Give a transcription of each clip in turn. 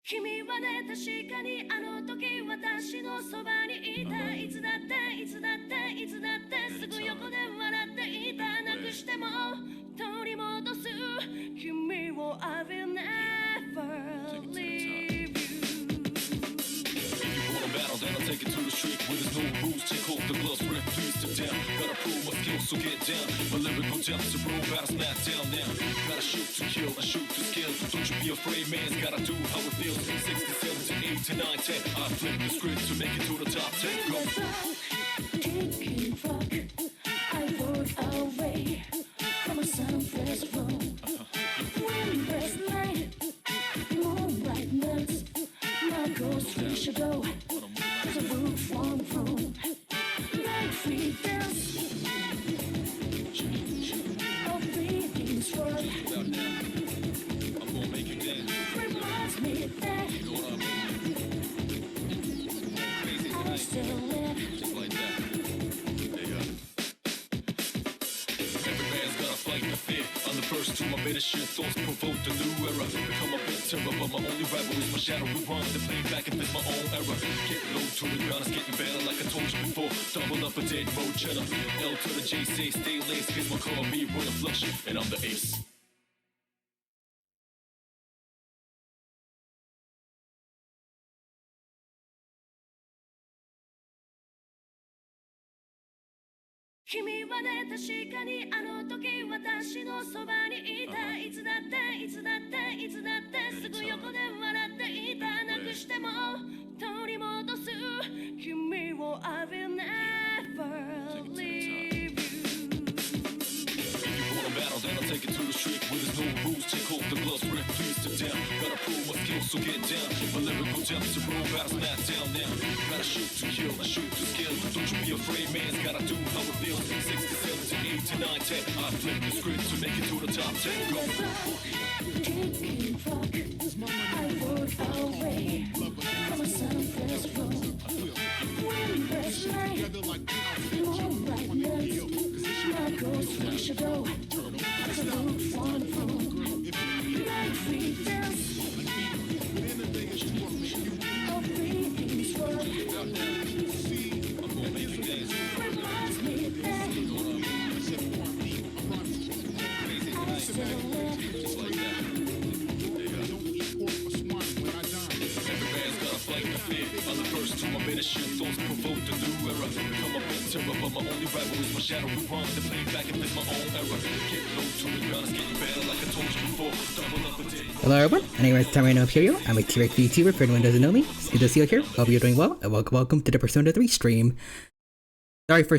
君はね、確かにあの時私のそばにいた。いつだっていつだっていつだってすぐ横で笑っていた。なくしても取り戻す君を I will never leave you. Battle, then I'll take it to the street where there's no rules. Take off the gloves, rip, please to down. Gotta prove my skills, so get down. My lyrical depths to roll battles, smack down now. Gotta shoot to kill, I shoot to skill. Don't you be afraid, man's gotta do how it feels. 6 to 7 to 8 to 9, 10. I flip the script to make it to the top 10. Go. Kicking rock, I walk away from a sunless room. Windless night, moonlight nights. My ghost we should go to the roof on the room. Like free dance, a breathing's word I'm gonna make you dance. reminds me that You know what I mean? Crazy I tonight, still live. just like that. There you go. Every man's gotta fight the fear. I'm the first to admit shit. Thoughts provoke the new era. Become a bit terror, but my only rival is my shadow. We run to play back and fit my own era. Get low to the ground, it's getting better like I told you before. Double up a dead road cheddar. L to the J, say stay laced. Cause my car be royal flush, and I'm the ace.君はね、確かにあの時私のそばにいた。いつだっていつだっていつだってすぐ横で笑っていた。なくしても取り戻す君を I will never leave you. If you wanna battle, then I'll take it to the street where there's no rules. Take off the gloves, rip, please to down. Gotta prove my skills, so get down. My lyrical depths to roll battles, smack down now. Gotta shoot to kill, I shoot to skill. Don't you be afraid, man's gotta do how it feels. 6 to 7 to 8 to 9, 10. I flip the script to make it to the top 10. Go. Kicking rock, I walk away from a sunless room. Windless night, moonlight nights. My ghost we should go to the roof on the room. Like free dance, a breathing's word I'm gonna make you dance. reminds me that Crazy I tonight, still live. just like that. There you go. Every man's gotta fight the fear. I'm the first to admit shit. Thoughts provoke the new era. Become a bit terror, but my only rival is my shadow. We run to play back and fit my own era. Get low to the ground, it's getting better like I told you before. Double up a dead. Hello everyone, anyways, Tamino Imperial. I'm a T-Rex VTuber for anyone who doesn't know me. It's good to see you here. Hope you're doing well, and welcome to the Persona 3 stream. Sorry for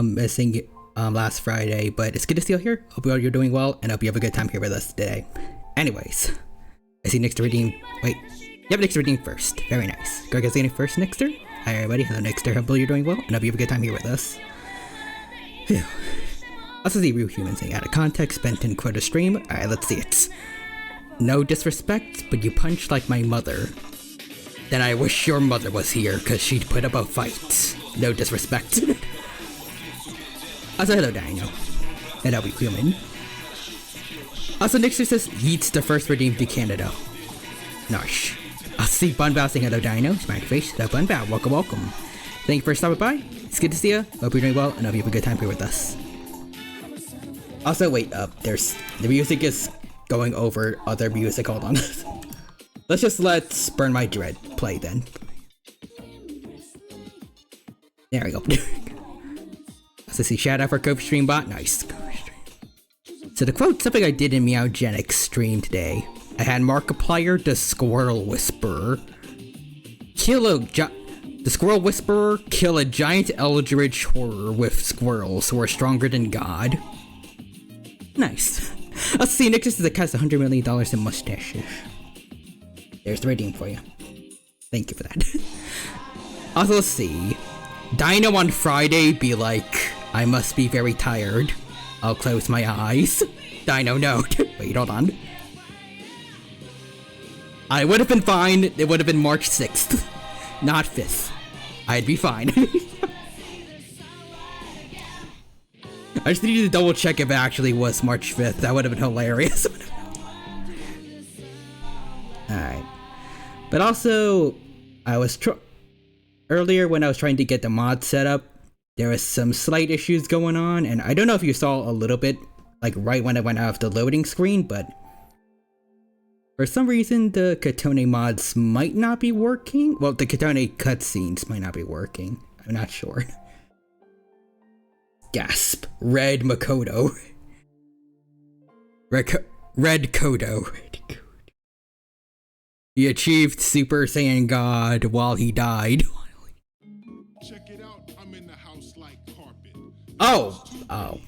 missing last Friday, but it's good to see you here. Hope you're doing well, and hope you have a good time here with us today. Anyways, I see Nixter redeem. Wait, yep, Nixter redeem first. Very nice. Go get first, Nixter. Hi everybody, hello Nixter. Hope you're doing well, and hope you have a good time here with us. Phew. Also see real humans saying out of context, spent in quote a stream. Alright, let's see it. No disrespect, but you punch like my mother. Then I wish your mother was here, cause she'd put up a fight. No disrespect. Also, hello Dino. And I'll be human. Also, Nixter says Yeet's the first redeemed to Canada. Nice. I see Bunbow saying hello Dino. Smiley face. Hello Bunbow. Welcome, welcome. Thank you for stopping by. It's good to see you. Hope you're doing well, and hope you have a good time here with us. Also, wait up. There's the music is going over other music. Hold on. Let's Burn My Dread play then. There we go. Let's see. Shout out for Kofi Stream Bot. Nice. So to quote something I did in Meowgenic stream today, I had Markiplier the Squirrel Whisperer the Squirrel Whisperer kill a giant eldritch horror with squirrels who are stronger than God. Nice. Let's see, Nick just has $100 million in mustaches. There's the redeem for you. Thank you for that. Also, let's see. Dino on Friday be like, I must be very tired. I'll close my eyes. Dino, no. Wait, hold on. I would have been fine. It would have been March 6th, not 5th. I'd be fine. I just needed to double check if it actually was March 5th. That would have been hilarious. Alright. But also, I was earlier when I was trying to get the mod set up, there was some slight issues going on, and I don't know if you saw a little bit, like right when I went out of the loading screen, but for some reason the Katone mods might not be working. Well, the Katone cutscenes might not be working. I'm not sure. Gasp. Red Makoto. Red Kodo. He achieved Super Saiyan God while he died. Check it out, I'm in the house like carpet. Oh! I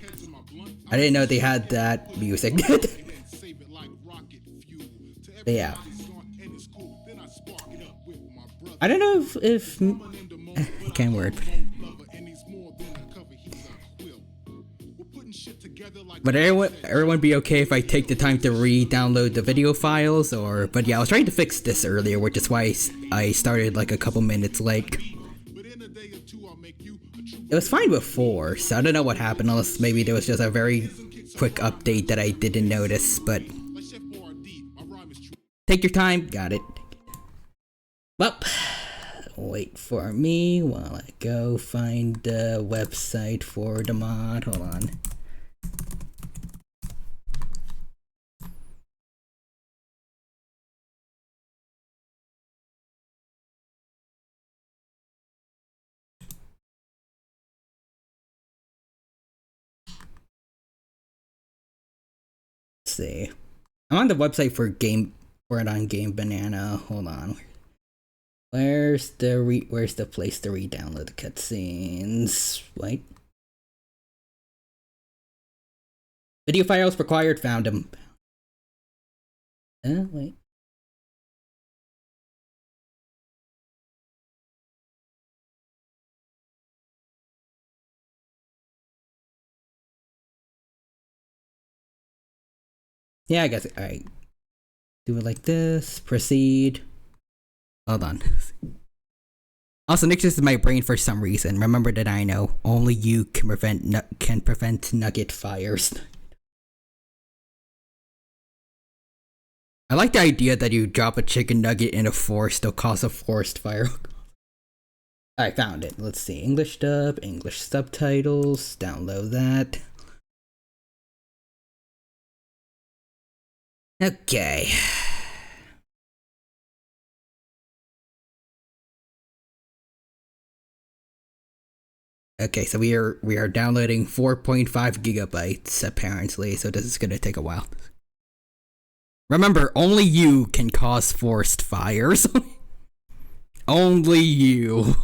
didn't know they had that music. Yeah. I don't know if I can't word. But everyone be okay if I take the time to re-download the video files, or? But yeah, I was trying to fix this earlier, which is why I started like a couple minutes late. It was fine before, so I don't know what happened, unless maybe there was just a very quick update that I didn't notice, but take your time, got it. Well, wait for me while I go find the website for the mod. Hold on. Let's see. I'm on the website for it on Game Banana. Hold on. Where's the place to re-download the cutscenes? Wait. Video files required. Found them. Wait. Yeah, I guess. Alright. Do it like this. Proceed. Hold on. Also, Nick, this is my brain for some reason. Remember that I know only you can prevent nugget fires. I like the idea that you drop a chicken nugget in a forest, it'll cause a forest fire. I found it. Let's see. English dub, English subtitles. Download that. Okay. Okay, so we are downloading 4.5 gigabytes apparently, so this is gonna take a while. Remember, only you can cause forest fires. Only you.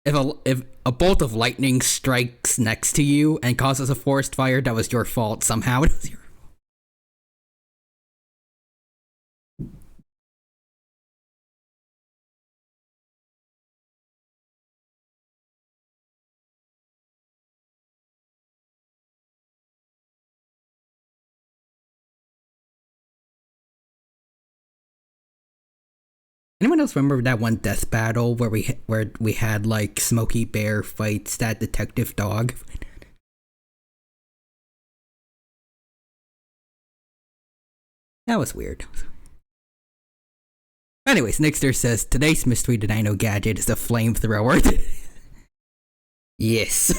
If a bolt of lightning strikes next to you and causes a forest fire, that was your fault somehow. It was your Anyone else remember that one death battle where we had like Smokey Bear fights that detective dog? That was weird. Anyways, Nixter says today's mystery Dino gadget is a flamethrower. Yes.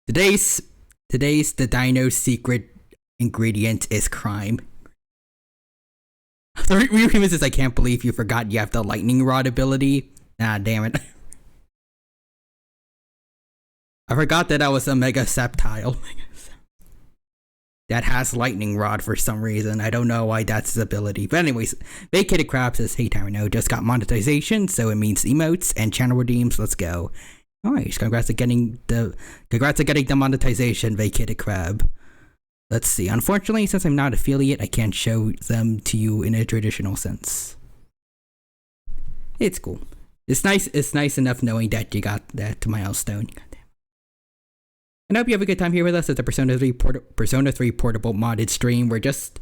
Today's the Dino secret ingredient is crime. The Remus says, I can't believe you forgot you have the lightning rod ability. Ah, damn it. I forgot that was a Mega Sceptile that has lightning rod for some reason. I don't know why that's his ability. But anyways, Vacated Crab says, hey Tyrano, just got monetization, so it means emotes and channel redeems. Let's go. Alright, congrats on getting the monetization, Vacated Crab. Let's see. Unfortunately, since I'm not affiliate, I can't show them to you in a traditional sense. It's cool. It's nice enough knowing that you got that milestone. And I hope you have a good time here with us at the Persona 3 Portable modded stream. We're just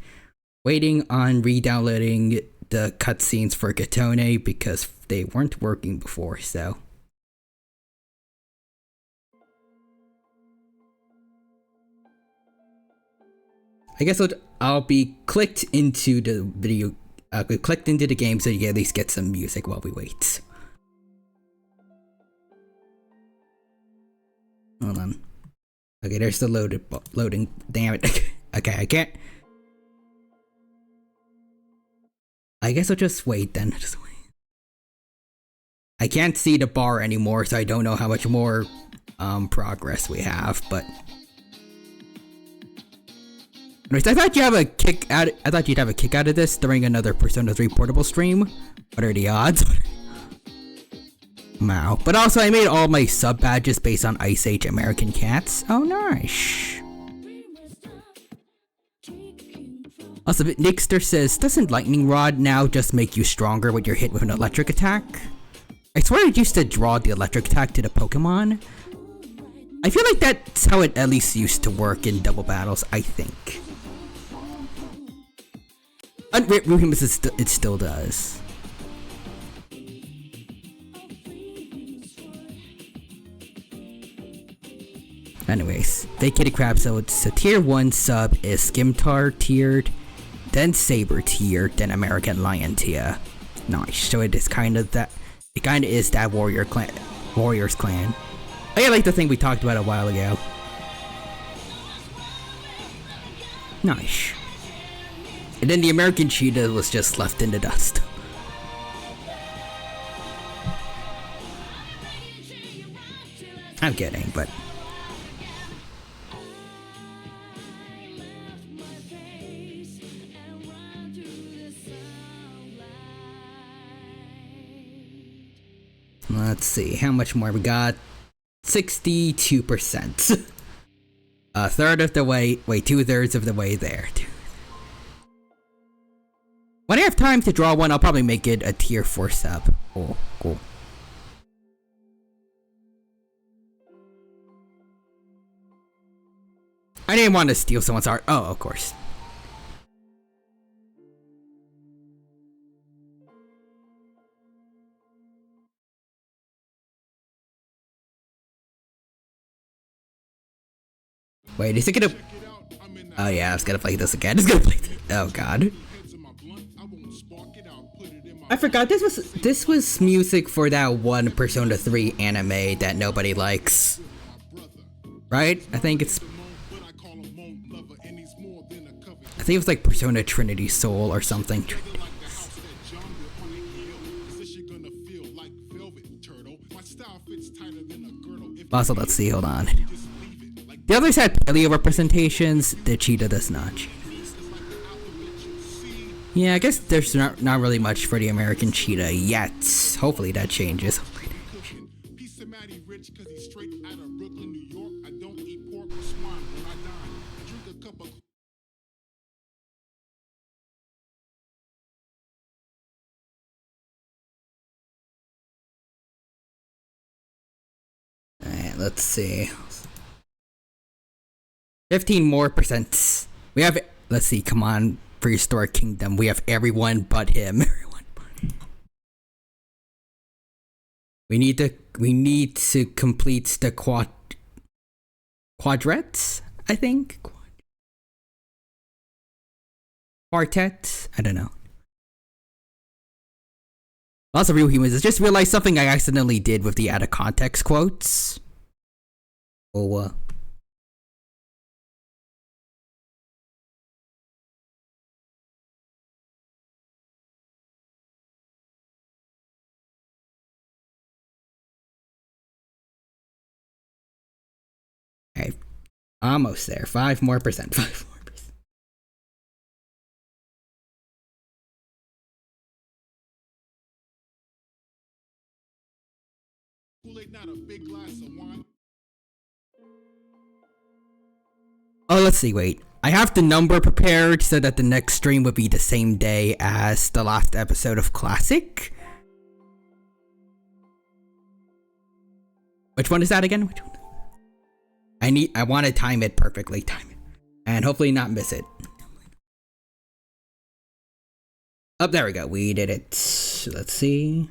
waiting on re-downloading the cutscenes for Katone because they weren't working before, so. I guess I'll be clicked into the we clicked into the game so you can at least get some music while we wait. Hold on. Okay, there's the loading. Damn it. Okay, I can't. I guess I'll just wait then. Just wait. I can't see the bar anymore, so I don't know how much more progress we have, but anyways, I thought you'd have a kick out of this during another Persona 3 portable stream. What are the odds? Wow. But also, I made all my sub badges based on Ice Age American Cats. Oh, nice. Also, Nixter says, doesn't Lightning Rod now just make you stronger when you're hit with an electric attack? I swear it used to draw the electric attack to the Pokemon. I feel like that's how it at least used to work in double battles, I think. It still does. Anyways, Vacated Crab, so tier 1 sub is Skimtar tiered, then Saber tiered, then American Lion tier. Nice, so it is kind of that, it kind of is that Warriors clan. I like the thing we talked about a while ago. Nice. And then the American Cheetah was just left in the dust. I'm kidding, but let's see, how much more we got? 62%. A third of the way, wait, 2/3 of the way there. When I have time to draw one, I'll probably make it a tier 4 sub. Oh, cool. I didn't want to steal someone's art. Oh, of course. Wait, is it gonna? Oh yeah, I was gonna play this again. It's gonna play. Oh god. I forgot this was music for that one Persona 3 anime that nobody likes. Right? I think it was like Persona Trinity Soul or something. Also, let's see, hold on. The others had paleo representations, the cheetah does not. Yeah, I guess there's not really much for the American cheetah yet. Hopefully that changes. Alright, let's see. 15 more %. We have, let's see, come on, Prehistoric Kingdom. We have everyone but him. We need to complete the quadrets, I think. Quartet? I don't know. Lots of real humans. I just realized something I accidentally did with the out of context quotes. Oh, okay, almost there. 5 more %. 5 more %. Oh, let's see, wait. I have the number prepared so that the next stream would be the same day as the last episode of Classic. Which one is that again? Which one? I want to time it perfectly. Time it. And hopefully not miss it. Oh, there we go. We did it. Let's see.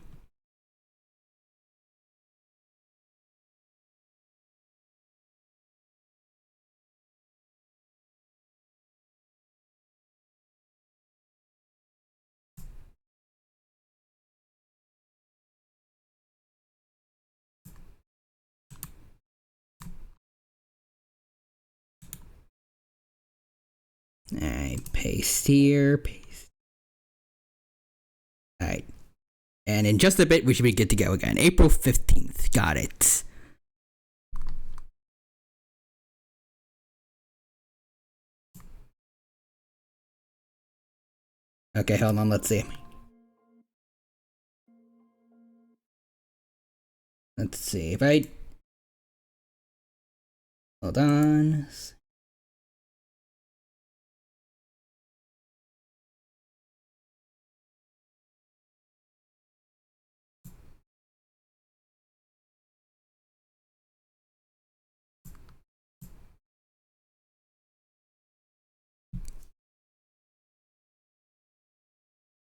Alright, paste here, paste. Alright. And in just a bit, we should be good to go again. April 15th. Got it. Okay, hold on, let's see. Let's see if I... Hold on.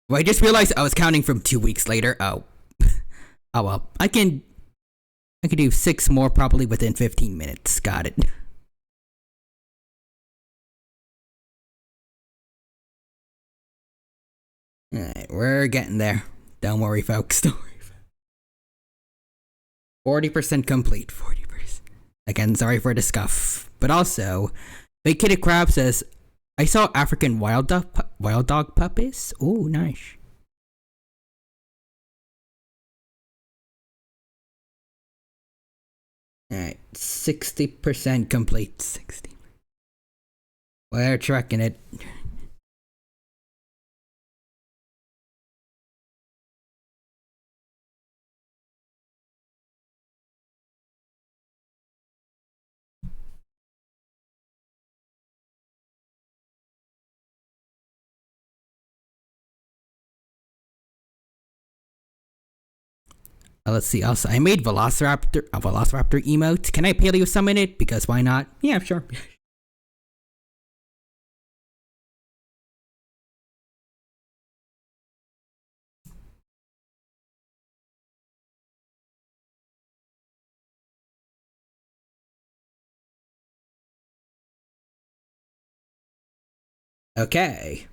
Well, I just realized I was counting from 2 weeks later. Oh. Oh well. I can do 6 more probably within 15 minutes. Got it. Alright, we're getting there. Don't worry, folks. Don't worry. 40% complete. 40%. Again, sorry for the scuff. But also, Vacated Crab says, I saw African wild dog puppies. Oh, nice. Alright, 60% complete. 60. We're tracking it. Let's see. Also, I made Velociraptor emote. Can I paleo summon it? Because why not? Yeah, sure. Okay.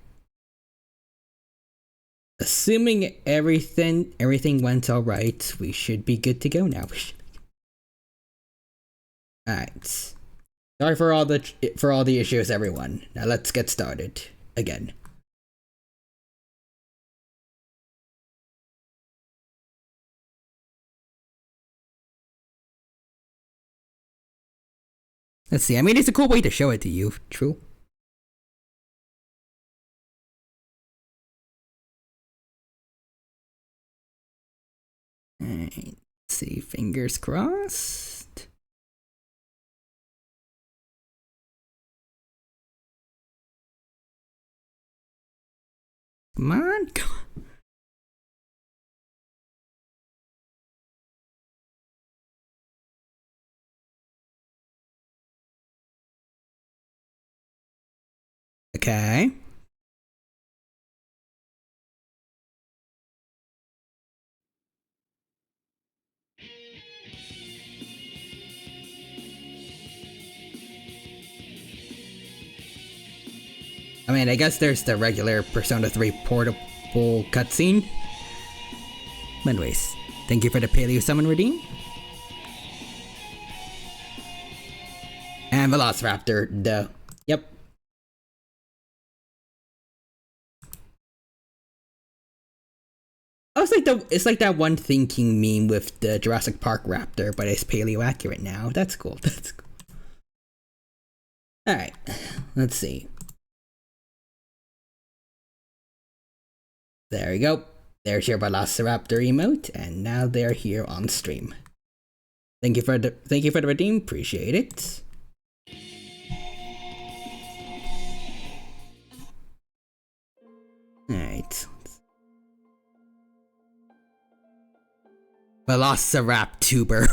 Assuming everything went all right, we should be good to go now. Alright. Sorry for all the issues, everyone. Now let's get started again. Let's see. I mean, it's a cool way to show it to you. True. Alright. Let's see. Fingers crossed. Come on, come on. Okay. I mean, I guess there's the regular Persona 3 portable cutscene. But anyways, thank you for the Paleo Summon redeem. And Velociraptor, duh. Yep. Oh, it's like that one thinking meme with the Jurassic Park raptor, but it's paleo accurate now. That's cool. That's cool. Alright, let's see. There we go. There's your Velociraptor emote, and now they're here on stream. Thank you for the redeem, appreciate it. Alright. Velociraptuber.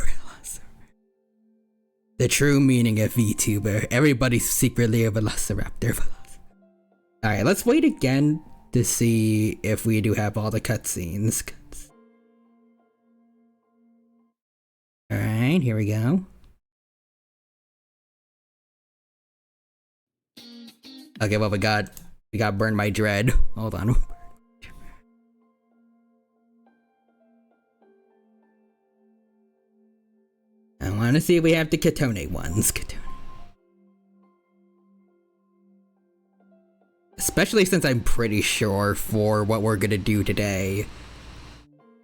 The true meaning of VTuber. Everybody's secretly a Velociraptor. Alright, let's wait again to see if we do have all the cutscenes. Alright, here we go. Okay, well we got Burn My Dread. Hold on. I want to see if we have the Katone ones. especially since I'm pretty sure for what we're gonna do today,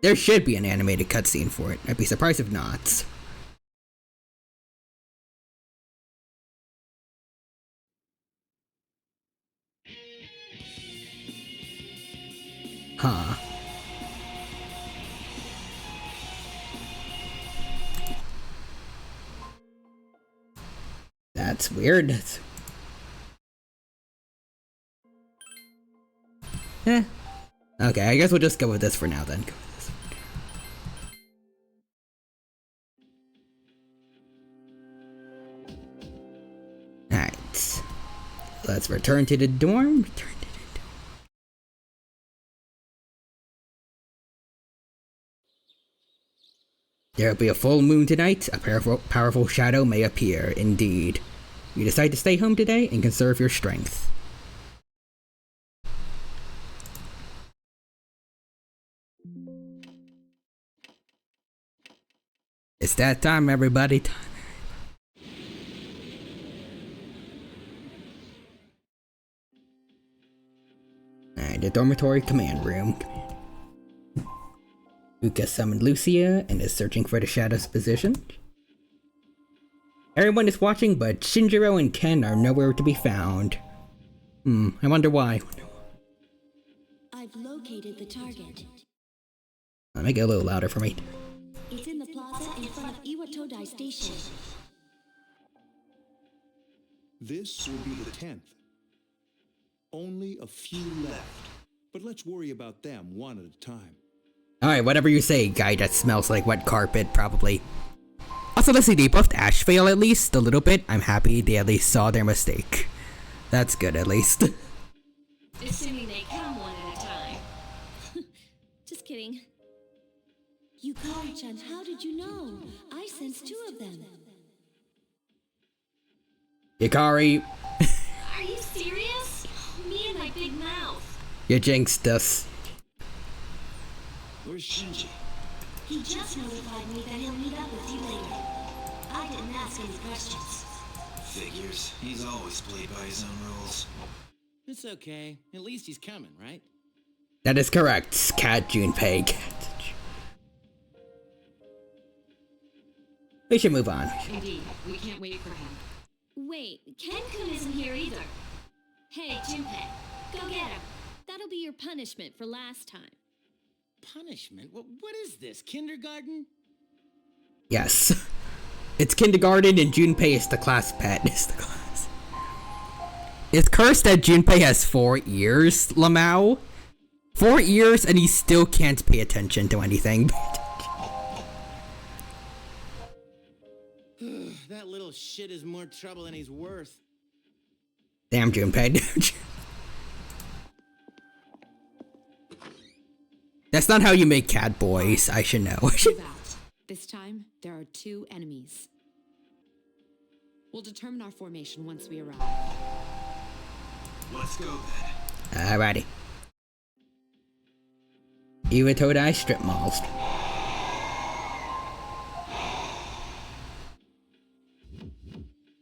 there should be an animated cutscene for it. I'd be surprised if not. Huh. That's weird. Eh. Okay, I guess we'll just go with this for now then. Go with this. Alright. Let's return to the dorm. There'll be a full moon tonight. A powerful shadow may appear, indeed. You decide to stay home today and conserve your strength. It's that time, everybody. Alright, the dormitory command room. Uka summoned Lucia and is searching for the Shadow's position. Everyone is watching, but Shinjiro and Ken are nowhere to be found. I wonder why. I've located the target. I'll make it a little louder for me. It's in the plaza in front of Iwatodai Station. This will be the 10th. Only a few left. But let's worry about them one at a time. Alright, whatever you say, guy that smells like wet carpet, probably. Also, let's see, they buffed Ashvale at least a little bit. I'm happy they at least saw their mistake. That's good, at least. Assuming they come one at a time. Just kidding. Yukari-chan, how did you know? I sensed 2 of them. Yukari, Are you serious? Me and my big mouth. you jinxed us. Where's Shinji? He just notified me that he'll meet up with you later. I didn't ask any questions. Figures. He's always played by his own rules. It's okay. At least he's coming, right? That is correct, Cat Junpei. We should move on. Indeed, we can't wait for him. Wait, Ken-kun isn't here either. Hey, Junpei, go get him. That'll be your punishment for last time. Punishment? What is this? Kindergarten? Yes. It's kindergarten and Junpei is the class pet. Is the class. It's cursed that Junpei has 4 ears, Lamau. 4 ears and he still can't pay attention to anything. That little shit is more trouble than he's worth. Damn Junpei. That's not how you make cat boys, I should know. Move out. This time, there are 2 enemies. We'll determine our formation once we arrive. Let's go then. Alrighty. Iwatodai strip malls.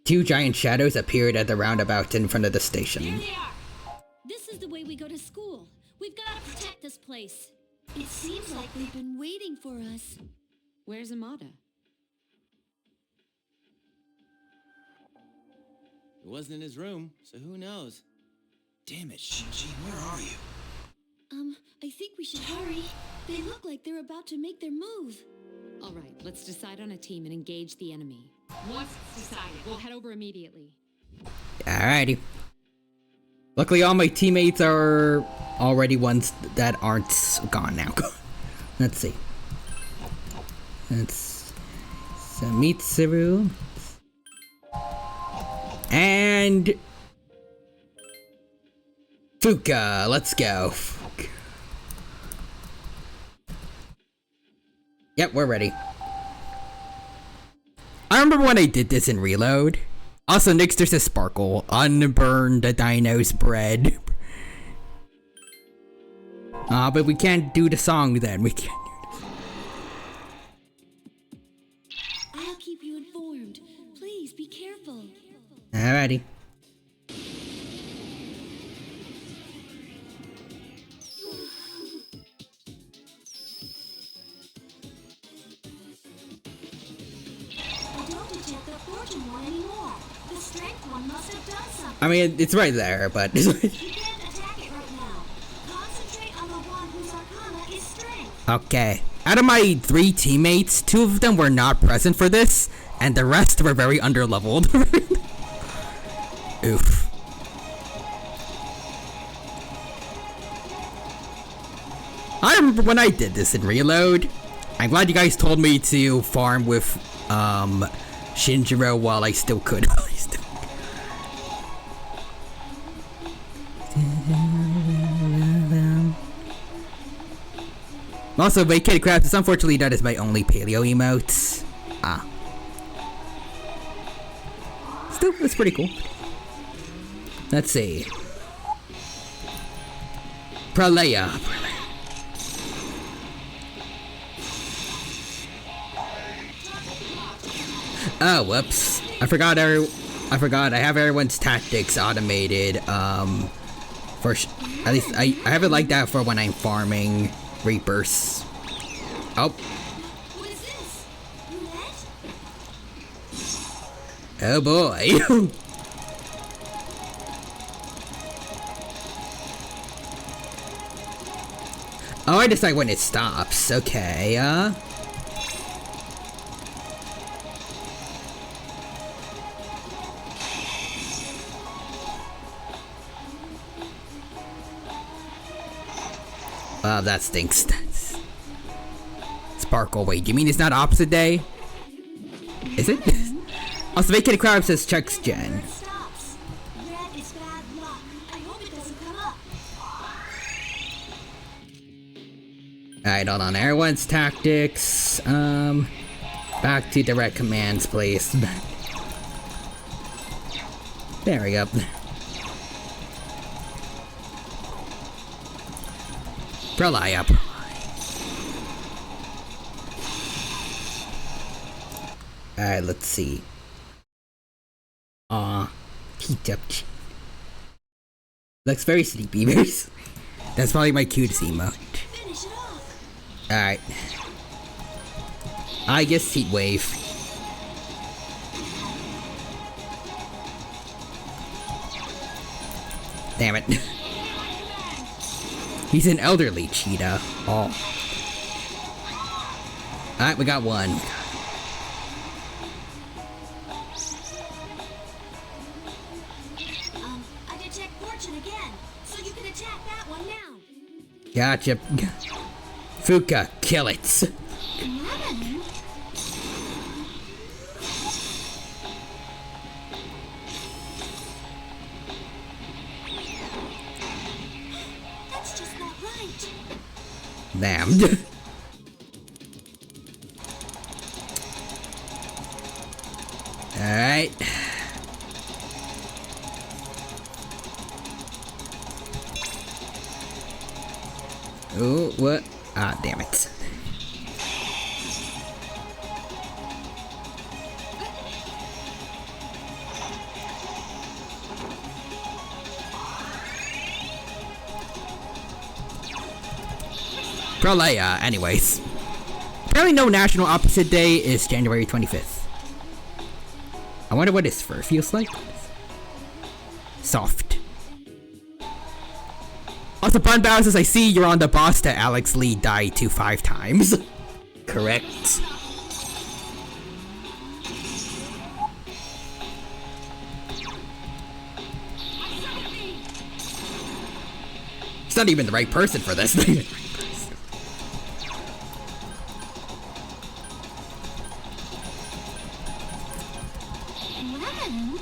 Two giant shadows appeared at the roundabout in front of the station. Here they are. This is the way we go to school. We've got to protect this place. It seems like they've been waiting for us. Where's Amada? It wasn't in his room, so who knows? Damn it, Shinji, where are you? I think we should hurry. They look like they're about to make their move. All right, let's decide on a team and engage the enemy. Once it's decided, we'll head over immediately. Alrighty. Luckily all my teammates are already ones that aren't gone now. Let's see. It's Mitsuru. And Fuka, let's go. Yep, we're ready. I remember when I did this in Reload. Also, next there's a Sparkle. Unburn the dino's bread. But we can't do the song then. We can't do this. I'll keep you informed. Please be careful. Alrighty. check the fortune one anymore. The strength one must have done something. I mean, it's right there, but You can't attack it right now. Concentrate on the one whose arcana is strength. okay. Out of my 3 teammates, 2 of them were not present for this, and the rest were very underleveled. Oof. I remember when I did this in Reload. I'm glad you guys told me to farm with Shinjiro while I still could. Also, Vacated Crabs is unfortunately that is my only paleo emote. Ah. Still, it's pretty cool. Let's see. Pralaya. Oh, whoops. I forgot I have everyone's tactics automated, at least I have it like that for when I'm farming Reapers. Oh. What is this? Roulette? Oh boy. Oh, I decide when it stops. Okay, that stinks. Sparkle, wait, you mean it's not opposite day? Is it? Also, Vacated Crab says checks gen. It stops. Red is bad luck. I hope it doesn't come up. Alright, hold on. Everyone's tactics. Back to direct commands, please. There we go. Pralaya. Alright, let's see. Heat up. Looks very sleepy. That's probably my cutest emote. Finish it off. Alright. I guess Heat Wave. Damn it. He's an elderly cheetah. Oh. Alright, we got one. I detect fortune again, so you can attack that one now. Gotcha. Fuka, kill it. Lemon? That's just not right. Damned. Alright. Oh, what? Ah, damn it. Pralaya, anyways. Apparently no national opposite day is January 25th. I wonder what his fur feels like. Soft. Also, Bun Bounces, I see you're on the boss that Alex Lee died to 5 times. Correct. He's not even the right person for this. Lemon?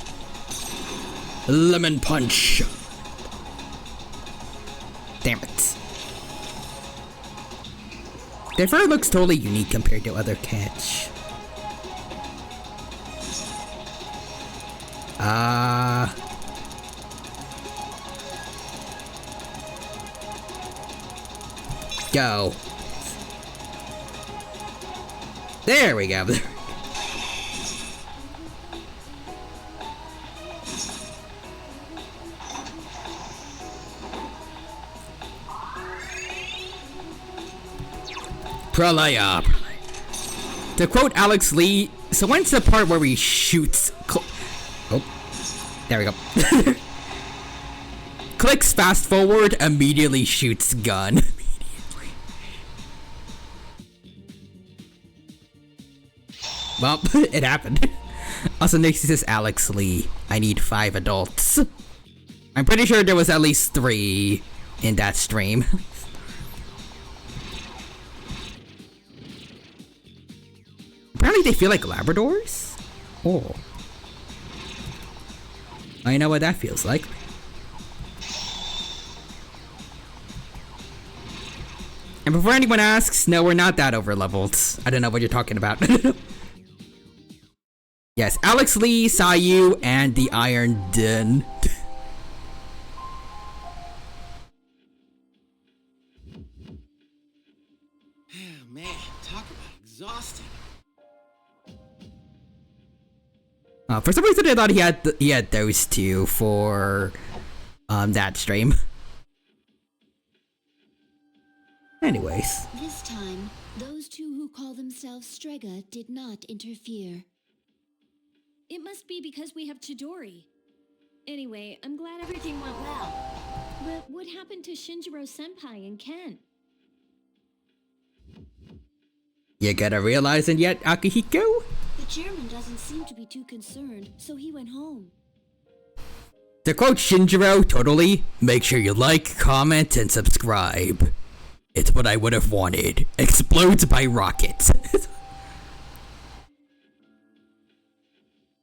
Lemon Punch. Damn it. Their fur looks totally unique compared to other cats. Go. There we go. Pralaya. To quote Alex Lee, So when's the part where he shoots? Oh, there we go. Clicks fast forward, immediately shoots gun. Well, it happened. Also, next says Alex Lee. I need 5 adults. I'm pretty sure there was at least 3 in that stream. Apparently they feel like Labradors? Oh. I know what that feels like. And before anyone asks, no, we're not that overleveled. I don't know what you're talking about. Yes, Alex Lee, Sayu, and the Iron Den. Man, talk about exhausting. For some reason, I thought he had those 2 for that stream. Anyways, This time, those two who call themselves Strega did not interfere. It must be because we have Chidori. Anyway, I'm glad everything went well. But what happened to Shinjiro Senpai and Ken? you gotta realize it yet, Akihiko? The chairman doesn't seem to be too concerned, so he went home. To quote Shinjiro, totally, make sure you like, comment, and subscribe. It's what I would have wanted. Explodes by rockets.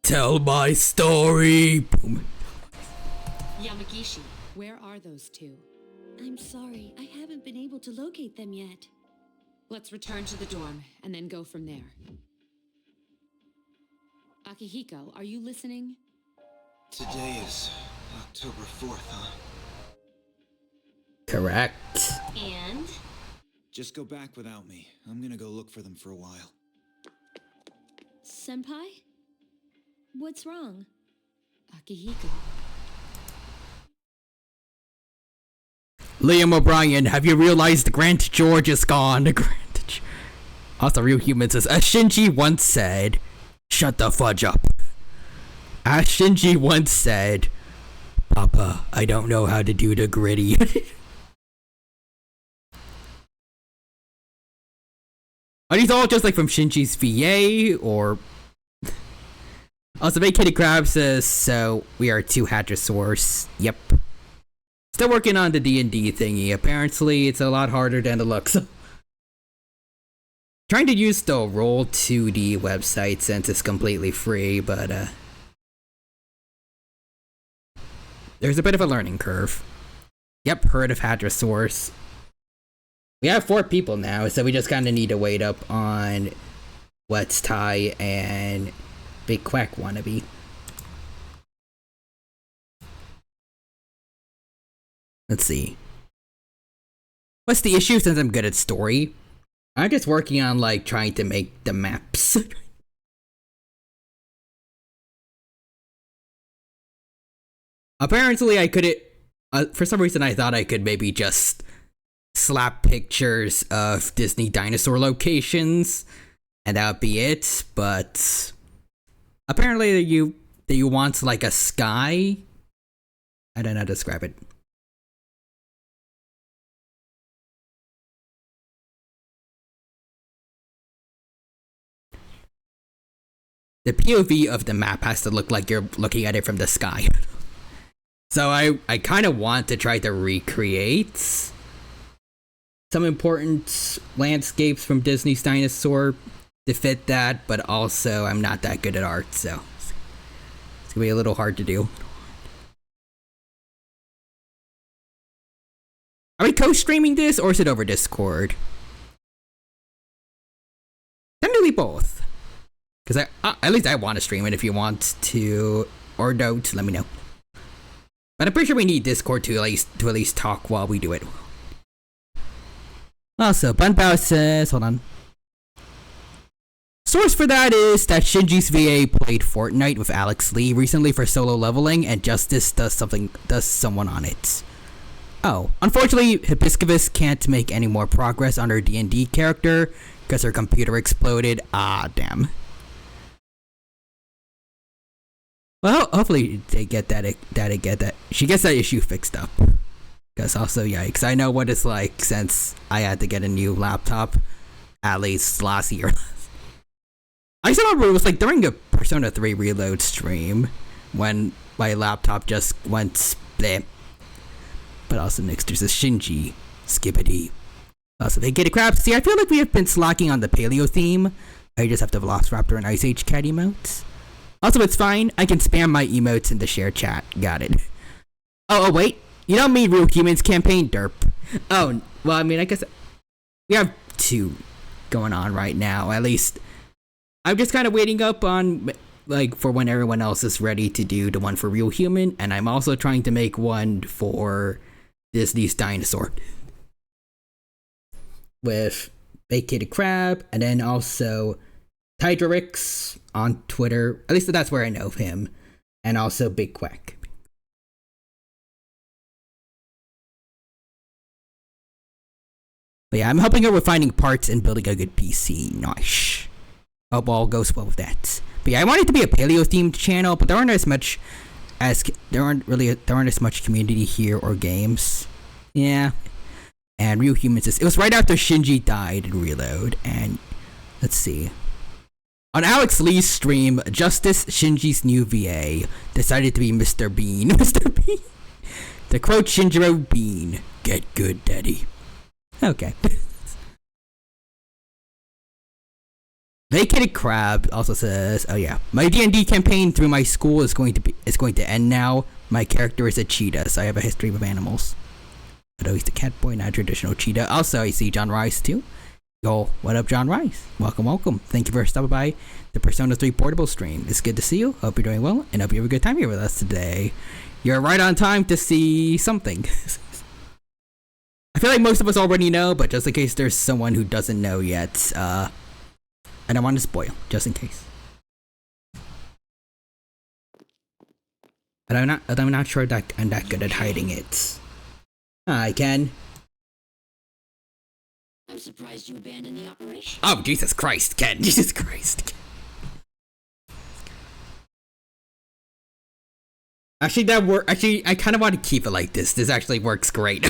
Tell my story. Boom. Yamagishi, where are those 2? I'm sorry, I haven't been able to locate them yet. Let's return to the dorm and then go from there. Akihiko, are you listening? Today is October 4th, huh? Correct. And? Just go back without me. I'm gonna go look for them for a while. Senpai? What's wrong? Akihiko. Liam O'Brien, have you realized Grant George is gone? Also, Real Human says, as Shinji once said, shut the fudge up. As Shinji once said, Papa, I don't know how to do the gritty. Are these all just like from Shinji's VA, or... Also, Big Kitty Crab says, so we are 2 Hadrosaurs. Yep. Still working on the D&D thingy. Apparently, it's a lot harder than it looks. Trying to use the Roll2D website since it's completely free, but there's a bit of a learning curve. Yep, heard of Hadrosaurs. We have 4 people now, so we just kind of need to wait up on What's Ty and Big Quack Wannabe. Let's see. What's the issue since I'm good at story? I'm just working on like trying to make the maps. Apparently I couldn't, for some reason I thought I could maybe just slap pictures of Disney dinosaur locations and that would be it, but apparently you want like a sky? I don't know how to describe it. The POV of the map has to look like you're looking at it from the sky. So I kind of want to try to recreate some important landscapes from Disney's Dinosaur to fit that, but also I'm not that good at art, so it's gonna be a little hard to do. Are we co-streaming this, or is it over Discord? Definitely both. Because at least I want to stream it. If you want to, or don't, let me know. But I'm pretty sure we need Discord to at least talk while we do it. Also, Bunbao says, hold on. Source for that is that Shinji's VA played Fortnite with Alex Lee recently for solo leveling, and Justice does someone on it. Oh, unfortunately, Hibiscus can't make any more progress on her D&D character because her computer exploded. Ah, damn. Well, hopefully they get that she gets that issue fixed up. Because also, yikes, I know what it's like since I had to get a new laptop at least last year. I just remember it was like during a Persona 3 Reload stream when my laptop just went split. But also next there's a Shinji Skibbity. Also, they get a crap. See, I feel like we have been slacking on the paleo theme. I just have the Velociraptor and Ice Age cat emotes. Also, it's fine. I can spam my emotes in the share chat. Got it. Oh, wait. You don't mean Real Humans campaign? Derp. Oh, well, I mean, I guess we have 2 going on right now. At least, I'm just kind of waiting up on, like, for when everyone else is ready to do the one for Real Human. And I'm also trying to make one for Disney's Dinosaur. With Vacated Crab, and then also Tydrix on Twitter. At least that's where I know of him. And also Big Quack. But yeah, I'm helping her with finding parts and building a good PC. Nice. Hope all goes well with that. But yeah, I want it to be a paleo themed channel, but there aren't as much community here or games. Yeah. And Real Humans it was right after Shinji died in Reload, and let's see. On Alex Lee's stream, Justice, Shinji's new VA, decided to be Mr. Bean. Mr. Bean? To quote Shinjiro Bean, "Get good, daddy." Okay. Vacated Crab also says, oh yeah, my D&D campaign through my school is going to end now. My character is a cheetah, so I have a history with animals. Although he's the cat boy, not a traditional cheetah. Also, I see John Rice too. Yo, what up, John Rice? Welcome. Thank you for stopping by the Persona 3 Portable stream. It's good to see you. Hope you're doing well, and hope you have a good time here with us today. You're right on time to see something. I feel like most of us already know, but just in case there's someone who doesn't know yet, I don't want to spoil, just in case. But I'm not sure that I'm that good at hiding it. Hi, Ken. I'm surprised you abandoned the operation. Oh, Jesus Christ, Ken. Jesus Christ. Actually, I kind of want to keep it like this. This actually works great.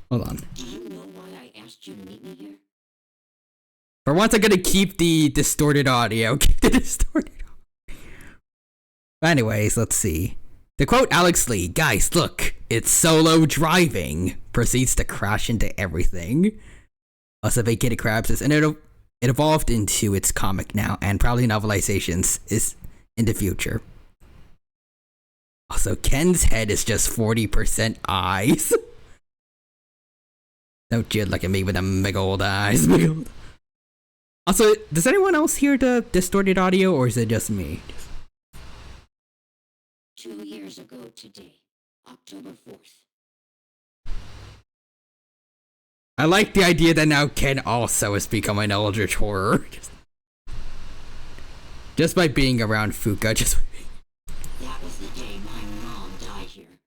Hold on. Do you know why I asked you to meet me here? For once, I'm gonna keep the distorted audio. Anyways, let's see. To quote Alex Lee, guys, look, it's solo driving. Proceeds to crash into everything. Also, Vacated Crab says, and it evolved into its comic now, and probably novelizations is in the future. Also, Ken's head is just 40% eyes. Don't you look at me with them big old eyes. Also, does anyone else hear the distorted audio, or is it just me? 2 years ago today, October 4th. I like the idea that now Ken also has become an eldritch horror. Just by being around Fuka, That was the day my mom died here.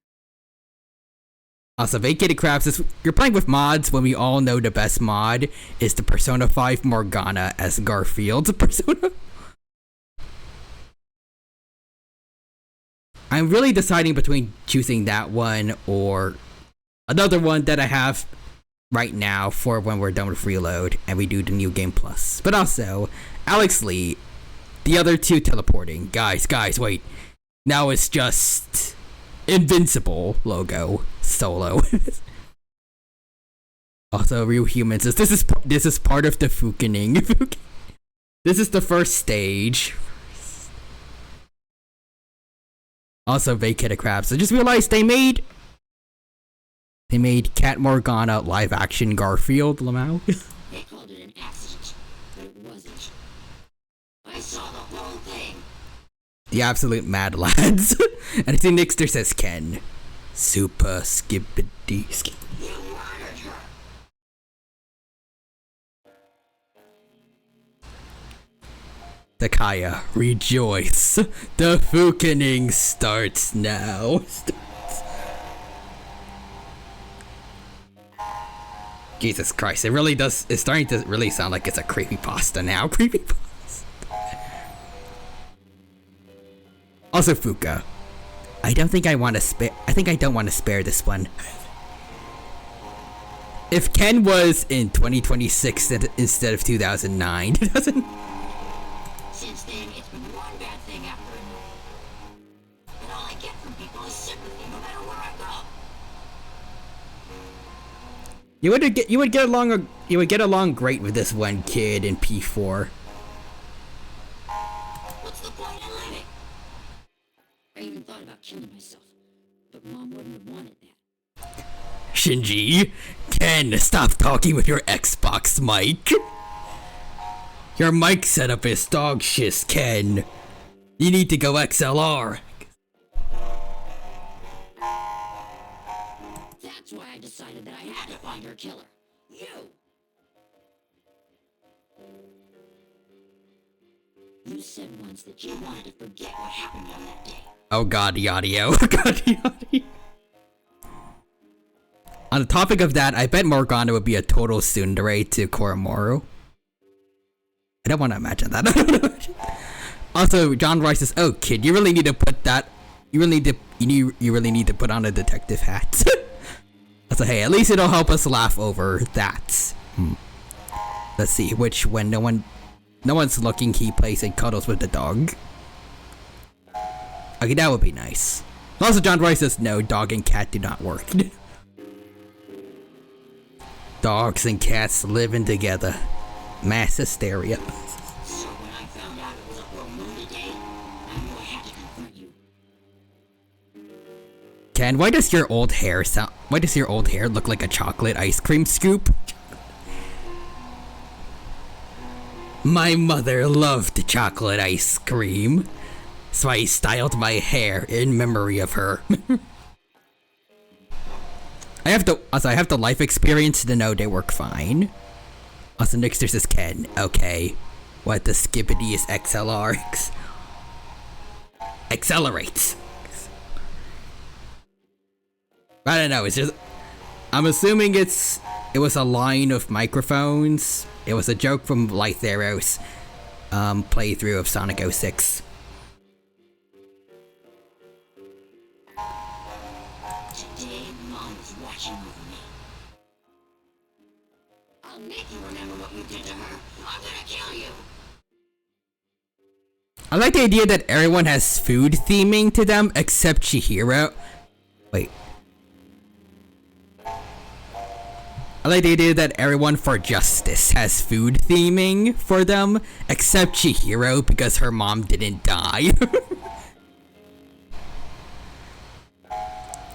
Also, Vacated Crab says, you're playing with mods when we all know the best mod is the Persona 5 Morgana as Garfield's Persona. I'm really deciding between choosing that one or another one that I have right now for when we're done with Reload and we do the New Game Plus. But also, Alex Lee, the other 2 teleporting. Guys, wait. Now it's just Invincible logo solo. Also, Real Humans says, this is part of the Fukening. This is the first stage. Also, Vacated Crabs. I just realized they made Cat Morgana live action Garfield Lamau. They called it an accident, but it wasn't. I saw the whole thing. The absolute mad lads. And I see Nixter says Ken. Super skippity skip. You murdered her. Takaya, rejoice. The Fukening starts now. Jesus Christ, it's starting to really sound like it's a creepypasta now. Creepypasta. Also Fuka. I don't think I want to spare. I think I don't want to spare this one. If Ken was in 2026 instead of 2009, it doesn't. Since then, it's been one bad thing after another. And all I get from people is sympathy no matter where I go. You would get along great with this one kid in P4. What's the point in living? I even thought about killing myself, but Mom wouldn't have wanted that. Shinji, Ken, stop talking with your Xbox mic. Your mic setup is dog shit, Ken. You need to go XLR. That's why I decided that I had to find her killer. You! You said once that you wanted to forget what happened on that day. Oh god, the audio. Oh god, the audio. On the topic of that, I bet Morgana would be a total tsundere to Koromaru. I don't want to imagine that. Also, John Roy says, "Oh, kid, you really need to put that. You really need to put on a detective hat." I said, "Hey, at least it'll help us laugh over that." Let's see, which when no one's looking, he plays and cuddles with the dog. Okay, that would be nice. Also, John Roy says, "No, dog and cat do not work." Dogs and cats living together. Mass hysteria. So when I found out it was a full moon today, I knew I had to confront you. Ken, why does your old hair look like a chocolate ice cream scoop? My mother loved chocolate ice cream, so I styled my hair in memory of her. I have the life experience to know they work fine. Also, Nixter says, Ken, okay. What the skippity is XLR? Accelerates. I don't know, it's just... I'm assuming it was a line of microphones. It was a joke from Light Theros playthrough of Sonic 06. Today, Mom's watching over me. I'll make you remember what you did to her. I'm gonna kill you. I like the idea that everyone has food theming to them except Chihiro. Wait. I like the idea that everyone for Justice has food theming for them except Chihiro because her mom didn't die.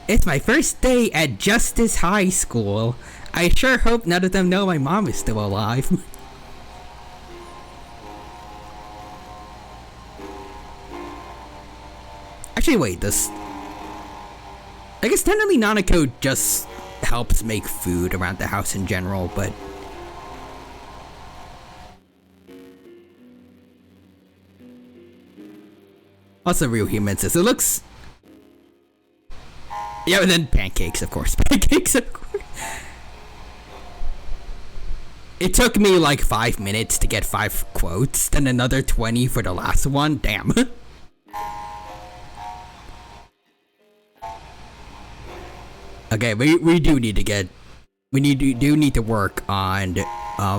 It's my first day at Justice High School. I sure hope none of them know my mom is still alive. Actually, wait, this... I guess technically Nanako just helps make food around the house in general, but... Also, Real Human says, it looks... Yeah, and then pancakes, of course. Pancakes, of course. It took me like 5 minutes to get 5 quotes, then another 20 for the last one. Damn. Okay, we do need to get... We do need to work on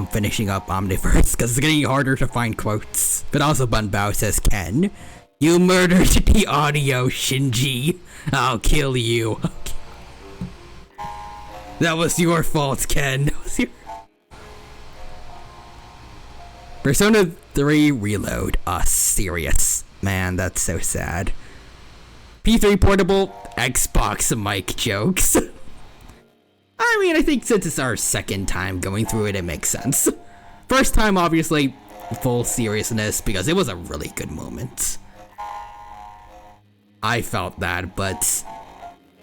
finishing up Omniverse, because it's getting harder to find quotes. But also Bunbao says, Ken, you murdered the audio, Shinji. I'll kill you. Okay. That was your fault, Ken. That was your... Persona 3 Reload. Serious. Man, that's so sad. P3 Portable, Xbox mic jokes. I mean, I think since it's our second time going through it, it makes sense. First time, obviously, full seriousness, because it was a really good moment. I felt that, but...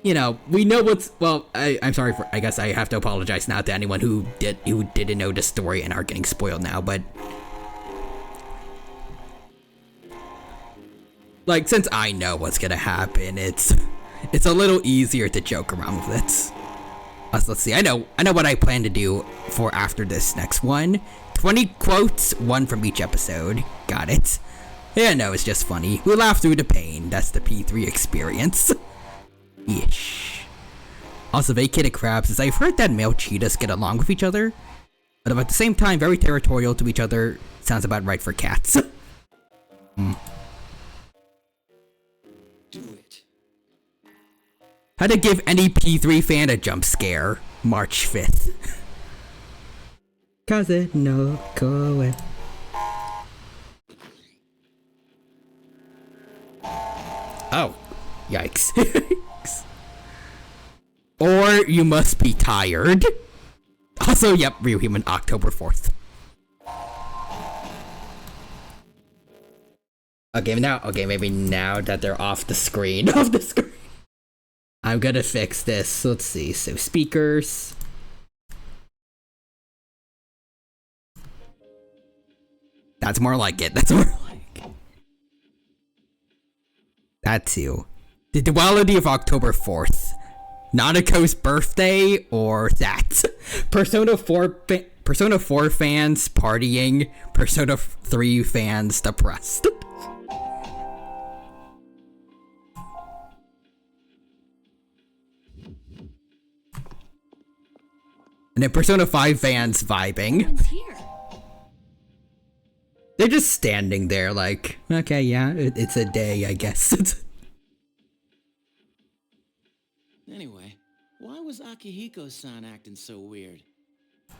You know, we know what's... Well, I'm sorry for... I guess I have to apologize now to anyone who didn't know the story and are getting spoiled now, but... Like, since I know what's gonna happen, it's a little easier to joke around with it. Let's see, I know what I plan to do for after this next one. 20 quotes, 1 from each episode. Got it. Yeah, no, it's just funny. We laugh through the pain. That's the P3 experience. Ish. Also, vacated crabs is I've heard that male cheetahs get along with each other, but at the same time, very territorial to each other. Sounds about right for cats. Do it. How to give any P3 fan a jump scare. March 5th. Cause it no go away. Oh, yikes. Or you must be tired. Also, yep, Real Human, October 4th. Okay, maybe now that they're off the screen. I'm gonna fix this. Let's see. So, speakers. That's more like it. That too. The duality of October 4th. Nanako's birthday or that. Persona 4 fans partying. Persona 3 fans depressed. And then Persona 5 fans vibing. Everyone's here. They're just standing there like, okay, yeah, it's a day, I guess. Anyway, why was Akihiko-san acting so weird?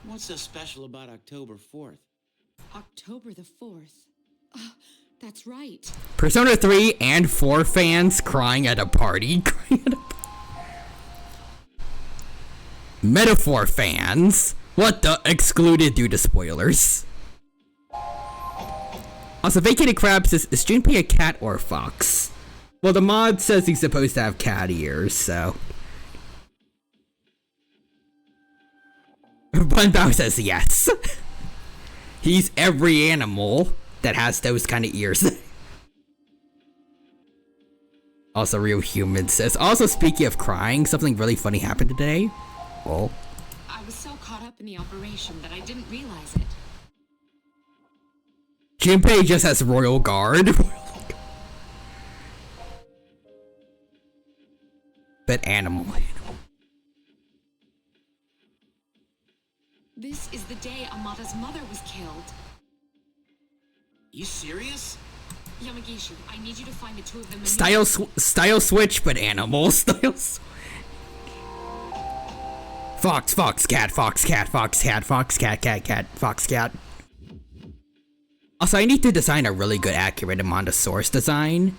What's so special about October 4th? October the 4th. Oh, that's right. Persona 3 and 4 fans crying at a party. Metaphor fans. What the? Excluded due to spoilers. Also, Vacated Crabs is Junpei a cat or a fox? Well, the mod says he's supposed to have cat ears, so. Bunbao says yes. He's every animal that has those kind of ears. Also, Real Human says, also speaking of crying, something really funny happened today. Oh. I was so caught up in the operation that I didn't realize it. Junpei just has Royal Guard. But animal. This is the day Amada's mother was killed. You serious? Yamagishi, I need you to find the two of them. Style switch, but animal styles. Fox, cat, fox, cat. Also, I need to design a really good, accurate Amondosaurus design.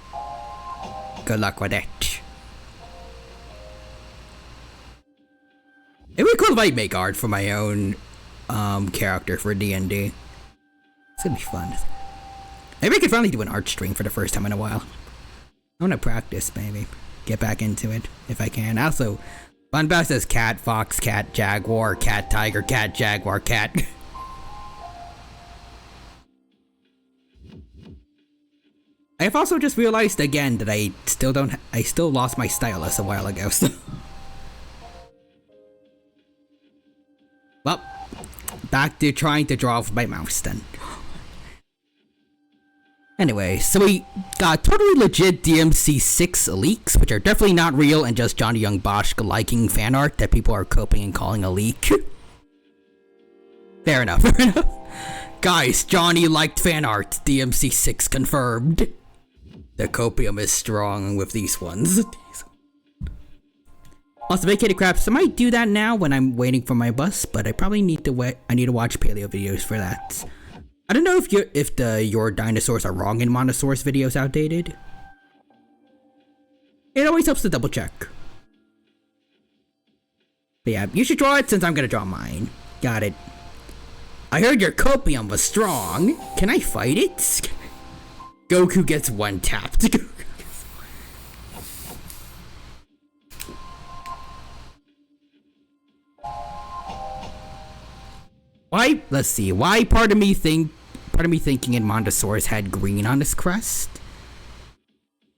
Good luck with it. It would be cool if I make art for my own character for D&D. It's gonna be fun. Maybe I could finally do an art stream for the first time in a while. I wanna practice, maybe. Get back into it, if I can. Also, Bunbao says cat, fox, cat, jaguar, cat, tiger, cat, jaguar, cat. I've also just realized again that I still lost my stylus a while ago, so. Well, back to trying to draw with my mouse then. Anyway, so we got totally legit DMC6 leaks, which are definitely not real and just Johnny Young Bosch liking fan art that people are coping and calling a leak. Fair enough. Guys, Johnny liked fan art. DMC6 confirmed. The copium is strong with these ones. Also, Vacated Crabs, I might do that now when I'm waiting for my bus, but I probably need to I need to watch paleo videos for that. I don't know if your dinosaurs are wrong in Monosaurus videos outdated. It always helps to double check. But yeah, you should draw it since I'm gonna draw mine. Got it. I heard your copium was strong. Can I fight it? Goku gets one tapped. Why? Let's see. Why part of me thinking Mondosaurus had green on his crest?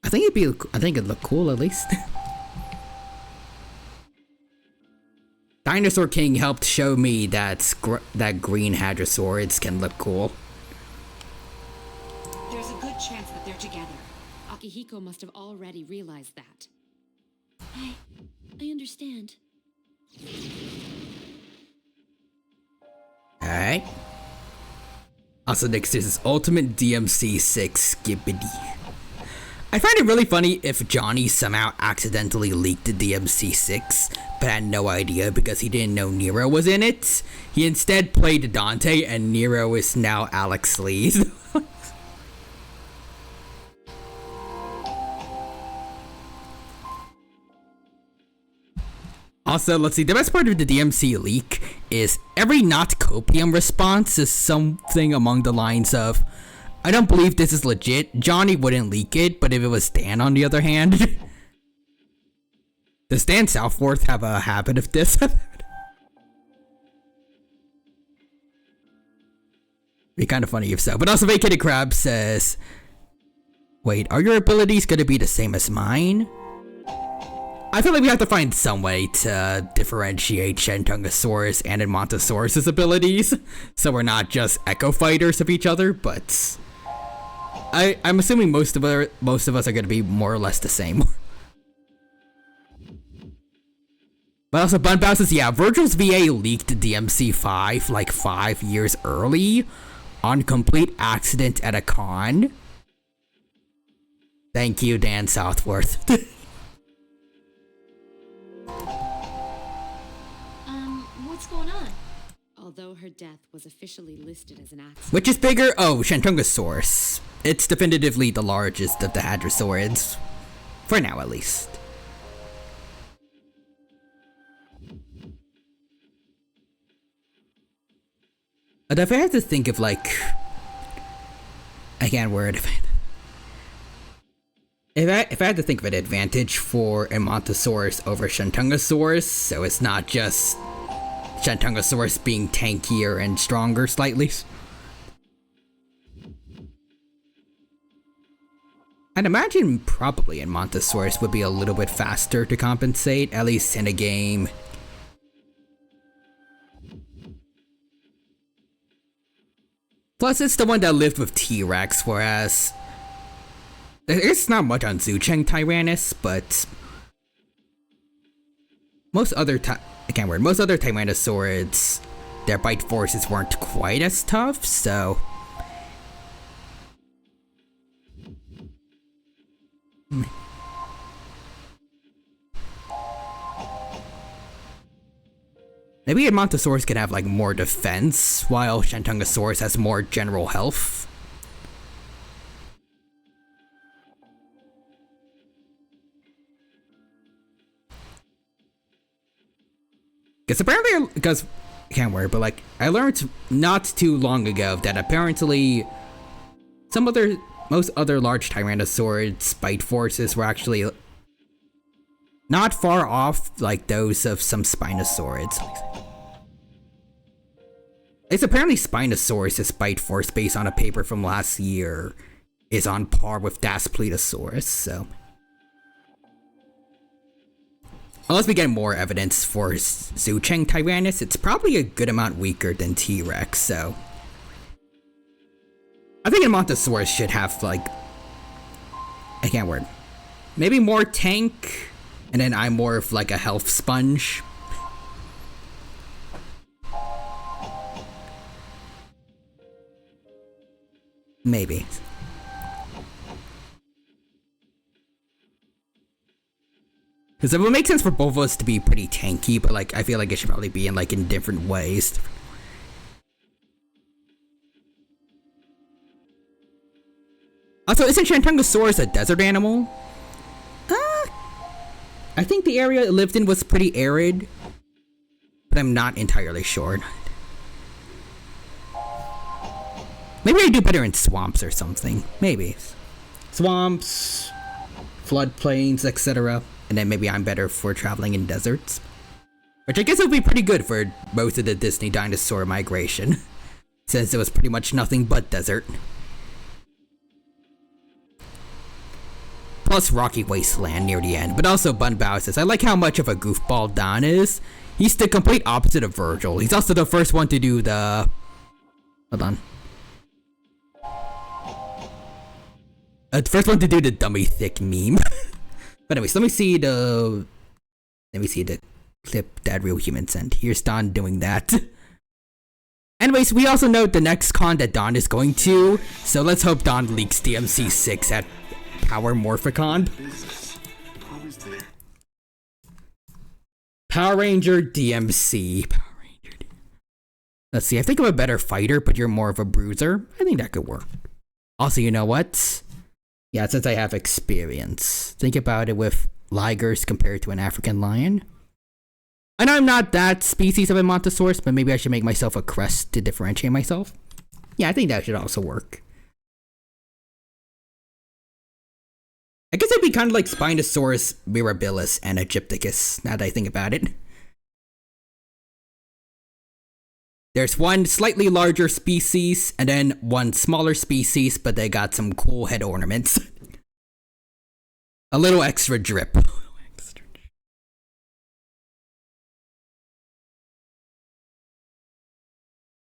I think it'd look cool at least. Dinosaur King helped show me that green Hadrosaurids can look cool. There's a good chance that they're together. Akihiko must have already realized that. I understand. Alright. Also next is Ultimate DMC 6 Skibbity. I find it really funny if Johnny somehow accidentally leaked the DMC 6, but had no idea because he didn't know Nero was in it. He instead played Dante, and Nero is now Alex Lee. Also, let's see, the best part of the DMC leak is every not copium response is something along the lines of, I don't believe this is legit. Johnny wouldn't leak it, but if it was Dan on the other hand. Does Dan Southworth have a habit of this? Be kind of funny if so. But also Vacated Crab says, wait, are your abilities gonna be the same as mine? I feel like we have to find some way to differentiate Shentungosaurus and Edmontosaurus' abilities, so we're not just echo fighters of each other, but I'm assuming most of us are going to be more or less the same. But also Bunbow says, yeah, Virgil's VA leaked DMC5 like 5 years early on complete accident at a con. Thank you, Dan Southworth. What's going on? Although her death was officially listed as an accident. Which is bigger? Oh, Shentungosaurus. It's definitively the largest of the hadrosaurids. For now, at least. But if I had to think of, like... I can't word it. If I had to think of an advantage for Edmontosaurus over Shentungosaurus, so it's not just Shentungosaurus being tankier and stronger slightly. I'd imagine probably Edmontosaurus would be a little bit faster to compensate, at least in a game. Plus, it's the one that lived with T-Rex, whereas there's not much on Zoocheng Tyrannus, but most other Tyrannosaurids, their bite forces weren't quite as tough, so maybe Edmontosaurus could have like more defense, while Shentungosaurus has more general health. Because I can't worry, but like I learned not too long ago that apparently most other large Tyrannosaurids' bite forces were actually not far off like those of some Spinosaurids. It's apparently Spinosaurus' bite force based on a paper from last year is on par with Daspletosaurus, so unless we get more evidence for Zoocheng Tyrannus, it's probably a good amount weaker than T-Rex, so I think Edmontosaurus should have, like, I can't word, maybe more tank, and then I'm more of, like, a health sponge. Maybe. Because it would make sense for both of us to be pretty tanky, but like I feel like it should probably be in like in different ways. Also, isn't Shentungosaurus a desert animal? I think the area it lived in was pretty arid, but I'm not entirely sure. Maybe I do better in swamps or something. Maybe. Swamps, floodplains, etc. And then maybe I'm better for traveling in deserts. Which I guess would be pretty good for most of the Disney dinosaur migration, since it was pretty much nothing but desert. Plus rocky wasteland near the end. But also Bunbow says, I like how much of a goofball Don is. He's the complete opposite of Virgil. He's also the first one to do the... Hold on. The first one to do the dummy thick meme. But anyways, let me see the clip that Real Human sent. Here's Don doing that. Anyways, we also know the next con that Don is going to, so let's hope Don leaks DMC 6 at Power Morphicon. Power Ranger DMC. Let's see, I think I'm a better fighter, but you're more of a bruiser. I think that could work. Also, you know what? Yeah, since I have experience. Think about it with ligers compared to an African lion. I know I'm not that species of a Montosaurus, but maybe I should make myself a crest to differentiate myself. Yeah, I think that should also work. I guess it'd be kind of like Spinosaurus mirabilis and Egypticus, now that I think about it. There's one slightly larger species, and then one smaller species, but they got some cool head ornaments. A little extra drip.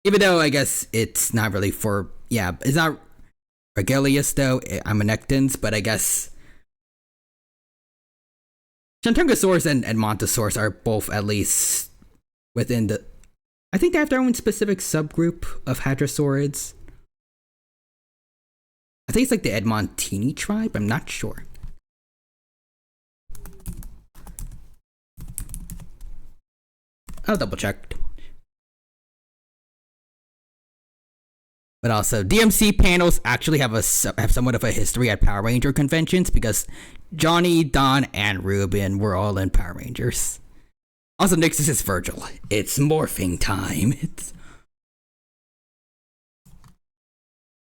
Even though I guess it's not really for, yeah, it's not Regalius though, I'm an Ectins, but I guess Shantungosaurus and Montosaurus are both at least within the, I think they have their own specific subgroup of Hadrosaurids. I think it's like the Edmontini tribe, I'm not sure. I'll double check. But also, DMC panels actually have somewhat of a history at Power Ranger conventions because Johnny, Don, and Ruben were all in Power Rangers. Also, next is Virgil. It's morphing time. It's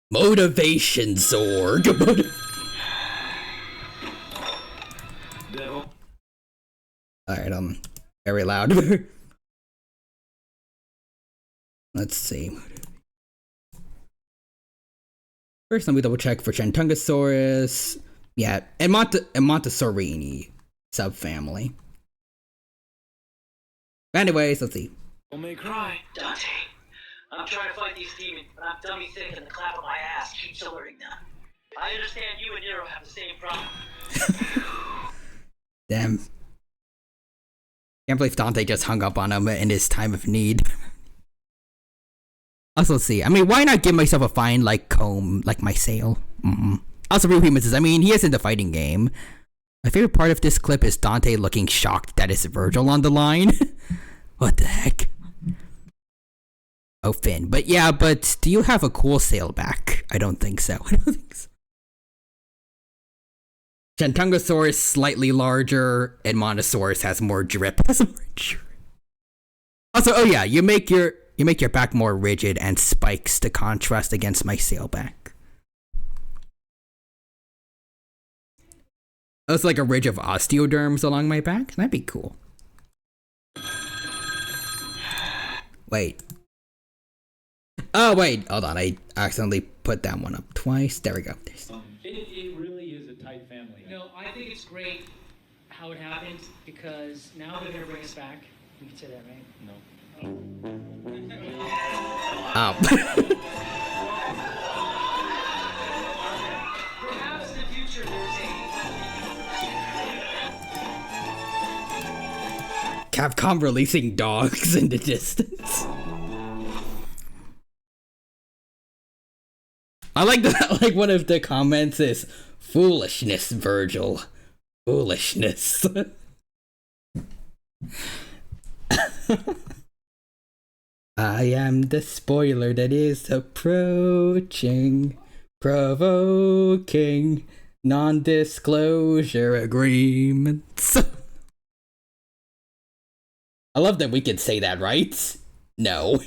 Motivation Zorg. Alright, very loud. Let's see. First, let me double check for Shantungosaurus. Yeah, and Montosaurini subfamily. Anyways, let's see. Don't make cry. Dante, I'm trying to fight these demons, but I'm dummy thick and the clap of my ass keeps alerting them. I understand you and Nero have the same problem. Damn. Can't believe Dante just hung up on him in his time of need. Also, let's see. I mean, why not give myself a fine, like, comb, like my sail? Also, Real Human says, I mean, he is in the fighting game. My favorite part of this clip is Dante looking shocked that it's Virgil on the line. What the heck? Oh, Finn. But yeah, but do you have a cool sailback? I don't think so. Shantungosaurus slightly larger, and Montosaurus has more drip. Also, oh yeah, you make your back more rigid and spikes to contrast against my sailback. Oh, it's like a ridge of osteoderms along my back? That'd be cool. Wait. Oh, wait. Hold on. I accidentally put that one up twice. There we go. It really is a tight family. No, I think it's great how it happened because now they're going to bring us back. You can say that, right? No. Oh. Perhaps in the future there's Capcom releasing dogs in the distance. I like that. Like one of the comments is foolishness, Virgil. Foolishness. I am the spoiler that is approaching, provoking non-disclosure agreements. I love that we can say that, right? No.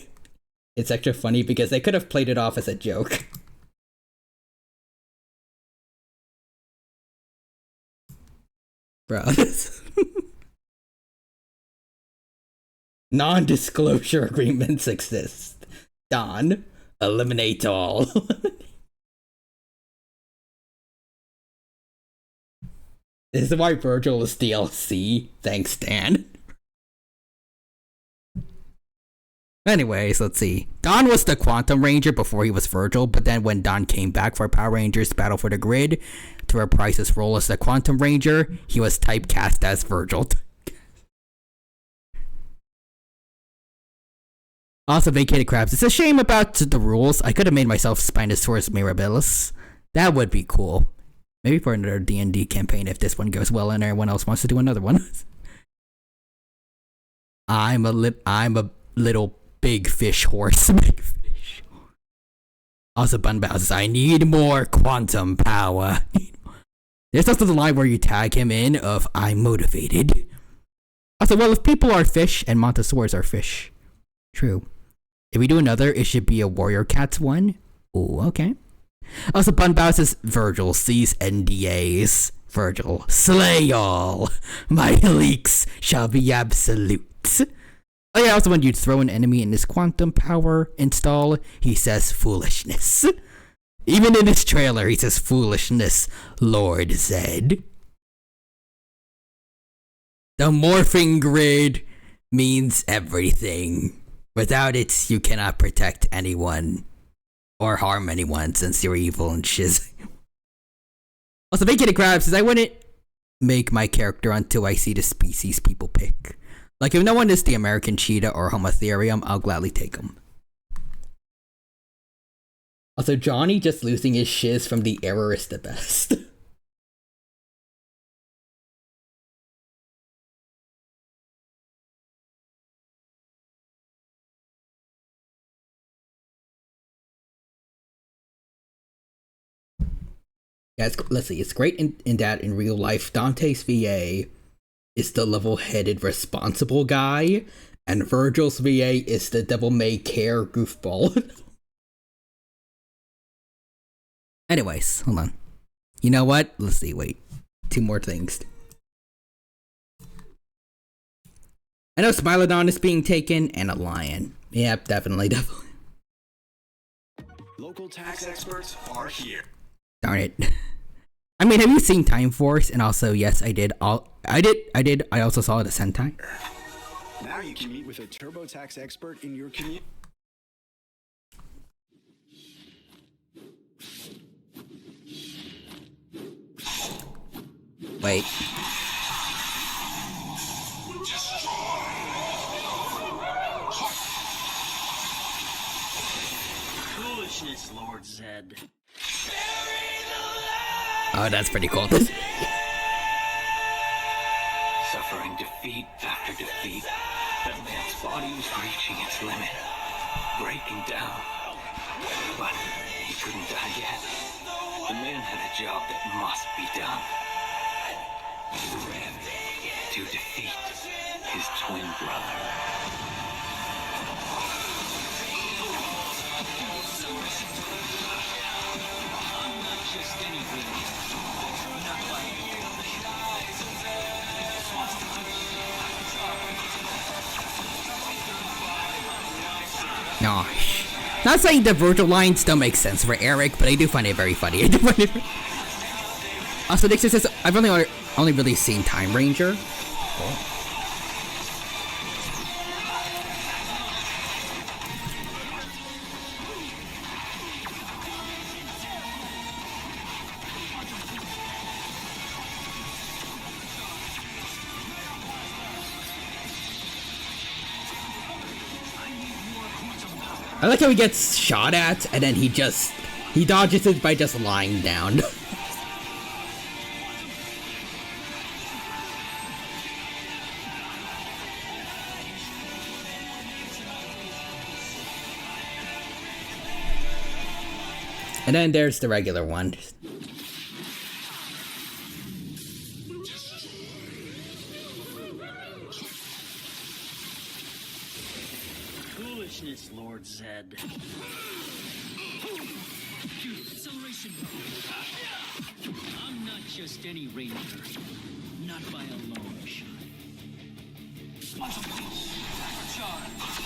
It's extra funny because they could have played it off as a joke. Bro. Non-disclosure agreements exist. Don, eliminate all. This is why Virgil is DLC. Thanks, Dan. Anyways, let's see. Don was the Quantum Ranger before he was Virgil, but then when Don came back for Power Rangers Battle for the Grid to reprise his role as the Quantum Ranger, he was typecast as Virgil. Also, Vacated Crabs. It's a shame about the rules. I could have made myself Spinosaurus Mirabilis. That would be cool. Maybe for another D&D campaign if this one goes well and everyone else wants to do another one. I'm a little big fish horse. Big fish. Also, Bunbow says, I need more quantum power. There's also the line where you tag him in of, I'm motivated. Also, well, if people are fish and Montosaurs are fish. True. If we do another, it should be a Warrior Cats one. Oh, okay. Also, Bunbow says, Virgil sees NDAs. Virgil, slay all. My leaks shall be absolute. Oh yeah, also when you throw an enemy in his quantum power install, he says foolishness. Even in his trailer, he says foolishness, Lord Zed. The morphing grid means everything. Without it, you cannot protect anyone or harm anyone since you're evil and shiz. Also, Vacated Crab says, I wouldn't make my character until I see the species people pick. Like, if no one is the American cheetah or Homotherium, I'll gladly take them. Also, Johnny just losing his shiz from the error is the best. Yeah, let's see. It's great in that in real life, Dante's VA is the level-headed, responsible guy, and Virgil's VA is the devil-may-care goofball. Anyways, hold on. You know what? Let's see. Wait, 2 more things. I know Smilodon is being taken, and a lion. Yep, definitely. Local tax experts are here. Darn it. I mean, have you seen Time Force? And also, yes, I did. I also saw the Sentai. Now you can meet with a TurboTax expert in your community. Wait. Foolishness, Lord Zed. Oh, that's pretty cool. Suffering defeat after defeat. That man's body was reaching its limit, breaking down. But he couldn't die yet. The man had a job that must be done. To defeat his twin brother. No. Not saying the Virgil lines don't make sense for Eric, but I do find it very funny. I do find it. Also, Dixon says I've only really seen Time Ranger. Cool. I like how he gets shot at, and then he dodges it by just lying down. And then there's the regular one. Foolishness, Lord Zed. Acceleration. I'm not just any ranger. Not by a long shot.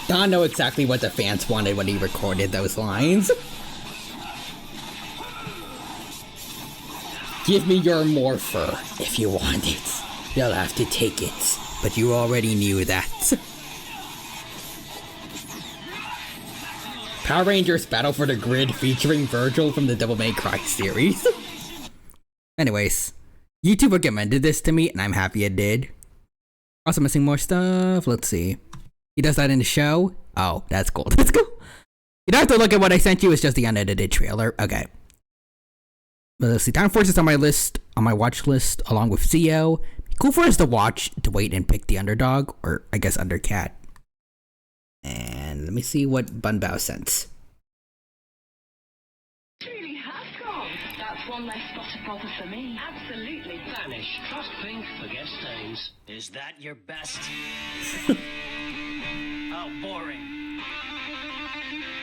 Don know exactly what the fans wanted when he recorded those lines. Give me your morpher if you want it. You'll have to take it, but you already knew that. Power Rangers Battle for the Grid featuring Virgil from the Devil May Cry series. Anyways, YouTube recommended this to me, and I'm happy it did. Also missing more stuff. Let's see. He does that in the show. Oh, that's cool. That's cool. You don't have to look at what I sent you. It's just the unedited trailer. Okay. But let's see. Time Force is on my list, on my watch list, along with Zio. Cool for us to watch, to wait and pick the underdog, or I guess Undercat. And let me see what Bunbao sent. Really has gone. That's one less spot of bother for me. Absolutely. Vanish. Trust pink, forget stains. Is that your best? How boring.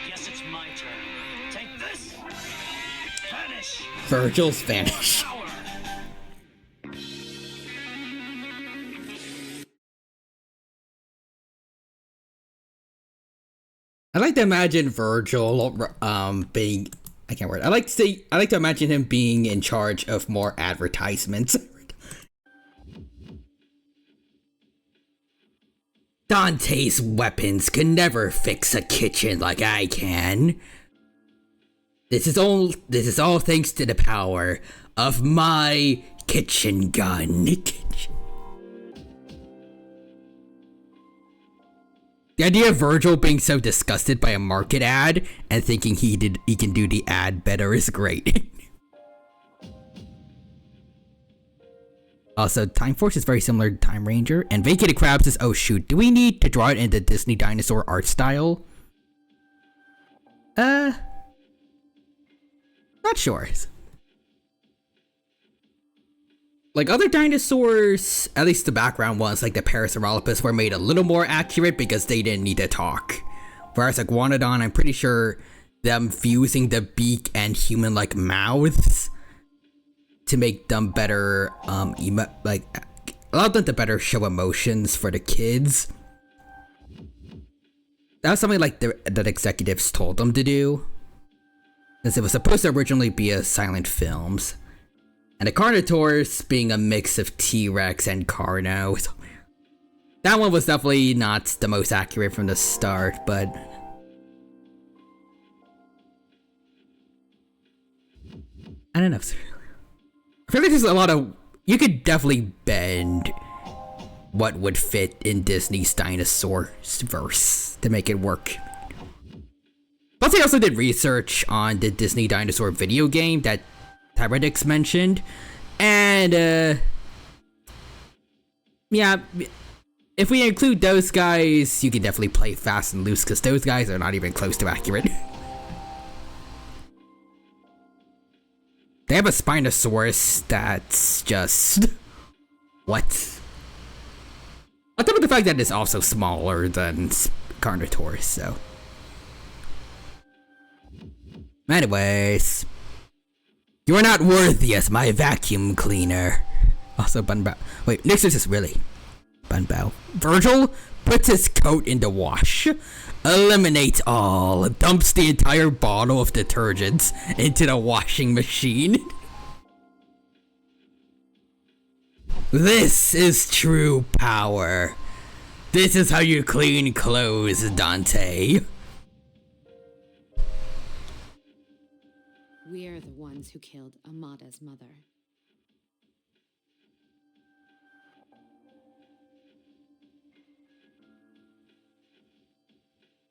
Guess it's my turn. Take this. Vanish. Virgil's Vanish. I like to imagine Virgil being, I can't word. I like to imagine him being in charge of more advertisements. Dante's weapons can never fix a kitchen like I can. This is all thanks to the power of my kitchen gun. The idea of Virgil being so disgusted by a market ad and thinking he can do the ad better is great. Also, Time Force is very similar to Time Ranger, and Vacated Crabs is, oh shoot, do we need to draw it in the Disney dinosaur art style? Not sure. Like other dinosaurs, at least the background ones, like the Parasaurolophus, were made a little more accurate because they didn't need to talk. Whereas like Iguanodon, I'm pretty sure them fusing the beak and human-like mouths to make them better, allow them to better show emotions for the kids. That was something like that executives told them to do, since it was supposed to originally be a silent films. And the Carnotaurus being a mix of T-Rex and Carno. So that one was definitely not the most accurate from the start, but I don't know. I feel like there's a lot of, you could definitely bend what would fit in Disney's dinosaur verse to make it work. Plus, I also did research on the Disney dinosaur video game that Tyrannix mentioned, and yeah, if we include those guys, you can definitely play fast and loose because those guys are not even close to accurate. They have a Spinosaurus that's just what? On top of the fact that it's also smaller than Carnotaurus, so. Anyways. You are not worthy as my vacuum cleaner. Also, Bunbao. Wait, Nixus is really Bunbao. Virgil puts his coat in the wash, eliminates all, dumps the entire bottle of detergents into the washing machine. This is true power. This is how you clean clothes, Dante. We're the ones who killed Amada's mother.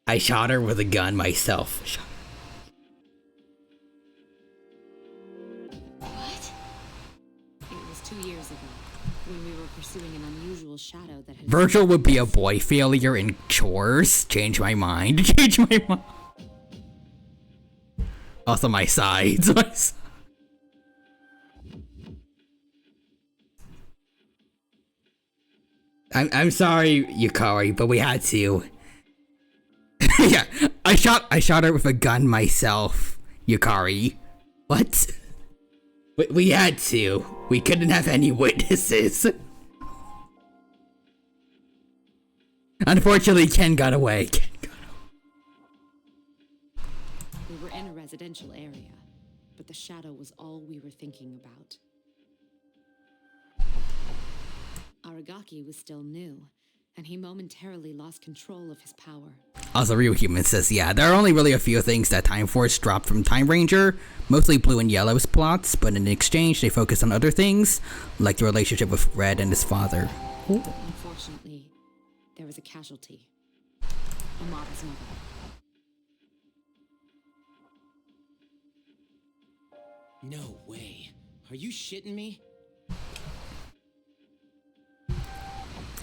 I shot her with a gun myself. What? It was 2 years ago, when we were pursuing an unusual shadow that had... Virgil would be a boy failure in chores. Change my mind. Change my mind. Also my sides. I'm sorry, Yukari, but we had to. Yeah, I shot her with a gun myself, Yukari. What? We had to. We couldn't have any witnesses. Unfortunately, Ken got away. We were in a residential area, but the shadow was all we were thinking about. Aragaki was still new, and he momentarily lost control of his power. Also, Real Human says, yeah, there are only really a few things that Time Force dropped from Time Ranger, mostly Blue and Yellow's plots, but in exchange they focus on other things, like the relationship with Red and his father. Unfortunately, there was a casualty. Amada's mother. No way. Are you shitting me?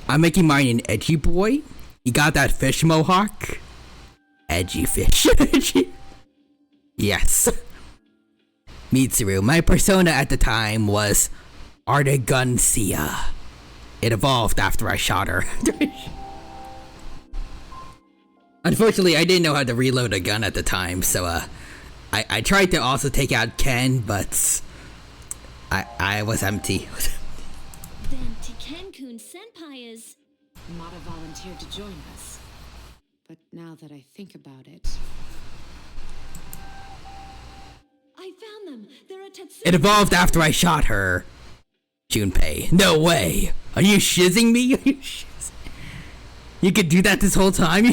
I'm making mine an edgy boy. You got that fish mohawk? Edgy fish. Yes. Mitsuru, my persona at the time was Arteguncia. It evolved after I shot her. Unfortunately, I didn't know how to reload a gun at the time, so I tried to also take out Ken, but I was empty. Then Tiken-kun Senpai is... Amada volunteered to join us. But now that I think about it... I found them. They're a Tetsuya. It evolved after I shot her. Junpei, no way. Are you shizzing me? Are you shizzing? You could do that this whole time?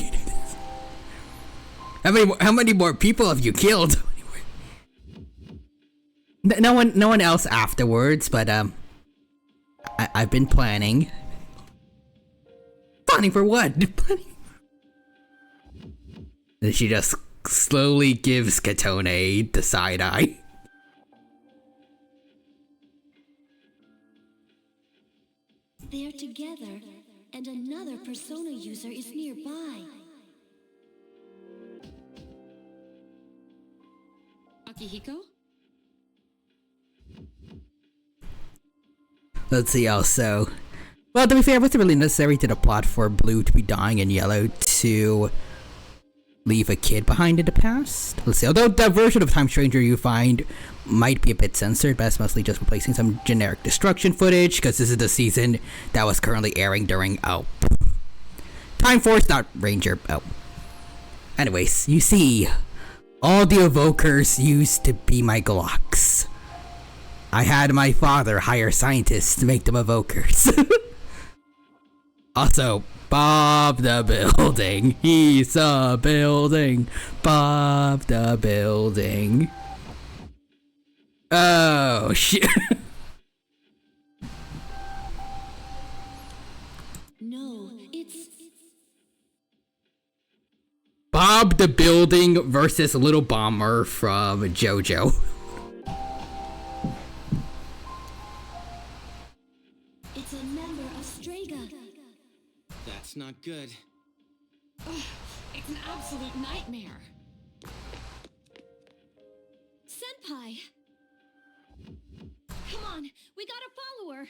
How many more people have you killed? No one else afterwards, but I've been planning. Planning for what? Then she just slowly gives Katone the side eye. They're together, and another Persona user is nearby. Akihiko? Let's see also. Well, to be fair, it wasn't really necessary to the plot for Blue to be dying and Yellow to leave a kid behind in the past. Let's see, although the version of Time Stranger you find might be a bit censored, but it's mostly just replacing some generic destruction footage, because this is the season that was currently airing during, Time Force, not Ranger, Anyways, you see, all the evokers used to be my Glocks. I had my father hire scientists to make them evokers. Also, Bob the Building. He's a building. Bob the Building. Oh, shit. No, it's... Bob the Building versus Little Bomber from JoJo. It's a member of Strega. That's not good. Ugh, it's an absolute nightmare. Senpai! Come on, we gotta follow her.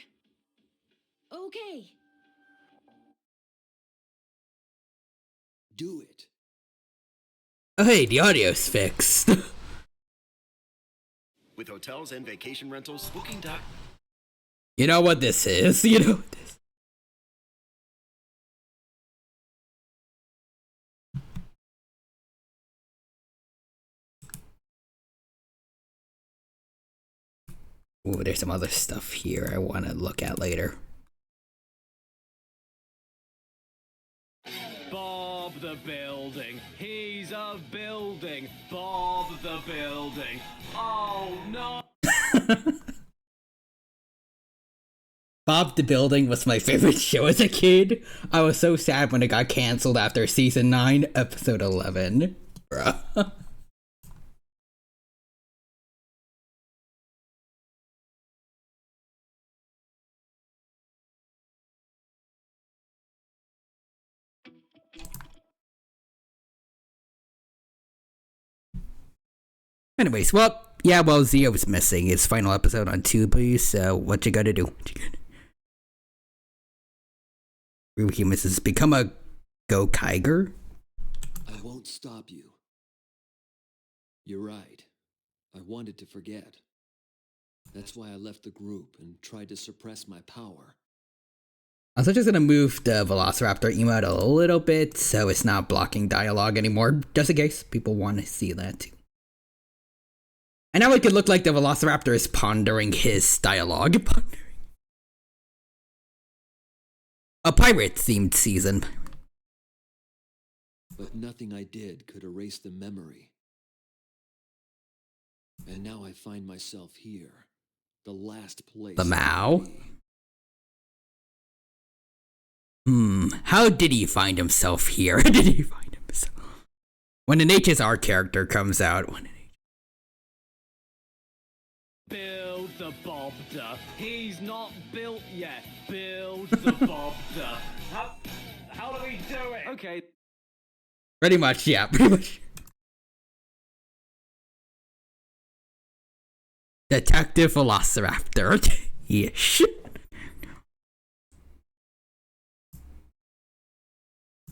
Okay. Do it. Oh, hey, the audio's fixed. With hotels and vacation rentals, Booking.com. You know what this is? You know what this is? Ooh, there's some other stuff here I want to look at later. Bob the Building. He's a building. Bob the Building. Oh no. Bob the Building was my favorite show as a kid. I was so sad when it got canceled after season 9, episode 11. Bruh. Anyways, well, Zio's missing his final episode on Tubi, so what you gotta do? Humans has become a Gokaiger? I won't stop you. You're right. I wanted to forget. That's why I left the group and tried to suppress my power. I'm also just gonna move the Velociraptor emote a little bit so it's not blocking dialogue anymore, just in case people want to see that too. And now it could look like the Velociraptor is pondering his dialogue. A pirate-themed season. But nothing I did could erase the memory. And now I find myself here, the last place. The Mao? How did he find himself here? Did he find himself? When an HSR character comes out, Build the Bobda. He's not built yet. Build the Bobda. How do we do it? Okay. pretty much, yeah, pretty much. Detective Velociraptor. Yes.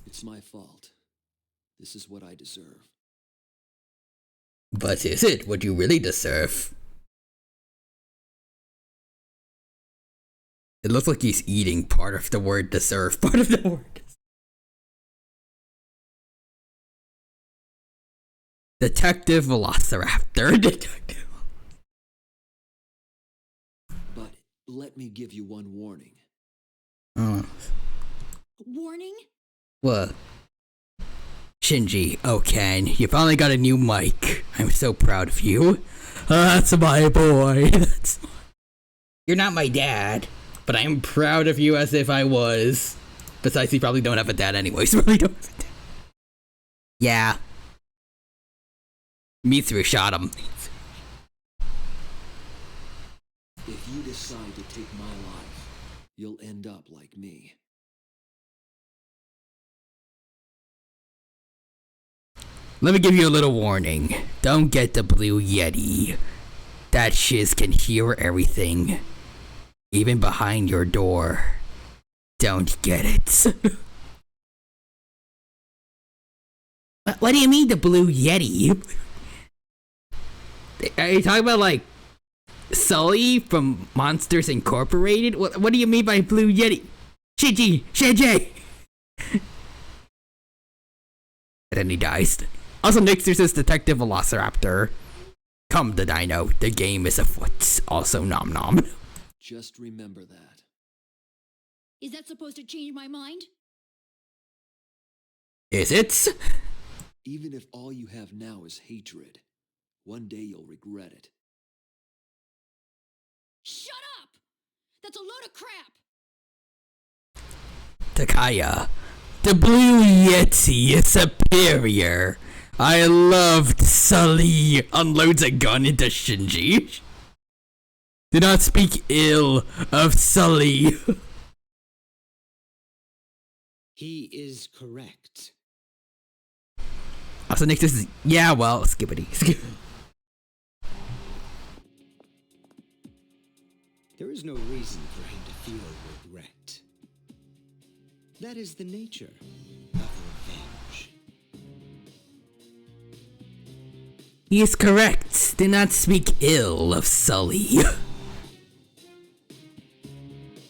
It's my fault. This is what I deserve. But is it what you really deserve? It looks like he's eating part of the word deserve, part of the word. Detective Velociraptor. Detective. But let me give you one warning. Warning? What? Shinji, oh Ken, you finally got a new mic. I'm so proud of you. That's my boy. You're not my dad, but I'm proud of you as if I was. Besides, you probably don't have a dad anyways. You probably don't have a dad. Yeah. Mitsuru shot him. If you decide to take my life, you'll end up like me. Let me give you a little warning. Don't get the Blue Yeti. That shiz can hear everything. Even behind your door. Don't get it. What do you mean the Blue Yeti? Are you talking about like Sully from Monsters Incorporated? What do you mean by Blue Yeti? Shinji! And then he dies. Also, Nixter says Detective Velociraptor. Come the dino, the game is afoot. Also, nom nom. Just remember that. Is that supposed to change my mind? Is it? Even if all you have now is hatred, one day you'll regret it. Shut up! That's a load of crap! Takaya. The Blue Yeti is superior. I loved Sully unloads a gun into Shinji. Do not speak ill of Sully. He is correct. Also, Nick, this is yeah. Well, skippity. There is no reason for him to feel regret. That is the nature of revenge. He is correct. Do not speak ill of Sully.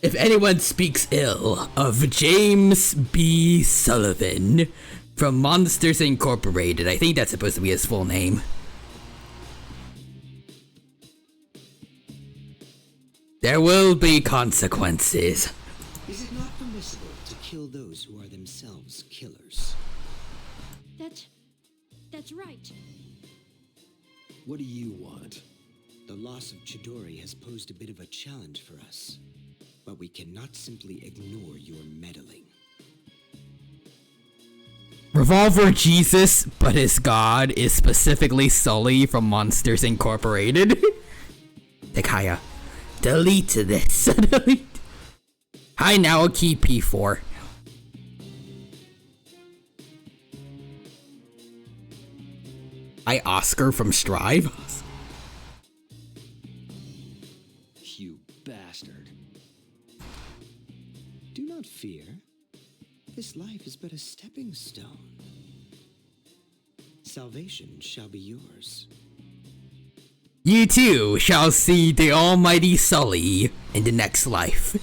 If anyone speaks ill of James B. Sullivan from Monsters Incorporated, I think that's supposed to be his full name. There will be consequences. Is it not permissible to kill those who are themselves killers? That's right. What do you want? The loss of Chidori has posed a bit of a challenge for us, but we cannot simply ignore your meddling. Revolver Jesus, but his god is specifically Sully from Monsters Incorporated. Takaya, delete this. Delete. Hi, Naoki P4. Hi, Oscar from Strive. You bastard. Do not fear. This life is but a stepping stone. Salvation shall be yours. You too shall see the almighty Sully in the next life.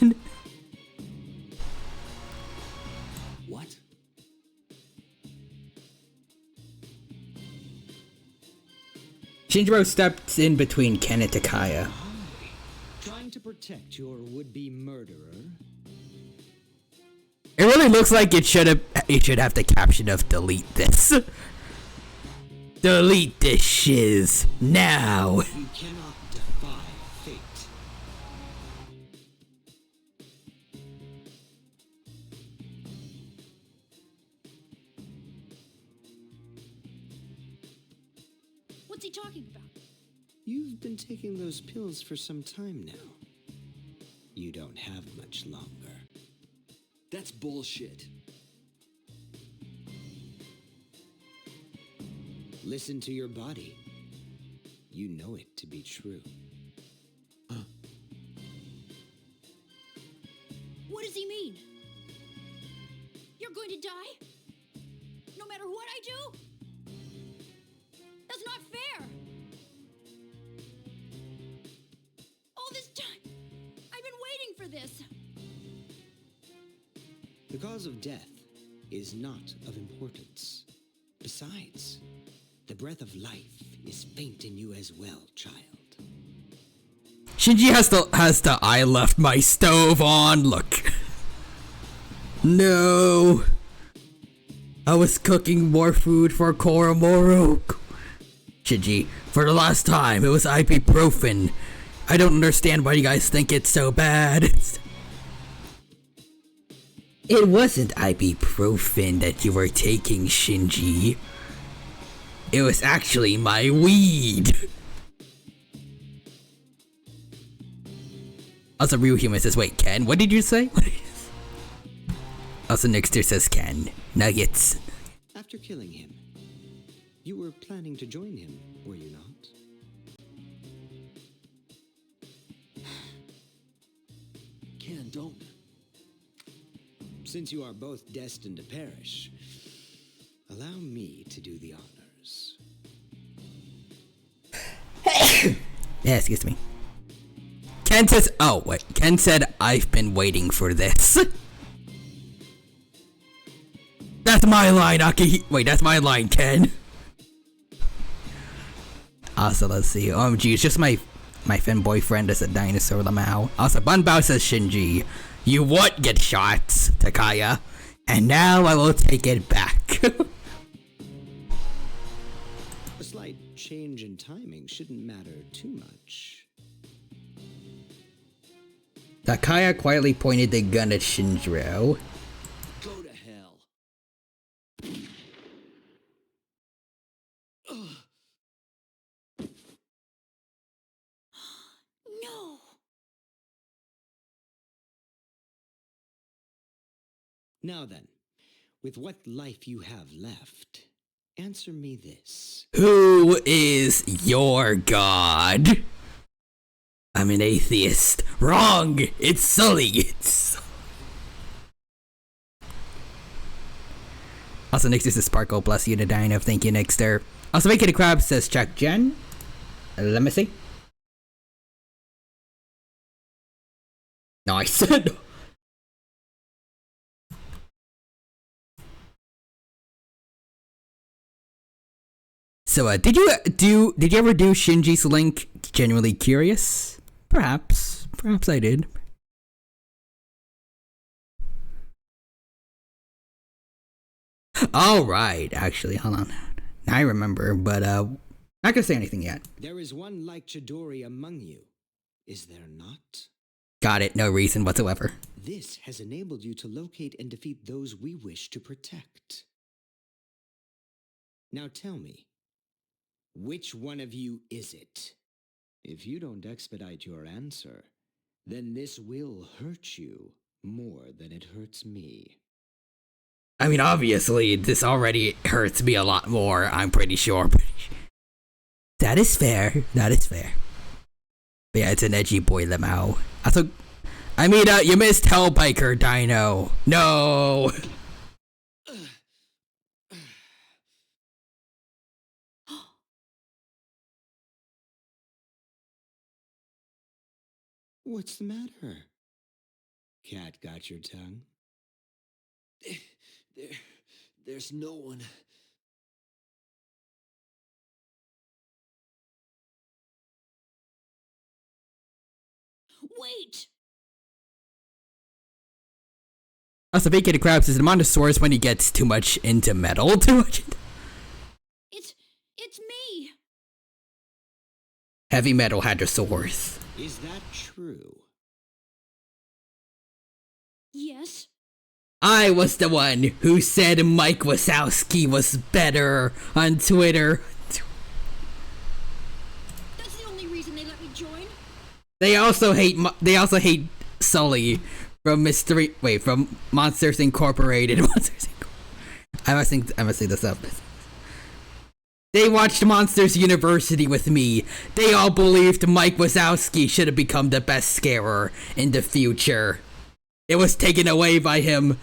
What? Shinjiro steps in between Ken and Takaya. Trying to protect your would-be murderer? It really honestly looks like it should have the caption of delete this. Delete this shiz now. You cannot defy fate. What's he talking about? You've been taking those pills for some time now. You don't have much longer. That's bullshit. Listen to your body. You know it to be true. What does he mean? You're going to die? No matter what I do? That's not fair! All this time, I've been waiting for this. The cause of death is not of importance. Besides, the breath of life is faint in you as well, child. Shinji has the I left my stove on look. No. I was cooking more food for Koromoro. Shinji, for the last time, it was ibuprofen. I don't understand why you guys think it's so bad. It wasn't ibuprofen that you were taking, Shinji. It was actually my weed. Also, Real Human says, wait, Ken, what did you say? Also, Nixter says, Ken, nuggets. After killing him, you were planning to join him, were you not? Ken, don't. Since you are both destined to perish, allow me to do the honors. Yeah, excuse me. Ken says, oh, wait. Ken said, I've been waiting for this. That's my line, wait, that's my line, Ken. Also, let's see. OMG, it's just my fan boyfriend is a dinosaur Lamau. Also, Bunbao says, Shinji, you would get shots, Takaya. And now I will take it back. A slight change in timing shouldn't matter too much. Takaya quietly pointed the gun at Shinjiro. Go to hell. No! Now then, with what life you have left, answer me this. Who is your god? I'm an atheist. Wrong! It's Sully! It's... Also, next is Sparkle, bless you to Dino. Thank you, Nixter. Also, Make It a Crab says Chuck Jen. Let me see. Nice. So, did you ever do Shinji's Link? Genuinely curious? Perhaps I did. All right, actually, hold on. I remember, but not gonna say anything yet. There is one like Chidori among you, is there not? Got it. No reason whatsoever. This has enabled you to locate and defeat those we wish to protect. Now tell me, which one of you is it? If you don't expedite your answer, then this will hurt you more than it hurts me. I mean, obviously, this already hurts me a lot more, I'm pretty sure. That is fair. That is fair. But yeah, it's an edgy boy Lamau. I mean, you missed Hellbiker, Dino. No! What's the matter? Cat got your tongue? There's no one. Wait! Also, Vacated Crabs is a Monosaurus when he gets too much into metal. Too much into It's me. heavy metal Hadrosaurus. Is that true? Yes. I was the one who said Mike Wazowski was better on Twitter. That's the only reason they let me join. They also hate Sully from from Monsters Incorporated. I must say this up. They watched Monsters University with me. They all believed Mike Wazowski should have become the best scarer in the future. It was taken away by him.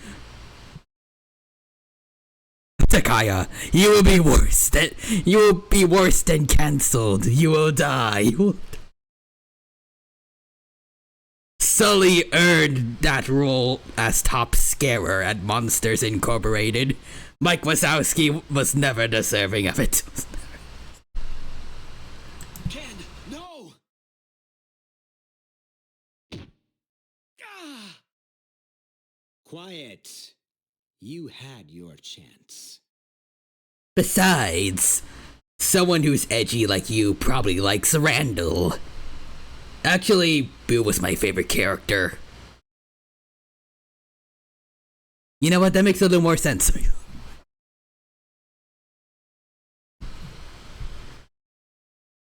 Takaya, you will be worse than cancelled. You will die. Sully earned that role as top scarer at Monsters Incorporated. Mike Wazowski was never deserving of it. Ken, no! Ah! Quiet. You had your chance. Besides, someone who's edgy like you probably likes Randall. Actually, Boo was my favorite character. You know what? That makes a little more sense.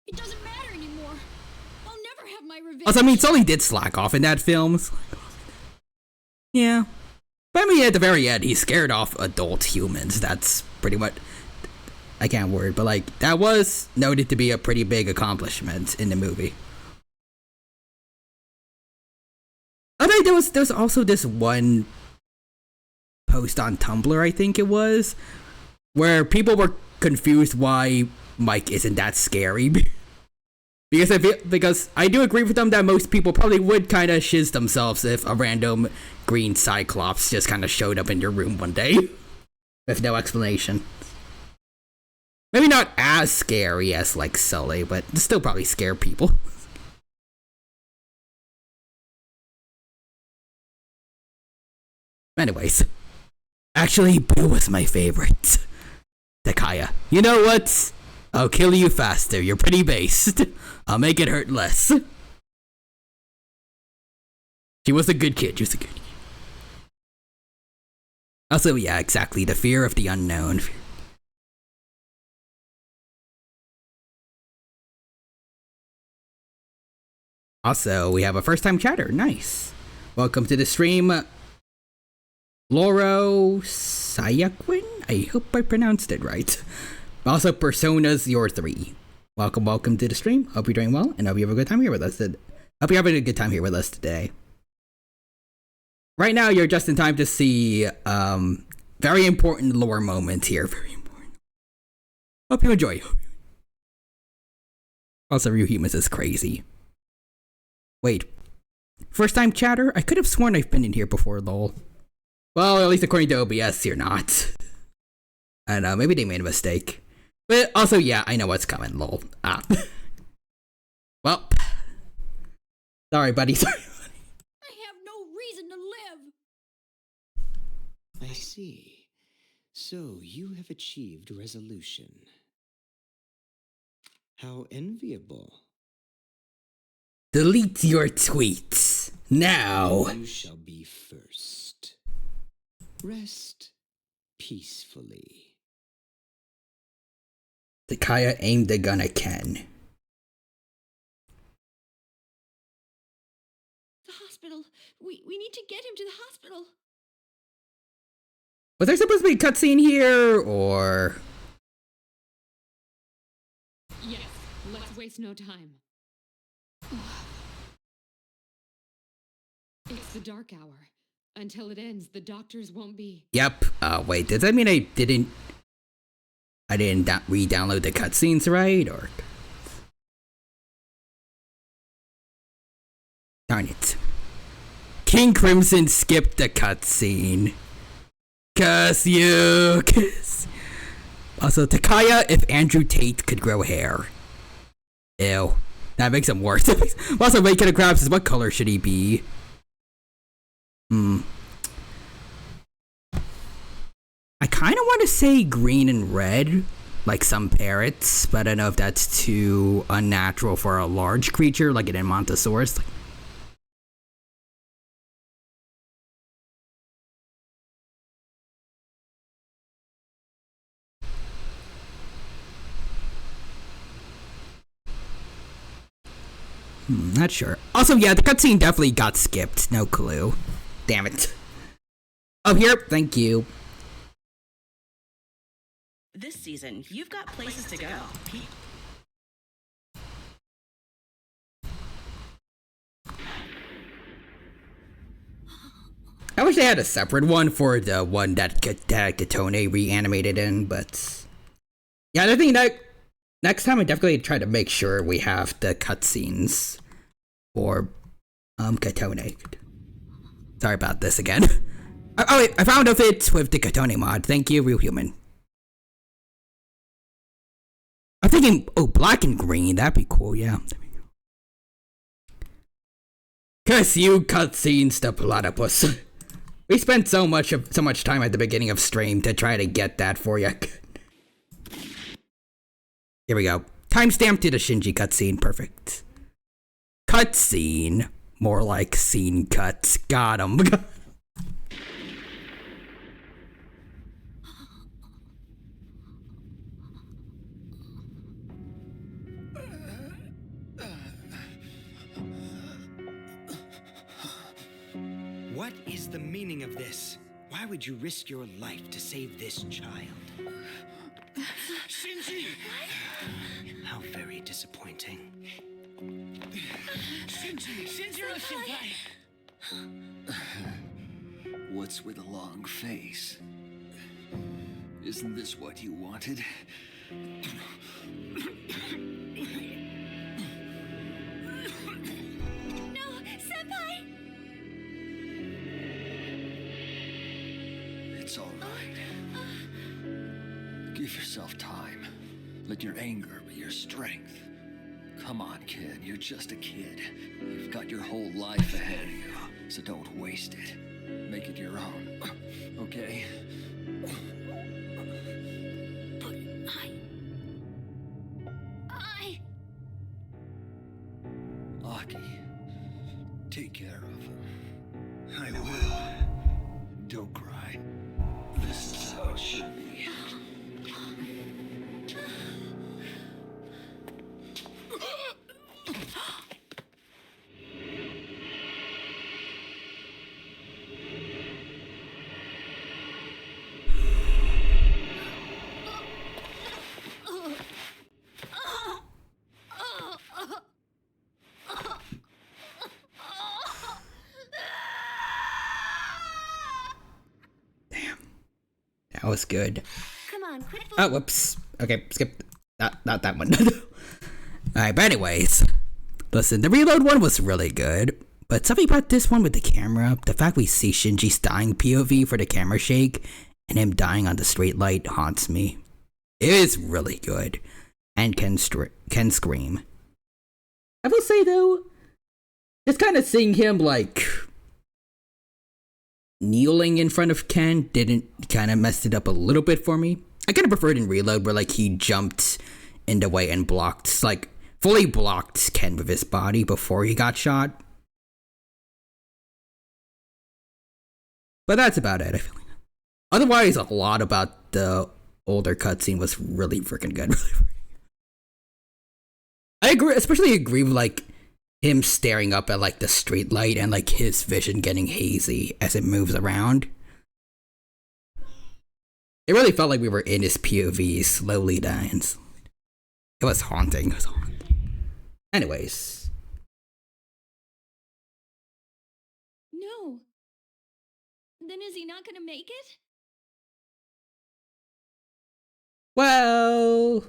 It doesn't matter anymore. I'll never have my revenge. Also, I mean, Sully did slack off in that film. Yeah. But I mean, at the very end, he scared off adult humans. That's pretty much... I can't word, but like, that was noted to be a pretty big accomplishment in the movie. I mean, there was also this one post on Tumblr, I think it was, where people were confused why Mike isn't that scary. Because I do agree with them that most people probably would kind of shiz themselves if a random green Cyclops just kind of showed up in your room one day with no explanation. Maybe not as scary as like Sully, but still probably scare people. Anyways, actually, Boo was my favorite. Takaya, you know what? I'll kill you faster. You're pretty based. I'll make it hurt less. She was a good kid. She was a good kid. Also, yeah, exactly. The fear of the unknown. Also, we have a first-time chatter. Nice. Welcome to the stream, Loro Sayaquin? I hope I pronounced it right. Also, Personas Your 3. Welcome to the stream. Hope you're doing well, and hope you have a good time here with us. Hope you're having a good time here with us today. Right now, you're just in time to see very important lore moment here. Very important. Hope you enjoy. Also, Ryuhimas is crazy. Wait. First time chatter? I could have sworn I've been in here before, lol. Well, at least according to OBS, you're not. I don't know, maybe they made a mistake. But also, yeah, I know what's coming, lol. Ah. Well. Sorry, buddy, sorry. I have no reason to live. I see. So you have achieved resolution. How enviable. Delete your tweets. Now. You shall be first. Rest peacefully. Takaya aimed the gun at Ken. The hospital. We need to get him to the hospital. Was there supposed to be a cutscene here, or...? Yes, let's waste no time. It's the dark hour. Until it ends, the doctors won't be. Yep. Wait, does that mean I didn't re-download the cutscenes, right? Or... Darn it. King Crimson skipped the cutscene. Cause you... Also, Takaya, if Andrew Tate could grow hair. Ew. That makes him worse. Also, Vacated Crabs is what color should he be? I kind of want to say green and red, like some parrots, but I don't know if that's too unnatural for a large creature like an Edmontosaurus. Not sure. Also, yeah, the cutscene definitely got skipped. No clue. Damn it. Oh, here. Thank you. This season, you've got places to go. I wish they had a separate one for the one that Katone reanimated in, but yeah, I think that next time I definitely try to make sure we have the cutscenes for Katone. Sorry about this again. Oh wait, I found a fit with the Katone mod. Thank you, Real Human. I'm thinking, oh, black and green, that'd be cool, yeah. Curse you, cutscenes, the platypus. We spent so much time at the beginning of stream to try to get that for you. Here we go. Timestamp to the Shinji cutscene, perfect. Cutscene, more like scene cuts. Got him. What is the meaning of this? Why would you risk your life to save this child? Shinji! How very disappointing. Shinjiro Senpai! What's with a long face? Isn't this what you wanted? No, Senpai! It's all right. Give yourself time. Let your anger be your strength. Come on, kid. You're just a kid. You've got your whole life ahead of you, so don't waste it. Make it your own. Okay? But I... Aki, take care of him. I will. Don't cry. This is how it should be. That was good. Come on, quit. Oh, whoops. Okay, skip. Not that one. Alright, but anyways. Listen, the reload one was really good. But something about this one with the camera, the fact we see Shinji's dying POV for the camera shake, and him dying on the straight light haunts me. It is really good. And can scream. I will say though, just kind of seeing him like kneeling in front of Ken didn't kind of mess it up a little bit for me. I kind of preferred in Reload where like he jumped in the way and blocked, like fully blocked Ken with his body before he got shot. But that's about it, I feel like. Otherwise, a lot about the older cutscene was really freaking good. I especially agree with like him staring up at like the street light and like his vision getting hazy as it moves around. It really felt like we were in his POV slowly dying. It was haunting. Anyways. No. Then is he not gonna make it? Well,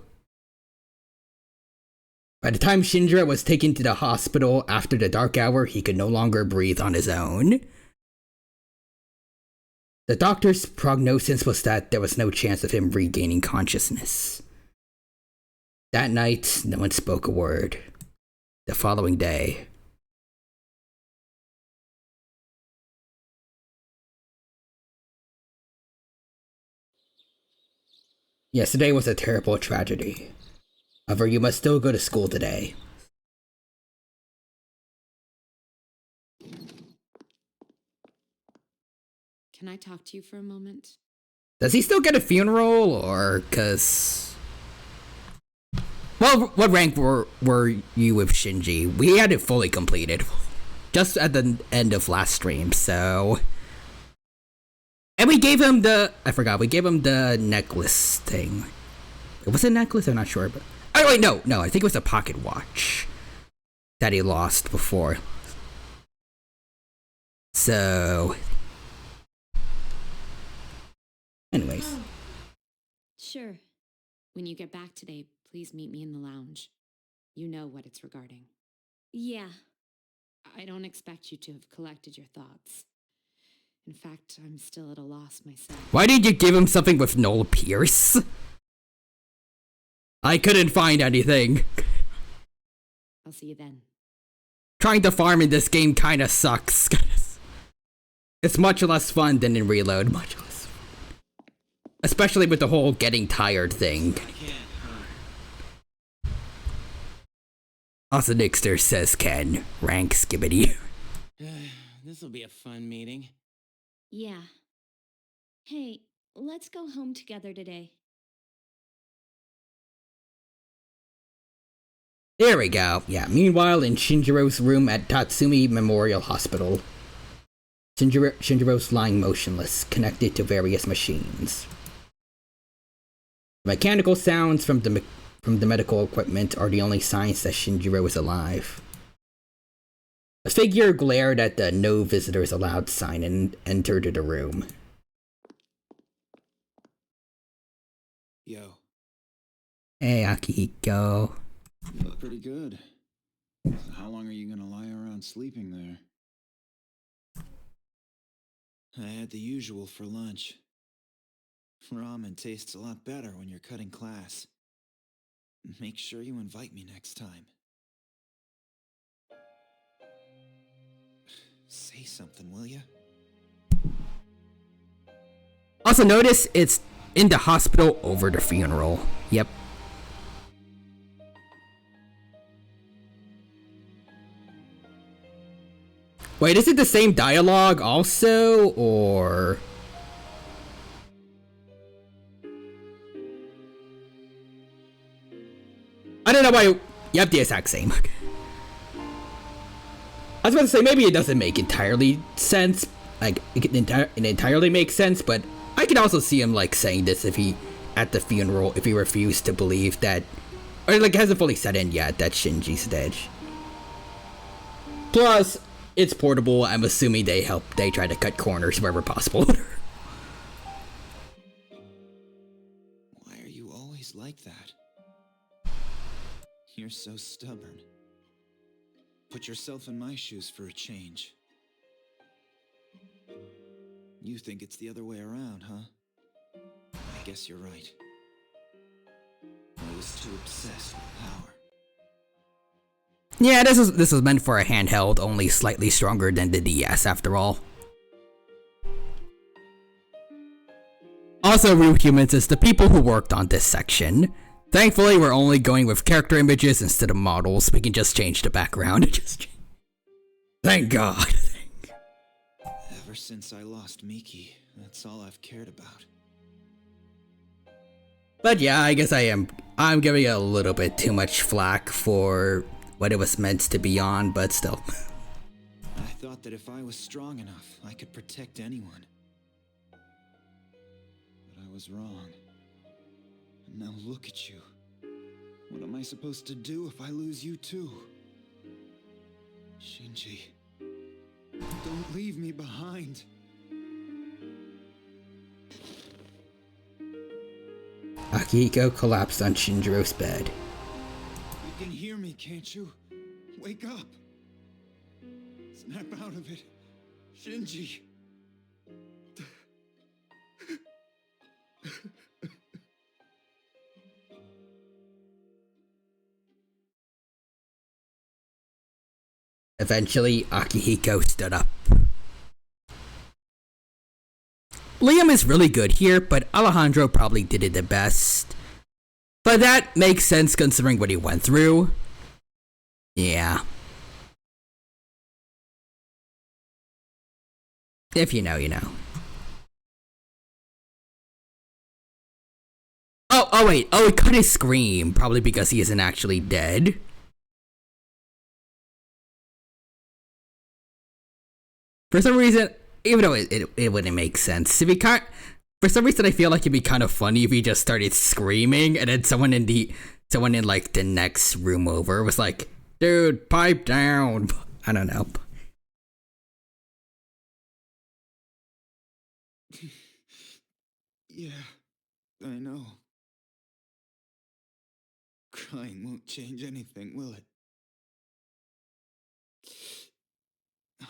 by the time Shinjiro was taken to the hospital after the dark hour, he could no longer breathe on his own. The doctor's prognosis was that there was no chance of him regaining consciousness. That night, no one spoke a word. The following day, Yesterday was a terrible tragedy. However, you must still go to school today. Can I talk to you for a moment? Does he still get a funeral, or cause... Well, what rank were you with Shinji? We had it fully completed. Just at the end of last stream, so... And we gave him the... I forgot, we gave him the necklace thing. Was it a necklace? I'm not sure, but... Oh, wait, no, I think it was a pocket watch that he lost before. So... Anyways. Sure. When you get back today, please meet me in the lounge. You know what it's regarding. Yeah. I don't expect you to have collected your thoughts. In fact, I'm still at a loss myself. Why did you give him something with Noel Pierce? I couldn't find anything. I'll see you then. Trying to farm in this game kinda sucks. It's much less fun than in Reload, much less. Especially with the whole getting tired thing. Also, Nixter says Ken. Rank skibbity. This'll be a fun meeting. Yeah. Hey, let's go home together today. There we go. Yeah, meanwhile, in Shinjiro's room at Tatsumi Memorial Hospital, Shinjiro's lying motionless, connected to various machines. Mechanical sounds from the medical equipment are the only signs that Shinjiro is alive. A figure glared at the "No Visitors Allowed" sign and entered the room. Yo. Hey, Akihiko. You look pretty good. So how long are you gonna lie around sleeping there? I had the usual for lunch. Ramen tastes a lot better when you're cutting class. Make sure you invite me next time. Say something, will ya? Also notice it's in the hospital over the funeral. Yep. Wait, is it the same dialogue also, or... I don't know why... Yep, the exact same. I was about to say, maybe it doesn't make entirely sense. Like, it entirely makes sense, but I could also see him, like, saying this if he... At the funeral, if he refused to believe that... Or, like, hasn't fully set in yet that Shinji's dead. Plus... It's portable. I'm assuming they try to cut corners wherever possible. Why are you always like that? You're so stubborn. Put yourself in my shoes for a change. You think it's the other way around, huh? I guess you're right. I was too obsessed with power. Yeah, this is meant for a handheld, only slightly stronger than the DS after all. Also, Real Humans is the people who worked on this section. Thankfully, we're only going with character images instead of models. We can just change the background. Thank God. Ever since I lost Miki, that's all I've cared about. But yeah, I guess I'm giving it a little bit too much flack for what it was meant to be on, but still. I thought that if I was strong enough, I could protect anyone. But I was wrong. And now look at you. What am I supposed to do if I lose you too? Shinji, don't leave me behind. Akihiko collapsed on Shinjiro's bed. You can hear me, can't you? Wake up! Snap out of it. Shinji! Eventually, Akihiko stood up. Liam is really good here, but Alejandro probably did it the best. But that makes sense considering what he went through. Yeah. If you know, you know. Oh wait. Oh, it cut his scream. Probably because he isn't actually dead. For some reason, even though it wouldn't make sense, for some reason I feel like it'd be kind of funny if he just started screaming and then someone in like the next room over was like, dude, pipe down. I don't know. Yeah, I know. Crying won't change anything, will it?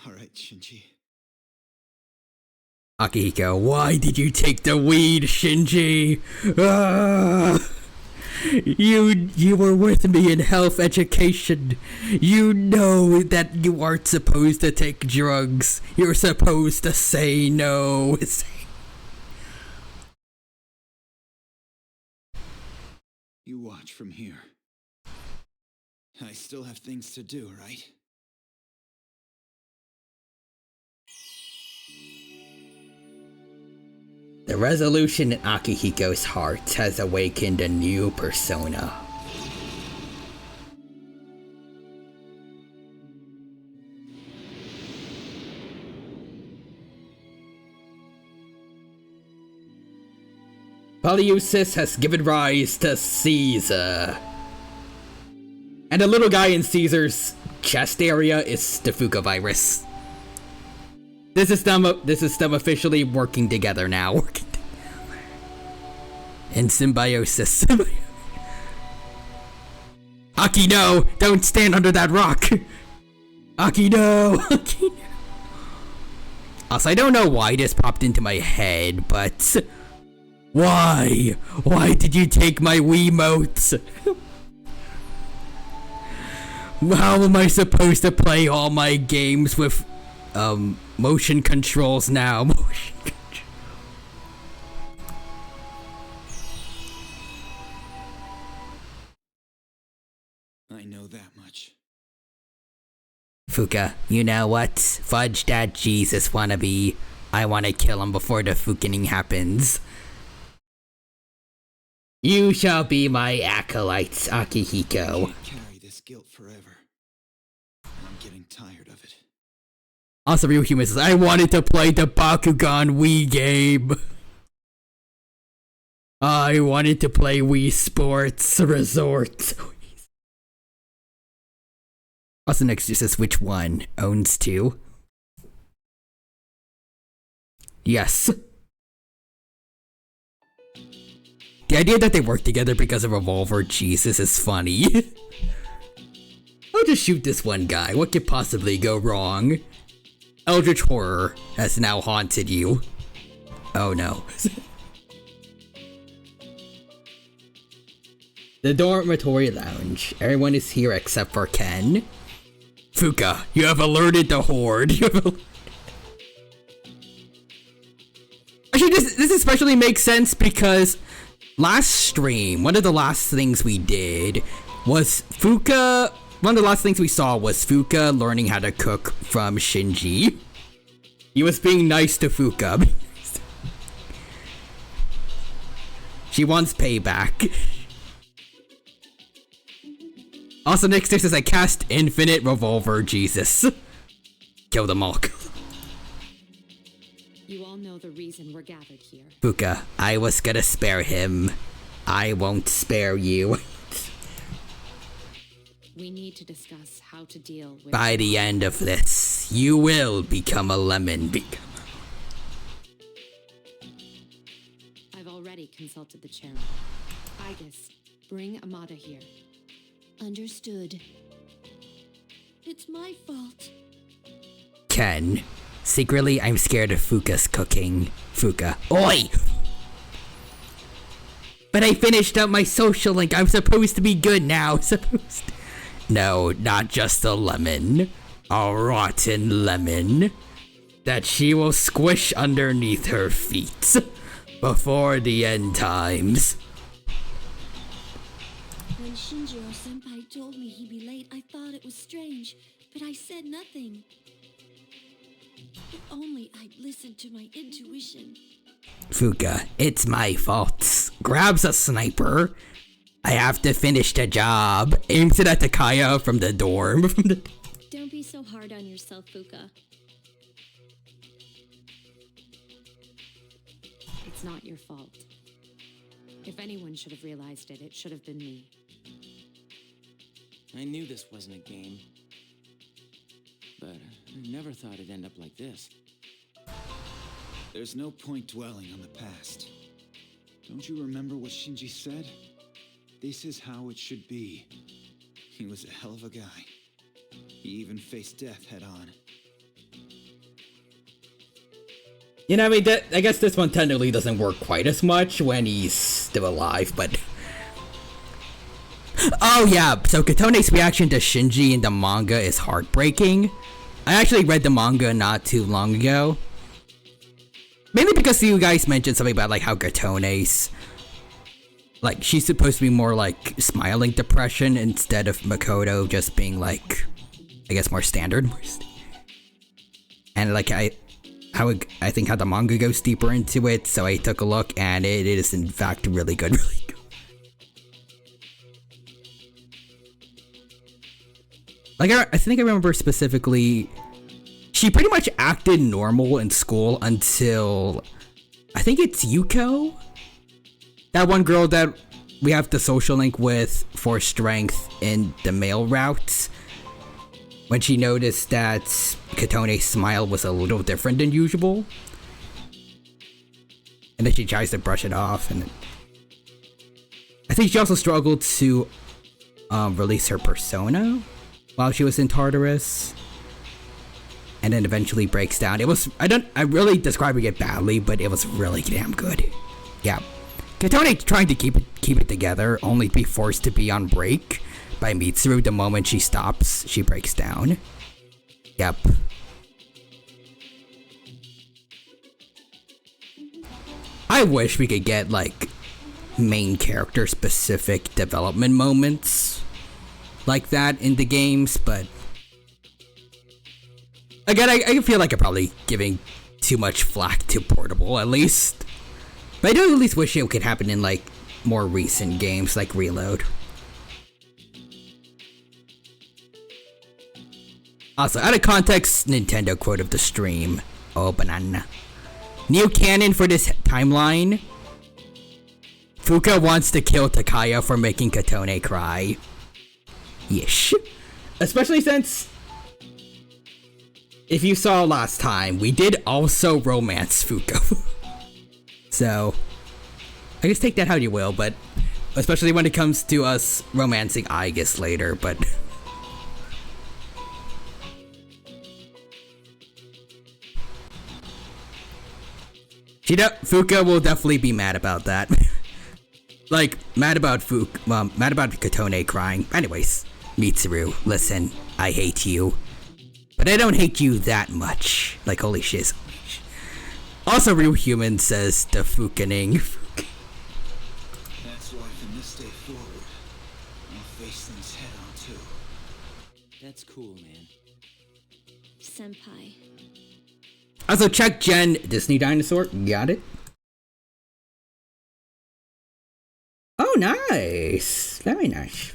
All right, Shinji. Akihiko, why did you take the weed, Shinji? Ah! You were with me in health education. You know that you aren't supposed to take drugs. You're supposed to say no. You watch from here. I still have things to do, right? The resolution in Akihiko's heart has awakened a new persona. Polyusis has given rise to Caesar. And the little guy in Caesar's chest area is the Fuka virus. This is them officially working together now. In symbiosis. Aki, no! Don't stand under that rock! Aki, no! Aki, no! Also, I don't know why this popped into my head, but... Why? Why did you take my Wiimotes? How am I supposed to play all my games with... motion controls now. Motion controls. I know that much. Fuka, you know what? Fudge that Jesus wannabe. I wanna kill him before the Fukening happens. You shall be my acolyte, Akihiko. I can't carry this guilt forever. I'm getting tired of it. Also, Real Human says, I wanted to play the Bakugan Wii game. I wanted to play Wii Sports Resort. Also, next says, which one owns two? Yes. The idea that they work together because of Revolver Jesus is funny. I'll just shoot this one guy. What could possibly go wrong? Eldritch Horror has now haunted you. Oh no. The dormitory lounge. Everyone is here except for Ken. Fuka, you have alerted the Horde. Actually, this especially makes sense because last stream, one of the last things we did was Fuka... One of the last things we saw was Fuka learning how to cook from Shinji. He was being nice to Fuka. She wants payback. Also, next says I cast Infinite Revolver Jesus. Kill them all. You all know the reason we're gathered here. Fuka, I was gonna spare him. I won't spare you. We need to discuss how to deal with... By the end of this, you will become a lemon. I've already consulted the chairman. Igus, bring Amada here. Understood. It's my fault. Ken, secretly I'm scared of Fuka's cooking. Fuka, oi! But I finished up my social link. I'm supposed to be good now. No, not just a lemon. A rotten lemon. that she will squish underneath her feet before the end times. When Shinjiro-senpai told me he'd be late, I thought it was strange, but I said nothing. If only I'd listened to my intuition. Fuka, it's my fault. Grabs a sniper. I have to finish the job. Aims it at Takaya from the dorm. Don't be so hard on yourself, Fuka. It's not your fault. If anyone should have realized it, it should have been me. I knew this wasn't a game. But I never thought it'd end up like this. There's no point dwelling on the past. Don't you remember what Shinji said? This is how it should be. He was a hell of a guy. He even faced death head on. You know, I mean, I guess this one technically doesn't work quite as much when he's still alive, but... Oh yeah, so Katone's reaction to Shinji in the manga is heartbreaking. I actually read the manga not too long ago. Mainly because you guys mentioned something about like how Katone's... Like, she's supposed to be more like smiling depression instead of Makoto just being like, I guess more standard. And like I think how the manga goes deeper into it, so I took a look and it is in fact really good, really good. Like I think I remember specifically, she pretty much acted normal in school until, I think it's Yuko? That one girl that we have the social link with for strength in the male route. When she noticed that Katone's smile was a little different than usual. And then she tries to brush it off, and I think she also struggled to release her persona while she was in Tartarus. And then eventually breaks down. It was, I'm really describing it badly, but it was really damn good. Yeah. Katone trying to keep it together, only to be forced to be on break by Mitsuru the moment she stops, she breaks down. Yep. I wish we could get, like, main character specific development moments like that in the games, but again, I feel like I'm probably giving too much flack to Portable, at least. But I do at least wish it could happen in, like, more recent games, like Reload. Also, out of context, Nintendo quote of the stream. Oh, banana. New canon for this timeline. Fuka wants to kill Takaya for making Katone cry. Yeesh. Especially since, if you saw last time, we did also romance Fuka. So, I guess take that how you will, but especially when it comes to us romancing Aigis later, but Fuka will definitely be mad about that. Like, mad about Katone crying. Anyways, Mitsuru, listen, I hate you. But I don't hate you that much. Like, holy shiz. Also, Real Human says the Fukaning. That's why from this day forward, I'll face things head on too. That's cool, man. Senpai. Also, check Gen Disney Dinosaur. Got it? Oh, nice. Very nice.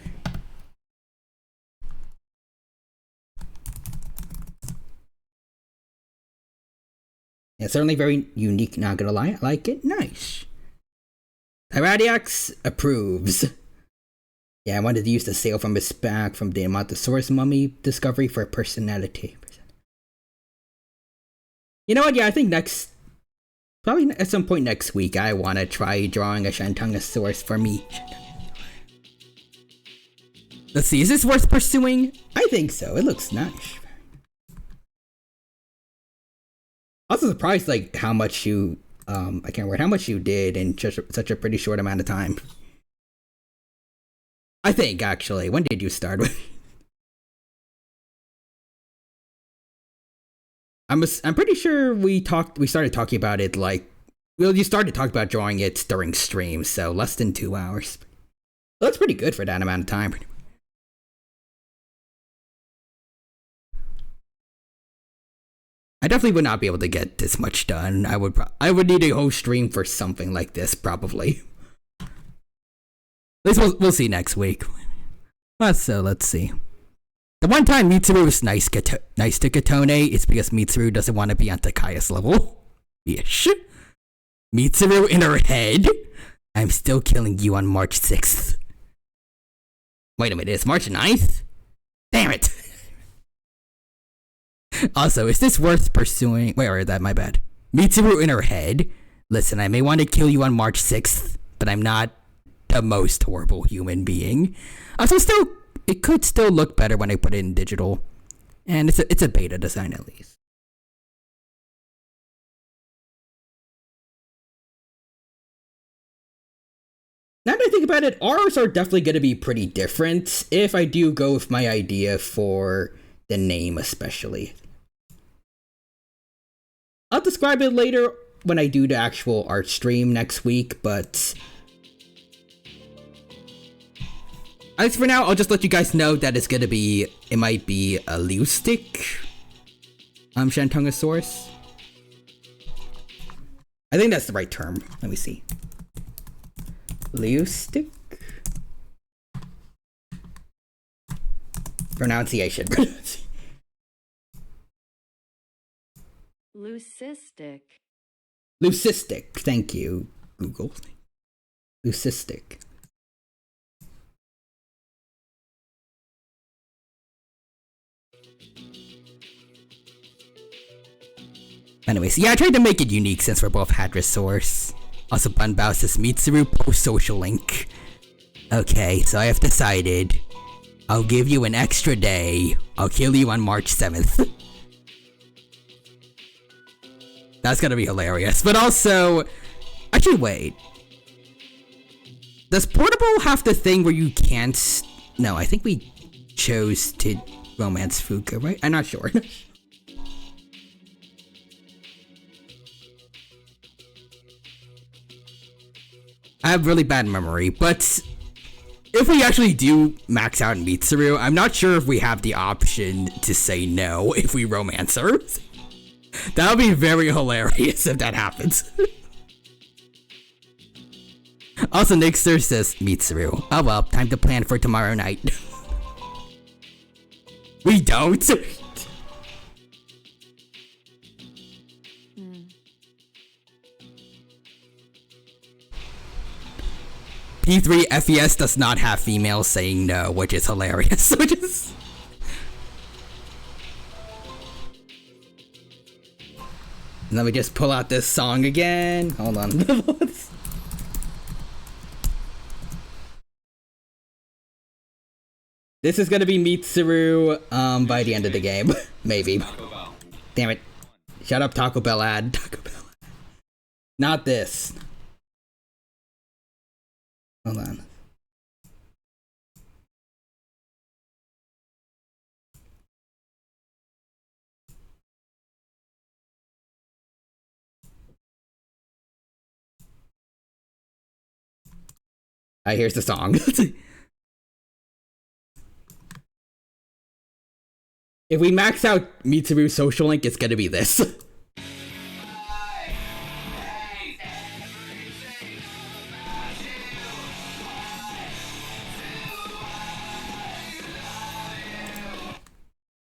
Yeah, certainly very unique, not gonna lie. I like it. Nice. Tyradiax approves. Yeah, I wanted to use the sail from his back from the Amantosaurus mummy discovery for personality. You know what? Yeah, I think probably at some point next week, I want to try drawing a Shantangosaurus for me. Let's see, is this worth pursuing? I think so. It looks nice. Also surprised, like, how much you, I can't remember how much you did in such a pretty short amount of time. I think, actually. When did you start with? I'm pretty sure we started talking about it like, well, you started talking about drawing it during stream, so less than 2 hours. Well, that's pretty good for that amount of time. I definitely would not be able to get this much done. I would need a whole stream for something like this, probably. At least we'll see next week. So let's see. The one time Mitsuru is nice to Katone is because Mitsuru doesn't want to be on Takaya's level. Ish. Mitsuru in her head. I'm still killing you on March 6th. Wait a minute, it's March 9th? Damn it! Also, is this worth pursuing? Wait, or that my bad. Mitsuru in her head. Listen, I may want to kill you on March 6th, but I'm not the most horrible human being. Also, it could still look better when I put it in digital. And it's a beta design at least. Now that I think about it, ours are definitely going to be pretty different if I do go with my idea for the name especially. I'll describe it later when I do the actual art stream next week, but as for now, I'll just let you guys know that it might be a Leustic Shantungosaurus. I think that's the right term. Let me see. Leustic? Pronunciation. Leucistic. Leucistic. Thank you, Google. Leucistic. Anyways, yeah, I tried to make it unique since we're both Hadrosaurs. Also, Bunbao says Mitsuru post social link. Okay, so I have decided. I'll give you an extra day. I'll kill you on March 7th. That's gonna be hilarious. But also, actually wait. Does Portable have the thing where you can't... No, I think we chose to romance Fuka, right? I'm not sure. I have really bad memory, but if we actually do max out Mitsuru, I'm not sure if we have the option to say no if we romance her. That would be very hilarious if that happens. Also, Nixter says Mitsuru. Oh well, time to plan for tomorrow night. We don't. P3 FES does not have females saying no, which is hilarious. Let me just pull out this song again. Hold on. This is gonna be Mitsuru by the end of the game. Maybe. Damn it. Shut up, Taco Bell ad. Taco Bell. Not this. Hold on. Here's the song. If we max out Mitsuru social link, it's gonna be this.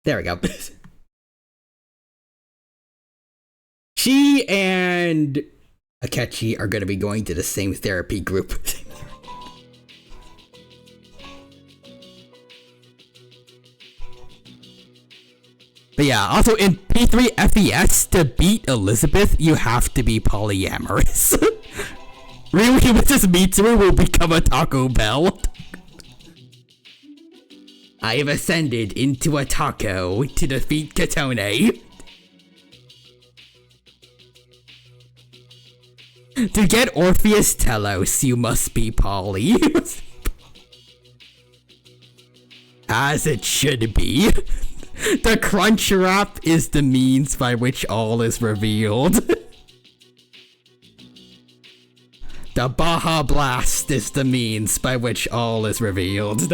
There we go. She and Akechi are gonna be going to the same therapy group. But yeah, also in P3 FES, to beat Elizabeth, you have to be polyamorous. Really, with this Mitsuru will become a Taco Bell. I have ascended into a taco to defeat Katone. To get Orpheus Telos, you must be poly. As it should be. The crunch wrap is the means by which all is revealed. The Baja Blast is the means by which all is revealed.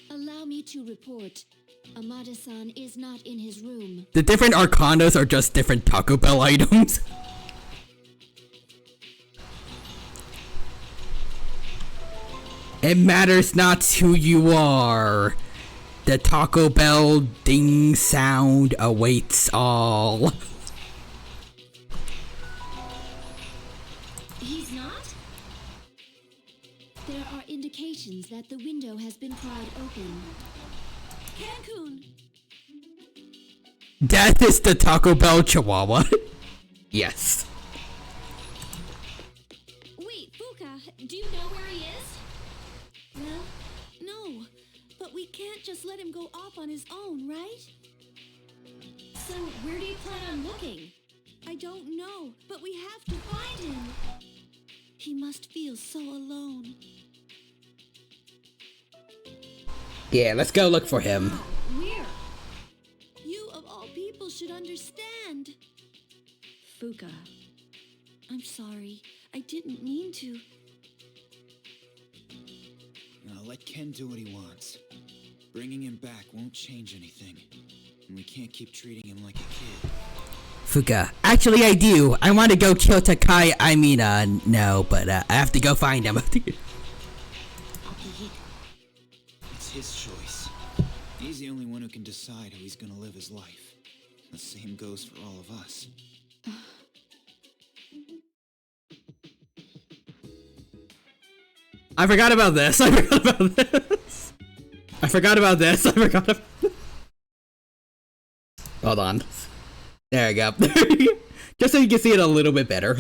Allow me to report. Amada-san is not in his room. The different arcanas are just different Taco Bell items. It matters not who you are. The Taco Bell ding sound awaits all. He's not? There are indications that the window has been pried open. Cancun! That is the Taco Bell Chihuahua. Yes. Wait, Fuka, do you know where he is? Well, no. But we can't just let him go off on his own, right? So, where do you plan on looking? I don't know, but we have to find him. He must feel so alone. Yeah, let's go look for him. Where? You of all people should understand. Fuka, I'm sorry. I didn't mean to. Now let Ken do what he wants. Bringing him back won't change anything. And we can't keep treating him like a kid. Fuka, actually I do. I want to go kill Takai. I mean, no, but I have to go find him. It's his choice. He's the only one who can decide how he's gonna live his life. The same goes for all of us. I forgot about this. I forgot about this. I forgot about this. I forgot about this. Hold on. There we go. Just so you can see it a little bit better.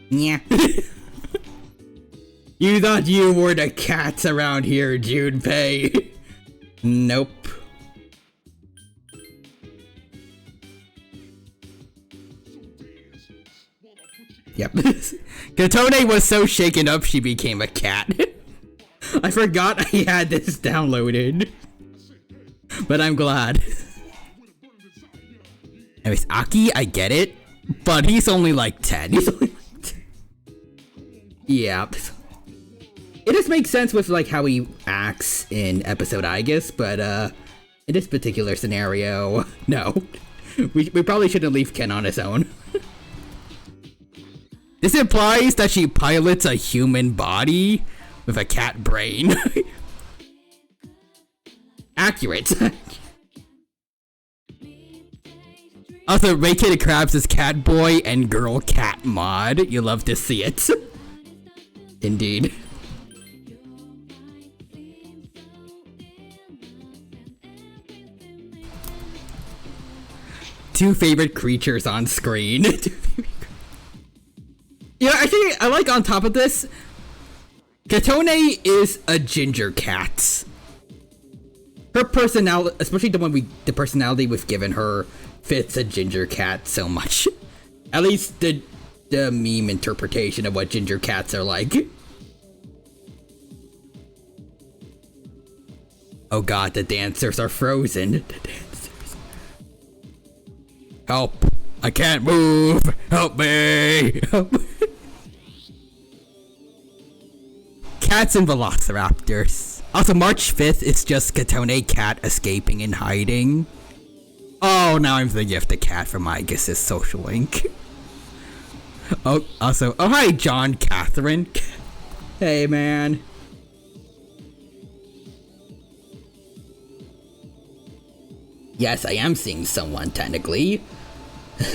Yeah. You thought you were the cats around here, Junpei. Nope. Yep. Katone was so shaken up she became a cat. I forgot I had this downloaded. But I'm glad. Anyways, Aki, I get it. But he's only like 10. He's only like 10. Yeah. It just makes sense with like how he acts in episode Aegis, but in this particular scenario, no. We probably shouldn't leave Ken on his own. This implies that she pilots a human body with a cat brain. Accurate. Also, Ray Kid Krabs is Cat Boy and Girl Cat mod. You love to see it. Indeed. Two favorite creatures on screen. Yeah, actually, I like on top of this, Katone is a ginger cat. Her personality, especially the personality we've given her, fits a ginger cat so much. At least the meme interpretation of what ginger cats are like. Oh god, the dancers are frozen. The dancers. Help! I can't move! Help me! Help me! Cats and velociraptors. Also, March 5th is just Katone Cat escaping and hiding. Oh, now I'm thinking of the cat from Aegis' Social Link. Oh, also, oh hi, John Catherine. Hey, man. Yes, I am seeing someone, technically.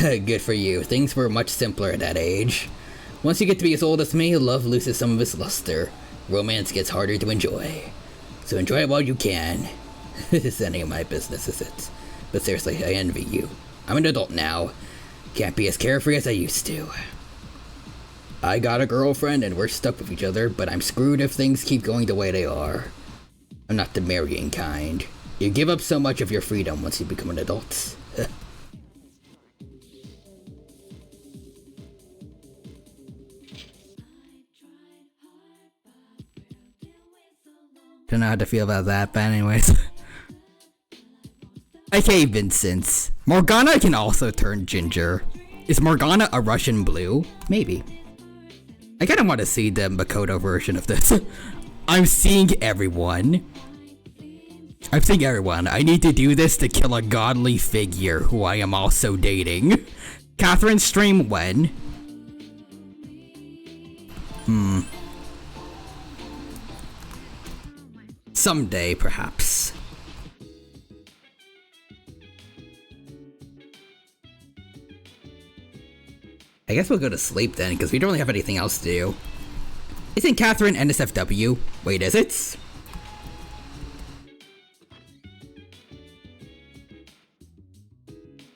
Good for you. Things were much simpler at that age. Once you get to be as old as me, love loses some of its luster. Romance gets harder to enjoy. So enjoy it while you can. This is any of my business, is it? But seriously, I envy you. I'm an adult now. Can't be as carefree as I used to. I got a girlfriend and we're stuck with each other, but I'm screwed if things keep going the way they are. I'm not the marrying kind. You give up so much of your freedom once you become an adult. how to feel about that, but anyways. Okay, Vincent. Morgana can also turn ginger. Is Morgana a Russian blue? Maybe. I kinda want to see the Makoto version of this. I'm seeing everyone. I need to do this to kill a godly figure who I am also dating. Catherine, stream when? Someday, perhaps. I guess we'll go to sleep then, because we don't really have anything else to do. Isn't Catherine NSFW? Wait, is it?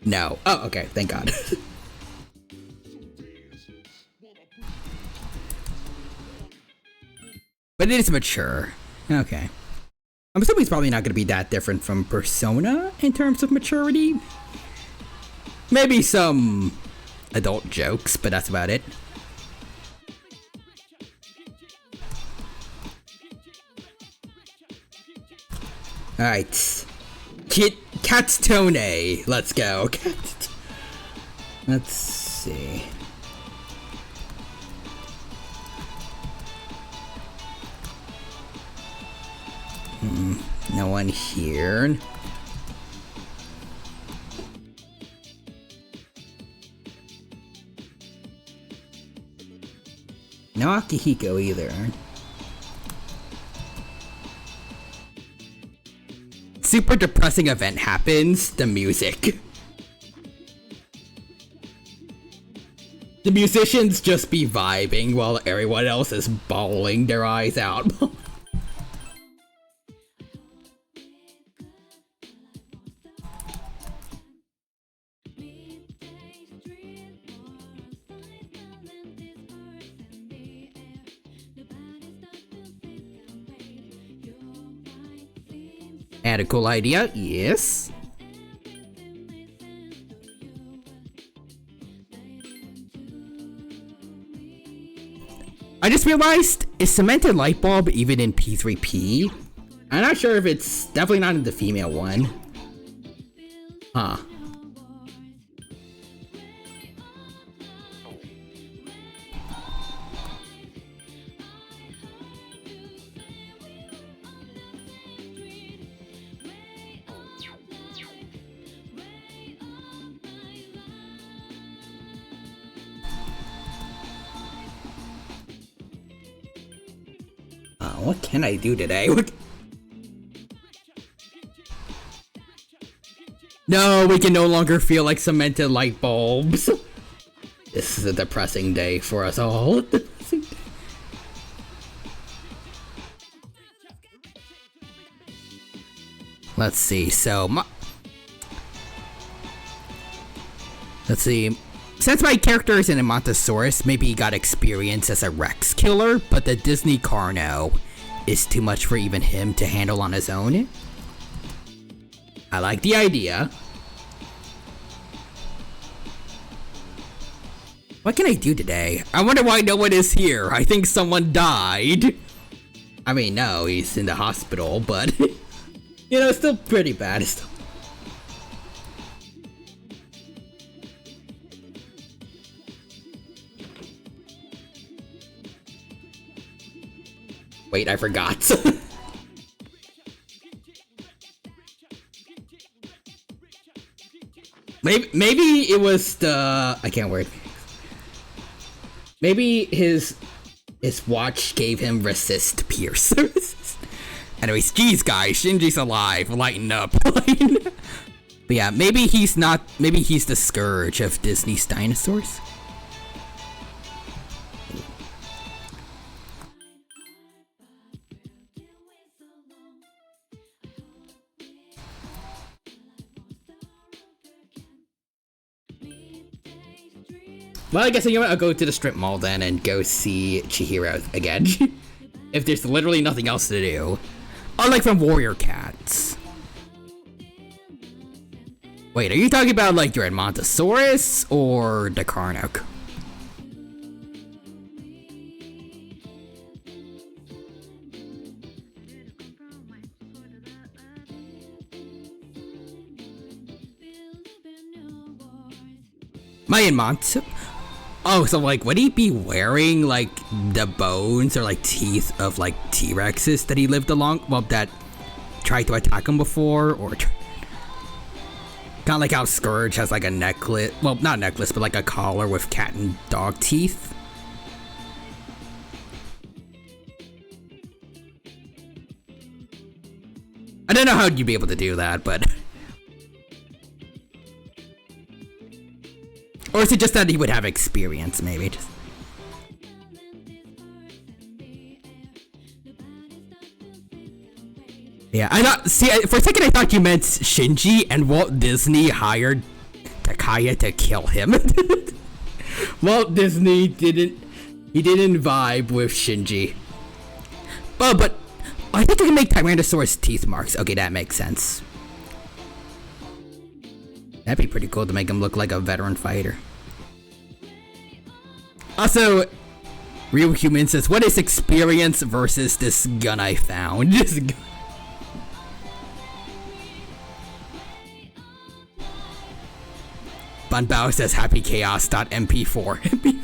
No. Oh, okay, thank God. But it is mature. Okay. I'm assuming it's probably not going to be that different from Persona in terms of maturity. Maybe some adult jokes, but that's about it. Alright. Catstone. Let's go. Let's see. No one here. No Akihiko either. Super depressing event happens. The music. The musicians just be vibing while everyone else is bawling their eyes out. Had a cool idea, yes. I just realized, is cemented light bulb even in P3P? I'm not sure if it's definitely not in the female one. Huh. What can I do today? No, we can no longer feel like cemented light bulbs. This is a depressing day for us all. Let's see, let's see. Since my character is an Amantosaurus, maybe he got experience as a Rex killer, but the Disney Carno is too much for even him to handle on his own. I like the idea. What can I do today? I wonder why no one is here. I think someone died. I mean, no, he's in the hospital, but you know, it's still pretty bad. Wait, I forgot. maybe it was the... I can't word. Maybe his watch gave him resist pierce. Anyways, geez guys, Shinji's alive. Lighten up. But yeah, maybe he's the scourge of Disney's dinosaurs. Well, I guess I'll go to the strip mall then and go see Chihiro again. If there's literally nothing else to do. Unlike from Warrior Cats. Wait, are you talking about like your Edmontosaurus or the Karnak? Mayan Monster. Oh, so like, would he be wearing like the bones or like teeth of like T-Rexes that he lived along? Well, that tried to attack him before, or kind of like how Scourge has like a necklace. Well, not a necklace, but like a collar with cat and dog teeth. I don't know how you'd be able to do that, but. Or is it just that he would have experience, maybe? Just... Yeah, I thought. See, for a second I thought you meant Shinji and Walt Disney hired Takaya to kill him. Walt Disney didn't. He didn't vibe with Shinji. But I think I can make Tyrannosaurus teeth marks. Okay, that makes sense. That'd be pretty cool to make him look like a veteran fighter. Also, Real Human says, what is experience versus this gun I found? This gun. Bunbao says happychaos.mp4.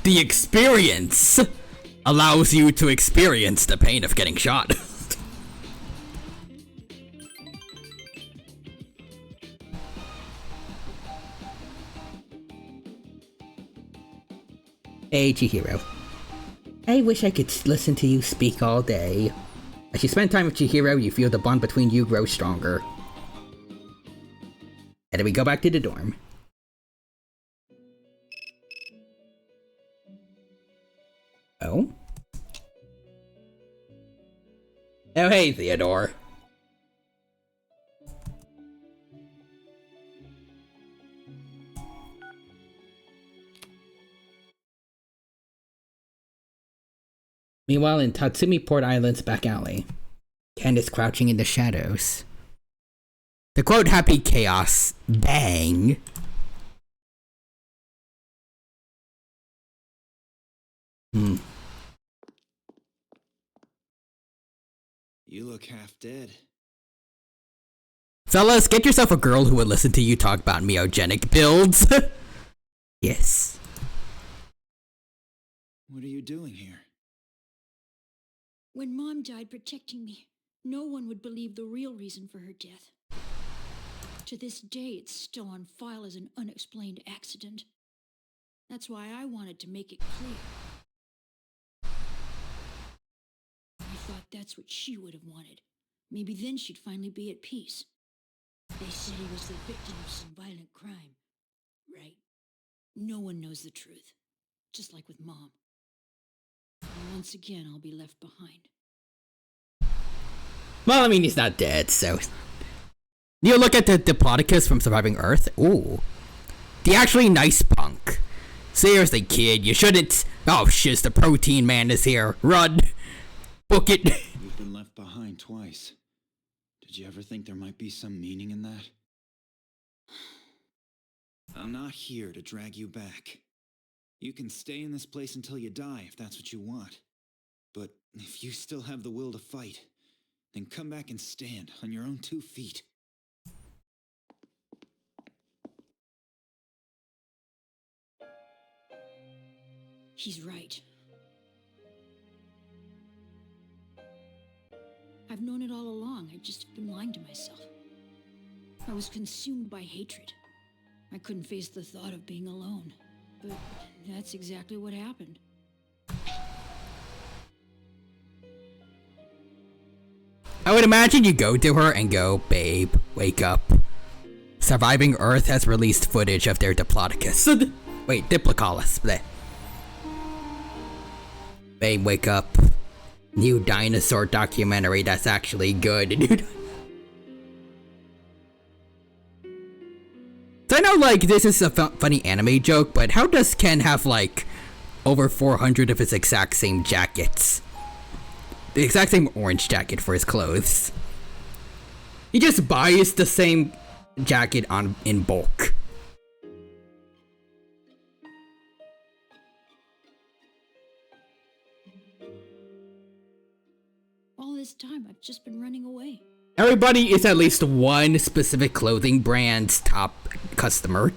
The experience allows you to experience the pain of getting shot. Hey, Chihiro. I wish I could listen to you speak all day. As you spend time with Chihiro, you feel the bond between you grow stronger. And then we go back to the dorm. Oh? Oh, hey, Theodore. Meanwhile, in Tatsumi Port Island's back alley, Ken is crouching in the shadows. To quote Happy Chaos, bang. You look half dead. Fellas, get yourself a girl who would listen to you talk about myogenic builds. Yes. What are you doing here? When Mom died protecting me, no one would believe the real reason for her death. To this day, it's still on file as an unexplained accident. That's why I wanted to make it clear. I thought that's what she would have wanted. Maybe then she'd finally be at peace. They said he was the victim of some violent crime. Right. No one knows the truth. Just like with Mom. And once again, I'll be left behind. Well, I mean, he's not dead, so... You look at the Diplodocus from Surviving Earth. Ooh. The actually nice punk. Seriously, kid, you shouldn't... Oh, shiz, the protein man is here. Run. Book it. You've been left behind twice. Did you ever think there might be some meaning in that? I'm not here to drag you back. You can stay in this place until you die if that's what you want. But if you still have the will to fight, then come back and stand on your own 2 feet. He's right. I've known it all along. I just been lying to myself. I was consumed by hatred. I couldn't face the thought of being alone. But that's exactly what happened. I would imagine you go to her and go, babe, wake up. Surviving Earth has released footage of their Diplodocus. Wait, Diplocaulus. Bleh. Babe, wake up. New dinosaur documentary that's actually good. So I know, like, this is a funny anime joke, but how does Ken have, like, over 400 of his exact same jackets? The exact same orange jacket for his clothes. He just buys the same jacket in bulk. All this time, I've just been running away. Everybody is at least one specific clothing brand's top customer.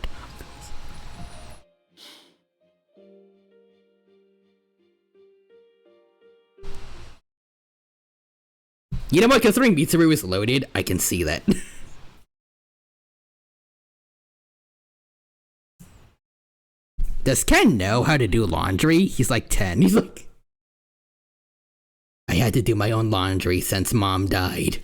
You know what? Considering Mitsuru is loaded, I can see that. Does Ken know how to do laundry? He's like 10. He's like, I had to do my own laundry since mom died.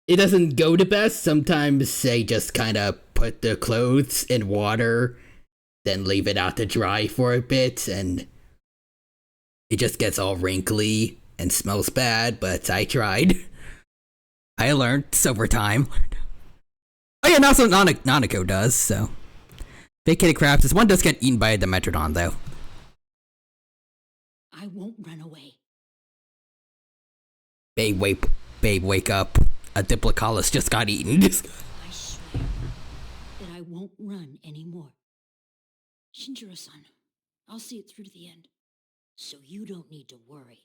It doesn't go the best. Sometimes they just kind of put the clothes in water, then leave it out to dry for a bit, and it just gets all wrinkly and smells bad, but I tried. I learned over time. Oh yeah, and also Nanako does, so. Big Kitty Crabs, this one does get eaten by a Dimetrodon, though. I won't run away. Babe, wake up. A Diplocaulus just got eaten. I swear that I won't run anymore. Shinjiro-san, I'll see it through to the end, so you don't need to worry.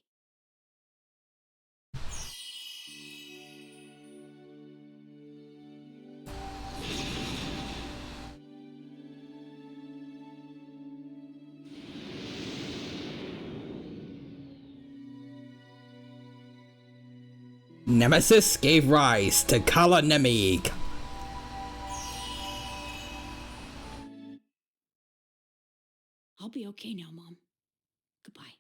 Nemesis gave rise to Kala Nemi. I'll be okay now, Mom. Goodbye.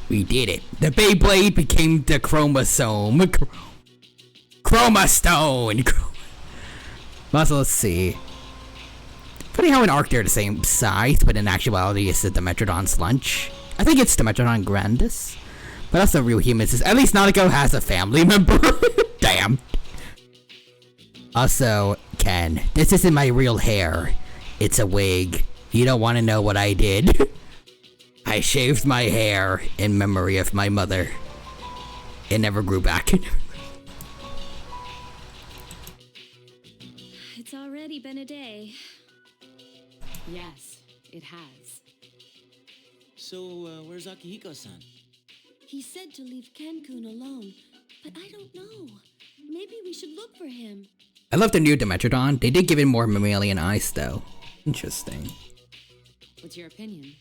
We did it. The Beyblade became the Chromosome. Chroma Stone. Also, let's see. Funny how in Arc they're the same size, but in actuality it's the Dimetrodon's lunch. I think it's Dimetrodon Grandis. But also real humans is at least Nanako has a family member. Damn. Also, Ken, this isn't my real hair. It's a wig. You don't want to know what I did. I shaved my hair in memory of my mother. It never grew back. It's already been a day. Yes, it has. So, where's Akihiko-san? He said to leave Ken-kun alone, but I don't know. Maybe we should look for him. I love the new Dimetrodon. They did give it more mammalian eyes, though. Interesting. What's your opinion?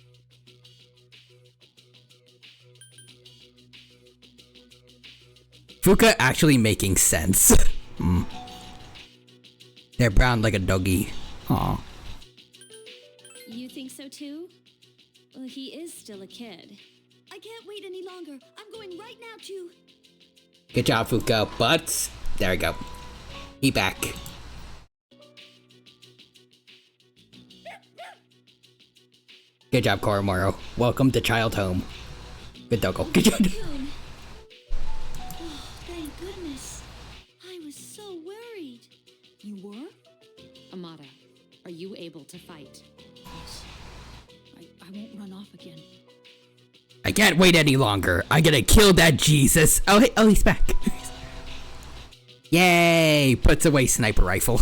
Fuka actually making sense. They're brown like a doggy. Aw. You think so too? Well, he is still a kid. I can't wait any longer. I'm going right now to... Good job, Fuka, but there we go. He back. Good job, Koromoro. Welcome to Child Home. Good doggo. Good job. Oh, thank goodness. I was so worried. You were? Amada, are you able to fight? Yes. I won't run off again. I can't wait any longer. I gotta kill that Jesus. Oh, hey, he's back. Yay! Puts away sniper rifle.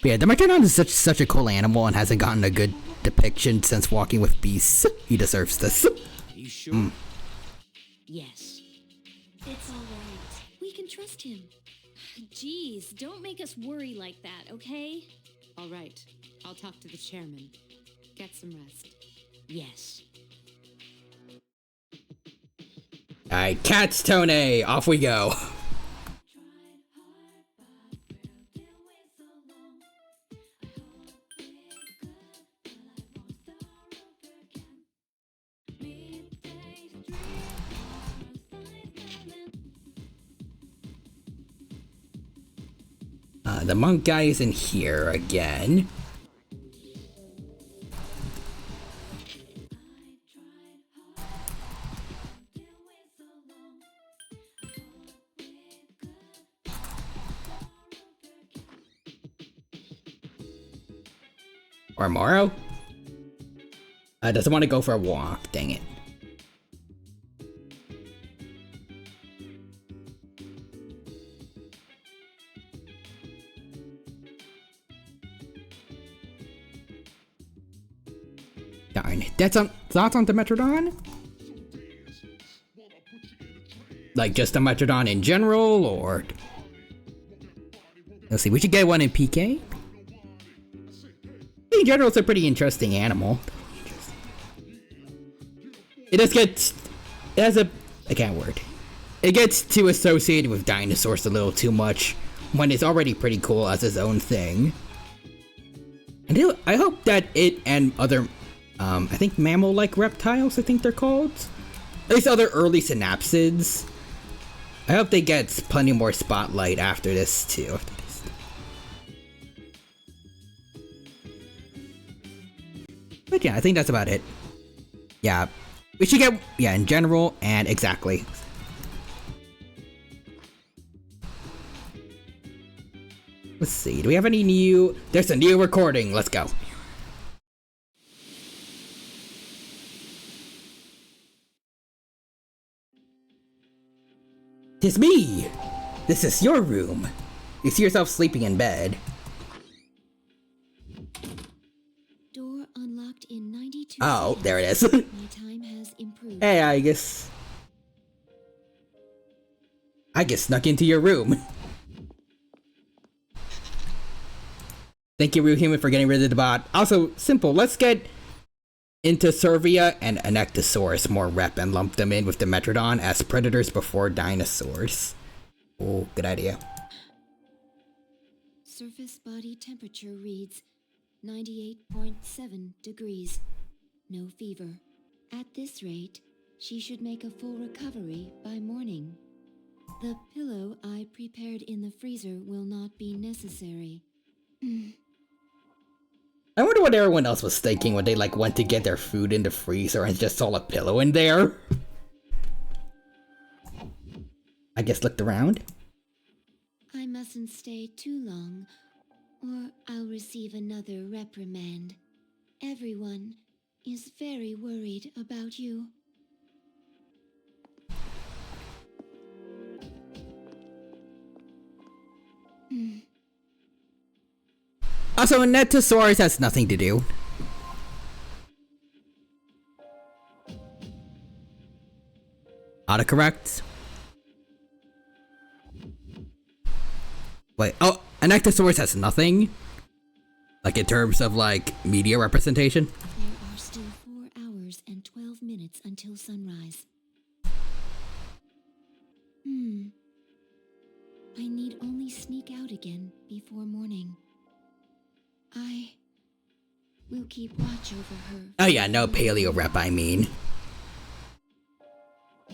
But yeah, Dimetrodon is such a cool animal and hasn't gotten a good depiction since Walking with Beasts. He deserves this. You sure? Yes. It's all right. We can trust him. Jeez, don't make us worry like that, okay? All right, I'll talk to the chairman. Get some rest. Yes. Alright, Cat's Tone, off we go. The monk guy is in here again. Or Moro? Doesn't want to go for a walk, dang it. Darn. That's on thoughts on the Metrodon? Like just the Metrodon in general, or let's see, we should get one in PK. In general, it's a pretty interesting animal. It does get, it has a, I can't word. It gets too associated with dinosaurs a little too much when it's already pretty cool as its own thing. And I hope that it and other, I think mammal-like reptiles, I think they're called. At least other early synapsids. I hope they get plenty more spotlight after this too. But yeah, I think that's about it. Yeah, we should get, yeah, in general, and exactly. Let's see, do we have any new, there's a new recording, let's go. Tis me! This is your room. You see yourself sleeping in bed. Door unlocked in 92 Oh, there it is. My time has improved. Hey, I guess snuck into your room. Thank you, Real Human, for getting rid of the bot. Also, simple, let's get into Servia and Anectosaurus more rep and lump them in with the Metrodon as predators before dinosaurs. Oh, good idea. Surface body temperature reads 98.7 degrees. No fever. At this rate, she should make a full recovery by morning. The pillow I prepared in the freezer will not be necessary. I wonder what everyone else was thinking when they like went to get their food in the freezer and just saw a pillow in there. I guess looked around. I mustn't stay too long, or I'll receive another reprimand. Everyone is very worried about you. Also, Anectosaurus has nothing to do. Autocorrect. Wait, oh, Anectosaurus has nothing? Like in terms of like media representation? There are still 4 hours and 12 minutes until sunrise. I need only sneak out again before morning. I will keep watch over her. Oh yeah, no paleo rep, I mean.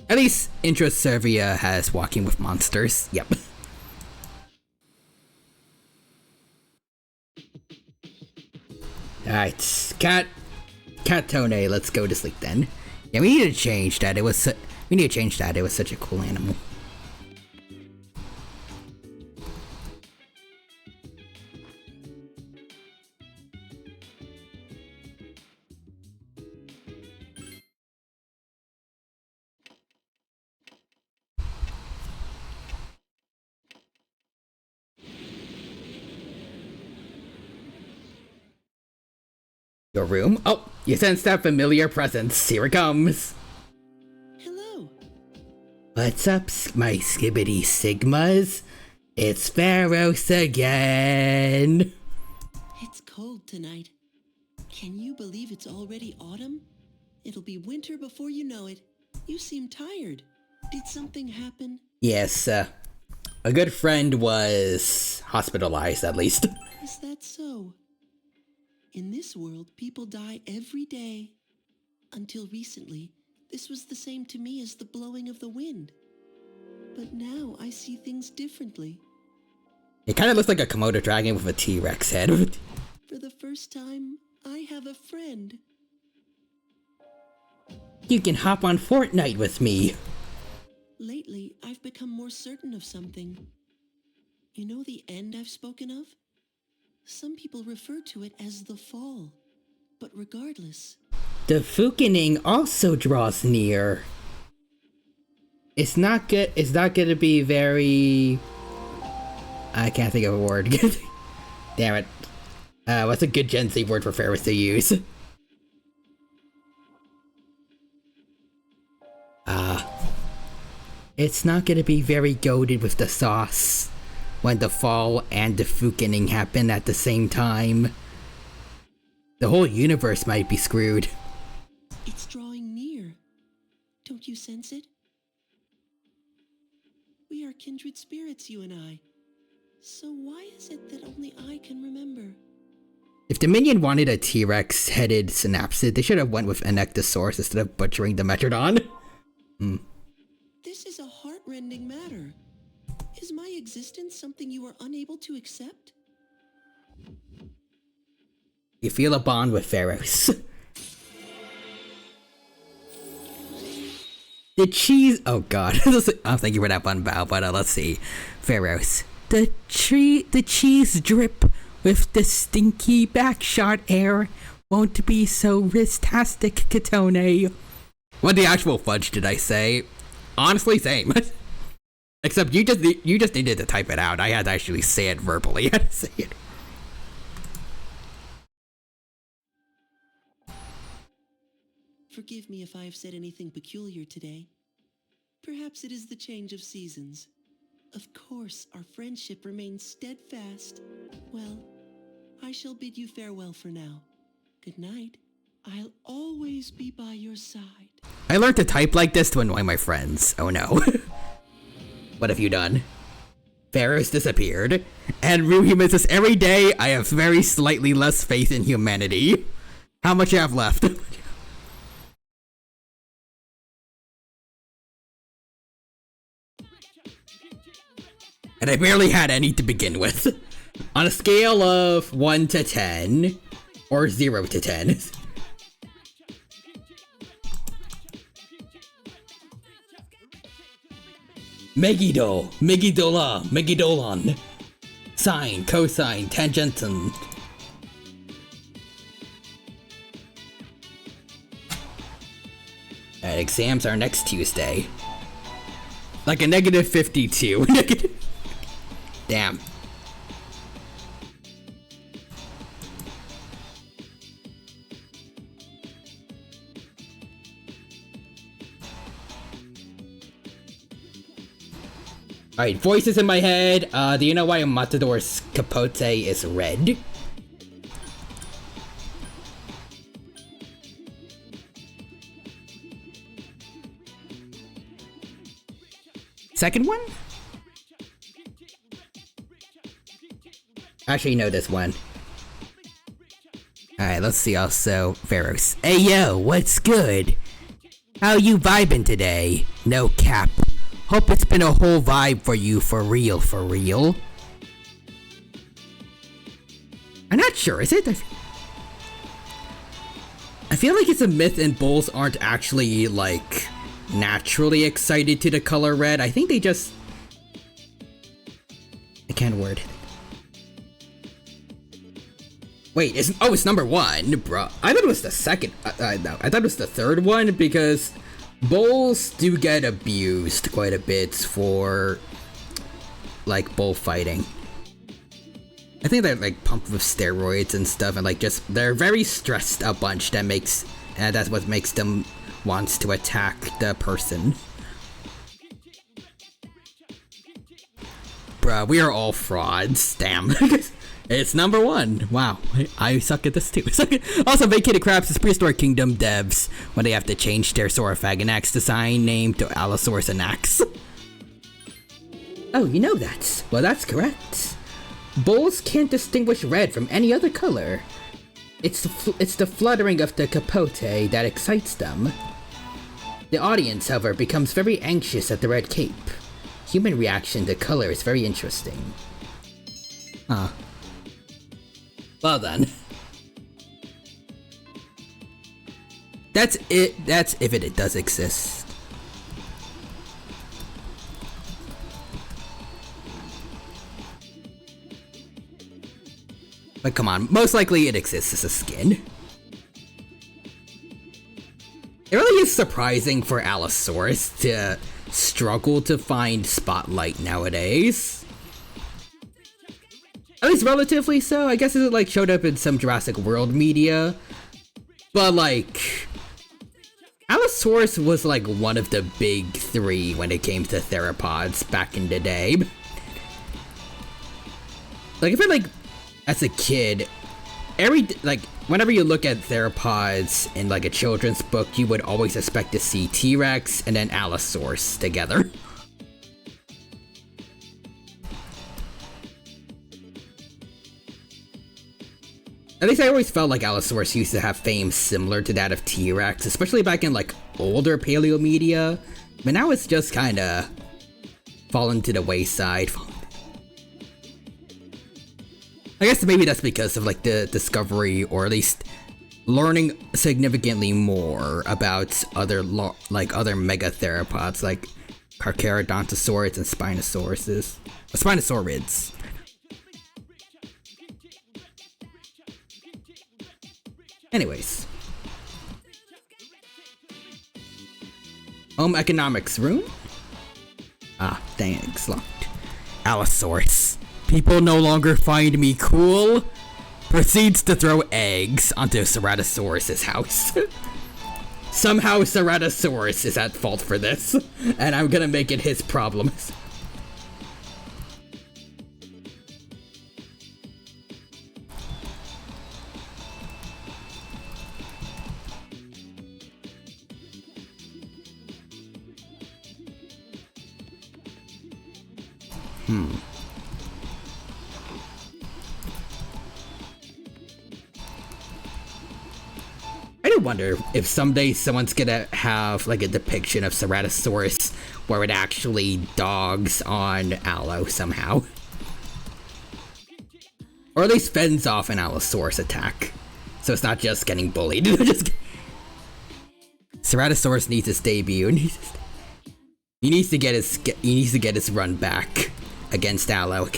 At least Intro Servia has Walking with Monsters. Yep. Alright, Cat Tone, let's go to sleep then. Yeah, we need to change that. It was such a cool animal. Your room? Oh, you sense that familiar presence. Here it comes. Hello. What's up, my skibbity sigmas? It's Pharos again. It's cold tonight. Can you believe it's already autumn? It'll be winter before you know it. You seem tired. Did something happen? Yes, a good friend was hospitalized, at least. Is that so? In this world, people die every day. Until recently, this was the same to me as the blowing of the wind. But now I see things differently. It kind of looks like a Komodo dragon with a T-Rex head. For the first time, I have a friend. You can hop on Fortnite with me. Lately, I've become more certain of something. You know the end I've spoken of? Some people refer to it as the fall. But regardless... The Fukening also draws near. It's not good. It's not gonna be very... I can't think of a word. Damn it. What's a good Gen Z word for Ferris to use? it's not gonna be very goated with the sauce when the fall and the Fukening happen at the same time. The whole universe might be screwed. It's drawing near. Don't you sense it? We are kindred spirits, you and I. So why is it that only I can remember? If Dominion wanted a T-Rex-headed Synapsid, they should have went with Anectosaurus instead of butchering the Metrodon. This is a heart-rending matter. Is my existence something you are unable to accept? You feel a bond with Pharaohs. The cheese... Oh god. I'm thinking for that one bow, but let's see. Pharaohs. The cheese drip with the stinky backshot air won't be so ristastic, Katone. What the actual fudge did I say? Honestly, same. Except you just needed to type it out. I had to actually say it verbally. I had to say it. Forgive me if I have said anything peculiar today. Perhaps it is the change of seasons. Of course, our friendship remains steadfast. Well, I shall bid you farewell for now. Good night. I'll always be by your side. I learned to type like this to annoy my friends. Oh no. What have you done? Pharaohs disappeared, and Ruhi misses every day. I have very slightly less faith in humanity. How much you have left? And I barely had any to begin with. On a scale of 1 to 10, or 0 to 10. Megiddo, Megidola, Megidolon. Sine, cosine, tangentum. And exams are next Tuesday. Like a negative 52. Damn. Alright, voices in my head. Do you know why a Matador's capote is red? Second one? Actually, know this one. Alright, let's see also. Pharaohs. Hey yo, what's good? How you vibing today? No cap. Hope it's been a whole vibe for you, for real, for real. I'm not sure, is it? I feel like it's a myth and bulls aren't actually, like, naturally excited to the color red. I think they just... I can't word it. Wait, it's number 1, bro. I thought it was the second. No, I thought it was the third one because bulls do get abused quite a bit for like bullfighting. I think they're like pumped with steroids and stuff, and like just they're very stressed a bunch. That's what makes them wants to attack the person. Bruh, we are all frauds. Damn. It's number 1. Wow, I suck at this too. Also, Vacated Crabs is Prehistoric Kingdom devs when they have to change their Saurophaganax design name to Allosaurus Anax. Oh, you know that. Well, that's correct. Bulls can't distinguish red from any other color. It's the fluttering of the capote that excites them. The audience, however, becomes very anxious at the red cape. Human reaction to color is very interesting. Huh. Well then. That's it. That's if it does exist. But come on, most likely it exists as a skin. It really is surprising for Allosaurus to struggle to find spotlight nowadays. At least relatively so. I guess it like showed up in some Jurassic World media. But like, Allosaurus was like one of the big three when it came to theropods back in the day. Like, I feel like as a kid, whenever you look at theropods in like a children's book, you would always expect to see T-Rex and then Allosaurus together. At least I always felt like Allosaurus used to have fame similar to that of T-Rex, especially back in like older paleo media, but now it's just kinda fallen to the wayside. I guess maybe that's because of like the discovery, or at least learning significantly more about other mega theropods like Carcharodontosaurids and Spinosaurids. Anyways. Home economics room? Ah, thanks, locked. Allosaurus. People no longer find me cool. Proceeds to throw eggs onto Ceratosaurus's house. Somehow Ceratosaurus is at fault for this, and I'm gonna make it his problem. I do wonder if someday someone's gonna have like a depiction of Ceratosaurus where it actually dogs on Allo somehow. Or at least fends off an Allosaurus attack. So it's not just getting bullied. Ceratosaurus needs his debut. He needs to get his run back against Allo.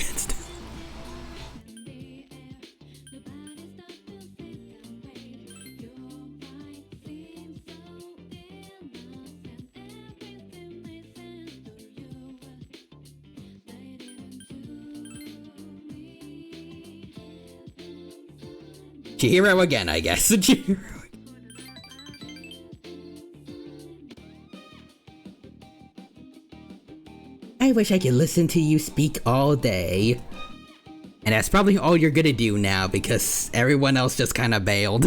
Chihiro again, I guess. I wish I could listen to you speak all day. And that's probably all you're gonna do now because everyone else just kind of bailed.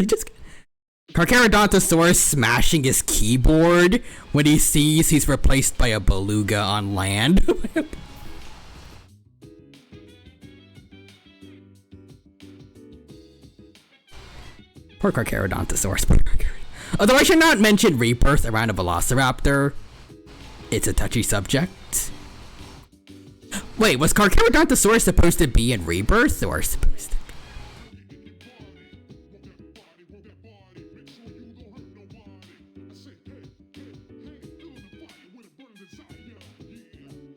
Carcharodontosaurus smashing his keyboard when he sees he's replaced by a beluga on land. Poor Carcharodontosaurus. Although I should not mention rebirth around a Velociraptor. It's a touchy subject. Wait, was Carcharodontosaurus supposed to be in rebirth or supposed to be?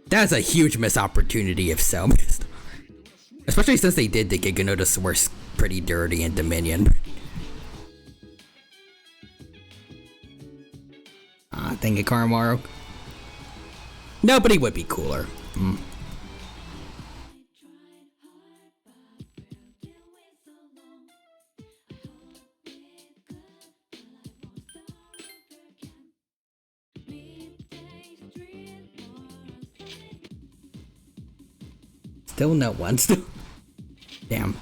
That's a huge missed opportunity if so. Especially since they did the Giganotosaurus pretty dirty in Dominion. Thank you, Karamaru. Nobody would be cooler. Still no one. Damn.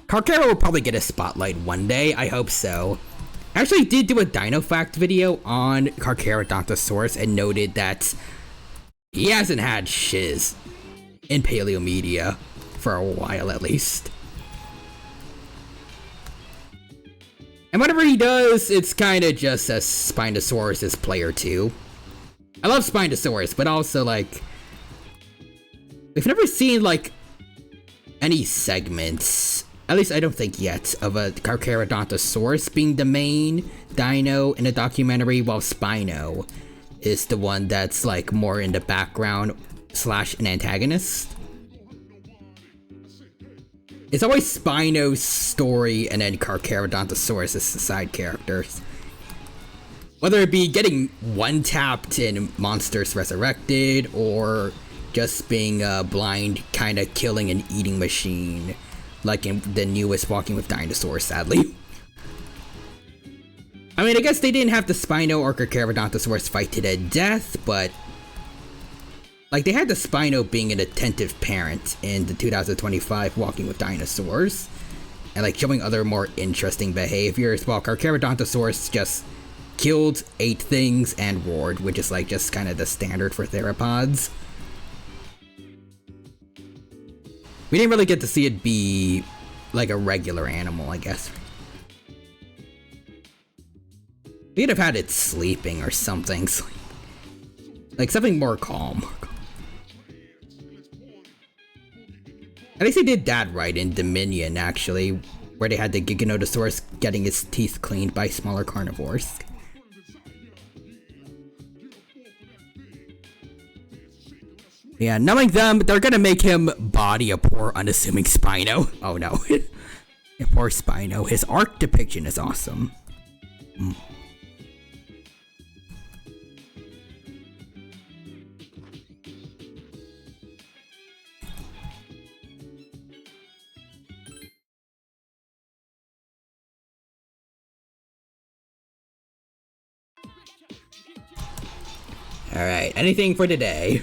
Carcharo will probably get a spotlight one day. I hope so. I actually did do a Dino Fact video on Carcharodontosaurus and noted that he hasn't had shiz in paleo media for a while at least. And whatever he does, it's kind of just a Spinosaurus' player too. I love Spinosaurus, but also like, we've never seen like any segments, at least I don't think yet, of a Carcharodontosaurus being the main dino in a documentary, while Spino is the one that's like more in the background / an antagonist. It's always Spino's story and then Carcharodontosaurus as the side characters. Whether it be getting one-tapped in Monsters Resurrected or just being a blind kind of killing and eating machine, like in the newest Walking with Dinosaurs, sadly. I mean, I guess they didn't have the Spino or Carcharodontosaurus fight to the death, but like they had the Spino being an attentive parent in the 2025 Walking with Dinosaurs, and like showing other more interesting behaviors, while Carcharodontosaurus just killed, ate things, and roared, which is like just kind of the standard for theropods. We didn't really get to see it be like a regular animal, I guess. We'd have had it sleeping or something. Like something more calm. At least they did that right in Dominion, actually, where they had the Giganotosaurus getting its teeth cleaned by smaller carnivores. Yeah, knowing them, they're gonna make him body a poor, unassuming Spino. Oh no. Poor Spino. His art depiction is awesome. Alright, anything for today?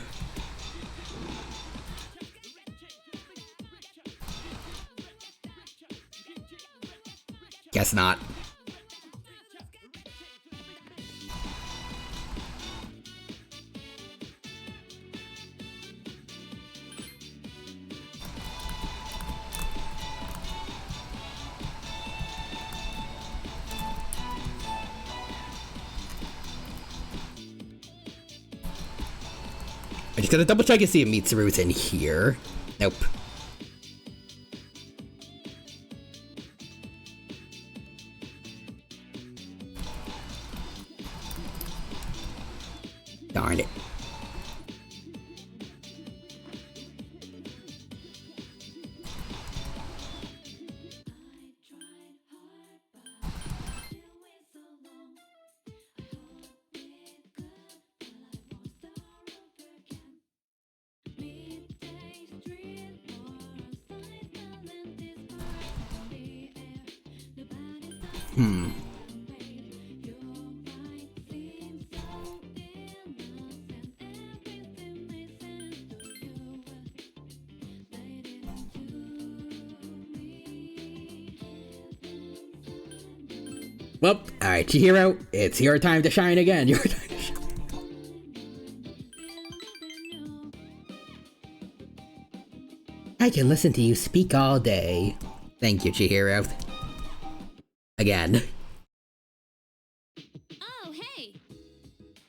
Guess not. I just gotta double check and see if Mitsuru's in here. Nope. Darn it. Well, alright, Chihiro, it's your time to shine again. Your time to shine. I can listen to you speak all day. Thank you, Chihiro. Again. Oh, hey!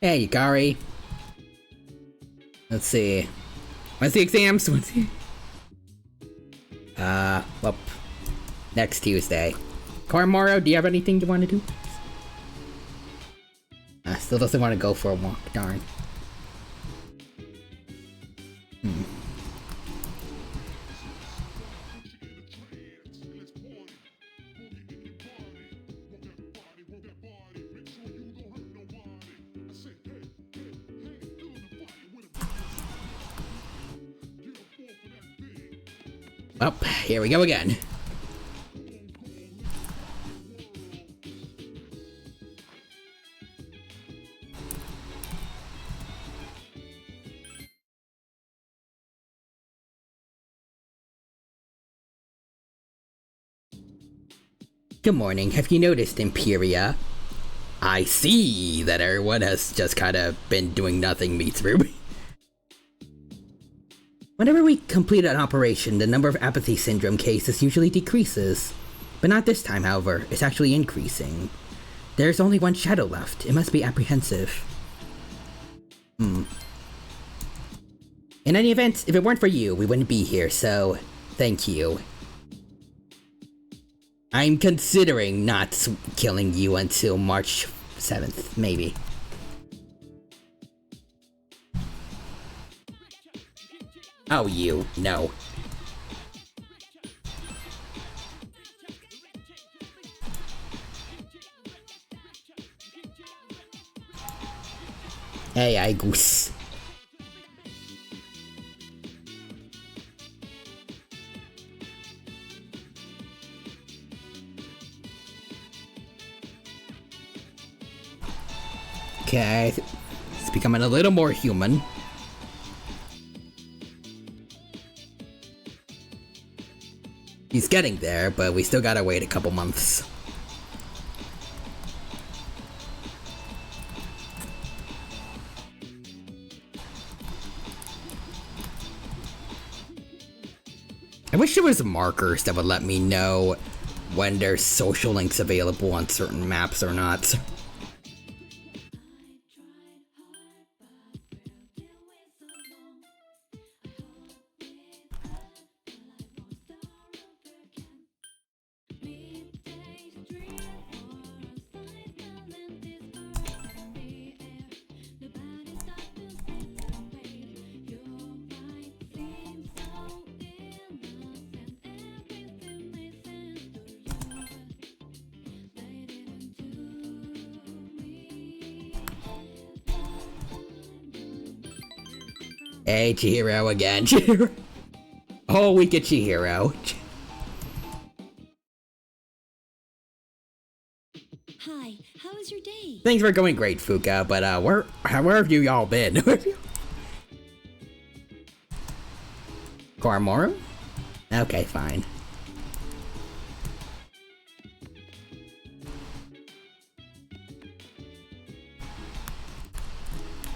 Hey, Yukari. Let's see. When's the exams? Well, next Tuesday. Koromoro, do you have anything you want to do? Still doesn't want to go for a walk, darn. Oh, here we go again. Good morning. Have you noticed, Imperia? I see that everyone has just kind of been doing nothing, Mitsuru. Whenever we complete an operation, the number of apathy syndrome cases usually decreases. But not this time, however. It's actually increasing. There's only one shadow left. It must be apprehensive. In any event, if it weren't for you, we wouldn't be here, so thank you. I'm considering not killing you until March 7th, maybe. Oh, you, no. Hey, I goose. Okay, it's becoming a little more human. He's getting there, but we still gotta wait a couple months. I wish there was markers that would let me know when there's social links available on certain maps or not. Hey, Chihiro again. Chihiro. Oh, we get Chihiro. Hi, how was your day? Things were going great, Fuka, but where have you all been? Koromoru? Okay, fine.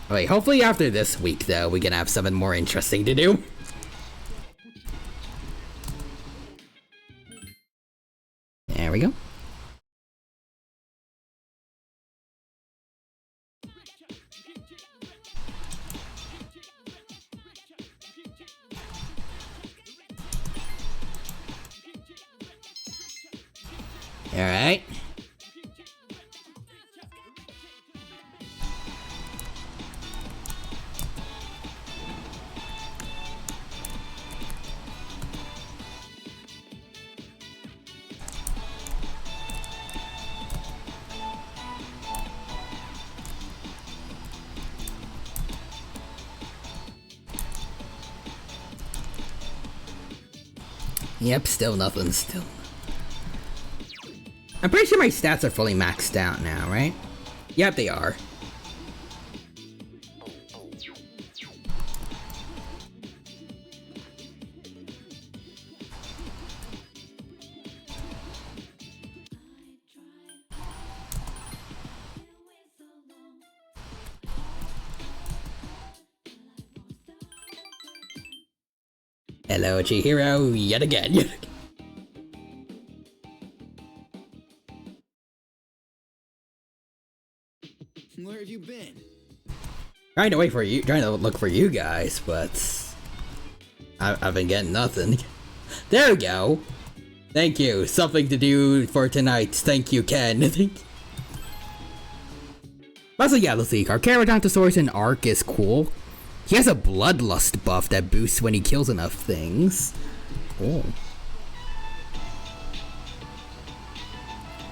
Wait, hopefully after this week, though, we can have something more interesting to do. There we go. All right. Yep, still nothing, still. I'm pretty sure my stats are fully maxed out now, right? Yep, they are. Hello, Chihiro, yet again. Where have you been? Trying to look for you guys, but I've been getting nothing. There we go. Thank you. Something to do for tonight. Thank you, Ken. Also, yeah, let's see. Carcharodontosaurus in Arc is cool. He has a bloodlust buff that boosts when he kills enough things. Oh.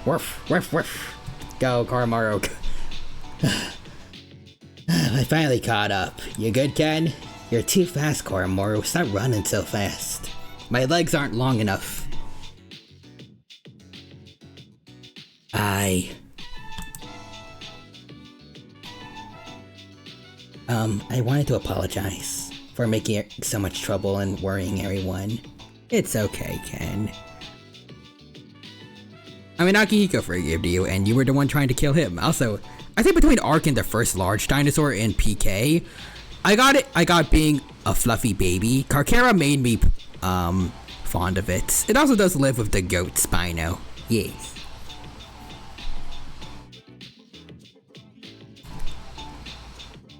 Woof, woof, woof. Go, Koromoru. I finally caught up. You good, Ken? You're too fast, Koromoru. Stop running so fast. My legs aren't long enough. I wanted to apologize for making so much trouble and worrying everyone. It's okay, Ken. I mean, Akihiko forgave you, and you were the one trying to kill him. Also, I think between Ark and the first large dinosaur in PK, I got being a fluffy baby. Carchara made me, fond of it. It also does live with the goat Spino. Yes.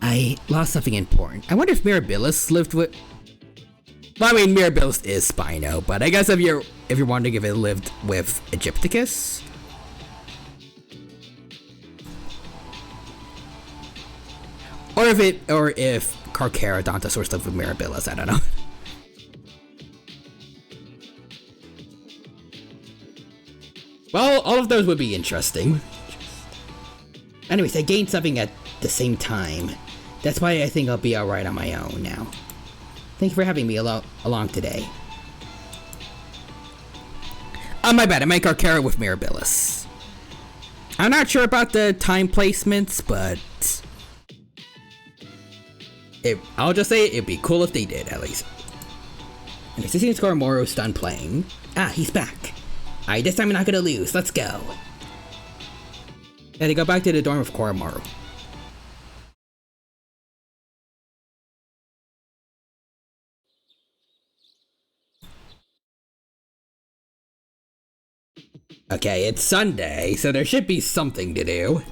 I lost something important. I wonder if Mirabilis lived with... Well, I mean, Mirabilis is Spino, but I guess if you're wondering if it lived with Egypticus... Or if Carcharodontosaurus lived with Mirabilis, I don't know. Well, all of those would be interesting. Anyways, I gained something at the same time. That's why I think I'll be alright on my own now. Thank you for having me along today. My bad, I meant Carchara with Mirabilis. I'm not sure about the time placements, but I'll just say it'd be cool if they did, at least. And it seems Koromoro's done playing. Ah, he's back. Alright, this time I'm not gonna lose. Let's go. And they go back to the dorm of Koromoro. Okay, it's Sunday, so there should be something to do.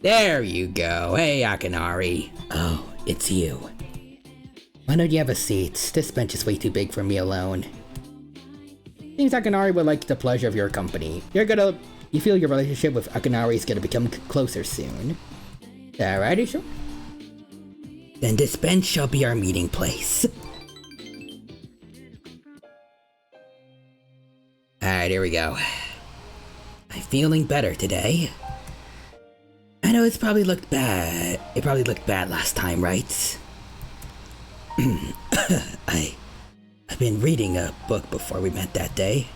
There you go. Hey, Akinari. Oh, it's you. Why don't you have a seat? This bench is way too big for me alone. Seems Akinari would like the pleasure of your company. You feel your relationship with Akinari is gonna become closer soon. Alrighty, sure. Then this bench shall be our meeting place. Alright, here we go. I'm feeling better today. I know it's probably looked bad. It probably looked bad last time, right? I've been reading a book before we met that day.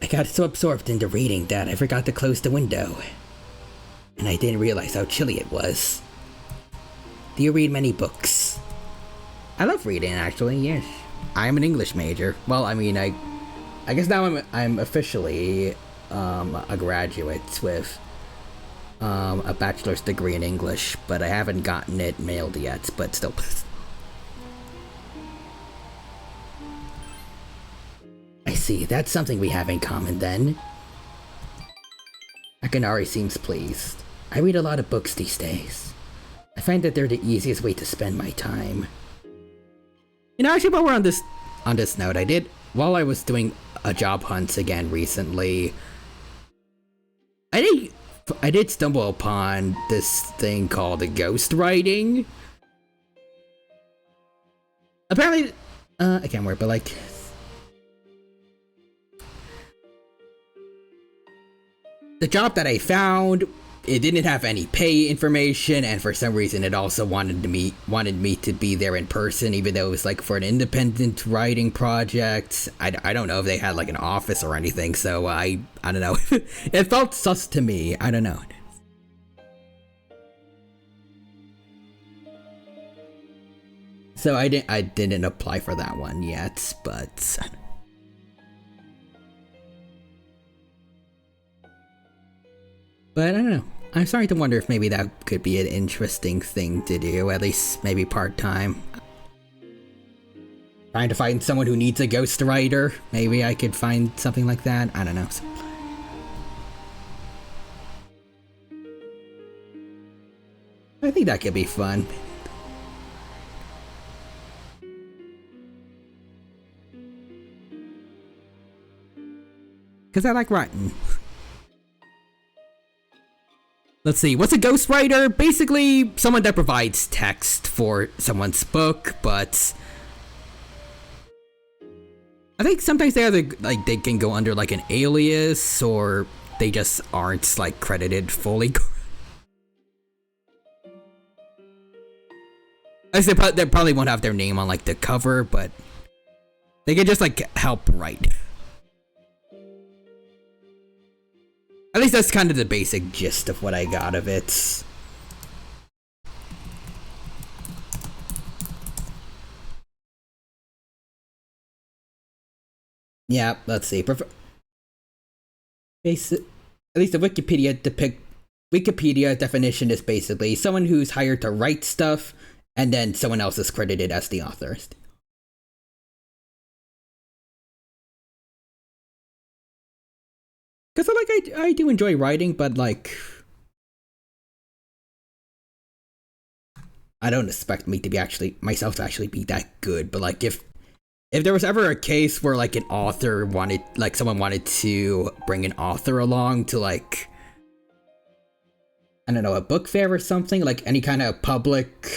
I got so absorbed into reading that I forgot to close the window. And I didn't realize how chilly it was. Do you read many books? I love reading, actually, yes. I'm an English major. Well, I mean, I guess now I'm officially a graduate with a bachelor's degree in English, but I haven't gotten it mailed yet, but still. I see, that's something we have in common then. Akinari seems pleased. I read a lot of books these days. I find that they're the easiest way to spend my time. You know, actually, while we're on this note, while I was doing a job hunt again recently, I did stumble upon this thing called ghostwriting. Apparently, I can't remember, but like, the job that I found, it didn't have any pay information, and for some reason it also wanted me to be there in person, even though it was like for an independent writing project. I don't know if they had like an office or anything, so I don't know. It felt sus to me. I don't know. So I didn't apply for that one yet, but I don't know. I'm starting to wonder if maybe that could be an interesting thing to do, at least maybe part-time. Trying to find someone who needs a ghostwriter. Maybe I could find something like that. I don't know. I think that could be fun. Because I like writing. Let's see, what's a ghostwriter? Basically, someone that provides text for someone's book, but I think sometimes they can go under like an alias, or they just aren't like credited fully. I guess they probably won't have their name on like the cover, but they can just like help write. At least that's kind of the basic gist of what I got of it. Yeah, let's see. At least the Wikipedia definition is basically someone who's hired to write stuff, and then someone else is credited as the author. Because I do enjoy writing, but like, I don't expect me to be myself to actually be that good. But like, if there was ever a case where like someone wanted to bring an author along to like, I don't know, a book fair or something, like any kind of public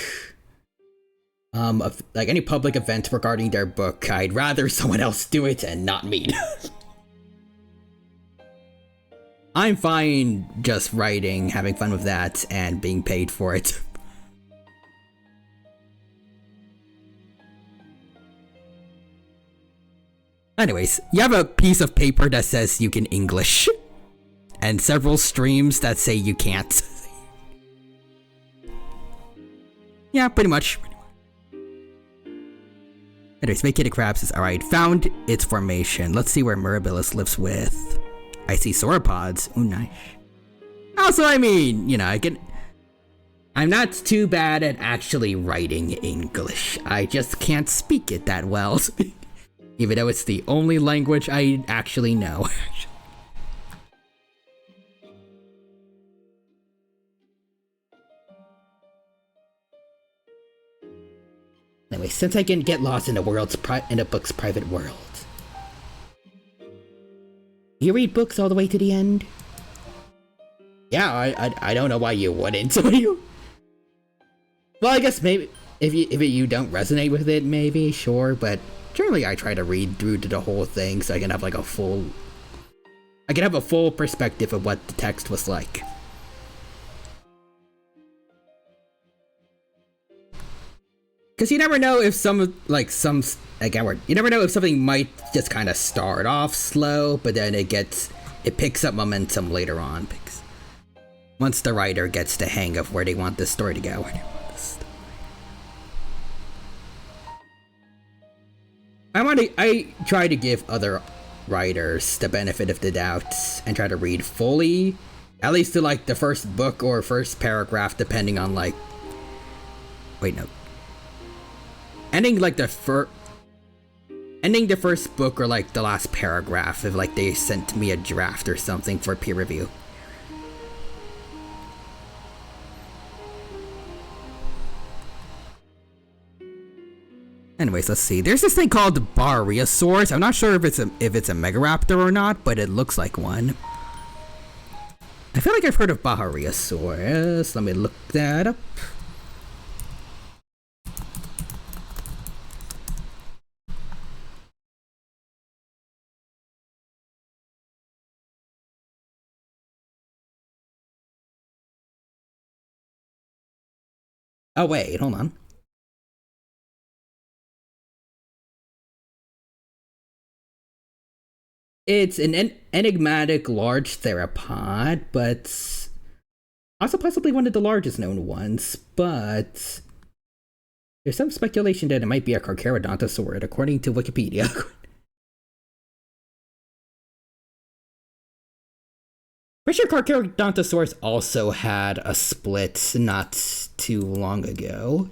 like any public event regarding their book, I'd rather someone else do it and not me. I'm fine just writing, having fun with that, and being paid for it. Anyways, you have a piece of paper that says you can English, and several streams that say you can't. Yeah, pretty much. Anyways, vacated crabs is alright. Found its formation. Let's see where Mirabilis lives with. I see sauropods. Ooh, nice. Also, I mean, you know, I'm not too bad at actually writing English. I just can't speak it that well. Even though it's the only language I actually know. Anyway, since I can get lost in the book's private world. You read books all the way to the end? Yeah, I don't know why you wouldn't. Well, I guess maybe if you don't resonate with it, maybe sure. But generally, I try to read through to the whole thing so I can have like a full perspective of what the text was like. Because you never know if you never know if something might just kind of start off slow, but then it picks up momentum later on. Because once the writer gets the hang of where they want this story to go. I try to give other writers the benefit of the doubt and try to read fully, at least to like the first book or first paragraph, depending on like. Wait, no. Ending the first book or like the last paragraph if like they sent me a draft or something for peer review. Anyways, let's see. There's this thing called the Bahariosaurus. I'm not sure if it's a Megaraptor or not, but it looks like one. I feel like I've heard of Bahariosaurus. Let me look that up. Oh wait, hold on. It's an enigmatic large theropod, but also possibly one of the largest known ones, but there's some speculation that it might be a Carcharodontosaurid, according to Wikipedia. Pretty sure Carcharodontosaurus also had a split not too long ago.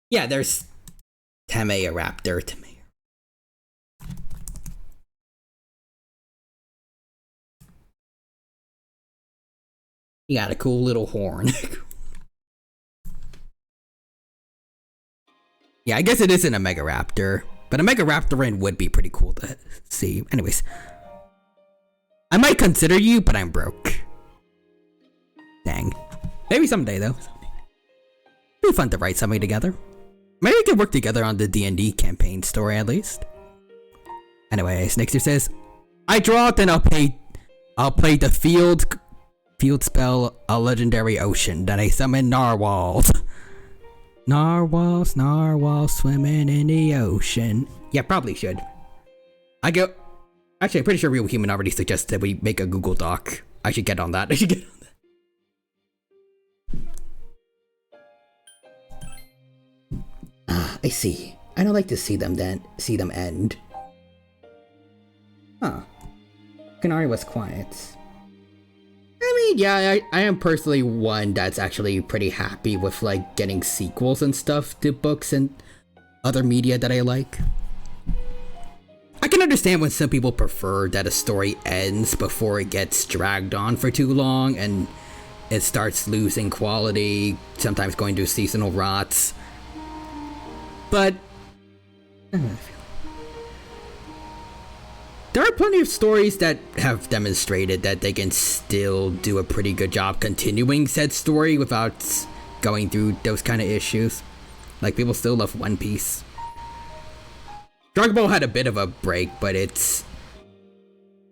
Yeah, there's Tameiraptor. He got a cool little horn. Yeah, I guess it isn't a Megaraptor, but a Megaraptoran would be pretty cool to see. Anyways, I might consider you, but I'm broke. Dang. Maybe someday, though. It'd be fun to write something together. Maybe we could work together on the D&D campaign story, at least. Anyways, Nixter says, I draw it, then I'll play the field spell, a legendary ocean. Then I summon narwhals. Narwhals swimming in the ocean. Yeah, probably should. Actually, I'm pretty sure Real Human already suggested we make a Google Doc. I should get on that. I see. I don't like to see them end. Huh. Canary was quiet. I mean, yeah, I am personally one that's actually pretty happy with, like, getting sequels and stuff to books and other media that I like. I can understand when some people prefer that a story ends before it gets dragged on for too long and it starts losing quality, sometimes going to seasonal rots. But there are plenty of stories that have demonstrated that they can still do a pretty good job continuing said story without going through those kind of issues. Like, people still love One Piece. Dragon Ball had a bit of a break, but it's...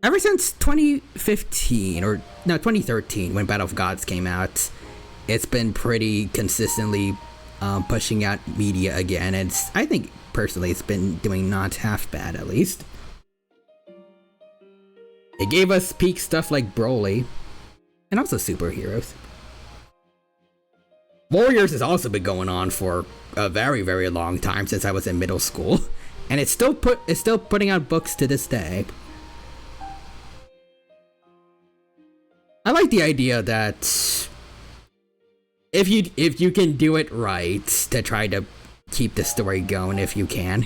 ever since 2015, or no, 2013, when Battle of Gods came out, it's been pretty consistently pushing out media again, and I think, personally, it's been doing not half bad, at least. It gave us peak stuff like Broly, and also superheroes. Warriors has also been going on for a very, very long time, since I was in middle school, and it's still putting out books to this day. I like the idea that if you can do it right, to try to keep the story going if you can,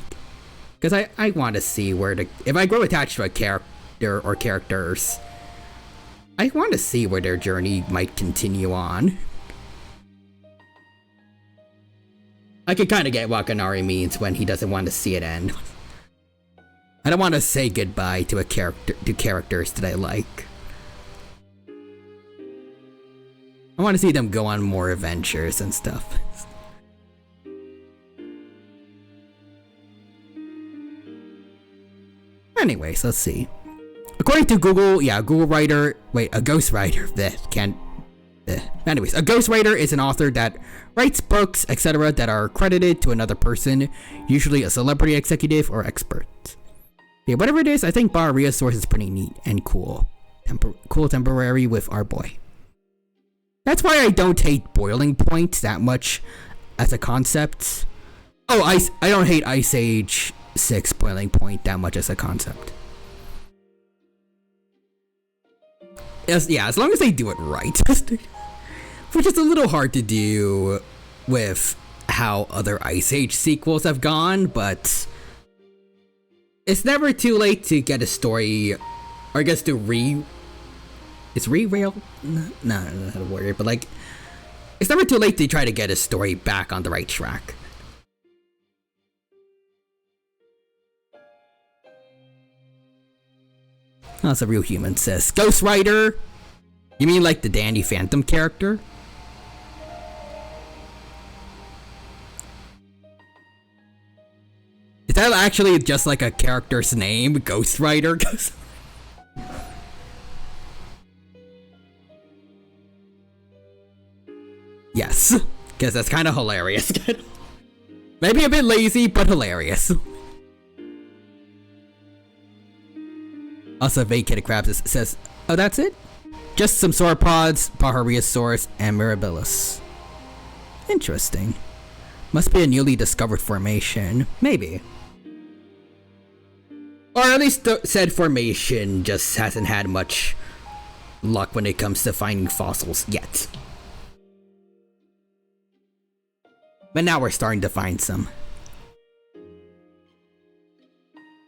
because I want to see where if I grow attached to a character or characters, I want to see where their journey might continue on. I can kind of get what Kanari means when he doesn't want to see it end. I don't want to say goodbye to characters that I like. I want to see them go on more adventures and stuff. Anyways, let's see. According to Google, Google Writer, a ghostwriter, anyways, a ghostwriter is an author that writes books, etc. that are credited to another person, usually a celebrity, executive, or expert. Yeah, whatever it is, I think Barria's source is pretty neat and cool. Cool temporary with our boy. That's why I don't hate Boiling Point that much as a concept. Oh, I don't hate Ice Age 6 Boiling Point that much as a concept. As long as they do it right. Which is a little hard to do with how other Ice Age sequels have gone, but it's never too late to get a story, or I guess to It's re-rail? No, not a warrior, but like, it's never too late to try to get a story back on the right track. That's a real human says. Ghost Rider? You mean like the Danny Phantom character? Is that actually just like a character's name? Ghost Rider? Yes, because that's kind of hilarious. Maybe a bit lazy, but hilarious. Also, Vacated Crabs says, oh, that's it? Just some sauropods, Bahariasaurus, and Mirabilis. Interesting. Must be a newly discovered formation. Maybe. Or at least said formation just hasn't had much luck when it comes to finding fossils yet. But now we're starting to find some.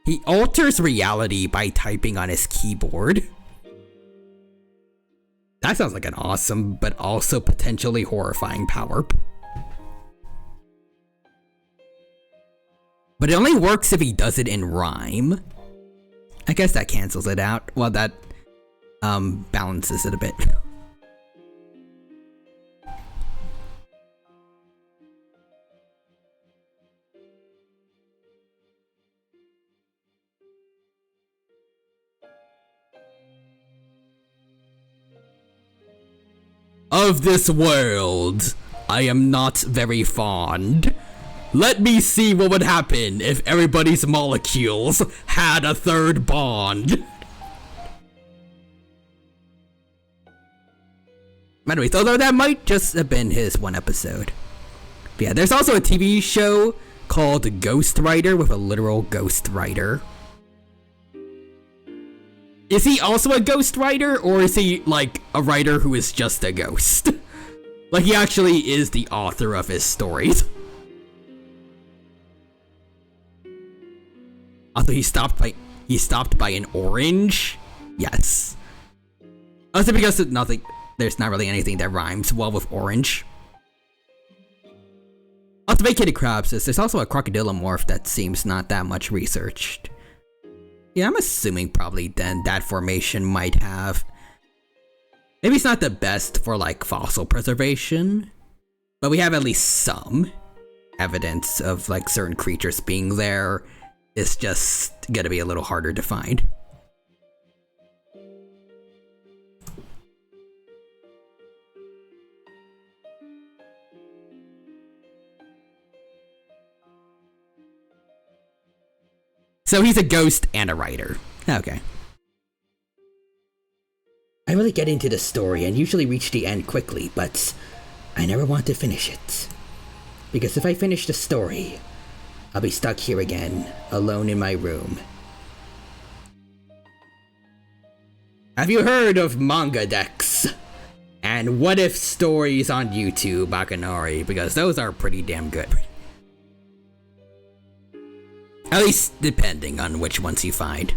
He alters reality by typing on his keyboard. That sounds like an awesome, but also potentially horrifying power. But it only works if he does it in rhyme. I guess that cancels it out. Well, that balances it a bit. Of this world, I am not very fond. Let me see what would happen if everybody's molecules had a third bond. Anyways, although that might just have been his one episode. But yeah, there's also a TV show called Ghost Rider with a literal ghost writer. Is he also a ghost writer, or is he like a writer who is just a ghost? Like he actually is the author of his stories. Also, he stopped by an orange. Yes. Also, because there's not really anything that rhymes well with orange. Also, Vacated Crab says there's also a crocodilomorph that seems not that much researched. Yeah, I'm assuming probably then that formation might have... Maybe it's not the best for like fossil preservation, but we have at least some evidence of like certain creatures being there. It's just gonna be a little harder to find. So he's a ghost and a writer. Okay. I really get into the story and usually reach the end quickly, but I never want to finish it. Because if I finish the story, I'll be stuck here again, alone in my room. Have you heard of Manga Decks? And What If stories on YouTube, Akinari? Because those are pretty damn good. At least depending on which ones you find.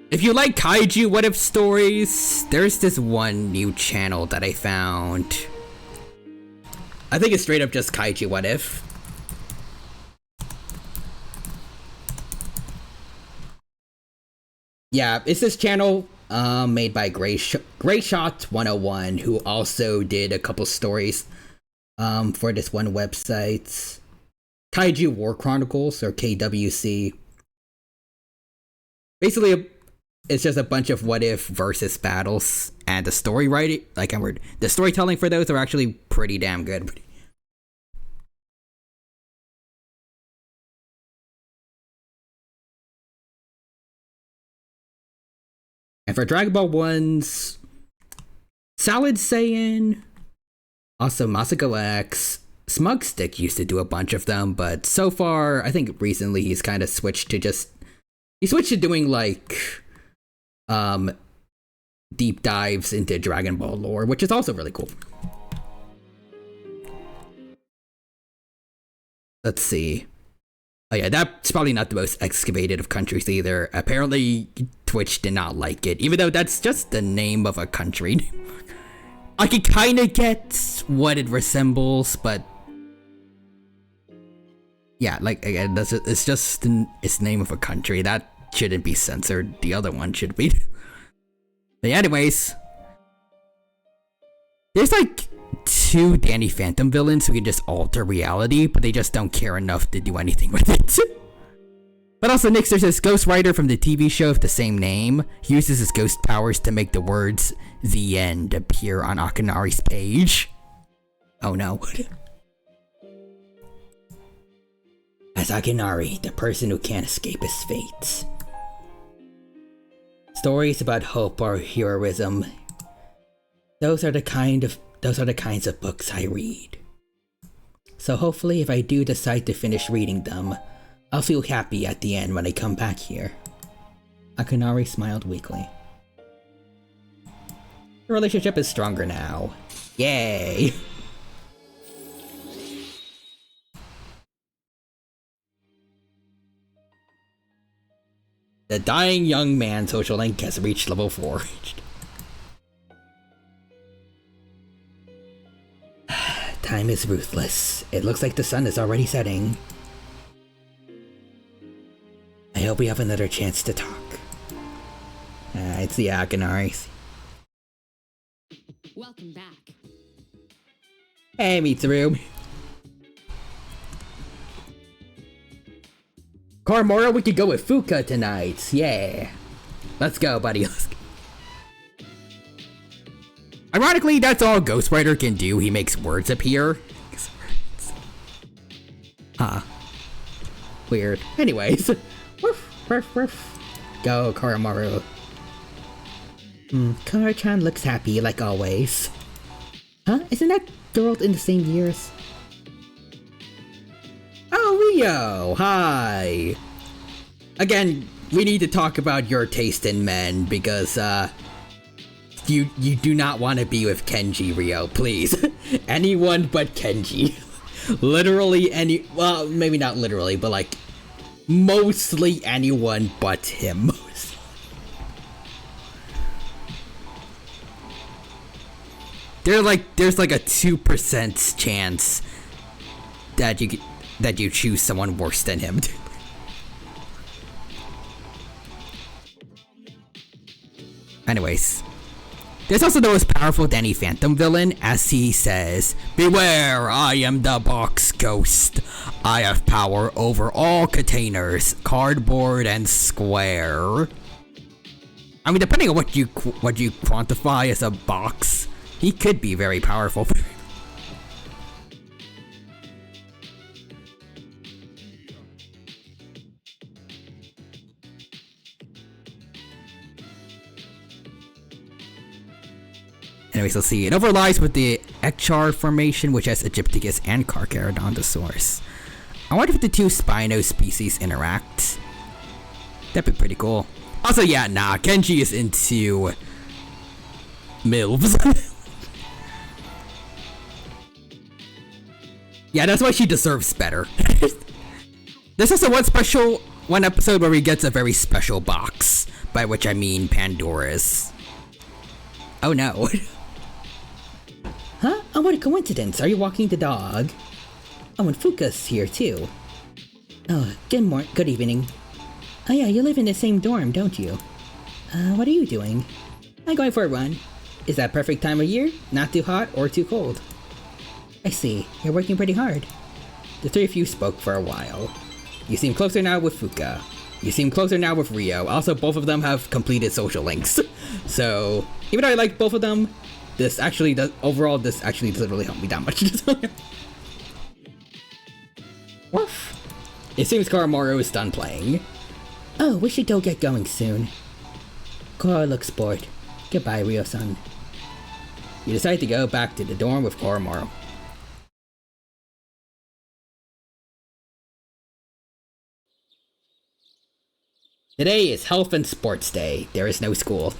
If you like kaiju what if stories, there's this one new channel that I found. I think it's straight up just kaiju what if. Yeah, it's this channel made by Grey Shot 101, who also did a couple stories for this one website, Kaiju War Chronicles, or KWC. Basically, it's just a bunch of what if versus battles, and the story writing, the storytelling for those are actually pretty damn good. And for Dragon Ball ones, Salad Saiyan, also Masako X, Smug Stick used to do a bunch of them, but so far, I think recently he's kind of switched to doing like, deep dives into Dragon Ball lore, which is also really cool. Let's see. Oh yeah, that's probably not the most excavated of countries either. Apparently, Twitch did not like it, even though that's just the name of a country. I can kind of get what it resembles, but yeah, like again, it's just it's the name of a country that shouldn't be censored. The other one should be. But anyways, there's like 2 Danny Phantom villains who can just alter reality, but they just don't care enough to do anything with it. But also, Nix, there's this ghost writer from the TV show of the same name. He uses his ghost powers to make the words "The End" appear on Akinari's page. Oh no. As Akinari, the person who can't escape his fate. Stories about hope or heroism. Those are the kinds of books I read. So hopefully if I do decide to finish reading them, I'll feel happy at the end when I come back here. Akinari smiled weakly. The relationship is stronger now. Yay! The dying young man social link has reached level 4. Time is ruthless. It looks like the sun is already setting. I hope we have another chance to talk. It's the Akinari. Welcome back. Hey, Mitsuru. Koromora, we could go with Fuka tonight. Yeah. Let's go, buddy. Ironically, that's all Ghostwriter can do. He makes words appear. Huh. Weird. Anyways. Woof, woof, woof. Go, Koromaru. Kara-chan looks happy, like always. Huh? Isn't that girl in the same years? Oh, Rio! Hi! Again, we need to talk about your taste in men, because, you do not want to be with Kenji, Rio, please. Anyone but Kenji. Literally well, maybe not literally, but like, mostly anyone but him. There's like a 2% chance that you choose someone worse than him. Anyways, there's also the most powerful Danny Phantom villain, as he says, "Beware, I am the box ghost. I have power over all containers, cardboard and square." I mean, depending on what you quantify as a box, he could be very powerful. Anyways, let's see. It overlies with the Ekchar formation, which has Egypticus and Carcharodontosaurus. I wonder if the two Spino species interact. That'd be pretty cool. Also, yeah, nah, Kenji is into MILFs. Yeah, that's why she deserves better. There's also one episode where he gets a very special box, by which I mean Pandora's. Oh no. Huh? Oh, what a coincidence. Are you walking the dog? Oh, and Fuka's here too. Oh, good evening. Oh yeah, you live in the same dorm, don't you? What are you doing? I'm going for a run. Is that perfect time of year? Not too hot or too cold? I see. You're working pretty hard. The three of you spoke for a while. You seem closer now with Fuka. You seem closer now with Rio. Also, both of them have completed social links. So, even though I like both of them, this actually doesn't really help me that much. Woof. It seems Koromaru is done playing. Oh, we should go get going soon. Koro looks bored. Goodbye, Rio-san. You decide to go back to the dorm with Koromaru. Today is Health and Sports Day. There is no school.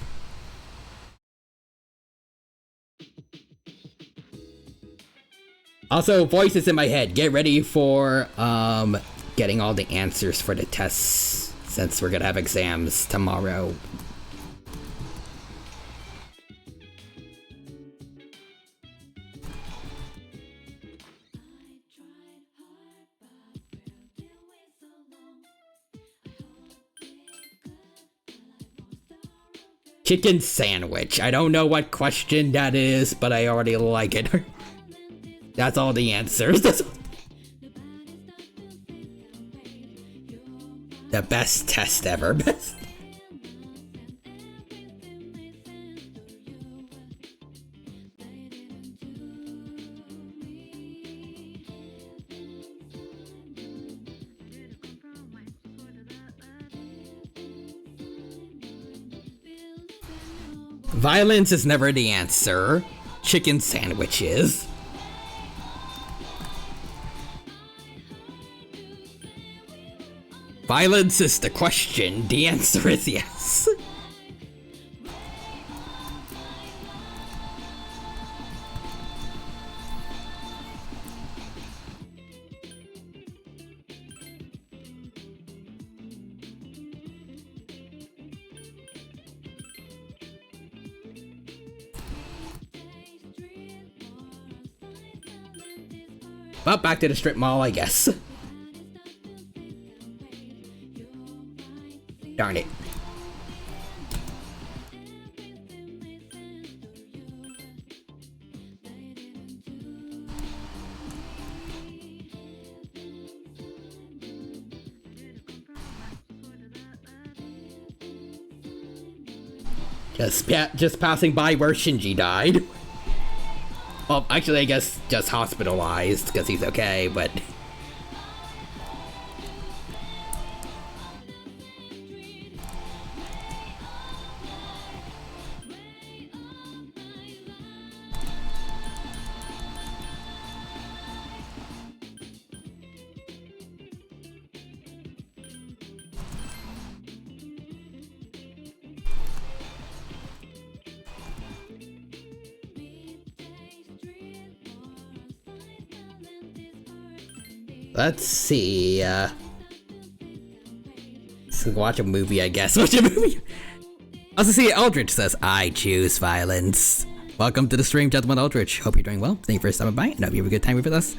Also, voices in my head. Get ready for getting all the answers for the tests, since we're gonna have exams tomorrow. Chicken sandwich. I don't know what question that is, but I already like it. That's all the answers. The best test ever. Best. Violence is never the answer. Chicken sandwiches. Violence is the question. The answer is yes. Well, back to the strip mall, I guess. Darn it. Just passing by where Shinji died. Well, actually, I guess just hospitalized, because he's okay, but... Let's see, let's watch a movie, I guess. Watch a movie! Also see, Eldritch says, I choose violence. Welcome to the stream, gentlemen Eldritch. Hope you're doing well. Thank you for stopping by, and hope you have a good time here with us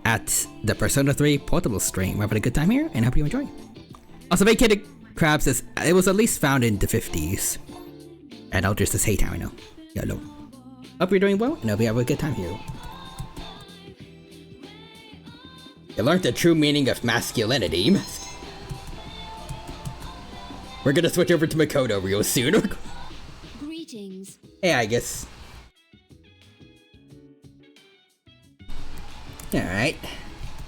at the Persona 3 Portable stream. We're having a good time here, and hope you enjoy. Also, Vacated Crab says, it was at least found in the 50s. And I'll just say time, I know. Hello. Hope you're doing well, and hope you have a good time here. You learned the true meaning of masculinity. We're gonna switch over to Makoto real soon. Greetings. Hey, I guess. Alright.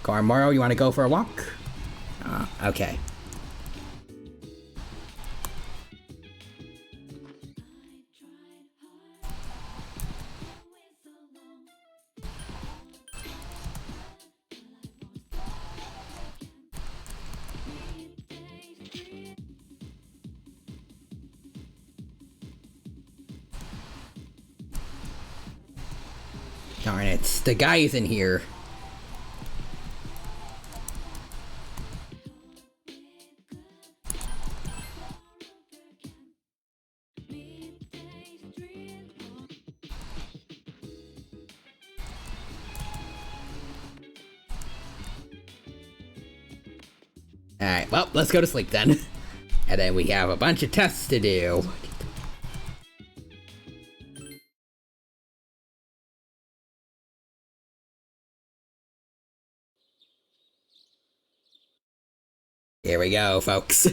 Koromoro, you wanna go for a walk? Okay. Darn it, the guy is in here. Alright, well, let's go to sleep then. And then we have a bunch of tests to do. Here we go, folks.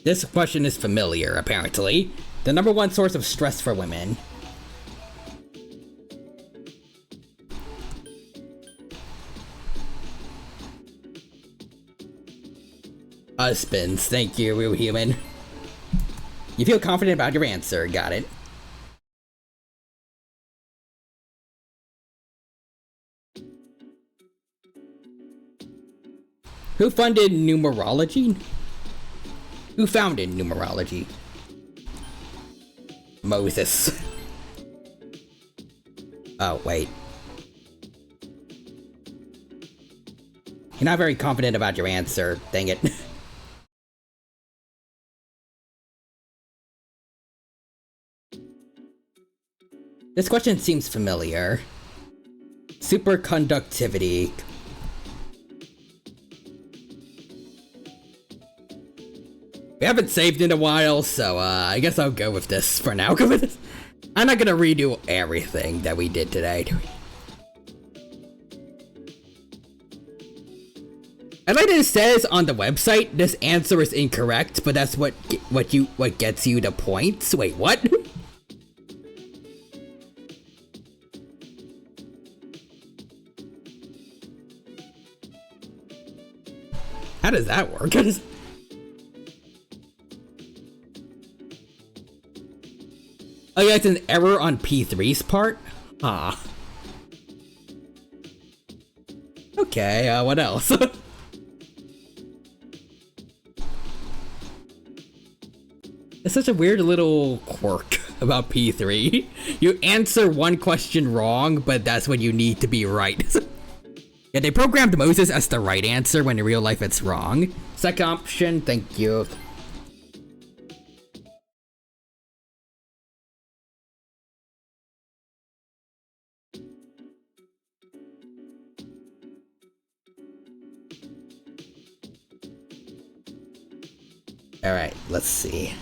This question is familiar, apparently. The #1 source of stress for women. Husbands, thank you, real human. You feel confident about your answer, got it. Who funded numerology? Who founded numerology? Moses. Oh, wait. You're not very confident about your answer, dang it. This question seems familiar. Superconductivity. We haven't saved in a while, so I guess I'll go with this for now. I'm not gonna redo everything that we did today. I like that it says on the website this answer is incorrect, but that's what gets you the points. Wait, what? How does that work? Oh yeah, it's an error on P3's part? Ah. Okay, what else? It's such a weird little quirk about P3. You answer one question wrong, but that's when you need to be right. Yeah, they programmed Moses as the right answer when in real life it's wrong. Second option, thank you. Alright, let's see.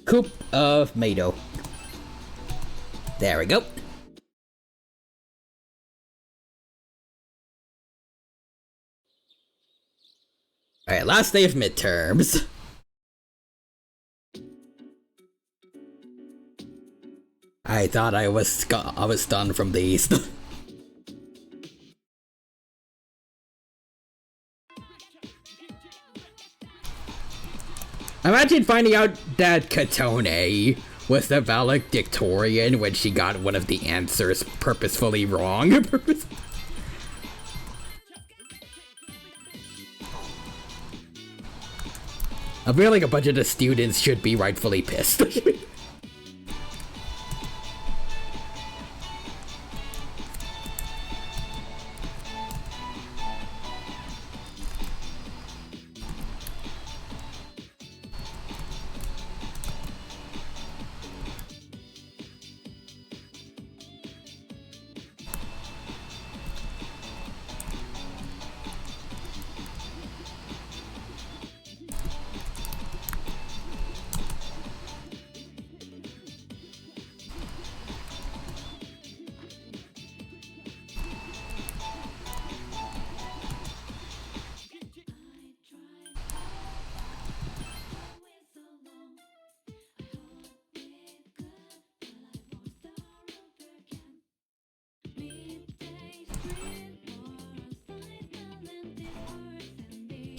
Coop of Mado. There we go. Alright, last day of midterms. I thought I was done from these. Imagine finding out that Katone was the valedictorian when she got one of the answers purposefully wrong. I feel like a bunch of the students should be rightfully pissed.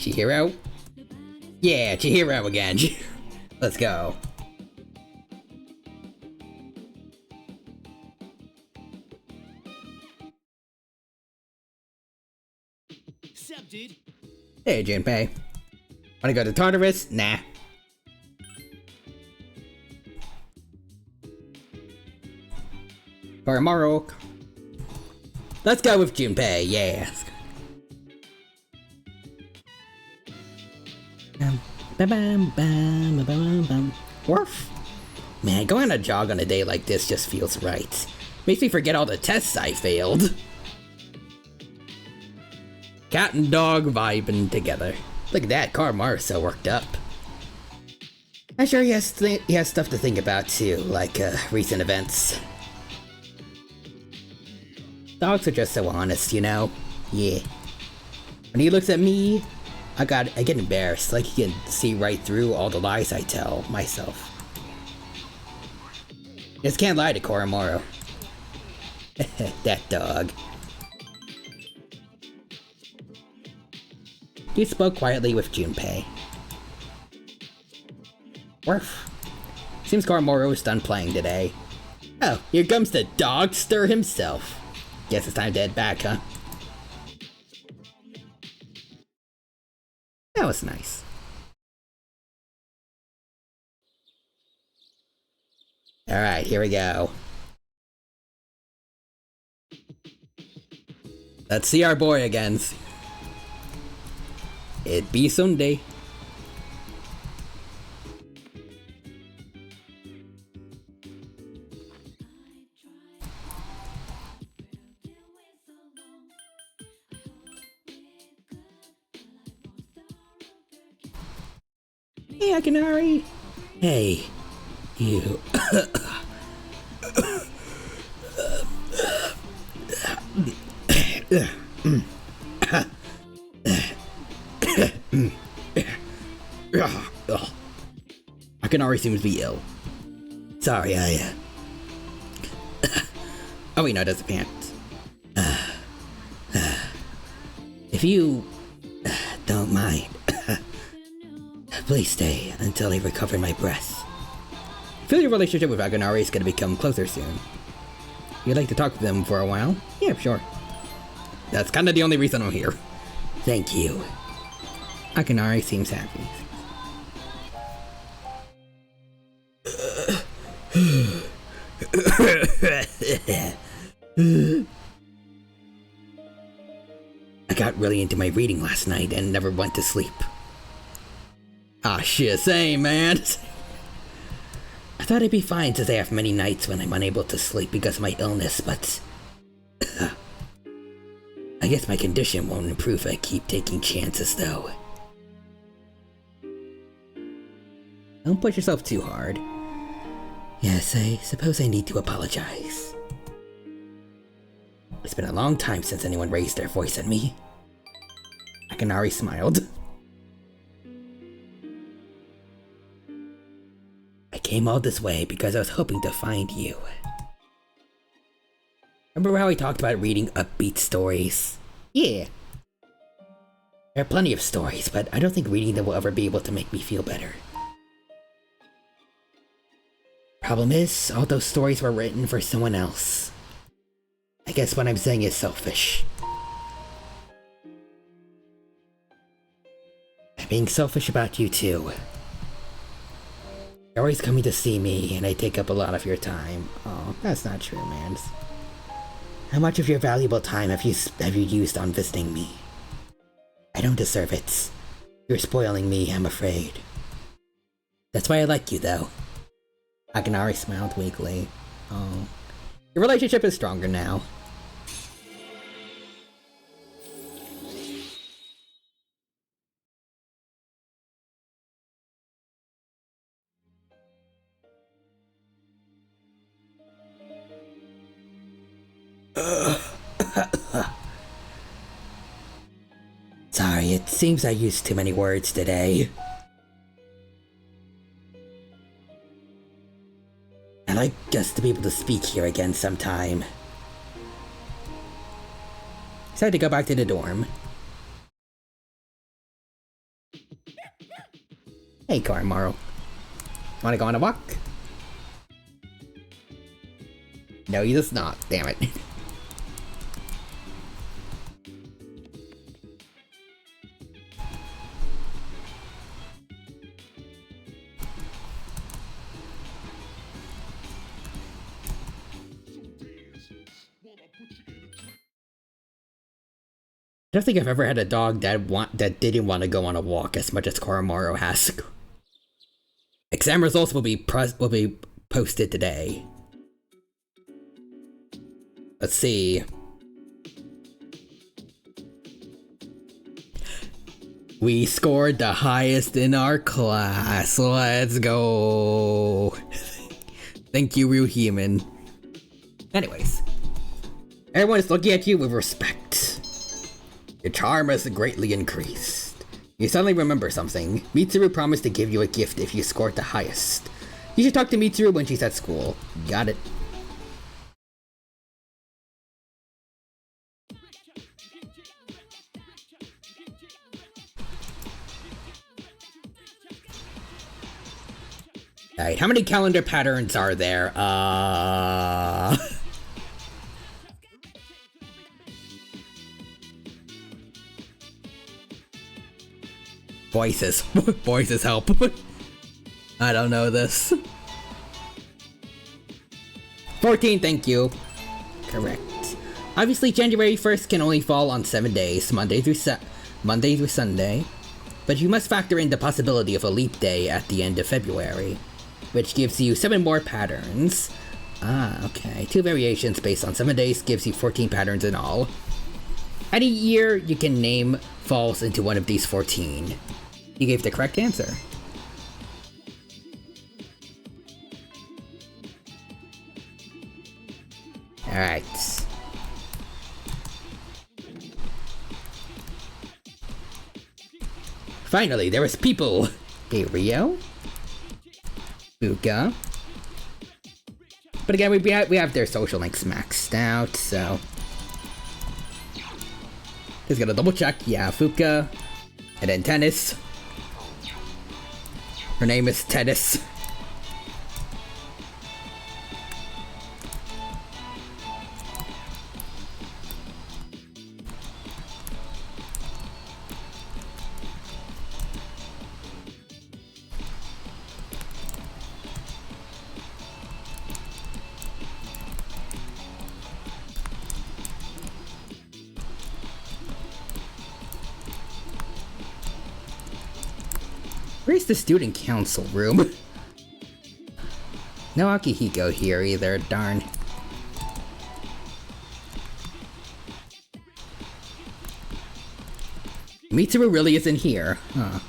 Chihiro? Yeah, Chihiro again. Let's go. Sup, dude? Hey, Junpei. Wanna go to Tartarus? Nah. Koromaru. Let's go with Junpei, yeah. Woof. Man, going on a jog on a day like this just feels right. Makes me forget all the tests I failed. Cat and dog vibing together. Look at that, Koromaru's so worked up. I'm sure he has stuff to think about too, like recent events. Dogs are just so honest, you know? Yeah. When he looks at me, I get embarrassed, like he can see right through all the lies I tell myself. Just can't lie to Koromaru. That dog. He spoke quietly with Junpei. Worf. Seems Koromaru is done playing today. Oh, here comes the dogster himself. Guess it's time to head back, huh? That was nice. Alright, here we go. Let's see our boy again. It be Sunday. Hey, Akinari. Hey, you. Akinari seems to be ill. Sorry, oh wait, no, it doesn't pant. If you don't mind, please stay until I recover my breath. I feel your relationship with Akinari is going to become closer soon. You'd like to talk to them for a while? Yeah, sure. That's kind of the only reason I'm here. Thank you. Akinari seems happy. I got really into my reading last night and never went to sleep. Ah shit, same man. I thought I'd be fine since I have many nights when I'm unable to sleep because of my illness, but I guess my condition won't improve if I keep taking chances though. Don't push yourself too hard. Yes, I suppose I need to apologize. It's been a long time since anyone raised their voice at me. Akinari smiled. I came all this way because I was hoping to find you. Remember how we talked about reading upbeat stories? Yeah. There are plenty of stories, but I don't think reading them will ever be able to make me feel better. Problem is, all those stories were written for someone else. I guess what I'm saying is selfish. I'm being selfish about you too. You're always coming to see me, and I take up a lot of your time. Oh, that's not true, man. How much of your valuable time have you used on visiting me? I don't deserve it. You're spoiling me, I'm afraid. That's why I like you, though. Akinari smiled weakly. Oh. Your relationship is stronger now. Sorry, it seems I used too many words today. I'd like just to be able to speak here again sometime. Decided to go back to the dorm. Hey, Koromaru. Wanna go on a walk? No, he does not. Damn it. I don't think I've ever had a dog that didn't want to go on a walk as much as Koromaru has. Exam results will be posted today. Let's see. We scored the highest in our class. Let's go. Thank you, real human. Anyways, everyone is looking at you with respect. Your charm has greatly increased. You suddenly remember something. Mitsuru promised to give you a gift if you scored the highest. You should talk to Mitsuru when she's at school. Got it. Alright, how many calendar patterns are there? Voices. Voices help. I don't know this. 14, thank you. Correct. Obviously, January 1st can only fall on 7 days, Monday through Sunday. But you must factor in the possibility of a leap day at the end of February, which gives you 7 more patterns. Ah, okay. 2 variations based on 7 days gives you 14 patterns in all. Any year you can name falls into one of these 14. You gave the correct answer. Alright. Finally, there is people! Okay, Rio? Fuka. But again, we have their social links maxed out, so... Just gotta double check. Yeah, Fuka. And then Tennis. Her name is Tennis. Where's the student council room? No Akihiko here either, darn. Mitsuru really isn't here, huh?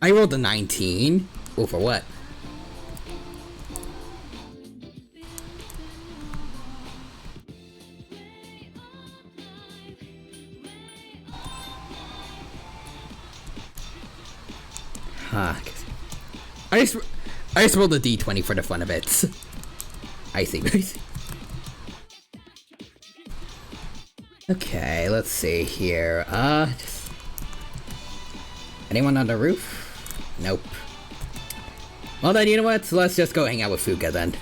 I rolled a 19. Oh, for what? Huh. I just rolled a d20 for the fun of it. I see. Okay, let's see here. Anyone on the roof? Nope. Well then, you know what? So let's just go hang out with Fuka then.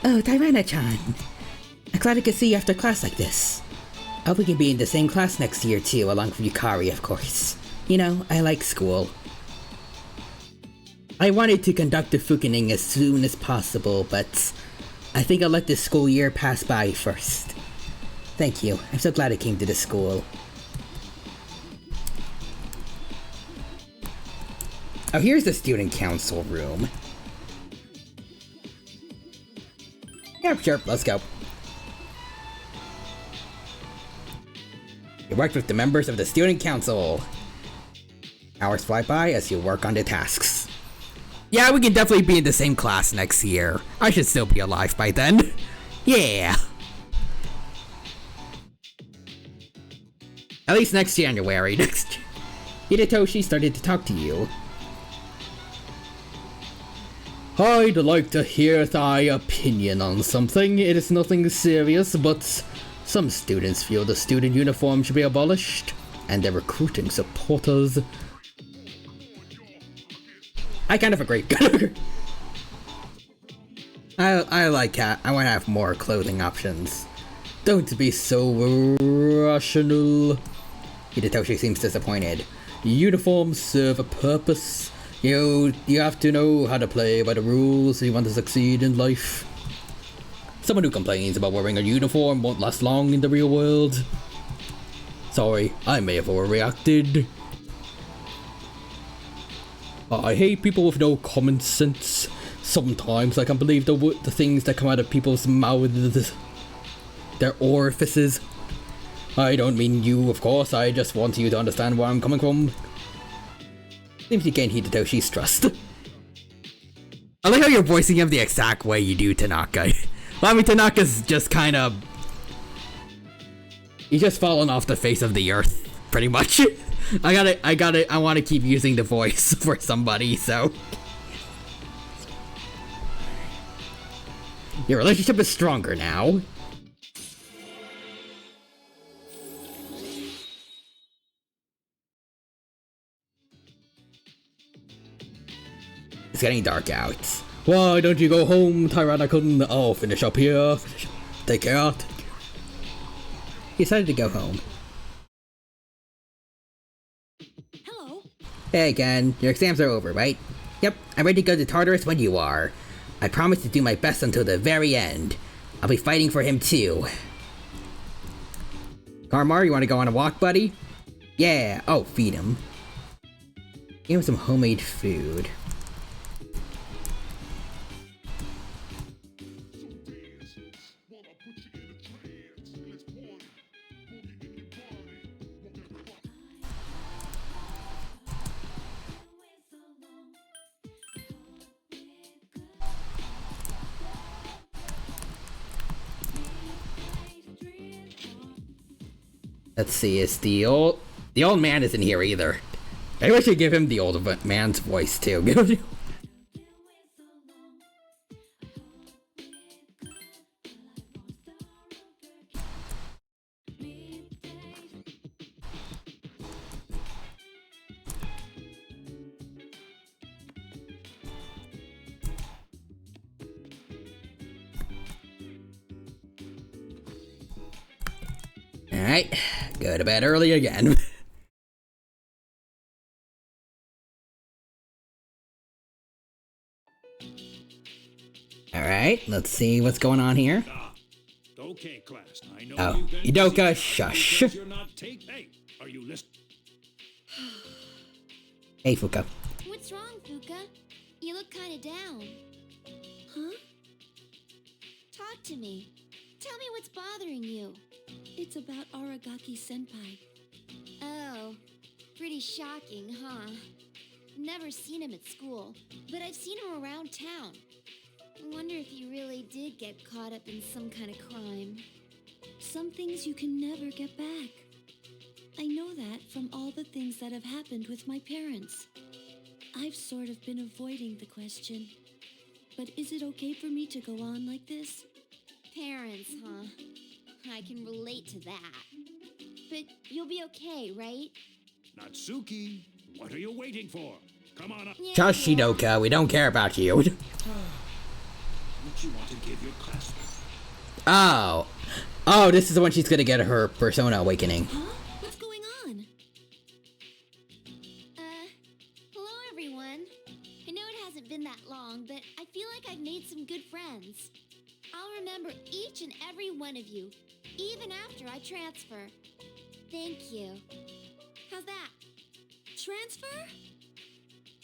Oh, Tairana-chan. I'm glad I could see you after class like this. I hope we can be in the same class next year too, along with Yukari, of course. You know, I like school. I wanted to conduct the Fukening as soon as possible, but I think I'll let this school year pass by first. Thank you. I'm so glad I came to this school. Oh, here's the student council room. Yep, sure, let's go. You worked with the members of the student council. Hours fly by as you work on the tasks. Yeah, we can definitely be in the same class next year. I should still be alive by then. Yeah. At least next January. Hidetoshi started to talk to you. I'd like to hear thy opinion on something. It is nothing serious, but some students feel the student uniform should be abolished, and they're recruiting supporters. I kind of agree. I like that. I want to have more clothing options. Don't be so rational. Hidetoshi seems disappointed. Uniforms serve a purpose. You have to know how to play by the rules if you want to succeed in life. Someone who complains about wearing a uniform won't last long in the real world. Sorry, I may have overreacted. I hate people with no common sense. Sometimes I can't believe the things that come out of people's mouths. Their orifices. I don't mean you, of course, I just want you to understand where I'm coming from. Seems you gain Hidetoshi's trust. I like how you're voicing him the exact way you do Tanaka. Well, I mean, Tanaka's just kind of... He's just fallen off the face of the earth, pretty much. I want to keep using the voice for somebody, so... Your relationship is stronger now. It's getting dark out. Why don't you go home, Tyrannicon? I'll finish up here. Take care. He decided to go home. Hello. Hey, Ken. Your exams are over, right? Yep, I'm ready to go to Tartarus when you are. I promise to do my best until the very end. I'll be fighting for him too. Karmar, you want to go on a walk, buddy? Yeah. Oh, feed him. Give him some homemade food. Let's see, is the old man isn't here either. Maybe I should give him the old man's voice too. Alright, go to bed early again. Alright, let's see what's going on here. Okay, class. I know Oh, Yudoka, shush. You're not hey, are you listening? Hey, Fuka. What's wrong, Fuka? You look kind of down. Huh? Talk to me. Tell me what's bothering you. It's about Aragaki Senpai. Oh, pretty shocking, huh? Never seen him at school, but I've seen him around town. I wonder if he really did get caught up in some kind of crime. Some things you can never get back. I know that from all the things that have happened with my parents. I've sort of been avoiding the question. But is it okay for me to go on like this? Parents, huh? I can relate to that. But you'll be okay, right? Natsuki, what are you waiting for? Come on up. Shush, Yudoka, we don't care about you. What you want to give your class? Oh. Oh, this is the one she's gonna get her persona awakening. Huh? What's going on? Hello everyone. I know it hasn't been that long, but I feel like I've made some good friends. I'll remember each and every one of you, even after I transfer. Thank you. How's that? Transfer?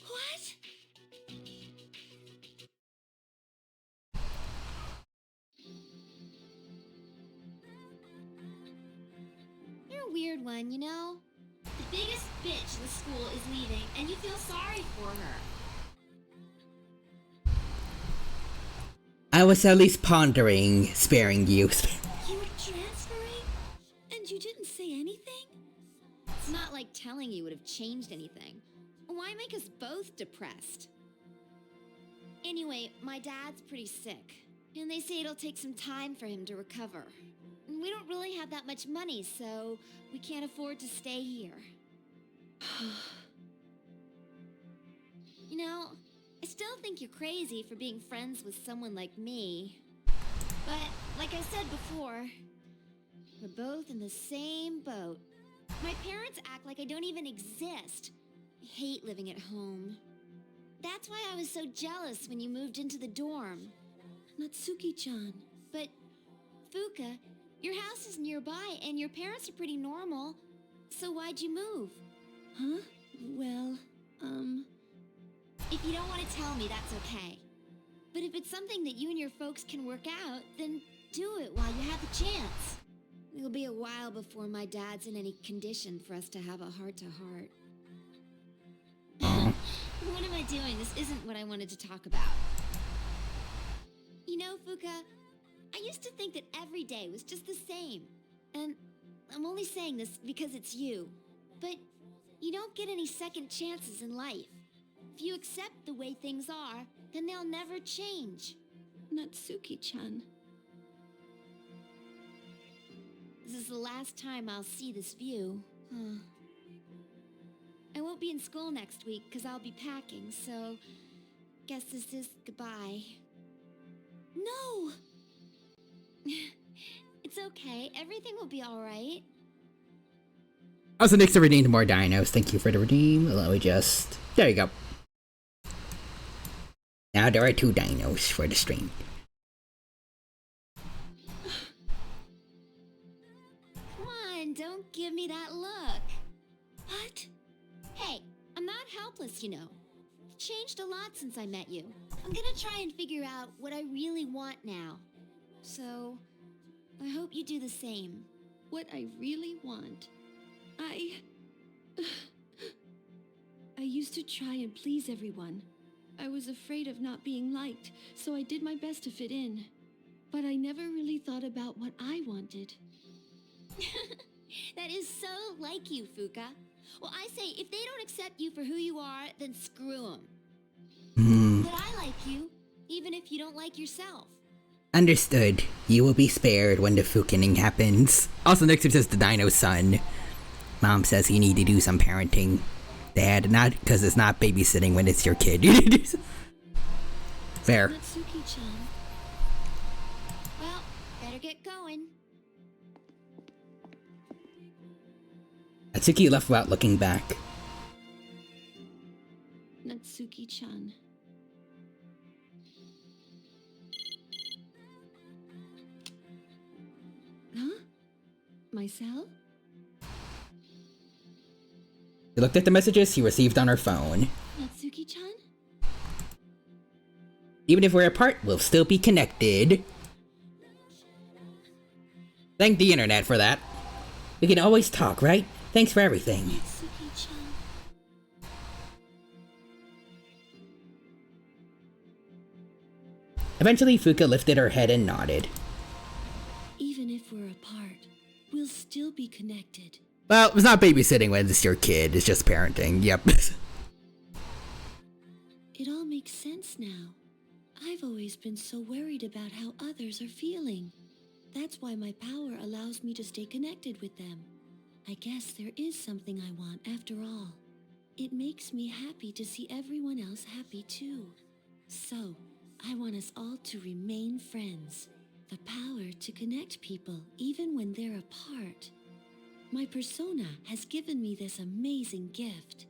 What? You're a weird one, you know? The biggest bitch in the school is leaving, and you feel sorry for her. I was at least pondering sparing you. You were transferring? And you didn't say anything? It's not like telling you would have changed anything. Why make us both depressed? Anyway, my dad's pretty sick, and they say it'll take some time for him to recover. We don't really have that much money, so we can't afford to stay here. You know, I still think you're crazy for being friends with someone like me. But, like I said before, we're both in the same boat. My parents act like I don't even exist. I hate living at home. That's why I was so jealous when you moved into the dorm. Natsuki-chan. But, Fuka, your house is nearby and your parents are pretty normal. So why'd you move? Huh? Well, If you don't want to tell me, that's okay. But if it's something that you and your folks can work out, then do it while you have the chance. It'll be a while before my dad's in any condition for us to have a heart-to-heart. What am I doing? This isn't what I wanted to talk about. You know, Fuka, I used to think that every day was just the same. And I'm only saying this because it's you. But you don't get any second chances in life. If you accept the way things are, then they'll never change. Natsuki-chan. This is the last time I'll see this view. I won't be in school next week because I'll be packing, so guess this is goodbye. No! It's okay. Everything will be alright. Also, next to redeem more dinos. Thank you for the redeem. Let me just... There you go. Now there are 2 dinos for the stream. Come on, don't give me that look. What? Hey, I'm not helpless, you know. I've changed a lot since I met you. I'm gonna try and figure out what I really want now. So, I hope you do the same. What I really want? I used to try and please everyone. I was afraid of not being liked, so I did my best to fit in. But I never really thought about what I wanted. That is so like you, Fuka. Well, I say, if they don't accept you for who you are, then screw them. But I like you, even if you don't like yourself. Understood. You will be spared when the Fukening happens. Also, next up says the Dino Son. Mom says you need to do some parenting. Dad, not because it's not babysitting when it's your kid. Fair. Natsuki-chan. Well, better get going. Atsuki left without looking back. Natsuki-chan. Huh? Myself? He looked at the messages he received on her phone. Natsuki-chan? Even if we're apart, we'll still be connected. Thank the internet for that. We can always talk, right? Thanks for everything. Natsuki-chan. Eventually, Fuka lifted her head and nodded. Even if we're apart, we'll still be connected. Well, it's not babysitting when it's your kid, it's just parenting, yep. It all makes sense now. I've always been so worried about how others are feeling. That's why my power allows me to stay connected with them. I guess there is something I want after all. It makes me happy to see everyone else happy too. So, I want us all to remain friends. The power to connect people even when they're apart. My persona has given me this amazing gift.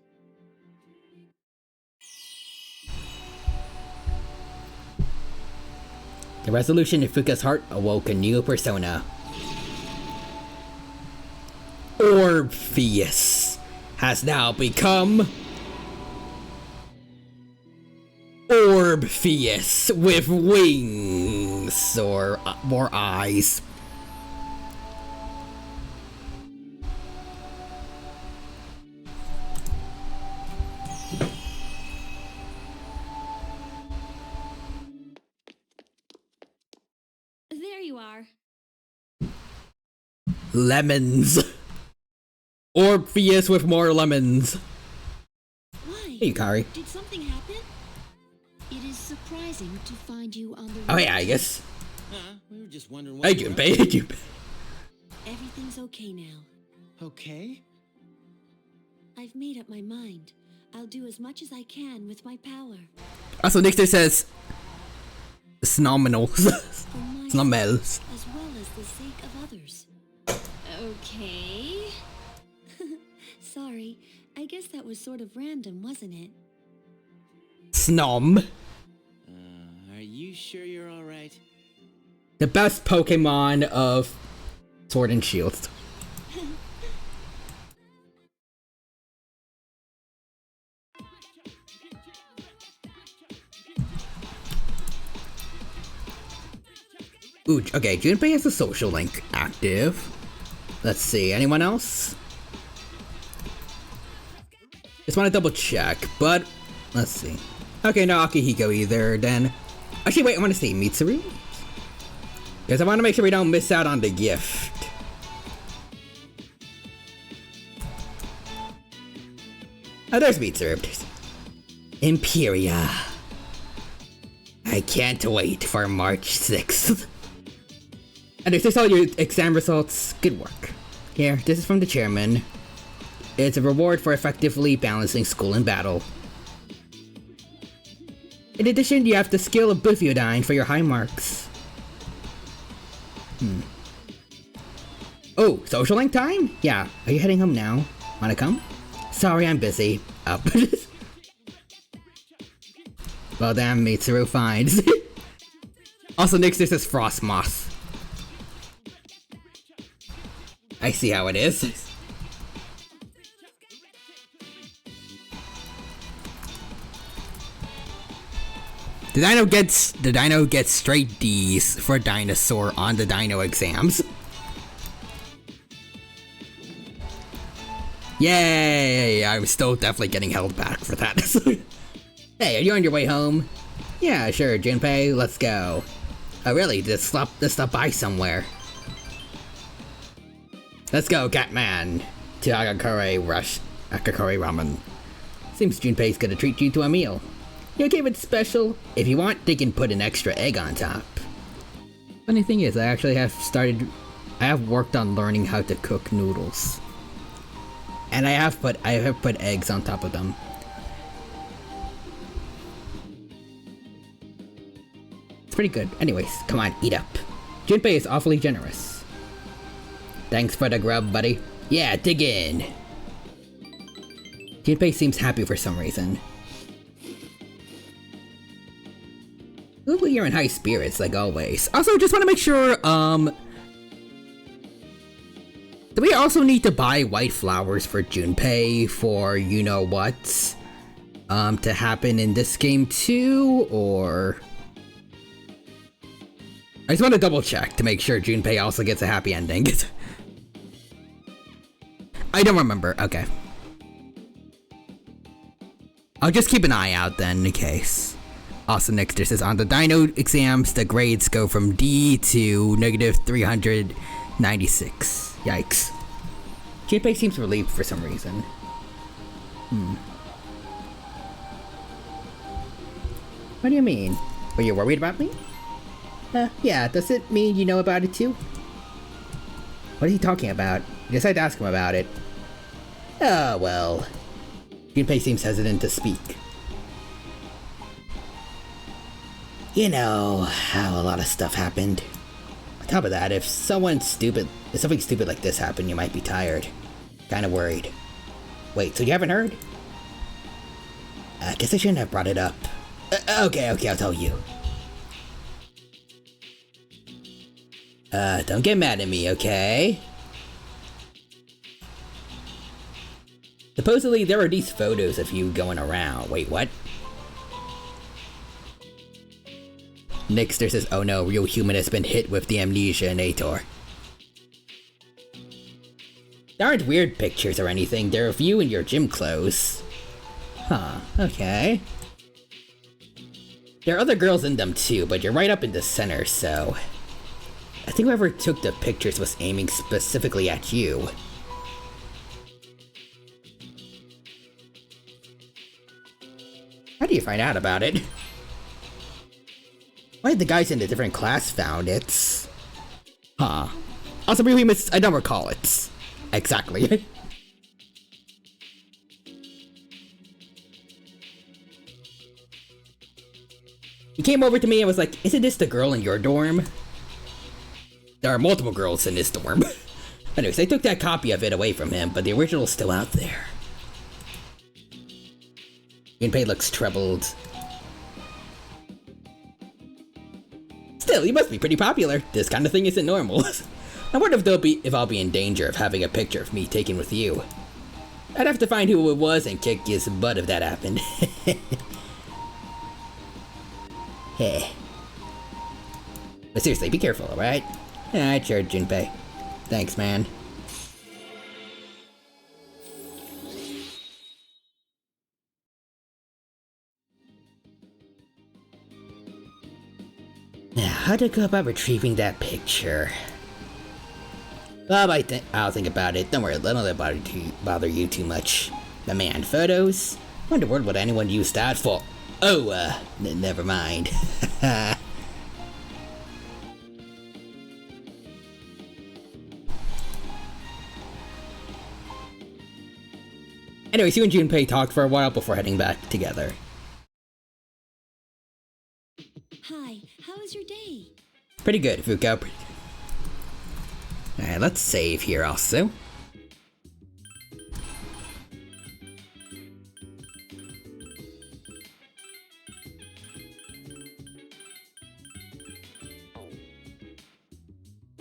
The resolution in Fuka's heart awoke a new persona. Orpheus has now become Orpheus with wings or more eyes. there you are. Lemons. Orpheus with more lemons. Why? Hey, Kari. Did something happen? It is surprising to find you on the Oh yeah, I guess. We were just wondering Hey, Junpei. Hey, Junpei. Everything's okay now. Okay? I've made up my mind. I'll do as much as I can with my power. Also, Nixter says phenomenal. For my Snowmel. sake, as well as the sake of others. Okay. Sorry. I guess that was sort of random, wasn't it? Snom. Are you sure you're alright? The best Pokemon of Sword and Shield. Ooh, okay, Junpei has a social link active. Let's see, anyone else? Just want to double check, but let's see. Okay, no Akihiko either, then. Actually, wait, I want to see Mitsuru? Because I want to make sure we don't miss out on the gift. Oh, there's Mitsuru. Imperia. I can't wait for March 6th. And if this is all your exam results, good work. Here, this is from the chairman. It's a reward for effectively balancing school and battle. In addition, you have the skill of Buffiodyne for your high marks. Oh, social link time? Yeah, are you heading home now? Wanna come? Sorry, I'm busy. Up. Well, damn, Mitsuru finds. Also, next this is Frostmoth. I see how it is. The Dino gets straight D's for Dinosaur on the Dino exams. Yay! I'm still definitely getting held back for that. Hey, are you on your way home? Yeah, sure, Junpei, let's go. Oh really? Let's stop by somewhere. Let's go, Catman! To Agakure Ramen. Seems Junpei's gonna treat you to a meal. You give it special. If you want, they can put an extra egg on top. Funny thing is, I actually have worked on learning how to cook noodles. And I have put eggs on top of them. It's pretty good. Anyways, come on, eat up. Junpei is awfully generous. Thanks for the grub, buddy. Yeah, dig in. Junpei seems happy for some reason. Ooh, you're in high spirits, like always. Also, just want to make sure, do we also need to buy white flowers for Junpei for you-know-what? To happen in this game too, or... I just want to double check to make sure Junpei also gets a happy ending. I don't remember, okay. I'll just keep an eye out then, in case. Also, next says on the Dino exams, the grades go from D to -396. Yikes. Junpei seems relieved for some reason. What do you mean? Were you worried about me? Yeah, does it mean you know about it too? What is he talking about? I guess I'd ask him about it. Oh, well. Junpei seems hesitant to speak. You know how a lot of stuff happened. On top of that, if something stupid like this happened, you might be tired. Kinda worried. Wait, so you haven't heard? I guess I shouldn't have brought it up. Okay, I'll tell you. Don't get mad at me, okay? Supposedly, there are these photos of you going around. Wait, what? Nixter says, oh no, real human has been hit with the amnesia in Ator. There aren't weird pictures or anything, they're of you in your gym clothes. Huh, okay. There are other girls in them too, but you're right up in the center, so... think whoever took the pictures was aiming specifically at you. How do you find out about it? Why did the guys in the different class found it? Huh. Also, I don't recall it. Exactly. He came over to me and was like, "Isn't this the girl in your dorm?" There are multiple girls in this dorm. Anyways, I took that copy of it away from him, but the original's still out there. Junpei looks troubled. Still, you must be pretty popular. This kind of thing isn't normal. I wonder if I'll be in danger of having a picture of me taken with you. I'd have to find who it was and kick his butt if that happened. Hey. But seriously, be careful, alright? Alright, sure, Junpei. Thanks, man. Now, how to go about retrieving that picture? Well, I'll think about it. Don't worry, don't let it bother you too much. But man, photos? What in the world would anyone use that for? Oh, never mind. Anyways, you and Junpei talked for a while before heading back together. Hi, how was your day? Pretty good, Fuuka. Alright, let's save here also.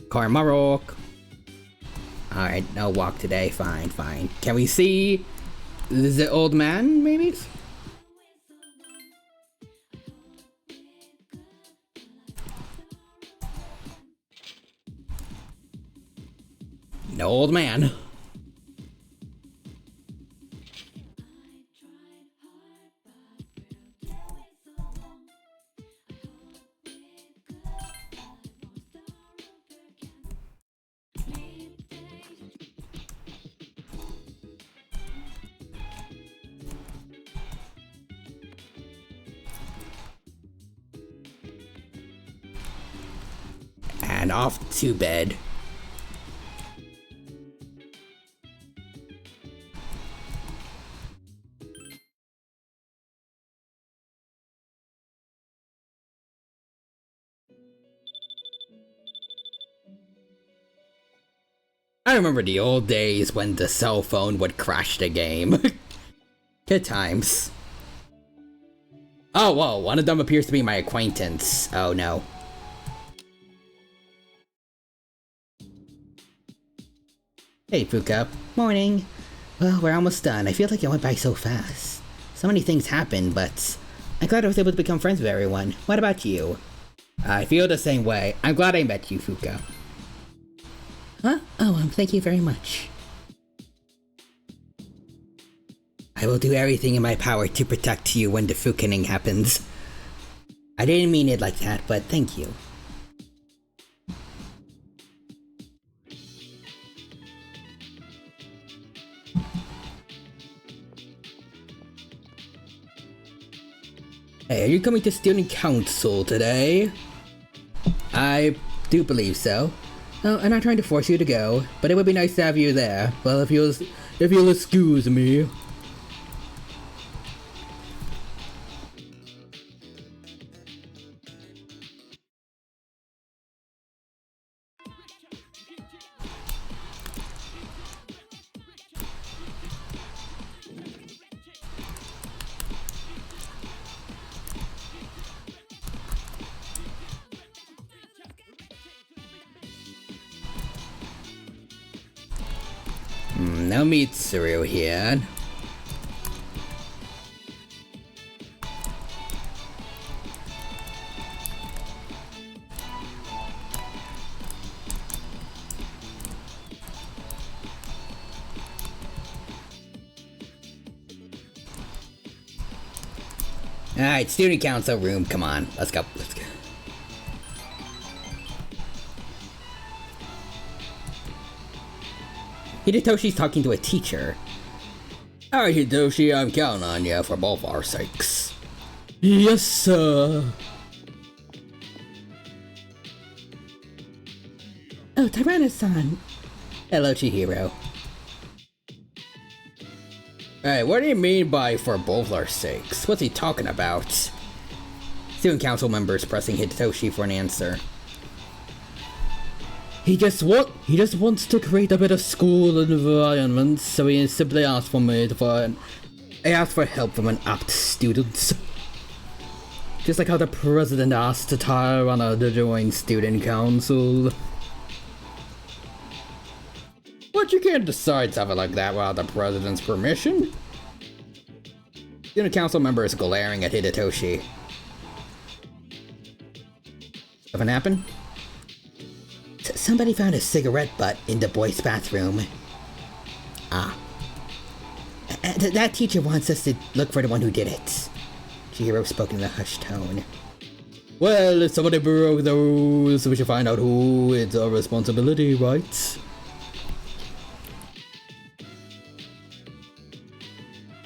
Karmarok. Alright, no walk today. Fine, fine. Can we see the old man, maybe? No old man. And off to bed. I remember the old days when the cell phone would crash the game. Good times. Oh, whoa, one of them appears to be my acquaintance. Oh no. Hey, Fuuka. Morning. Well, we're almost done. I feel like it went by so fast. So many things happened, but I'm glad I was able to become friends with everyone. What about you? I feel the same way. I'm glad I met you, Fuuka. Huh? Oh, thank you very much. I will do everything in my power to protect you when the Fuukening happens. I didn't mean it like that, but thank you. Hey, are you coming to student council today? I do believe so. Oh, I'm not trying to force you to go, but it would be nice to have you there. Well, if you'll excuse me. No Mitsuru here. Alright, student council room, come on. Let's go, let's go. Hidetoshi's talking to a teacher. Alright, Hidetoshi, I'm counting on you for both our sakes. Yes, sir. Oh, Tyranno-san. Hello, Chihiro. Hey, what do you mean by for both our sakes? What's he talking about? Student council members pressing Hidetoshi for an answer. He just wants to create a better school environment, so he simply asked for help from an apt student. Just like how the president asked Tyranno to join student council. But you can't decide something like that without the president's permission. Student council member is glaring at Hidetoshi. Something happened? Somebody found a cigarette butt in the boys' bathroom. Ah. That teacher wants us to look for the one who did it. Chihiro spoke in a hushed tone. Well, if somebody broke the rules, we should find out who. It's our responsibility, right?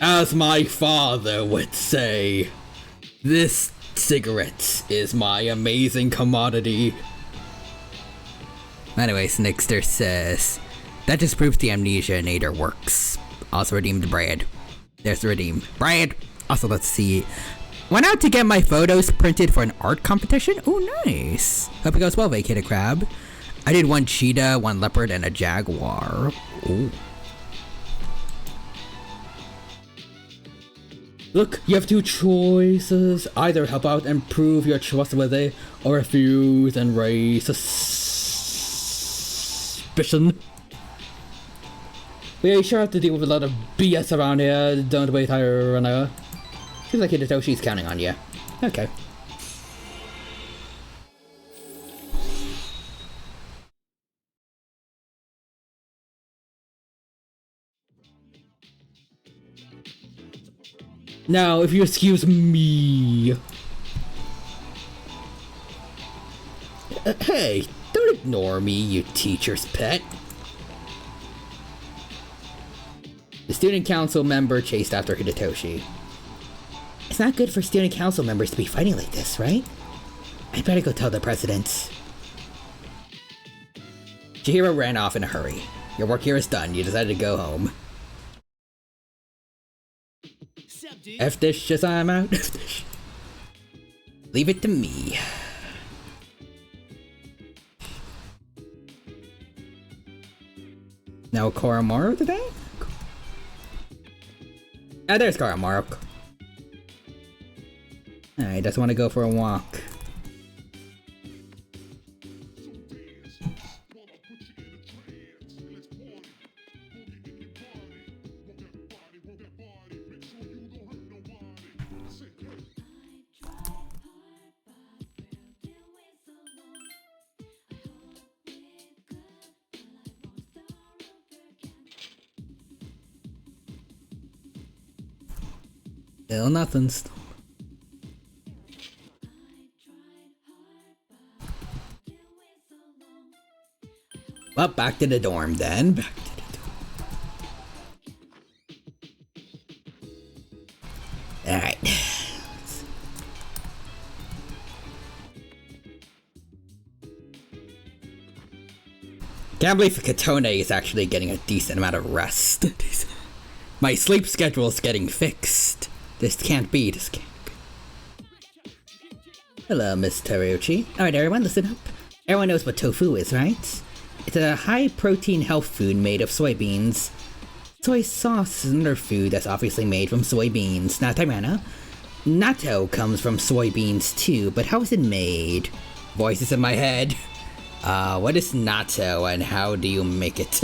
As my father would say, this cigarette is my amazing commodity. Anyways, Nixter says, that just proves the amnesia nader works. Also redeemed Brad. There's the redeem. Brad! Also, let's see. Went out to get my photos printed for an art competition? Oh, nice. Hope it goes well, Vacated Crab. I did one cheetah, one leopard, and a jaguar. Ooh. Look, you have two choices. Either help out and prove you're trustworthy, or refuse and raise suspicion. We sure have to deal with a lot of BS around here, don't we, Tyranno? Seems like Hidetoshi's counting on you. Okay. Now, if you excuse me... hey, don't ignore me, you teacher's pet. The student council member chased after Hidetoshi. It's not good for student council members to be fighting like this, right? I better go tell the president. Chihiro ran off in a hurry. Your work here is done, you decided to go home. F this shit, I'm out. Leave it to me. Now Koromaru today? Ah, there's Koromaru. I just want to go for a walk. Still nothing. Well, back to the dorm then. Back to the dorm. Alright. Can't believe Katone is actually getting a decent amount of rest. My sleep schedule is getting fixed. This can't be, this can't be. Hello, Miss Teruchi. Alright, everyone, listen up. Everyone knows what tofu is, right? It's a high-protein health food made of soybeans. Soy sauce is another food that's obviously made from soybeans. Now, Tyranno, natto comes from soybeans too, but how is it made? Voices in my head. What is natto and how do you make it?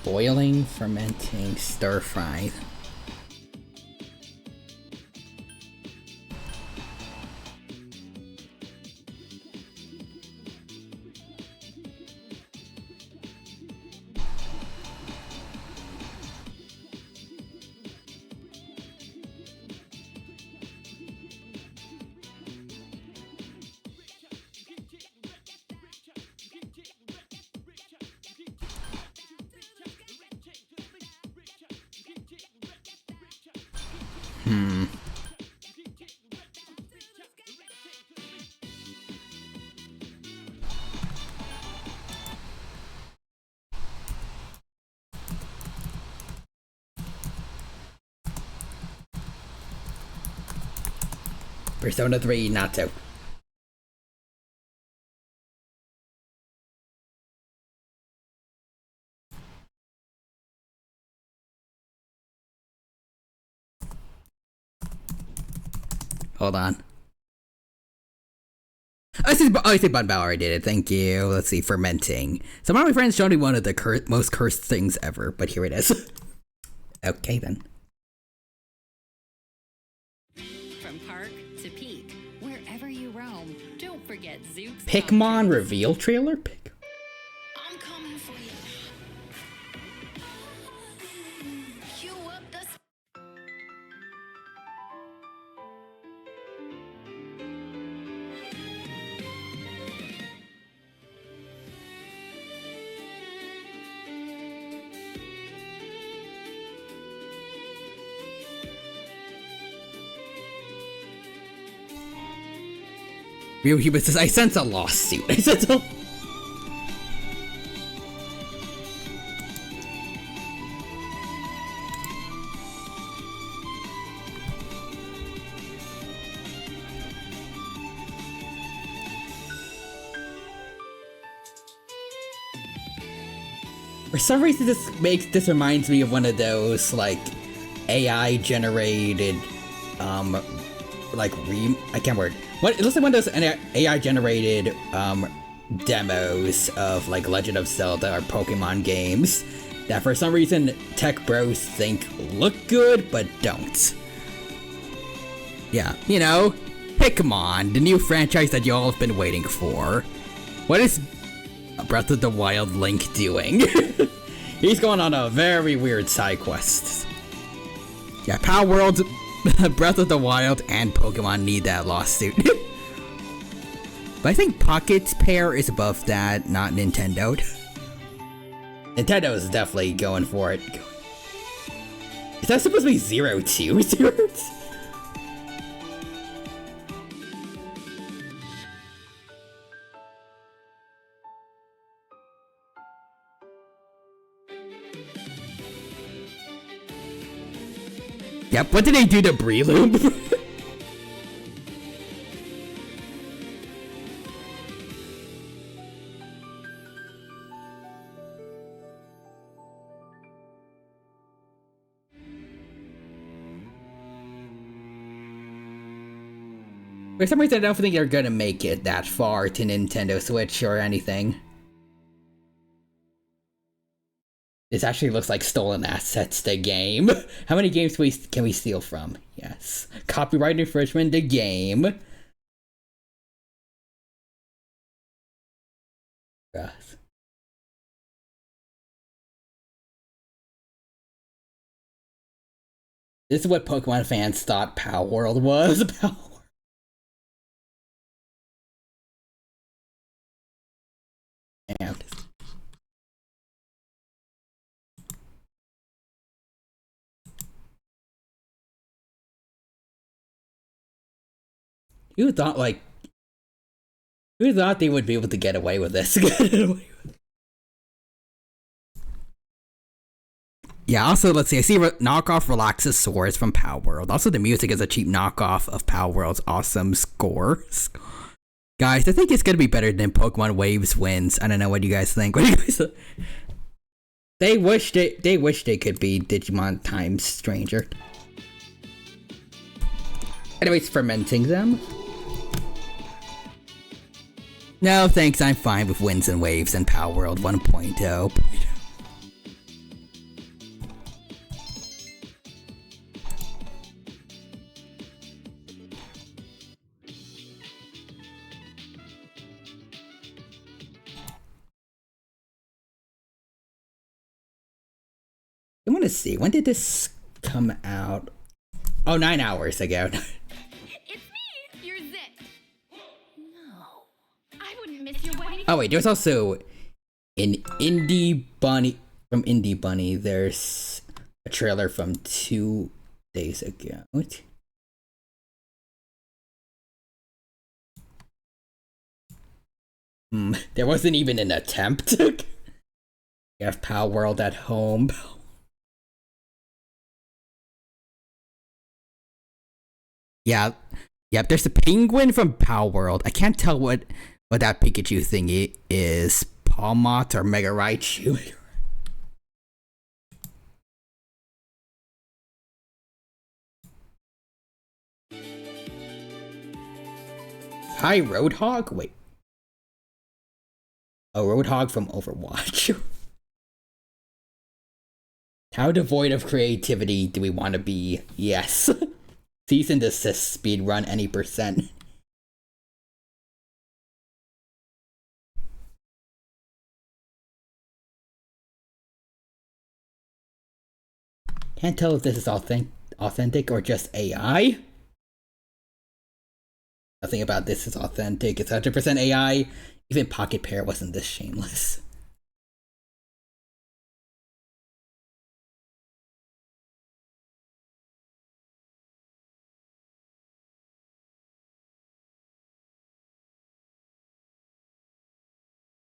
Boiling, fermenting, stir-fried. Persona 3, not so. Hold on. I see Bun Bauer did it. Thank you. Let's see. Fermenting. Some of my friends showed me one of the most cursed things ever, but here it is. Okay, then. From park to peak, wherever you roam, don't forget Zook's. Pikmin reveal trailer? I'm coming for you. Cue up the. Real Human says, I sense a lawsuit. I sense a... For some reason, this reminds me of one of those, like, AI generated, I can't word. It looks like one of those AI generated demos of like Legend of Zelda or Pokemon games that for some reason tech bros think look good but don't. Yeah, you know, Pikmin, the new franchise that y'all have been waiting for. What is Breath of the Wild Link doing? He's going on a very weird side quest. Yeah, Power World, Breath of the Wild, and Pokemon need that lawsuit. But I think Pocket's pair is above that, not Nintendo. Nintendo is definitely going for it. Is that supposed to be 0-2 zeros? Yep, what did they do to Breloom? For some reason, I don't think they're gonna make it that far to Nintendo Switch or anything. This actually looks like stolen assets, the game. How many games can we steal from? Yes. Copyright infringement, the game. Yes. This is what Pokemon fans thought Power World was. Damn. Who thought they would be able to get away with this? Yeah, also, let's see, I see knockoff Relaxus Swords from Power World. Also, the music is a cheap knockoff of Power World's awesome scores. Guys, I think it's gonna be better than Pokemon Waves Wins. I don't know what you guys think. What do you guys think? They wish they could be Digimon Time Stranger. Anyways, fermenting them. No, thanks, I'm fine with Winds and Waves and Power World 1.0. I want to see, when did this come out? Oh, 9 hours ago. It's me! You're Zip! No. I wouldn't miss your wedding. Oh wait, there's also an Indie Bunny, from Indie Bunny, there's a trailer from 2 days ago. There wasn't even an attempt. You have Pal World at home. Yeah, yep. There's a penguin from Pal World. I can't tell what that Pikachu thing is. Palmot or Mega Raichu. Hi, Roadhog. Wait. A Roadhog from Overwatch. How devoid of creativity do we want to be? Yes. Cease and desist speed run any percent. Can't tell if this is authentic or just AI. Nothing about this is authentic. It's 100% AI. Even Pocket Pair wasn't this shameless.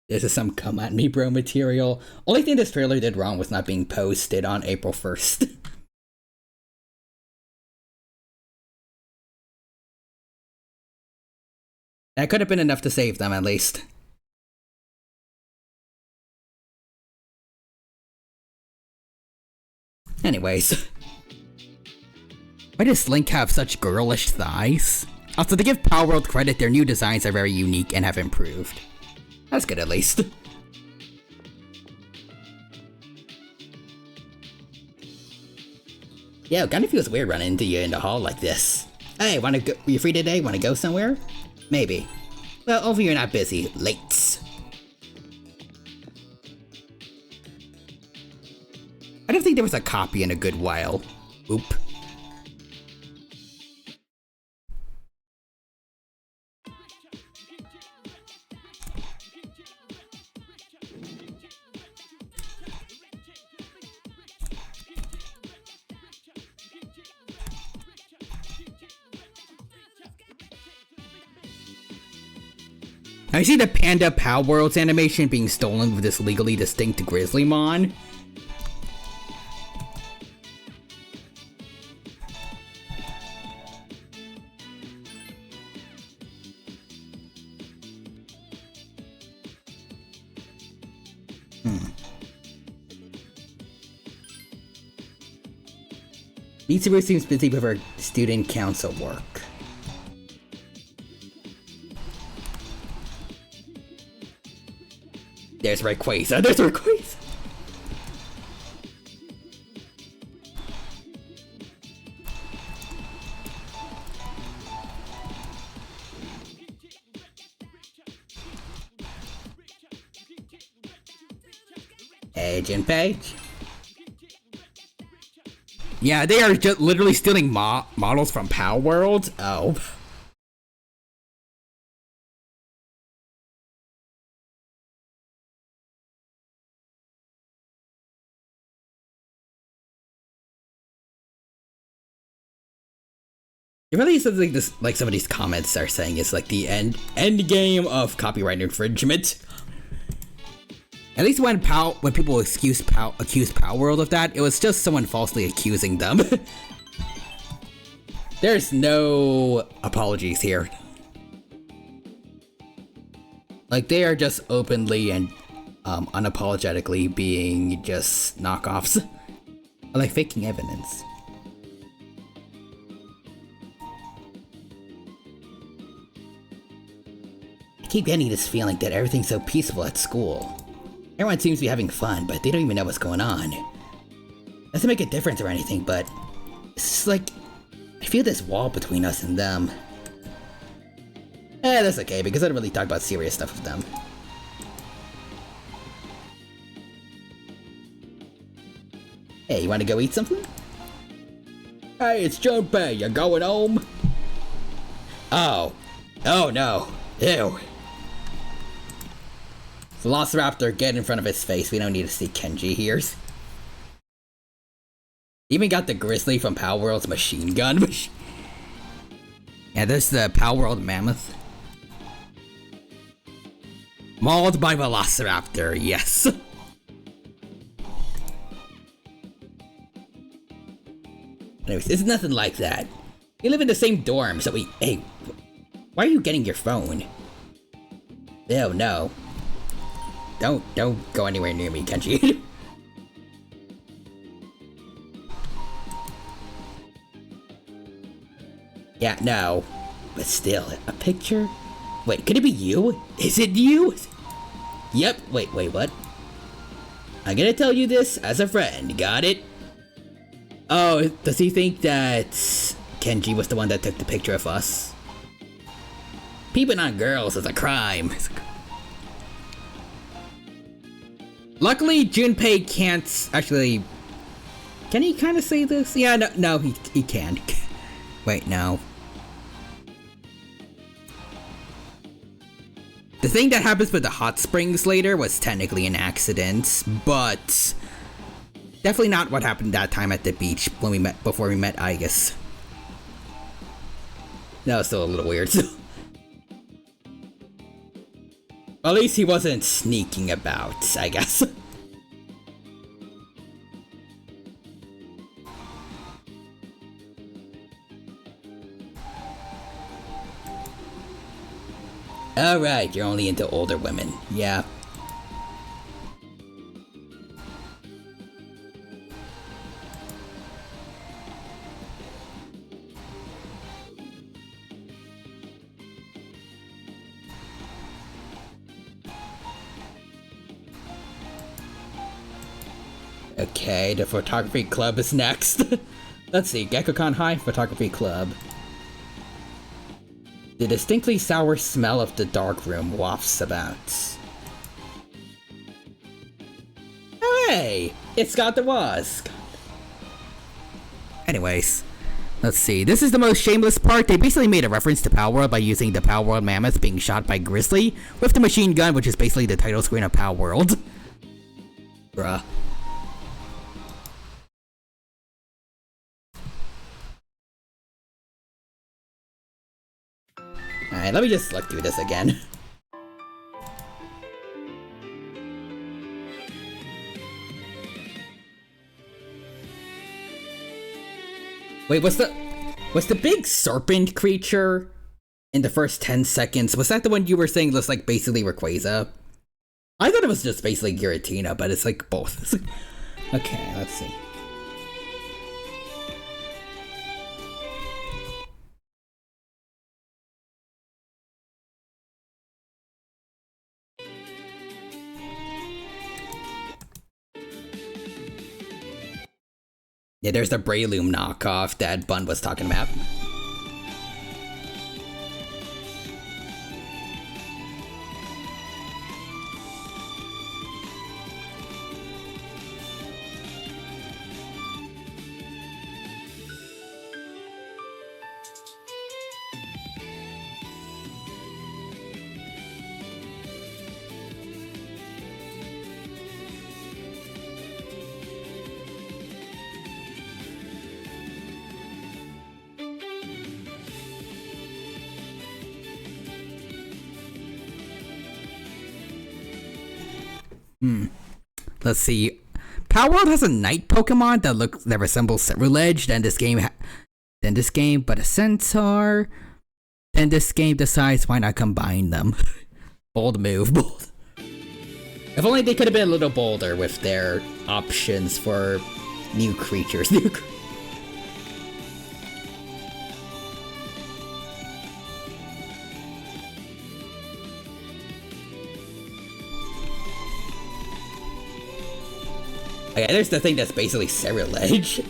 This is some come at me bro material. Only thing this trailer did wrong was not being posted on April 1st. That could have been enough to save them at least. Anyways. Why does Link have such girlish thighs? Also, to give Pal World credit, their new designs are very unique and have improved. That's good at least. Yeah, it kind of feels weird running into you in the hall like this. Hey, wanna go? You free today? Wanna go somewhere? Maybe. Well, hopefully you're not busy. Late. I don't think there was a copy in a good while. Oop. I see the Panda Pal Worlds animation being stolen with this legally distinct Grizzlymon. Mitsuru seems busy with her student council work. There's Rayquaza, there's Rayquaza! Agent Page. Yeah, they are just literally stealing models from Pal World. Oh. It really sounds like this, like some of these comments are saying it's like the end game of copyright infringement. At least when people accuse Pal World of that, it was just someone falsely accusing them. There's no apologies here. Like, they are just openly and unapologetically being just knockoffs. Like faking evidence. I keep getting this feeling that everything's so peaceful at school. Everyone seems to be having fun, but they don't even know what's going on. Doesn't make a difference or anything, but it's just like, I feel this wall between us and them. That's okay, because I don't really talk about serious stuff with them. Hey, you wanna go eat something? Hey, it's Junpei, you going home? Oh. Oh no. Ew. Velociraptor, get in front of his face. We don't need to see Kenji here. Even got the Grizzly from Power World's machine gun. Yeah, there's the Power World Mammoth. Mauled by Velociraptor, yes. Anyways, it's nothing like that. We live in the same dorm, so hey, why are you getting your phone? Oh no. Don't go anywhere near me, Kenji. Yeah, no. But still, a picture? Wait, could it be you? Is it you? Yep, wait, what? I'm gonna tell you this as a friend, got it? Oh, does he think that Kenji was the one that took the picture of us? Peeping on girls is a crime. Luckily, Junpei can't actually... Can he kind of say this? Yeah, no, he can. Wait, no. The thing that happens with the hot springs later was technically an accident, but definitely not what happened that time at the beach when before we met Aigis. That was still a little weird. At least he wasn't sneaking about, I guess. Alright, you're only into older women. Yeah. Okay, the photography club is next. Let's see, Gekkoukan High Photography Club. The distinctly sour smell of the darkroom wafts about. Oh, hey! It's Scott the Woz! Anyways, let's see. This is the most shameless part. They basically made a reference to Power World by using the Power World Mammoth being shot by Grizzly with the machine gun, which is basically the title screen of Power World. Bruh. Alright, let me just look through this again. Wait, was the big serpent creature in the first 10 seconds, was that the one you were saying looks like basically Rayquaza? I thought it was just basically Giratina, but it's like both. Okay, let's see. Yeah, there's the Breloom knockoff that Bun was talking about. Let's see. Power World has a night Pokemon that resembles Ceruledge. Then this game, but a Centaur. Then this game decides why not combine them. Bold move, bold. If only they could have been a little bolder with their options for new creatures. Okay, there's the thing that's basically Ceruledge.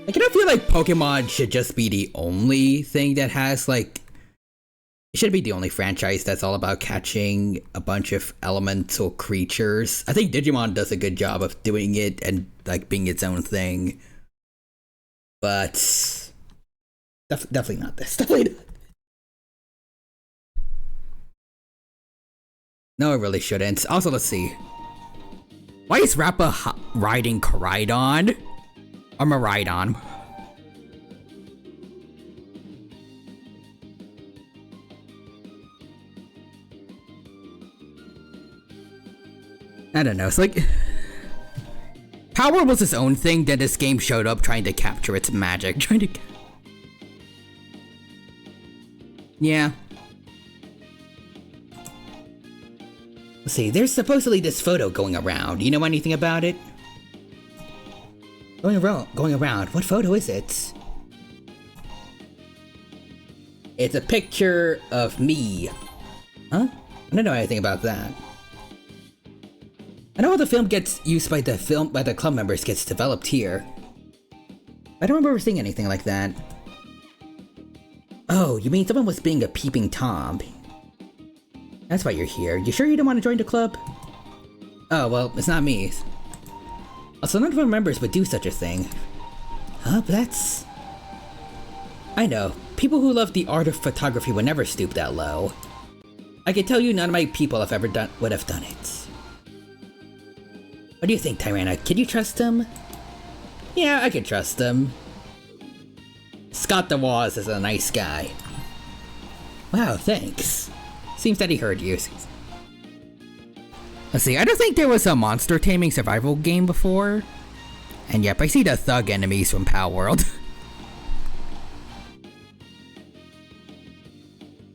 Like, I don't feel like Pokemon should just be the only thing that has, like... It should be the only franchise that's all about catching a bunch of elemental creatures. I think Digimon does a good job of doing it and, like, being its own thing. But... definitely not this. Definitely not. No, I really shouldn't. Also, let's see. Why is Rappa riding Koraidon? Or Miraidon? I don't know, it's like... Power was its own thing, then this game showed up trying to capture its magic. Yeah. Let's see, there's supposedly this photo going around. You know anything about it? Going around. What photo is it? It's a picture of me. Huh? I don't know anything about that. I know how the film gets used by the club members gets developed here. I don't remember seeing anything like that. Oh, you mean someone was being a peeping Tom? That's why you're here. You sure you don't want to join the club? Oh, well, it's not me. Also, none of our members would do such a thing. Huh, but that's... I know. People who love the art of photography would never stoop that low. I can tell you none of my people would have done it. What do you think, Tyranna? Can you trust him? Yeah, I can trust him. Scott DeWaz is a nice guy. Wow, thanks. Seems that he heard you. Let's see, I don't think there was a monster taming survival game before. And yep, I see the thug enemies from Palworld.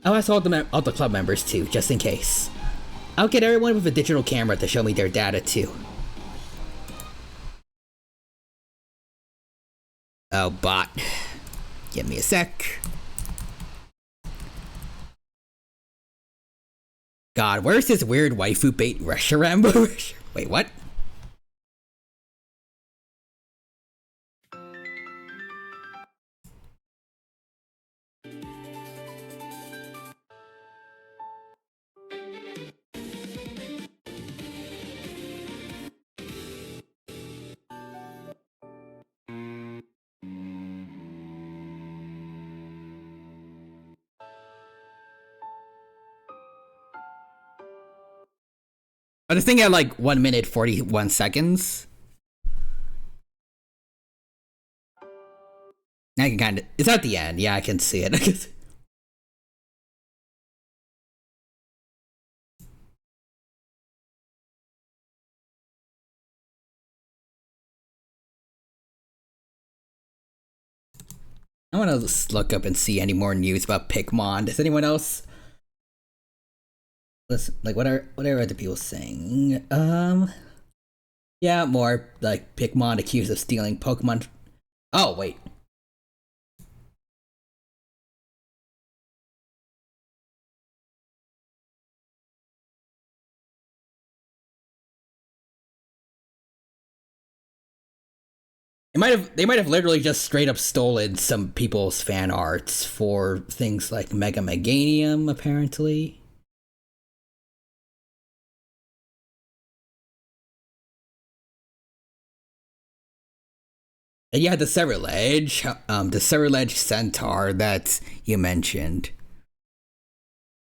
I'll ask all the club members too, just in case. I'll get everyone with a digital camera to show me their data too. Oh, bot. Give me a sec. God, where's this weird waifu bait Reshiram? Wait, what? I was thinking at like 1 minute 41 seconds. I can kind of, it's at the end. Yeah, I can see it. I want to just look up and see any more news about Pikmon. Does anyone else? Listen, like what are other people saying? Yeah, more like Pikmon accused of stealing Pokemon. Oh wait. They might have literally just straight up stolen some people's fan arts for things like Mega Meganium, apparently. And yeah, the Cerulege Centaur that you mentioned.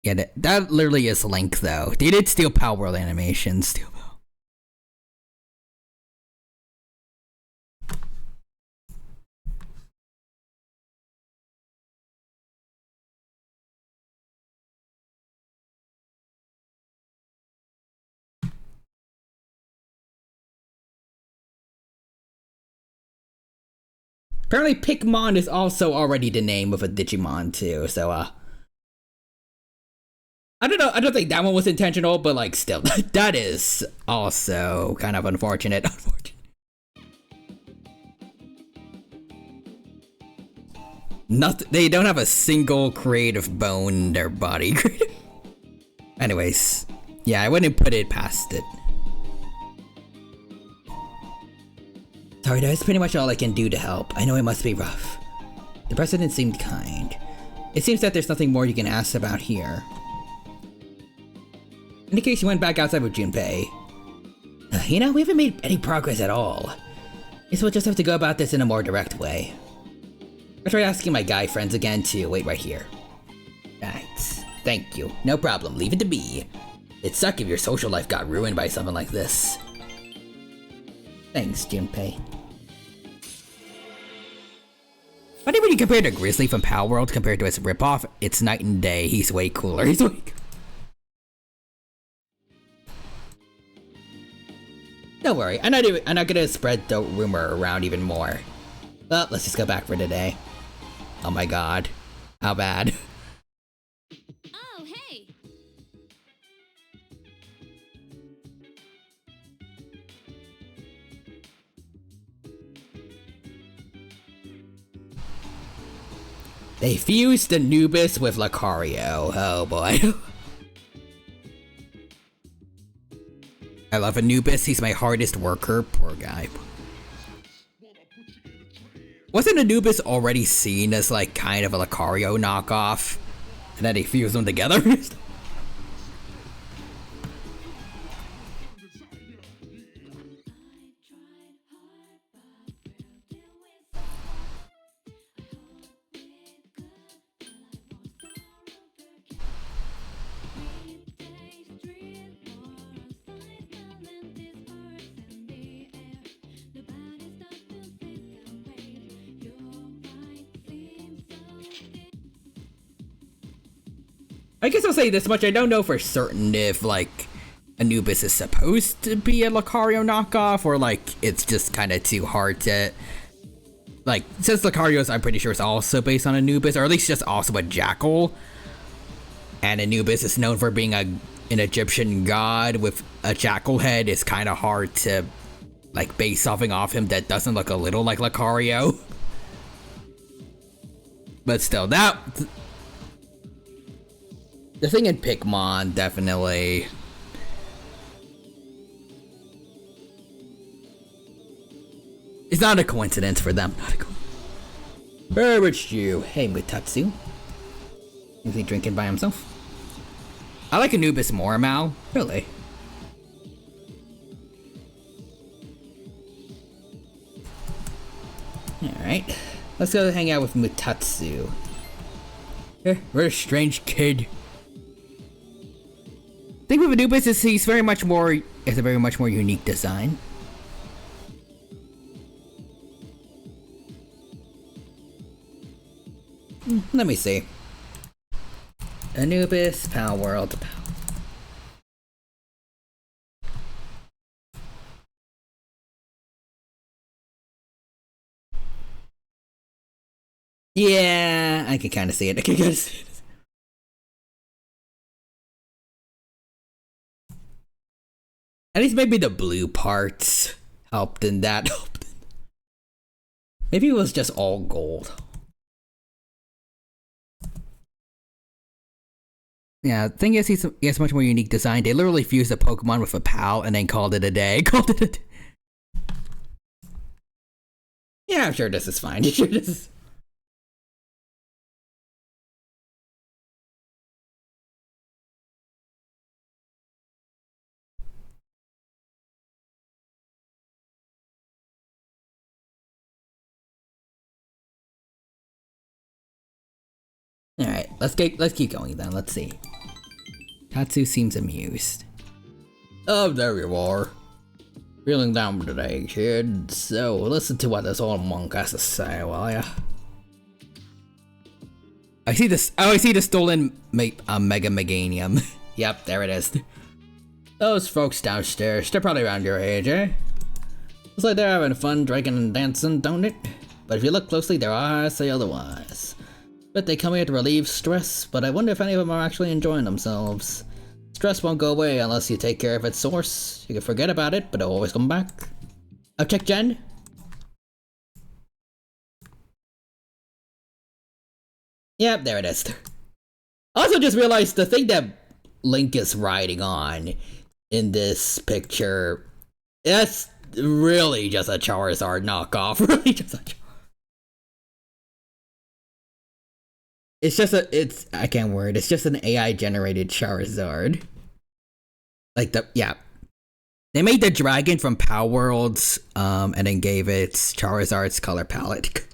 Yeah, that literally is Link, though. They did steal Palworld animations, too. Apparently Pikmon is also already the name of a Digimon too, so I don't know, I don't think that one was intentional, but like still, that is also kind of unfortunate. Nothing, they don't have a single creative bone in their body. Anyways, yeah, I wouldn't put it past it. Sorry, that's pretty much all I can do to help. I know it must be rough. The president seemed kind. It seems that there's nothing more you can ask about here. In case you went back outside with Junpei. You know, we haven't made any progress at all. Guess we'll just have to go about this in a more direct way. I'll try asking my guy friends again to wait right here. Thanks. Thank you. No problem. Leave it to me. It'd suck if your social life got ruined by something like this. Thanks, Junpei. Funny when you compare to Grizzly from Power World compared to his ripoff, it's night and day. He's way cooler. He's way... Don't worry, I'm not gonna spread the rumor around even more. Well, let's just go back for today. Oh my god. How bad? Oh, hey! They fused Anubis with Lucario. Oh boy. I love Anubis, he's my hardest worker. Poor guy. Wasn't Anubis already seen as like kind of a Lucario knockoff? And then they fused them together? I guess I'll say this much, I don't know for certain if, like, Anubis is supposed to be a Lucario knockoff, or, like, it's just kind of too hard to... Like, since Lucario's, I'm pretty sure, is also based on Anubis, or at least just also a Jackal. And Anubis is known for being an Egyptian god with a Jackal head, it's kind of hard to, like, base something off him that doesn't look a little like Lucario. But still, that... The thing in Pikmin, definitely. It's not a coincidence for them. Not a coincidence. Where is you? Hey, Mutatsu. Is he drinking by himself? I like Anubis more, Mal. Really? Alright. Let's go hang out with Mutatsu. What a strange kid. The thing with Anubis is he's very much more, it's a very much more unique design. Let me see. Anubis, Power World. Yeah, I can kind of see it. I can kind of see it. At least maybe the blue parts helped in that. Maybe it was just all gold. Yeah, the thing is, he has much more unique design. They literally fused a Pokemon with a PAL and then called it a day. Yeah, I'm sure this is fine. Sure this is... Alright, let's keep going then, let's see. Tatsu seems amused. Oh, there you are. Feeling down today, kid. So, listen to what this old monk has to say, will ya? I see this stolen Mega Meganium. Yep, there it is. Those folks downstairs, they're probably around your age, eh? Looks like they're having fun drinking and dancing, don't it? But if you look closely, their eyes say otherwise. Bet they come here to relieve stress, but I wonder if any of them are actually enjoying themselves. Stress won't go away unless you take care of its source. You can forget about it, but it'll always come back. I'll check Jen. Yep, there it is. I also just realized the thing that Link is riding on in this picture, that's really just a Charizard knockoff. Really just a Charizard. It's just I can't word. It's just an AI generated Charizard. Like they made the dragon from Power Worlds, and then gave it Charizard's color palette.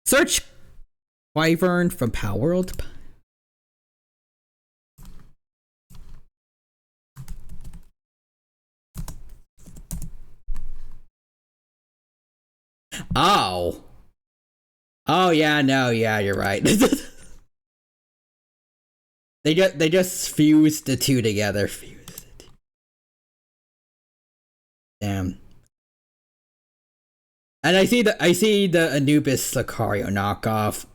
Search Wyvern from Power World. Oh. Oh yeah, no, yeah, you're right. They just fused the two together. Damn. And I see the Anubis Lucario knockoff.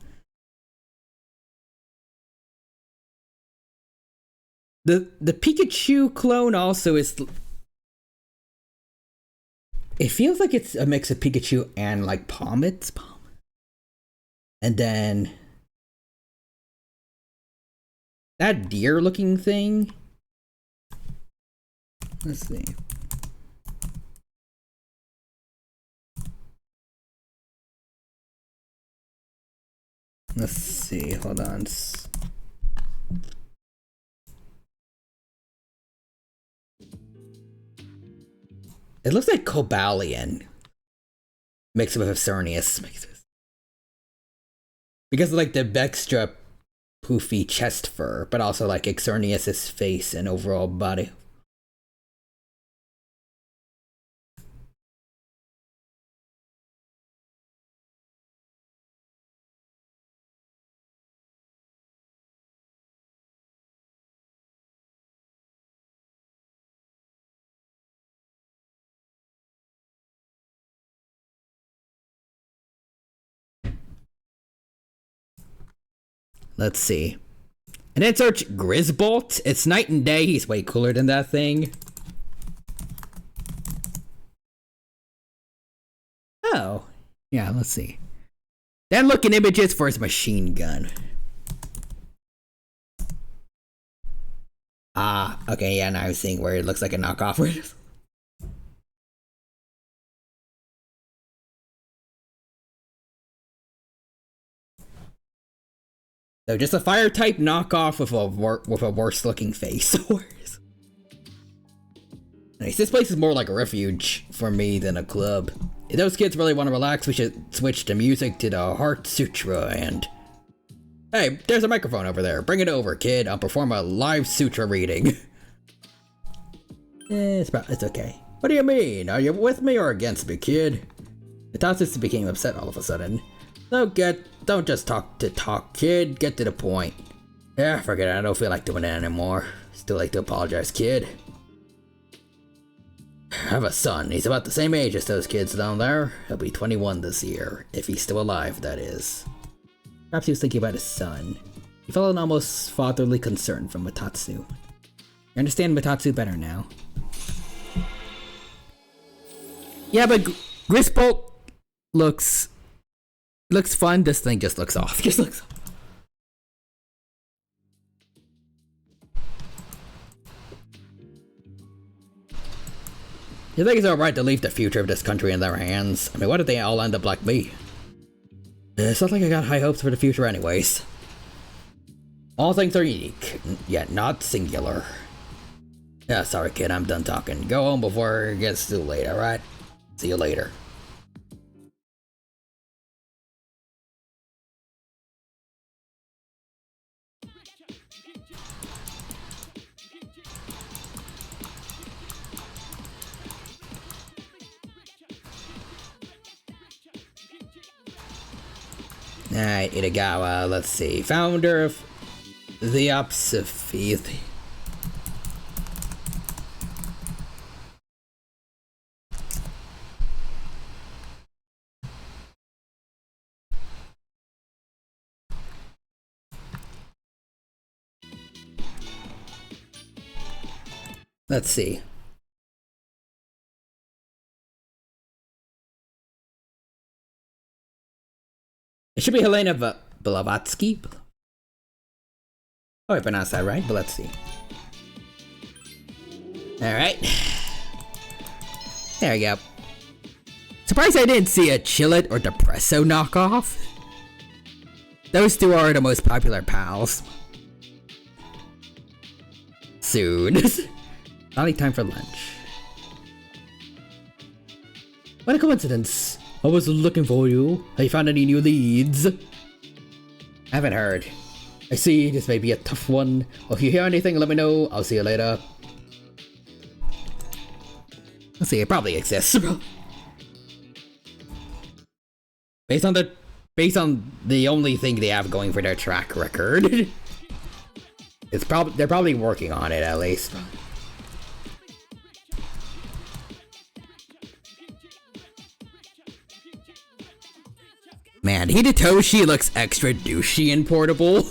The Pikachu clone also is. It feels like it's a mix of Pikachu and like Pommet. And then that deer looking thing. Let's see. Let's see, hold on. It looks like Cobalion mixed with Xerneas. Because of like the extra poofy chest fur, but also like Xerneas' face and overall body. Let's see. And then search Grisbolt. It's night and day. He's way cooler than that thing. Oh. Yeah, let's see. Then look in images for his machine gun. Ah, okay, yeah, now I'm seeing where it looks like a knockoff. So just a fire type knockoff with a worse looking face. Nice. This place is more like a refuge for me than a club. If those kids really want to relax, we should switch the music to the Heart Sutra and... Hey, there's a microphone over there. Bring it over, kid. I'll perform a live sutra reading. It's okay. What do you mean? Are you with me or against me, kid? Metasis became upset all of a sudden. Don't just talk, kid. Get to the point. Yeah, forget it. I don't feel like doing it anymore. Still like to apologize, kid. I have a son. He's about the same age as those kids down there. He'll be 21 this year. If he's still alive, that is. Perhaps he was thinking about his son. He felt an almost fatherly concern from Matatsu. You understand Matatsu better now. Yeah, but Grisbolt looks fun. This thing just looks off. You think it's alright to leave the future of this country in their hands? I mean, what if they all end up like me? It's not like I got high hopes for the future anyways. All things are unique, yet not singular. Yeah, sorry kid, I'm done talking. Go home before it gets too late, alright? See you later. Alright, Itagawa, let's see. Founder of the Opsophy. Let's see. It should be Helena Blavatsky. Oh, I pronounced that right, but let's see. Alright. There we go. Surprised I didn't see a Chillet or Depresso knockoff. Those two are the most popular pals. Soon. Finally time for lunch. What a coincidence. I was looking for you. Have you found any new leads? I haven't heard. I see, this may be a tough one. Well, if you hear anything, let me know. I'll see you later. Let's see, it probably exists, bro. Based on the only thing they have going for their track record. They're probably working on it at least. Man, Hidetoshi looks extra douchey and portable.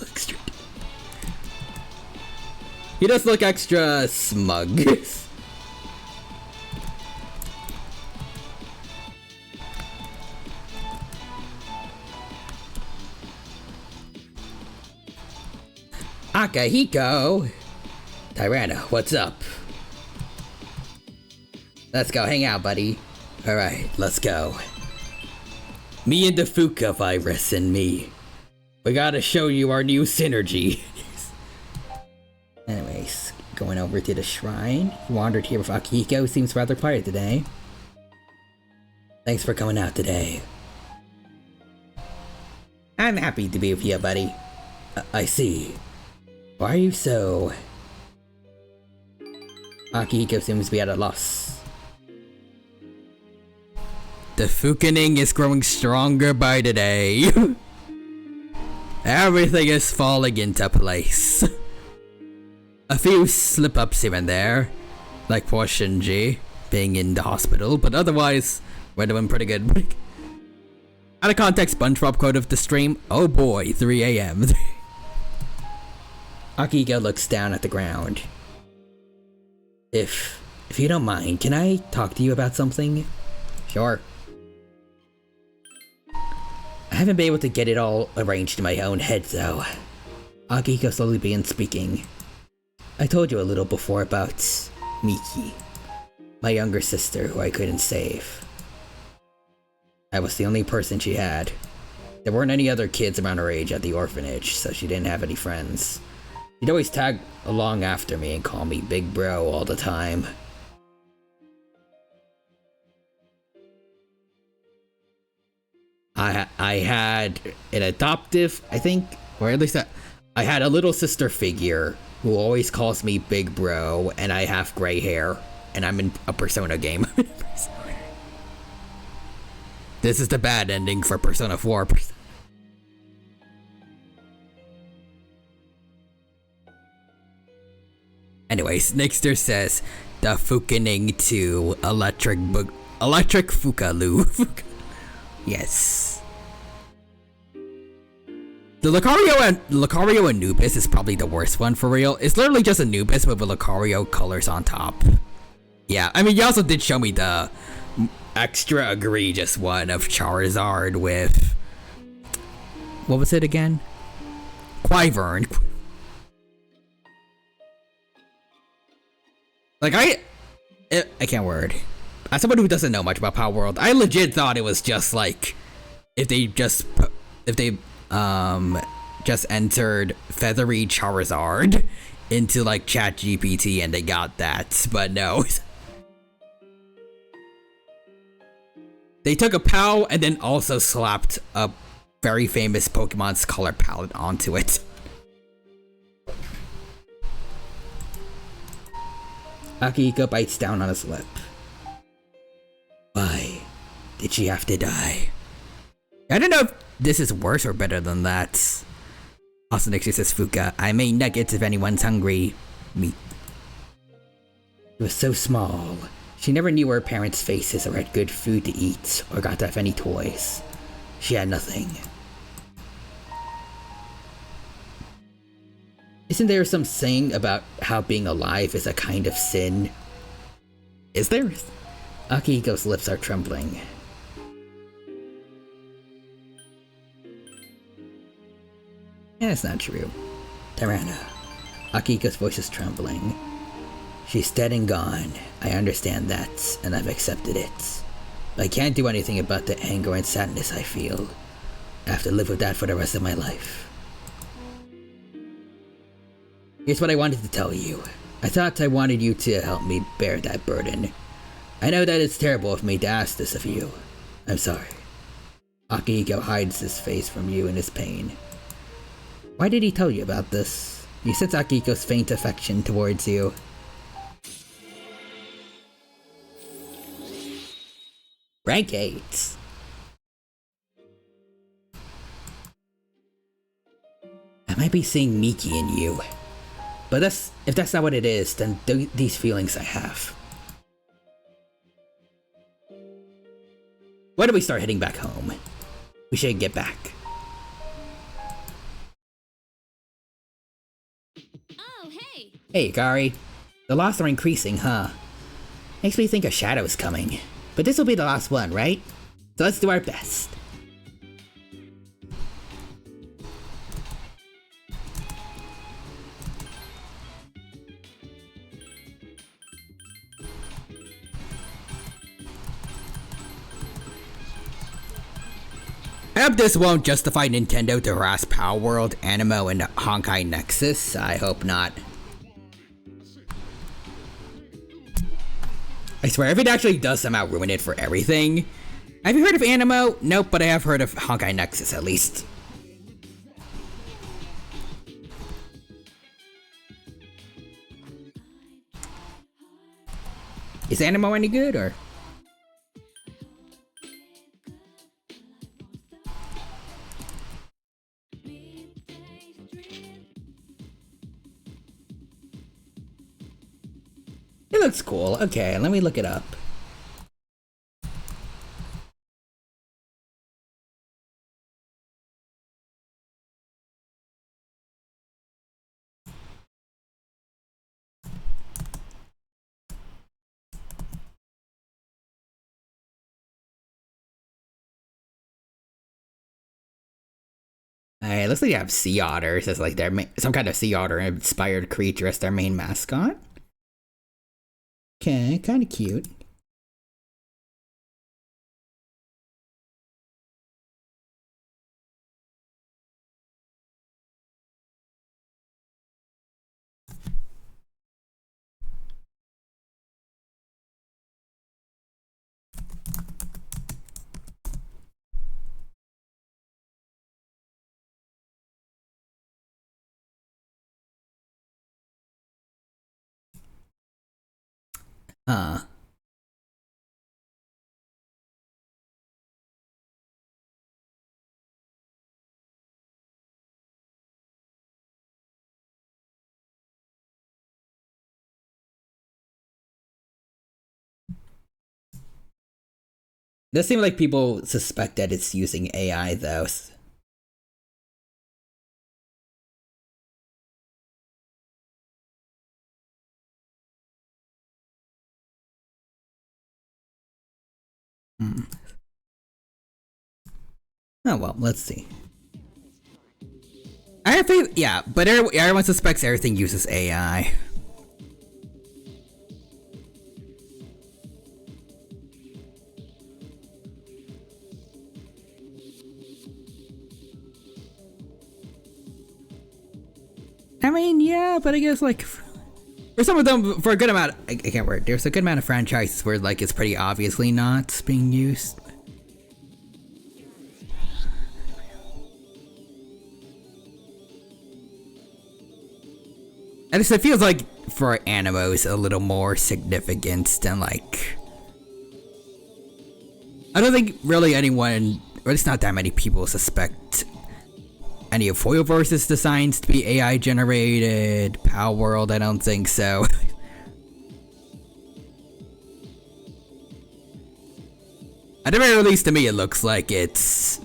He does look extra smug. Akihiko! Tyranno, what's up? Let's go hang out, buddy. Alright, let's go. Me and the Fuka virus and me. We gotta show you our new synergy. Anyways, going over to the shrine. Wandered here with Akihiko, seems rather quiet today. Thanks for coming out today. I'm happy to be with you, buddy. I see. Why are you so... Akihiko seems to be at a loss. The Fukening is growing stronger by the day. Everything is falling into place. A few slip-ups here and there, like poor Shinji being in the hospital, but otherwise, we're doing pretty good. Out of context, SpongeBob quote of the stream, oh boy, 3 AM. Akihiko looks down at the ground. If you don't mind, can I talk to you about something? Sure. I haven't been able to get it all arranged in my own head though. Akihiko slowly began speaking. I told you a little before about Miki, my younger sister who I couldn't save. I was the only person she had. There weren't any other kids around her age at the orphanage, so she didn't have any friends. She'd always tag along after me and call me Big Bro all the time. I had an adoptive, I think, or at least I had a little sister figure who always calls me Big Bro, and I have gray hair, and I'm in a Persona game. This is the bad ending for Persona 4. Anyways, Nixter says the Fukening to Electric Fukalu. Yes. The Lucario Anubis is probably the worst one for real. It's literally just Anubis with a Lucario colors on top. Yeah, I mean, you also did show me the extra egregious one of Charizard with... What was it again? Quivern. Like, I can't word. As someone who doesn't know much about Power World, I legit thought it was just like, if they just entered Feathery Charizard into like ChatGPT and they got that, but no. They took a POW and then also slapped a very famous Pokemon's color palette onto it. Akihiko bites down on his lip. Why did she have to die? I don't know if this is worse or better than that. Also, Nixie says, Fuka, I made nuggets if anyone's hungry. Meat. She was so small. She never knew her parents' faces or had good food to eat or got to have any toys. She had nothing. Isn't there some saying about how being alive is a kind of sin? Is there? Akihiko's lips are trembling. That's not true. Tyranno. Akihiko's voice is trembling. She's dead and gone. I understand that, and I've accepted it. But I can't do anything about the anger and sadness I feel. I have to live with that for the rest of my life. Here's what I wanted to tell you. I thought I wanted you to help me bear that burden. I know that it's terrible of me to ask this of you. I'm sorry. Akihiko hides his face from you in his pain. Why did he tell you about this? You sense Akihiko's faint affection towards you. Rank 8. might be seeing Miki in you. But if that's not what it is, then these feelings I have. Why don't we start heading back home? We should get back. Oh, hey! Hey, Gary. The loss are increasing, huh? Makes me think a shadow's coming. But this will be the last one, right? So let's do our best. I hope this won't justify Nintendo to harass Power World, Animo, and Honkai Nexus. I hope not. I swear, if it actually does somehow ruin it for everything. Have you heard of Animo? Nope, but I have heard of Honkai Nexus at least. Is Animo any good, or? It looks cool. Okay, let me look it up. Alright, looks like they have sea otters as like their some kind of sea otter inspired creature as their main mascot. Okay, kind of cute. Does seem like people suspect that it's using AI though. Oh well, let's see. I think, yeah, but everyone suspects everything uses AI. I mean, yeah, but I guess like for some of them, for a good amount, I can't word. There's a good amount of franchises where like it's pretty obviously not being used. And it feels like for Animo's a little more significant than like. I don't think really anyone, or at least not that many people, suspect any of Foilverse's designs to be AI generated. Power World, I don't think so. At the very least, to me, it looks like it's.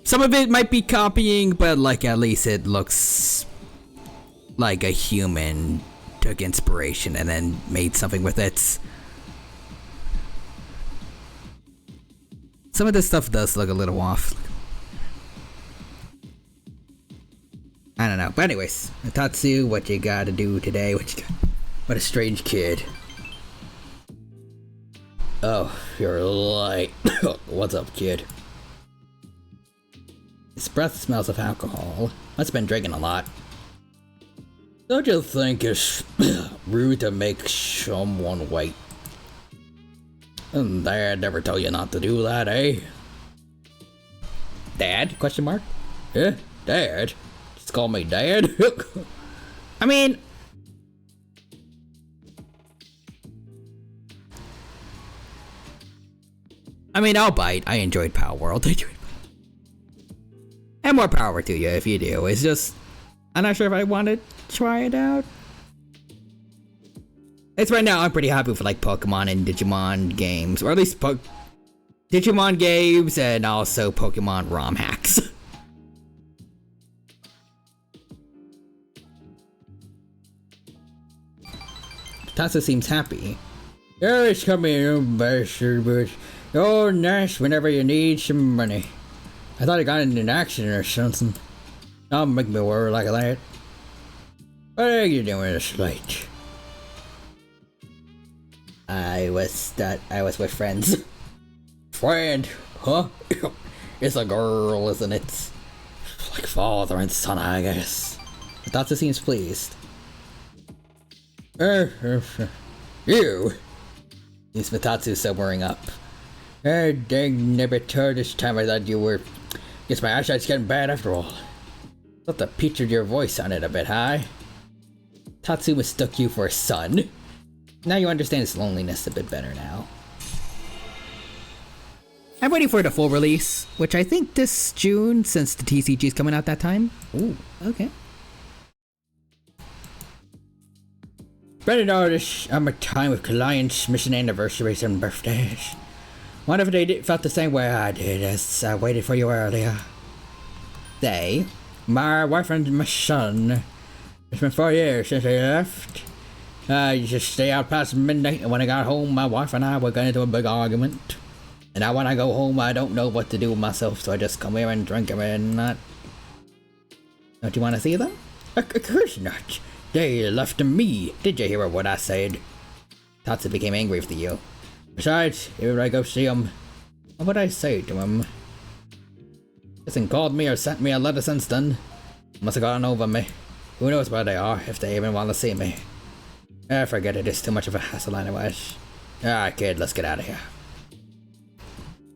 Some of it might be copying, but like at least it looks like a human took inspiration and then made something with it. Some of this stuff does look a little off. I don't know, but anyways, Tatsu, what you gotta do today? What a strange kid. Oh, you're light. What's up, kid? His breath smells of alcohol. Must have been drinking a lot. Don't you think it's rude to make someone wait? And Dad never tell you not to do that, eh? Dad? Question mark? Yeah, Dad? Just call me Dad? I mean... I'll bite. I enjoyed Power World. And more power to you if you do. It's just, I'm not sure if I want to try it out. It's right now, I'm pretty happy with like Pokemon and Digimon games, or at least Digimon games and also Pokemon ROM hacks. Tatsu seems happy. Yes, come here, bastard, but you're nice whenever you need some money. I thought I got in an accident or something. Don't make me worry like that. What are you doing this late? I was with friends. Friend, huh? It's a girl, isn't it? Like father and son, I guess. Tatsu seems pleased. You? He's Mitatsu sobering up. Dang nibbit, this time I thought you were... Guess my eyesight's getting bad after all. Thought the pitch of your voice sounded a bit high. Tatsu mistook you for a son. Now you understand his loneliness a bit better now. I'm waiting for the full release, which I think this June, since the TCG is coming out that time. Ooh, okay. Better notice I'm a time with clients' mission anniversaries and birthdays. Wonder if they felt the same way I did as I waited for you earlier. They, my wife and my son. It's been 4 years since they left. I used to stay out past midnight, and when I got home, my wife and I were getting into a big argument. And now when I go home, I don't know what to do with myself, so I just come here and drink a midnight. Don't you want to see them? Of course not. They left me. Did you hear what I said? Tatsu became angry with you. Besides, even if I go see him, what would I say to him? Hasn't called me or sent me a letter since then. Must have gotten over me. Who knows where they are, if they even want to see me. Forget it, it's too much of a hassle anyways. Alright kid, let's get out of here.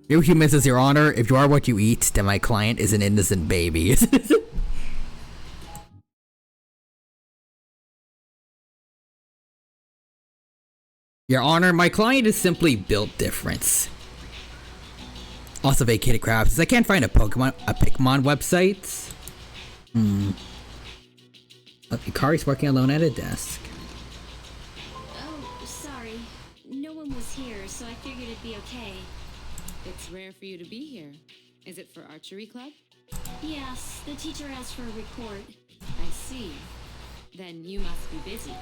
You humans is your honor. If you are what you eat, then my client is an innocent baby. Your honor, my client is simply built different. Also vacated crabs. I can't find a Pokemon website. Oh, Yukari's working alone at a desk. Oh, sorry. No one was here, so I figured it'd be okay. It's rare for you to be here. Is it for archery club? Yes, the teacher asked for a report. I see. Then you must be busy.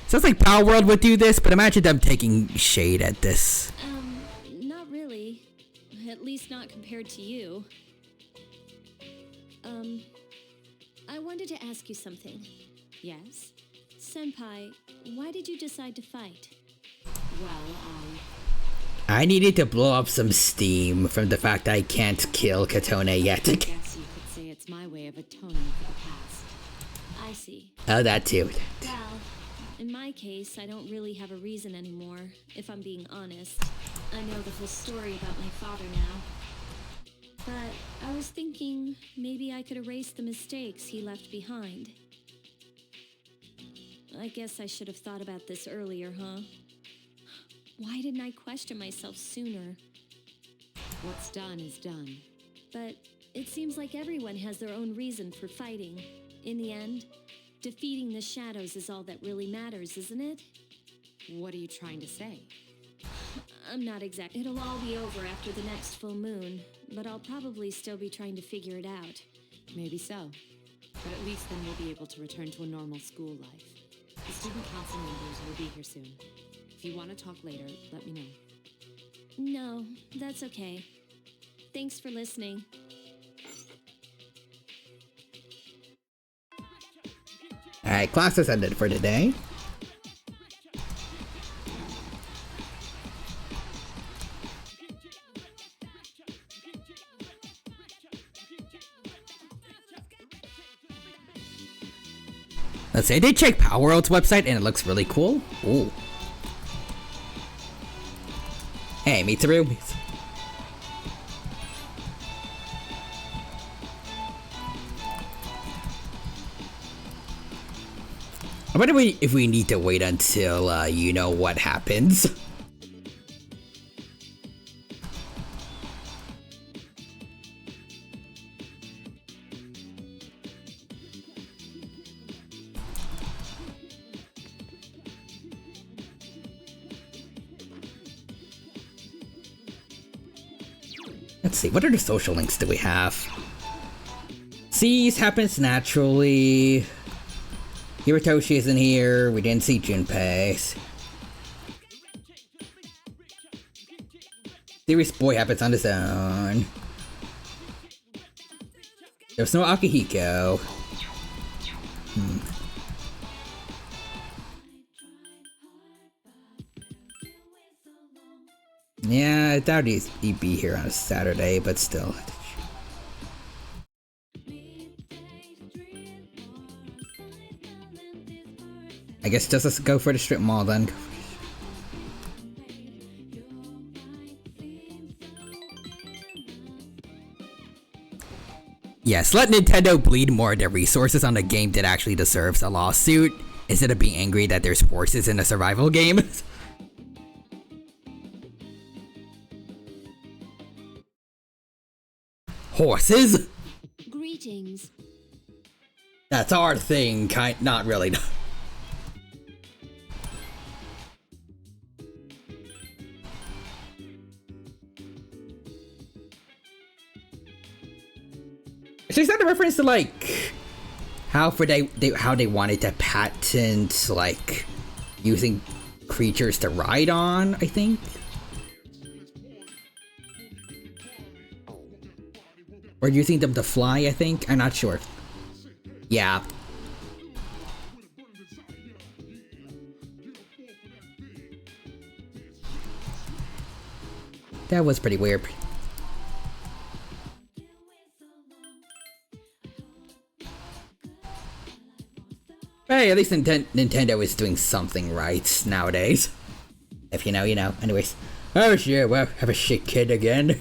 Sounds like Power World would do this, but imagine them taking shade at this. Not really. At least not compared to you. I wanted to ask you something. Yes? Senpai, why did you decide to fight? Well, I needed to blow up some steam from the fact I can't kill Katone yet. I guess you could say it's my way of atoning for the past. I see. Oh, that too. Well, in my case, I don't really have a reason anymore, if I'm being honest. I know the whole story about my father now. But I was thinking maybe I could erase the mistakes he left behind. I guess I should have thought about this earlier, huh? Why didn't I question myself sooner? What's done is done. But it seems like everyone has their own reason for fighting. In the end, defeating the shadows is all that really matters, isn't it? What are you trying to say? I'm not exact. It'll all be over after the next full moon, but I'll probably still be trying to figure it out. Maybe so. But at least then we'll be able to return to a normal school life. The student council members will be here soon. If you want to talk later, let me know. No, that's okay. Thanks for listening. Alright, class has ended for today. Let's say I did check Power World's website and it looks really cool. Ooh. Hey, Mitsuru. I wonder if we need to wait until, you know what happens. Let's see, what other social links do we have? Seize happens naturally. Hirotoshi isn't here. We didn't see Junpei. Serious Boy happens on his own. There's no Akihiko. Yeah, I doubt he'd be here on a Saturday, but still. I guess just let's go for the strip mall then. Yes, let Nintendo bleed more of their resources on a game that actually deserves a lawsuit, instead of being angry that there's horses in a survival game. Horses? Greetings. That's our thing, not really. So is that a reference to like how they wanted to patent like using creatures to ride on, I think? Or using them to fly, I think? I'm not sure. Yeah. That was pretty weird. Hey, at least Nintendo is doing something right nowadays. If you know, you know. Anyways. Oh shit, well, have a shit kid again.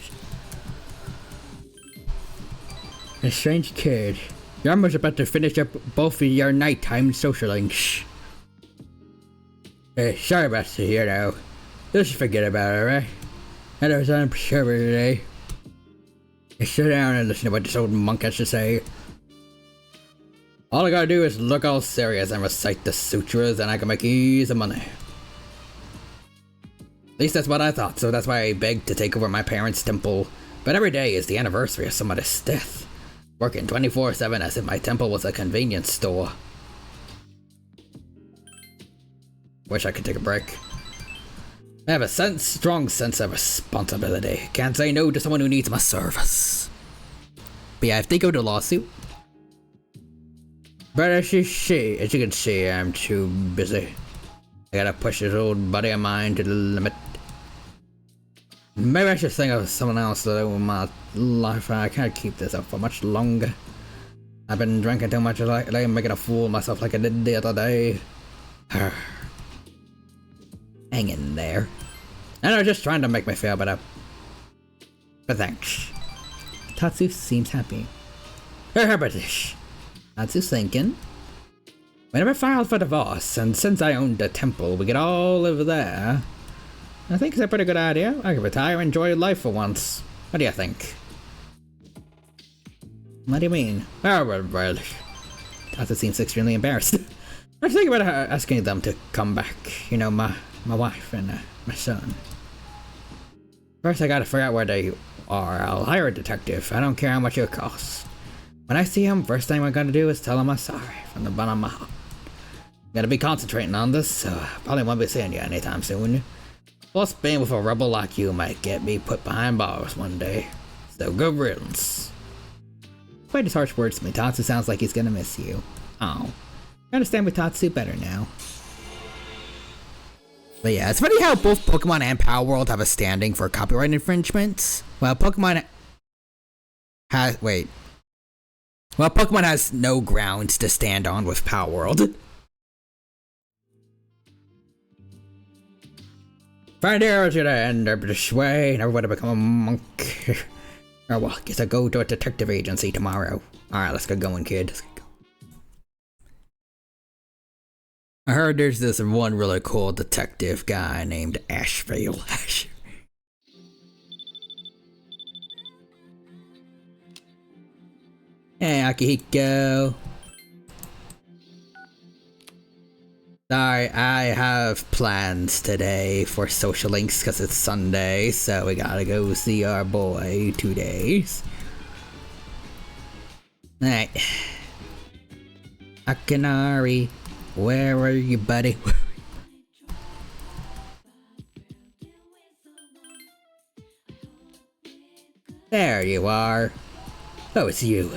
A strange kid. You're almost about to finish up both of your nighttime social links. Sorry about the you know. Just forget about it, right? I was on server today. Just sit down and listen to what this old monk has to say. All I gotta do is look all serious and recite the sutras and I can make easy money. At least that's what I thought, so that's why I begged to take over my parents' temple. But every day is the anniversary of somebody's death. Working 24/7 as if my temple was a convenience store. Wish I could take a break. I have a strong sense of responsibility. Can't say no to someone who needs my service. But yeah, if they go to lawsuit. But as you can see, I'm too busy. I gotta push this old buddy of mine to the limit. Maybe I should think of someone else to do with my life. I can't keep this up for much longer. I've been drinking too much lately and making a fool of myself like I did the other day. Hang in there. I know, just trying to make me feel better. But thanks. Tatsu seems happy. How about this? Tatsu's thinking. We never filed for divorce, and since I owned a temple, we could all live there. I think it's a pretty good idea. I could retire and enjoy life for once. What do you think? What do you mean? Oh, well. Tatsu seems extremely embarrassed. I was thinking about asking them to come back. You know, my wife and my son. First, I gotta figure out where they are. I'll hire a detective. I don't care how much it costs. When I see him, first thing I'm gonna do is tell him I'm sorry from the bottom of my heart. Gotta be concentrating on this, so probably won't be seeing you anytime soon. Plus, being with a rebel like you might get me put behind bars one day. So good riddance. Quite his harsh words to me. Tatsu sounds like he's gonna miss you. Oh. I understand with Tatsu better now. But yeah, it's funny how both Pokemon and Power World have a standing for copyright infringements. Well, Pokemon has no grounds to stand on with Power World. Find arrows to the end of this way, and everybody become a monk. Oh well, guess I go to a detective agency tomorrow. Alright, let's get going, kid. Let's get going. I heard there's this one really cool detective guy named Ashvale. Hey, Akihiko. Sorry, I have plans today for social links because it's Sunday, so we gotta go see our boy 2 days. Alright. Akinari, where are you, buddy? There you are. Oh, it's you.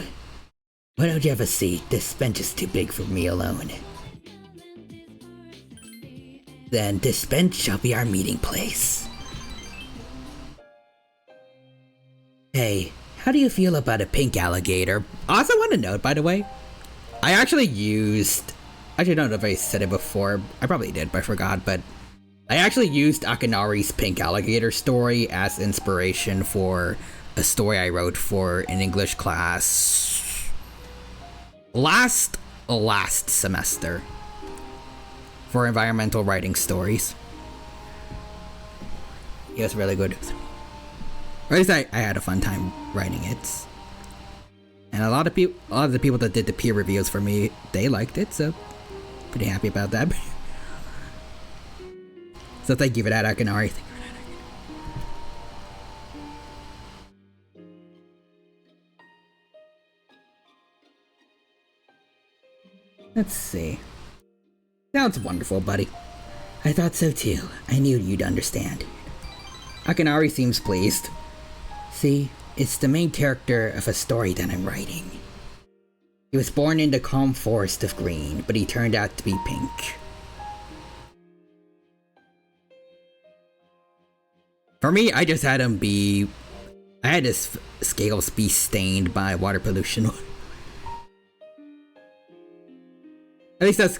Why don't you have a seat? This bench is too big for me alone. Then this bench shall be our meeting place. Hey, how do you feel about a pink alligator? Also want to note, by the way, I actually don't know if I said it before, I probably did, but I forgot, but I actually used Akinari's pink alligator story as inspiration for a story I wrote for an English class last semester for environmental writing stories. It was really good. Or at least I had a fun time writing it. And a lot of the people that did the peer reviews for me, they liked it, so pretty happy about that. So thank you for that, Akinari. Let's see. Sounds wonderful, buddy. I thought so too. I knew you'd understand. Akinari seems pleased. See, it's the main character of a story that I'm writing. He was born in the calm forest of green, but he turned out to be pink. For me, I just had his scales be stained by water pollution. At least that's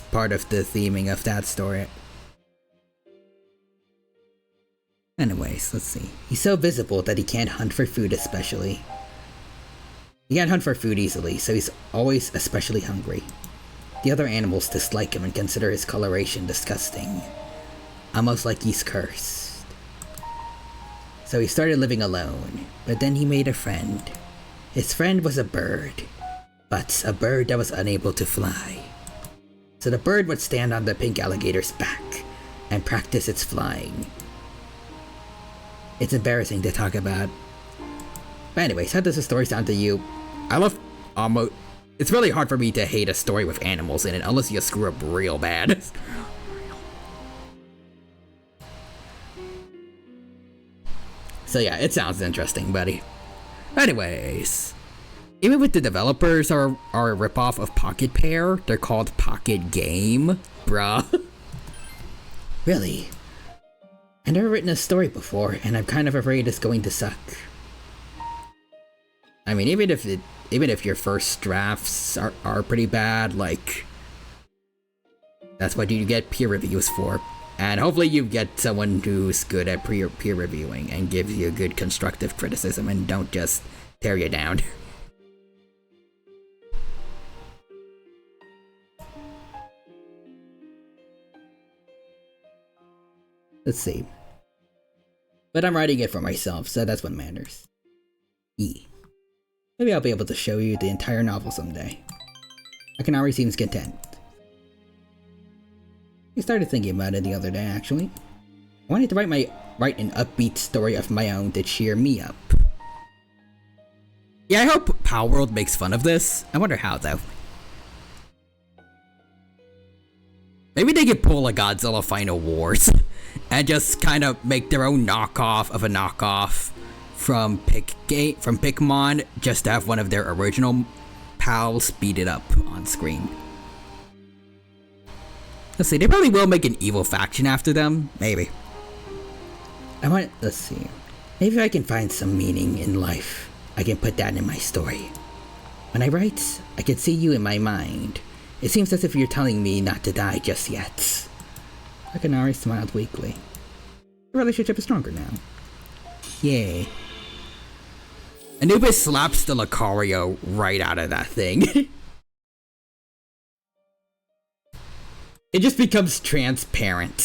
part of the theming of that story. Anyways, let's see. He's so visible that he can't hunt for food especially. He can't hunt for food easily, so he's always especially hungry. The other animals dislike him and consider his coloration disgusting. Almost like he's cursed. So he started living alone, but then he made a friend. His friend was a bird. But a bird that was unable to fly. So the bird would stand on the pink alligator's back and practice its flying. It's embarrassing to talk about. But anyways, how does the story sound to you? It's really hard for me to hate a story with animals in it unless you screw up real bad. So yeah, it sounds interesting, buddy. Anyways. Even with the developers are a ripoff of Pocket Pair, they're called Pocket Game, bruh. Really? I've never written a story before, and I'm kind of afraid it's going to suck. I mean, even if your first drafts are pretty bad, like, that's what you get peer reviews for. And hopefully you get someone who's good at peer reviewing and gives you good constructive criticism and don't just tear you down. Let's see. But I'm writing it for myself, so that's what matters. Maybe I'll be able to show you the entire novel someday. Akinari seems content. I started thinking about it the other day, actually. I wanted to write an upbeat story of my own to cheer me up. Yeah, I hope Palworld makes fun of this. I wonder how, though. Maybe they could pull a Godzilla Final Wars and just kind of make their own knockoff of a knockoff from Pikmon, just to have one of their original pals speed it up on screen. Let's see, they probably will make an evil faction after them. Maybe. Let's see. Maybe if I can find some meaning in life, I can put that in my story. When I write, I can see you in my mind. It seems as if you're telling me not to die just yet. Akinari smiled weakly. The relationship is stronger now. Yay. Anubis slaps the Lucario right out of that thing. It just becomes transparent.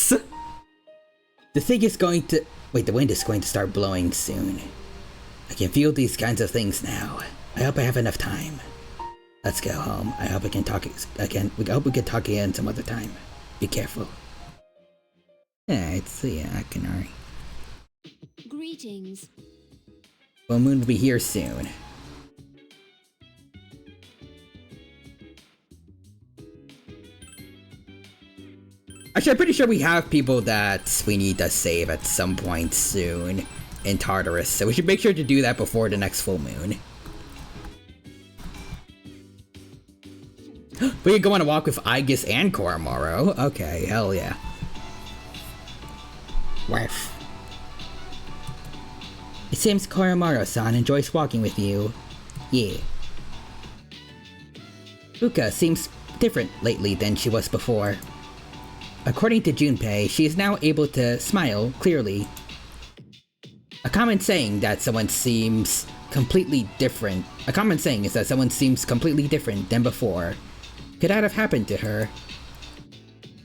The thing is going to... Wait, the wind is going to start blowing soon. I can feel these kinds of things now. I hope I have enough time. Let's go home. I hope we can talk again. I hope we can talk again some other time. Be careful. Alright, see ya, Akinari. Greetings. Full moon will be here soon. Actually, I'm pretty sure we have people that we need to save at some point soon in Tartarus, so we should make sure to do that before the next full moon. We could go on a walk with Aigis and Koromaru. Okay, hell yeah. Worf. It seems Koromaru-san enjoys walking with you. Yeah. Fuka seems different lately than she was before. According to Junpei, she is now able to smile clearly. A common saying is that someone seems completely different than before. Could that have happened to her?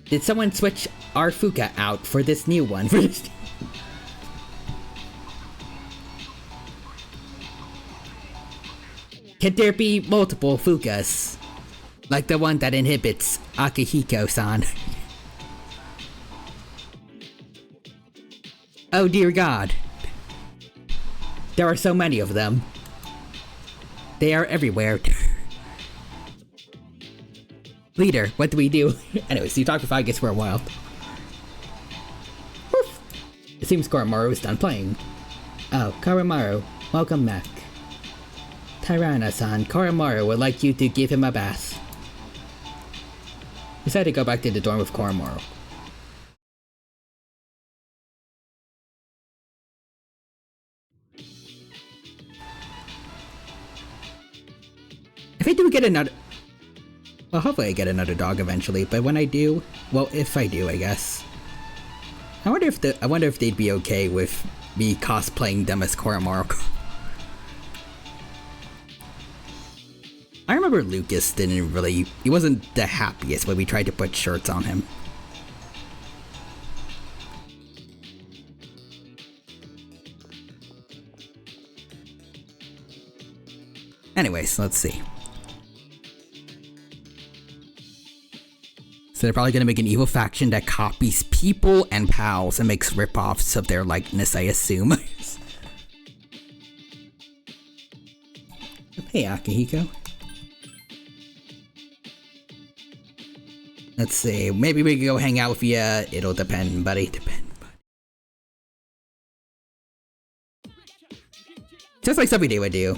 Did someone switch our Fuka out for this new one? Could there be multiple Fukas? Like the one that inhibits Akihiko-san? Oh dear God. There are so many of them. They are everywhere. Leader, what do we do? Anyways, you talked with Aigis for a while. Woof. It seems Koromaru is done playing. Oh, Koromaru, welcome back. Tirana-san, Koromaru would like you to give him a bath. Decided to go back to the dorm with Koromaru. If I do get another... Well, hopefully I get another dog eventually, but when I do... Well, if I do, I guess. I wonder if they'd be okay with me cosplaying them as Koromaru. I remember Lucas didn't really... He wasn't the happiest when we tried to put shirts on him. Anyways, let's see. So they're probably gonna make an evil faction that copies people and pals and makes ripoffs of their likeness, I assume. Hey, Akihiko. Let's see, maybe we can go hang out with you. It'll depend, buddy. Just like something they would do.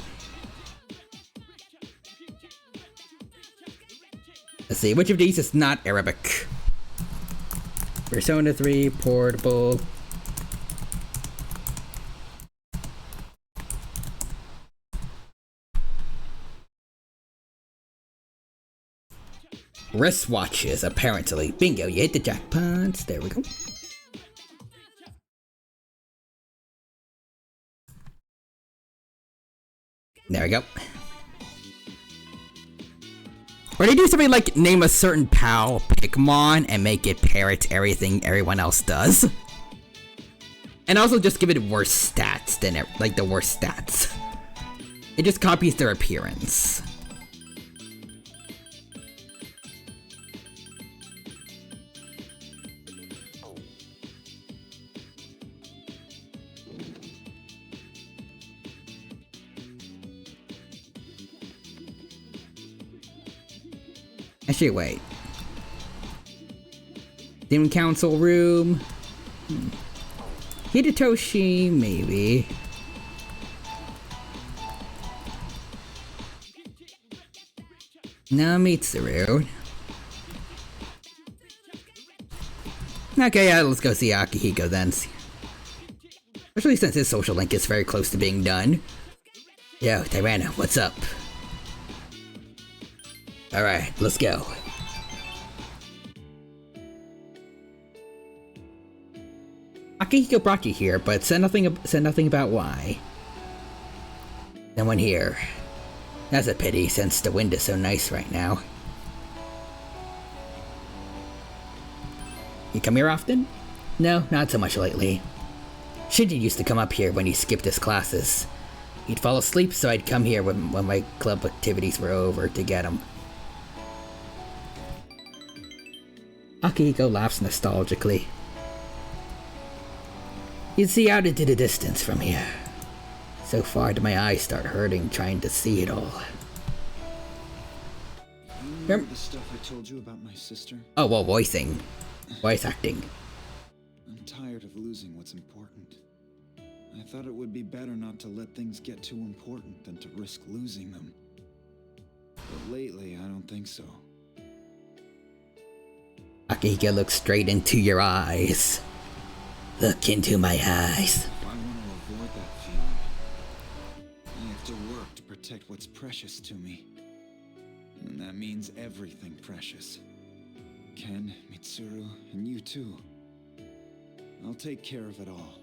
Let's see, which of these is not Arabic? Persona 3, portable. Wristwatches, apparently. Bingo, you hit the jackpot. There we go. There we go. Or they do something like name a certain pal Pikmon and make it parrot everything everyone else does. And also just give it worse stats than like the worst stats. It just copies their appearance. Actually, wait. Demon Council room. Hidetoshi, maybe. No, Mitsuru. Okay, yeah, let's go see Akihiko then. Especially since his social link is very close to being done. Yo, Tirana, what's up? Alright, let's go. Akihiko brought you here, but said nothing about why. No one here. That's a pity, since the wind is so nice right now. You come here often? No, not so much lately. Shinji used to come up here when he skipped his classes. He'd fall asleep, so I'd come here when my club activities were over to get him. Akihiko laughs nostalgically. You'd see out into the distance from here. So far did my eyes start hurting trying to see it all. Remember the stuff I told you about my sister? Oh, well, voice acting. I'm tired of losing what's important. I thought it would be better not to let things get too important than to risk losing them. But lately, I don't think so. Akihiko looks straight into your eyes. Look into my eyes. If I want to avoid that feeling, I have to work to protect what's precious to me. And that means everything precious. Ken, Mitsuru, and you too. I'll take care of it all.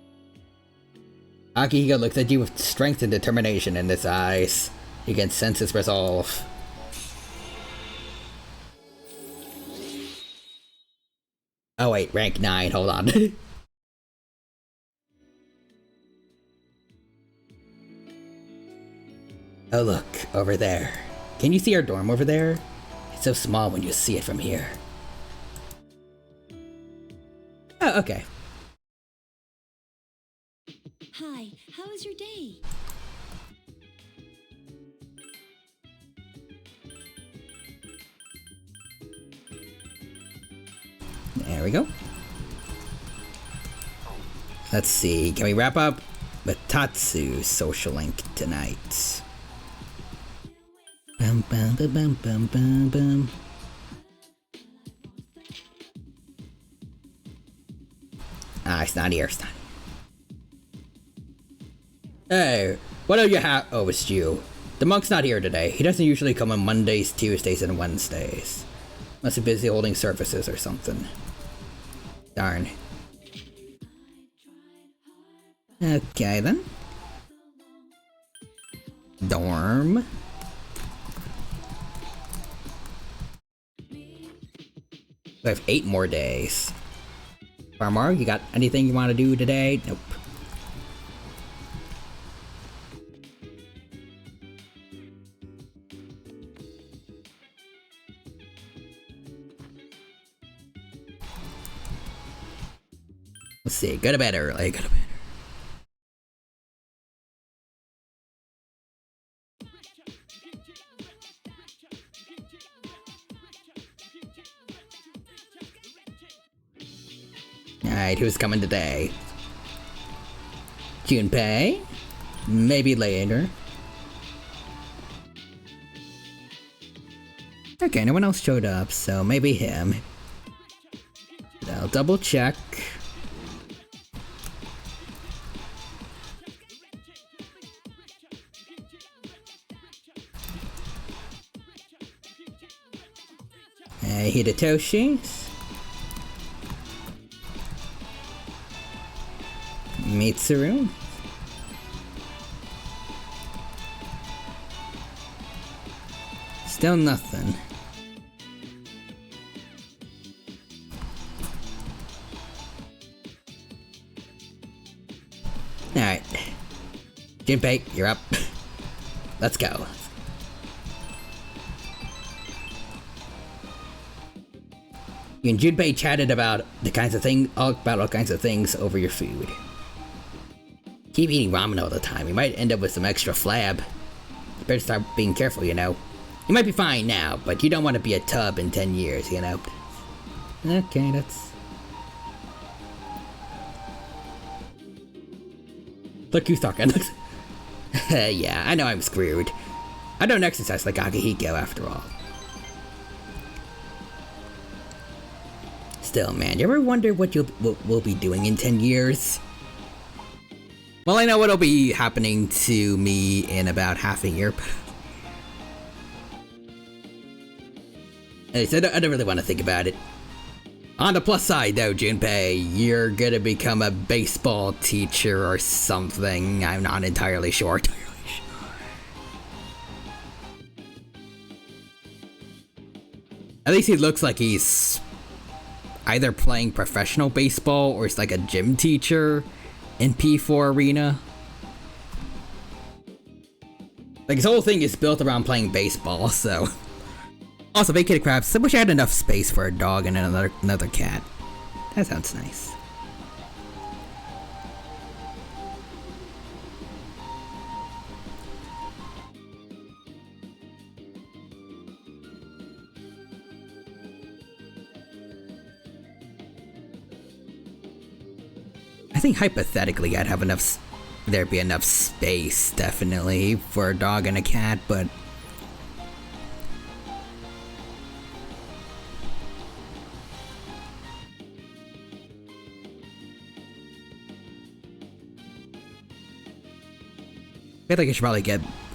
Akihiko looks at you with strength and determination in his eyes. You can sense his resolve. Oh wait, rank 9, hold on. Oh look, over there. Can you see our dorm over there? It's so small when you see it from here. Oh, okay. Hi, how was your day? There we go. Let's see, can we wrap up with Tatsu's social link tonight? Bum bum bum bum bum bum bum. Ah, it's not here, it's not. Hey, what do you have? Oh, it's you. The monk's not here today. He doesn't usually come on Mondays, Tuesdays, and Wednesdays. Must be busy holding services or something. Darn. Okay then. Dorm. We have 8 more days. Farmar, you got anything you want to do today? Nope. Let's see, go to bed early, go to bed. Alright, who's coming today? Junpei? Maybe later. Okay, no one else showed up, so maybe him. I'll double check. Hidetoshi. Mitsuru. Still nothing. Alright. Junpei, you're up. Let's go. You and Junpei chatted about all kinds of things over your food. Keep eating ramen all the time. You might end up with some extra flab. You better start being careful, you know. You might be fine now, but you don't want to be a tub in 10 years, you know. Okay, that's... Look who's talking. Yeah, I know I'm screwed. I don't exercise like Akihiko after all. Still, man, you ever wonder what we'll be doing in 10 years? Well, I know what'll be happening to me in about half a year, but... Anyways, I don't really want to think about it. On the plus side, though, Junpei, you're gonna become a baseball teacher or something. I'm not entirely sure. At least he looks like he's either playing professional baseball or he's like a gym teacher in P4 Arena. Like, his whole thing is built around playing baseball, so... Also, Vacated Crabs, I wish I had enough space for a dog and another cat. That sounds nice. I think hypothetically I'd have enough, there'd be enough space, definitely, for a dog and a cat, but... I feel like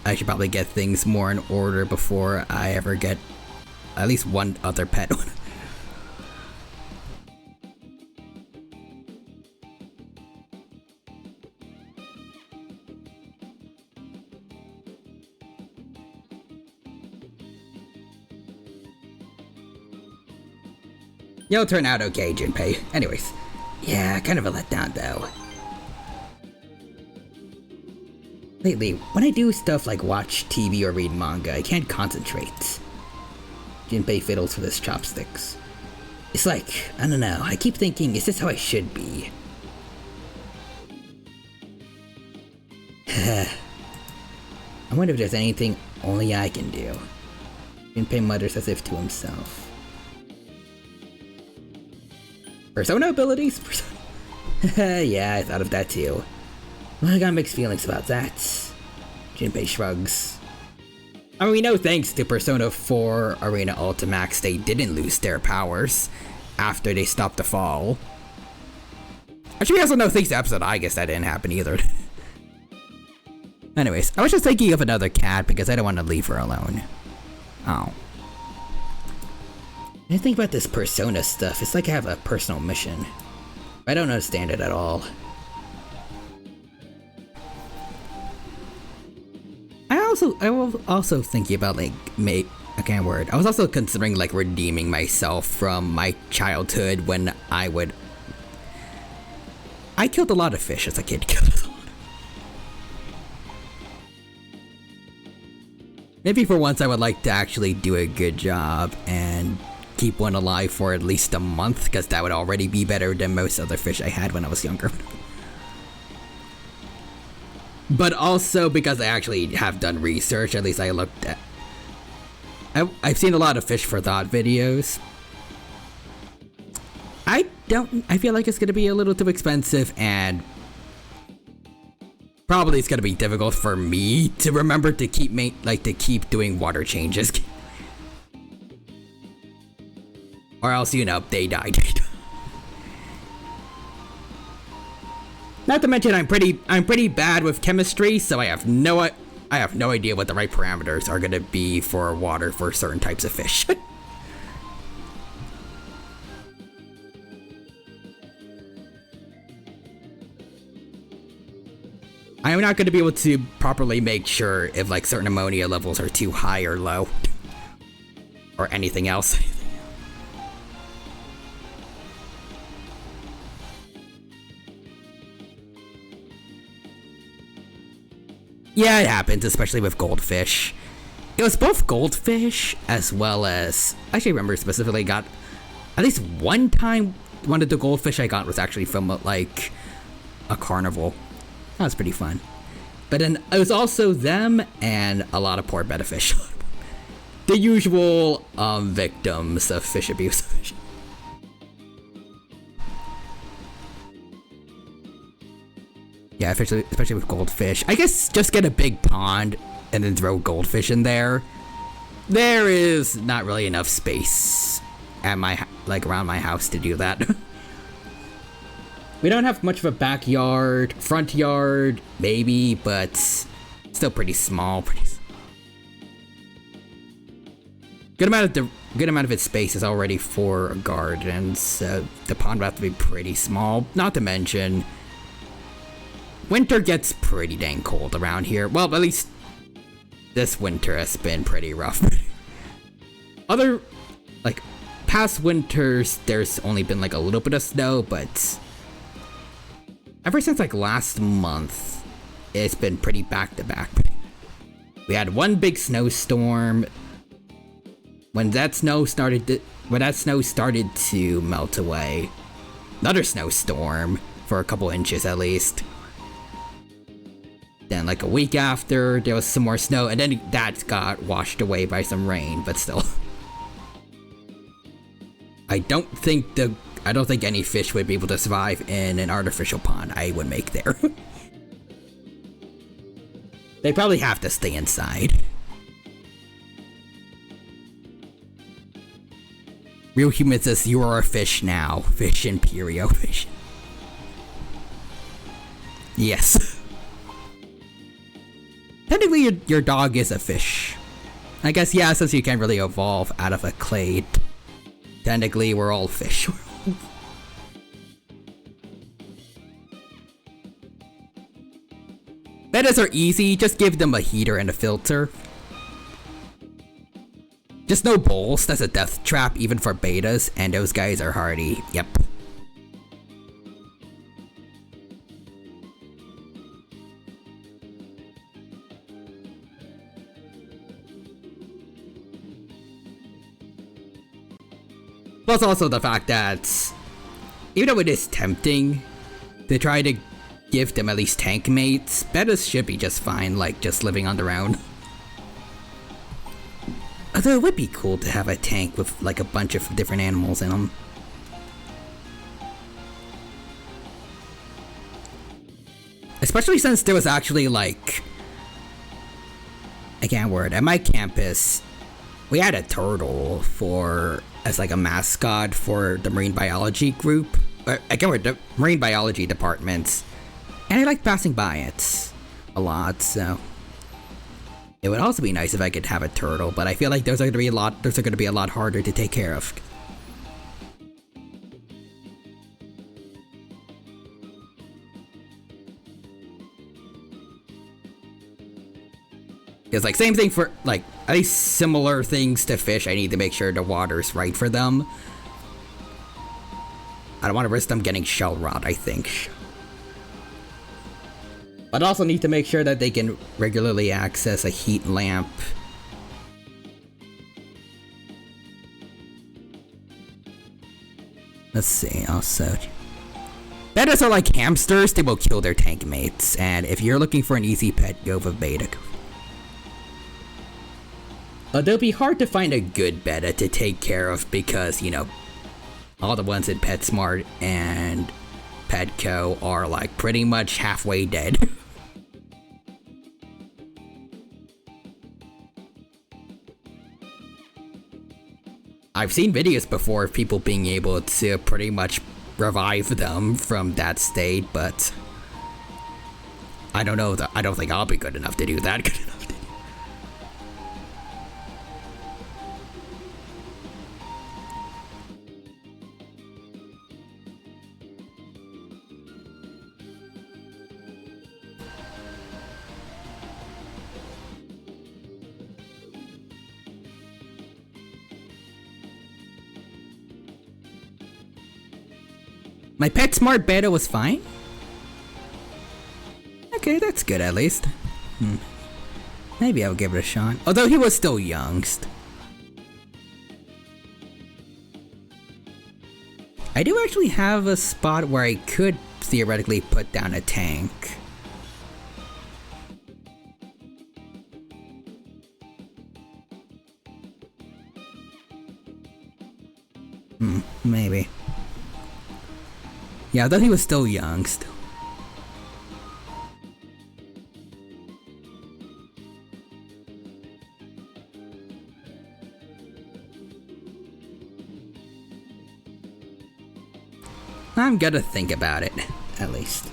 I should probably get things more in order before I ever get at least one other pet. You'll turn out okay, Junpei. Anyways, yeah, kind of a letdown though. Lately, when I do stuff like watch TV or read manga, I can't concentrate. Junpei fiddles with his chopsticks. It's like, I don't know, I keep thinking, is this how I should be? I wonder if there's anything only I can do. Junpei mutters as if to himself. Persona abilities? Yeah, I thought of that too. Well, I got mixed feelings about that. Junpei shrugs. I mean, we know thanks to Persona 4 Arena Ultimax, they didn't lose their powers after they stopped the fall. Actually, we also know thanks to Episode I guess that didn't happen either. Anyways, I was just thinking of another cat because I don't want to leave her alone. Oh. When I think about this Persona stuff, it's like I have a personal mission. I don't understand it at all. I was also thinking about like I can't word. I was also considering like redeeming myself from my childhood when I killed a lot of fish as a kid. Maybe for once I would like to actually do a good job and keep one alive for at least a month, because that would already be better than most other fish I had when I was younger. But also because I actually have done research, at least I looked at... I've seen a lot of Fish for Thought videos. I feel like it's gonna be a little too expensive, and probably it's gonna be difficult for me to remember to keep doing water changes. Or else, you know, they died. Not to mention, I'm pretty bad with chemistry, so I have no idea what the right parameters are gonna be for water for certain types of fish. I am not gonna be able to properly make sure if like certain ammonia levels are too high or low, or anything else. Yeah, it happens, especially with goldfish. It was both goldfish as well as... I actually remember specifically got... At least one time, one of the goldfish I got was actually from, like, a carnival. That was pretty fun. But then it was also them and a lot of poor betta fish. The usual victims of fish abuse. Yeah, especially with goldfish. I guess just get a big pond and then throw goldfish in there. There is not really enough space at around my house to do that. We don't have much of a backyard, front yard, maybe, but still pretty small. Good amount of its space is already for a garden, so the pond would have to be pretty small. Not to mention, winter gets pretty dang cold around here. Well, at least this winter has been pretty rough. Past winters, there's only been like a little bit of snow, but ever since like last month, it's been pretty back to back. We had one big snowstorm. When that snow started to melt away, another snowstorm for a couple inches at least. Then like a week after, there was some more snow, and then that got washed away by some rain, but still. I don't think any fish would be able to survive in an artificial pond I would make there. They probably have to stay inside. Real Human says, you are a fish now. Fish Imperio fish. Yes. Technically, your dog is a fish. I guess, yeah, since you can't really evolve out of a clade. Technically, we're all fish. Betas are easy, just give them a heater and a filter. Just no bowls, that's a death trap even for betas, and those guys are hardy, yep. Plus also the fact that, even though it is tempting to try to give them at least tank mates, betas should be just fine, like just living on their own. Although it would be cool to have a tank with like a bunch of different animals in them. Especially since there was actually like, I can't word, at my campus, we had a turtle as like a mascot for the marine biology group. I can't word, the marine biology department. And I like passing by it a lot, so it would also be nice if I could have a turtle, but I feel like those are going to be a lot harder to take care of. It's like same thing for like at least similar things to fish. I need to make sure the water's right for them. I don't want to risk them getting shell rot, I think. But also need to make sure that they can regularly access a heat lamp. Let's see, also. Betas are like hamsters, they will kill their tank mates. And if you're looking for an easy pet, go with beta. It'll be hard to find a good beta to take care of because, you know, all the ones in PetSmart and Petco are like pretty much halfway dead. I've seen videos before of people being able to pretty much revive them from that state, but I don't know. I don't think I'll be good enough to do that. My PetSmart beta was fine? Okay, that's good at least. Maybe I'll give it a shot. Although he was still young. I do actually have a spot where I could theoretically put down a tank. Maybe. Yeah, I thought he was still young still. I'm gonna think about it, at least.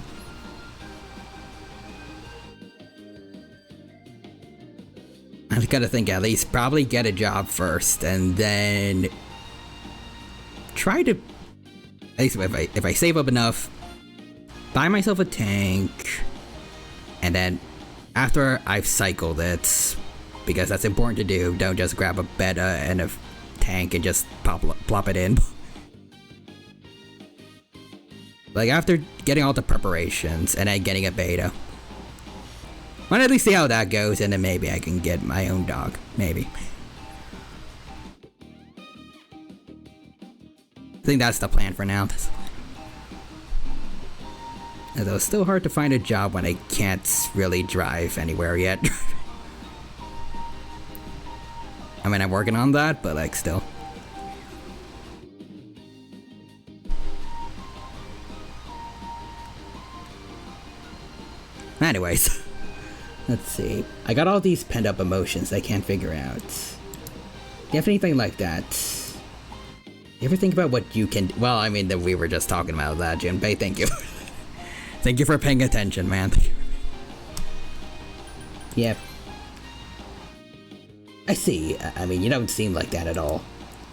I've gotta think at least, probably get a job first, and then try to, at least if I save up enough, buy myself a tank, and then after I've cycled it, because that's important to do, don't just grab a beta and a tank and just plop it in. Like after getting all the preparations and then getting a beta, Want to at least see how that goes, and then maybe I can get my own dog. Maybe. I think that's the plan for now. Although it's still hard to find a job when I can't really drive anywhere yet. I mean, I'm working on that, but like still. Anyways, let's see. I got all these pent up emotions I can't figure out. Do you have anything like that? You ever think about what you can? Well, I mean, we were just talking about that, Junpei. Thank you. Thank you for paying attention, man. Yep. I see. I mean, you don't seem like that at all.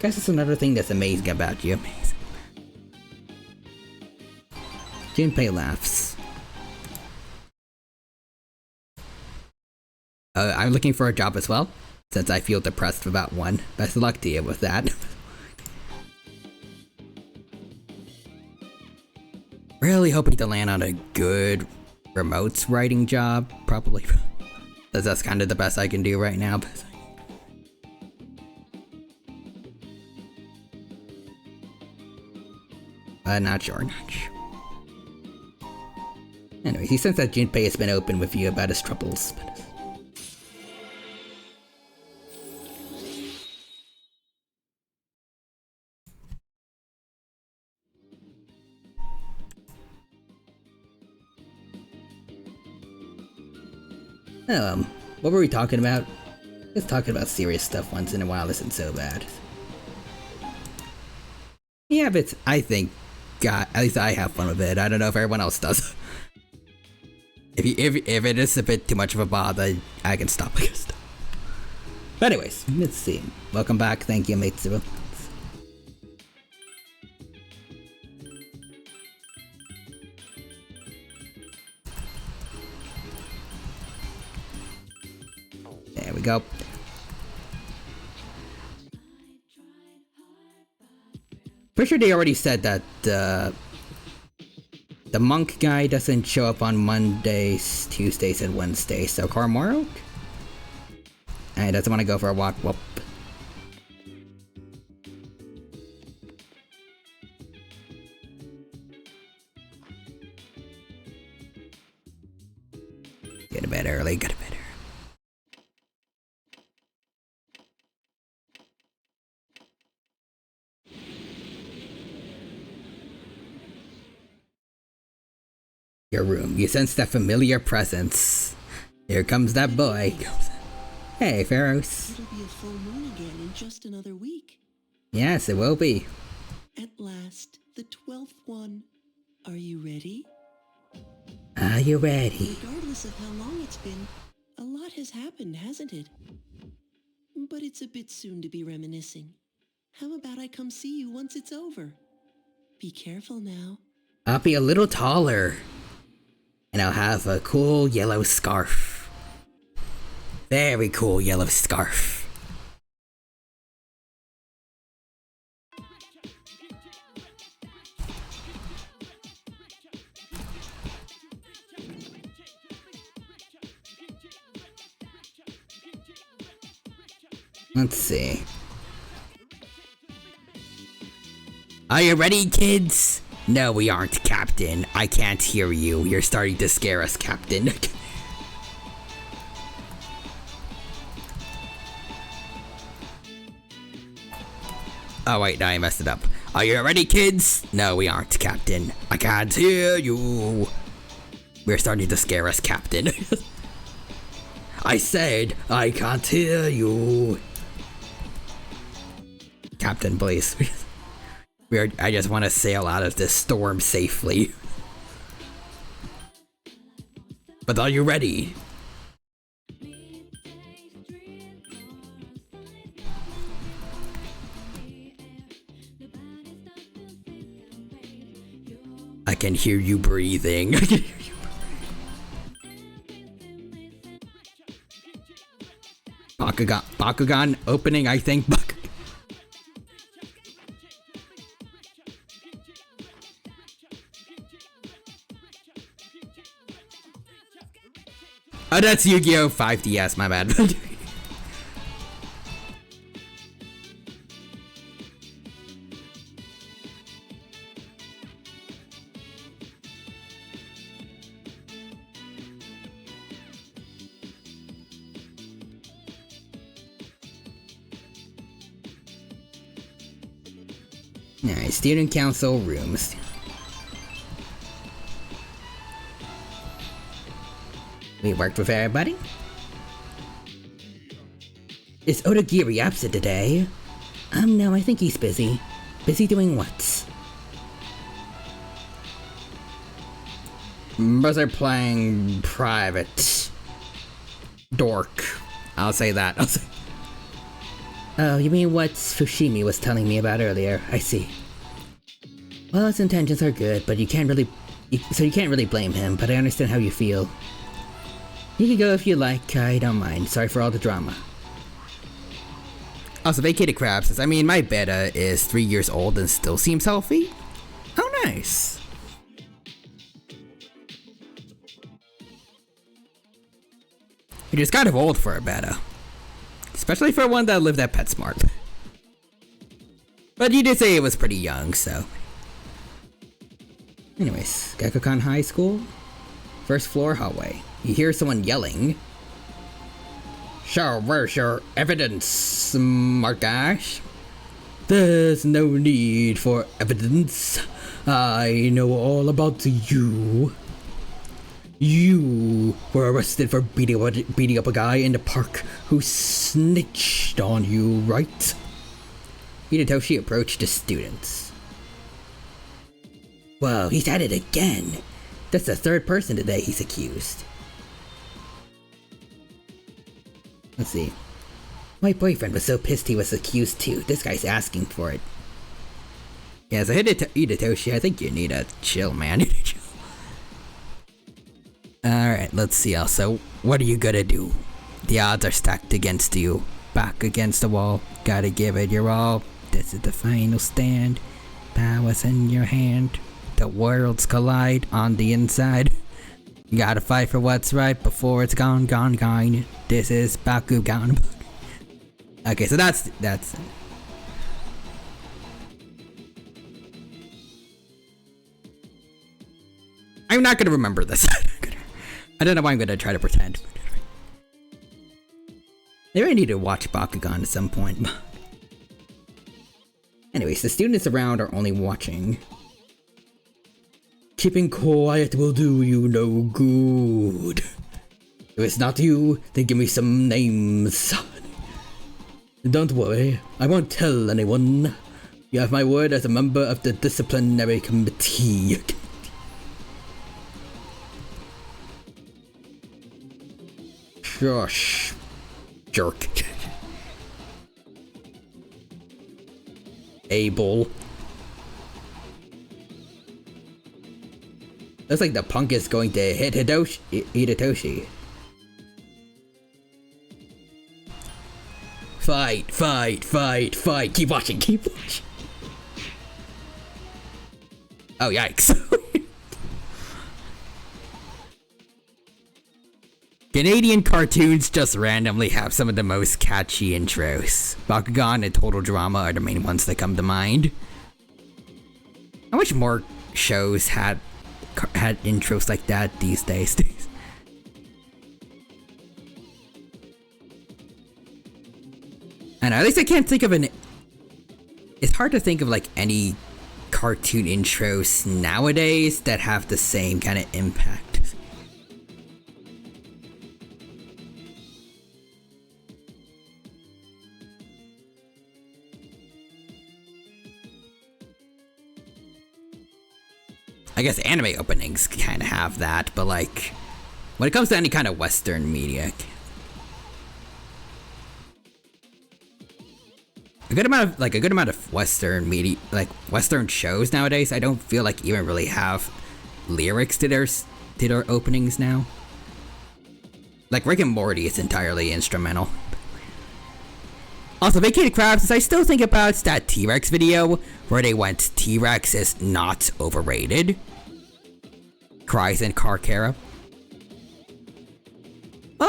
Guess it's another thing that's amazing about you. Amazing. Junpei laughs. I'm looking for a job as well, since I feel depressed about one. Best of luck to you with that. Really hoping to land on a good remotes writing job, probably. That's kind of the best I can do right now. Not sure. Anyway, he says that Junpei has been open with you about his troubles. What were we talking about? Just talking about serious stuff once in a while isn't so bad. Yeah, but I think, God, at least I have fun with it. I don't know if everyone else does. If it is a bit too much of a bother, I can stop. But anyways, let's see. Welcome back. Thank you, Mitsuo. There we go. Pretty sure they already said that the monk guy doesn't show up on Mondays, Tuesdays, and Wednesdays. So Koromoro? He doesn't want to go for a walk. Whoop. Get to bed early, get to bed early. Your room. You sense that familiar presence. Here comes that boy. Hey, Pharaohs. It'll be a full moon again in just another week. Yes, it will be. At last, the 12th one. Are you ready? Are you ready? Regardless of how long it's been, a lot has happened, hasn't it? But it's a bit soon to be reminiscing. How about I come see you once it's over? Be careful now. I'll be a little taller. And I'll have a cool yellow scarf. Very cool yellow scarf. Let's see. Are you ready, kids? No, we aren't, Captain. I can't hear you. You're starting to scare us, Captain. Oh, wait, no, I messed it up. Are you ready, kids? No, we aren't, Captain. I can't hear you. We're starting to scare us, Captain. I said, I can't hear you. Captain, please. I just want to sail out of this storm safely. But are you ready? I can hear you breathing. I can hear you breathing. Bakugan opening, I think. Oh, that's Yu-Gi-Oh! 5DS, my bad. Alright, student council rooms. We worked with everybody. Is Odagiri absent today? No, I think he's busy. Busy doing what? Buzzer playing private. Dork. I'll say that. Oh, you mean what Fushimi was telling me about earlier? I see. Well, his intentions are good, but you can't really blame him, but I understand how you feel. You can go if you like, I don't mind. Sorry for all the drama. Also, Vacated Crab says, I mean, my beta is 3 years old and still seems healthy. Oh, nice. It is kind of old for a beta. Especially for one that lived at PetSmart. But you did say it was pretty young, so. Anyways, Gekkokan High School. First floor hallway. You hear someone yelling. So, where's your evidence, Markash? There's no need for evidence. I know all about you. You were arrested for beating up a guy in the park who snitched on you, right? Hidetoshi approached the students. Whoa, he's at it again. That's the third person today he's accused. Let's see. My boyfriend was so pissed he was accused too. This guy's asking for it. Yeah, so Hidetoshi, I think you need to chill, man. Alright, let's see also. What are you gonna do? The odds are stacked against you. Back against the wall. Gotta give it your all. This is the final stand. Power's in your hand. The worlds collide on the inside. You gotta fight for what's right before it's gone. This is Bakugan. Okay, so that's I'm not gonna remember this. I don't know why I'm gonna try to pretend. Maybe I need to watch Bakugan at some point. Anyways, the students around are only watching. Keeping quiet will do you no good. If it's not you, then give me some names. Don't worry, I won't tell anyone. You have my word as a member of the disciplinary committee. Shush. Jerk. Abel. Looks like the punk is going to hit Hidetoshi. Fight, fight, fight, fight. Keep watching, keep watching. Oh, yikes. Canadian cartoons just randomly have some of the most catchy intros. Bakugan and Total Drama are the main ones that come to mind. I wish more shows had intros like that these days. And at least I can't think of it's hard to think of like any cartoon intros nowadays that have the same kind of impact. I guess anime openings kind of have that, but like, when it comes to any kind of Western media, a good amount of Western media, like Western shows nowadays, I don't feel like even really have lyrics to their openings now. Like Rick and Morty is entirely instrumental. Also, Vacated Crab says, I still think about that T-Rex video where they went T-Rex is not overrated. Cries in Carcara.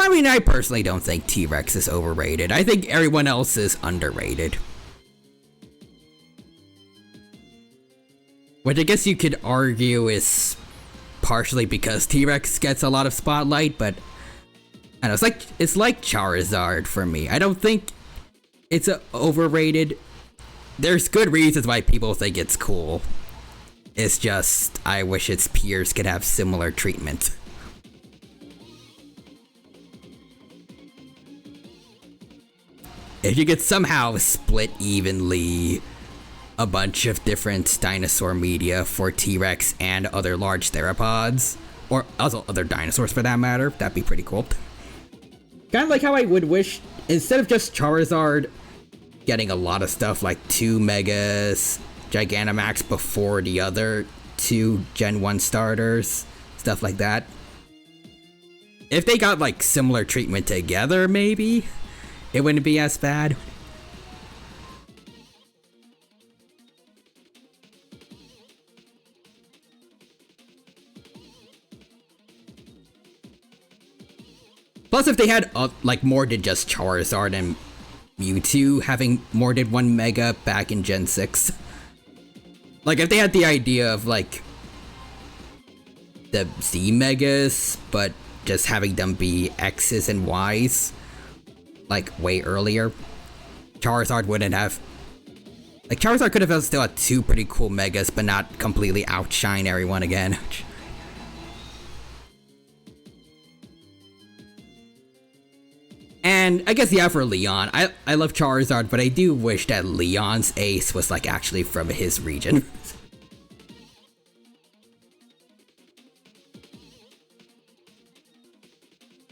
I mean, I personally don't think T-Rex is overrated. I think everyone else is underrated. Which I guess you could argue is partially because T-Rex gets a lot of spotlight, but I don't know, it's like Charizard for me. I don't think it's overrated. There's good reasons why people think it's cool. It's just, I wish its peers could have similar treatment. If you could somehow split evenly a bunch of different dinosaur media for T-Rex and other large theropods, or also other dinosaurs for that matter, that'd be pretty cool. Kind of like how I would wish, instead of just Charizard getting a lot of stuff like 2 Megas, Gigantamax before the other 2 Gen 1 starters, stuff like that. If they got like similar treatment together, maybe it wouldn't be as bad. Plus, if they had like more than just Charizard and Mewtwo having more than 1 Mega back in Gen 6. Like, if they had the idea of like the Z Megas, but just having them be X's and Y's, like way earlier, Charizard wouldn't have. Like, Charizard could have still had 2 pretty cool Megas, but not completely outshine everyone again. And I guess, yeah, for Leon, I love Charizard, but I do wish that Leon's ace was like actually from his region.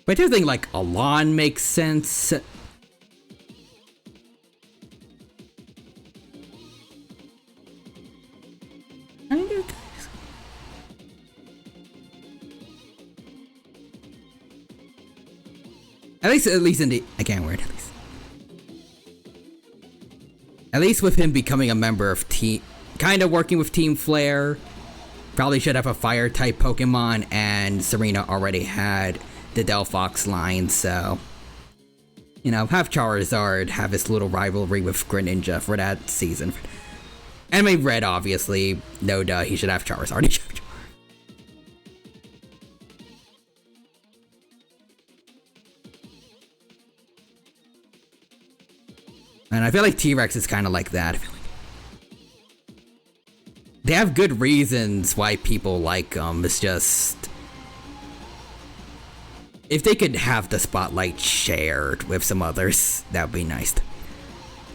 But I do think like Alon makes sense. At least in the, I can't word, at least with him becoming a member of kind of working with Team Flare, probably should have a fire type Pokemon, and Serena already had the Delphox line, so, you know, have Charizard have his little rivalry with Greninja for that season. Anime Red, obviously, no duh, he should have Charizard. And I feel like T-Rex is kind of like that. They have good reasons why people like them. It's just, if they could have the spotlight shared with some others, that would be nice.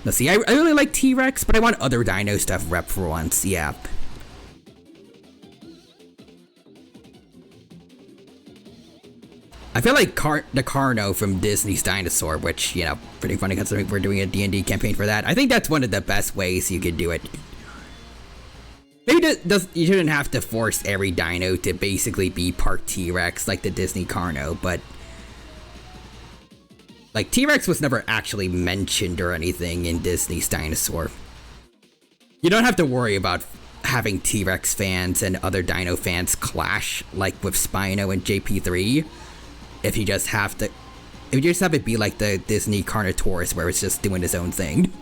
Let's see, I really like T-Rex, but I want other dino stuff rep for once, yeah. I feel like the Carno from Disney's Dinosaur, which, you know, pretty funny considering we're doing a D&D campaign for that. I think that's one of the best ways you could do it. Maybe you shouldn't have to force every dino to basically be part T-Rex like the Disney Carno, but like T-Rex was never actually mentioned or anything in Disney's Dinosaur. You don't have to worry about having T-Rex fans and other dino fans clash like with Spino and JP3. If you just have it be like the Disney Carnotaurus where it's just doing its own thing.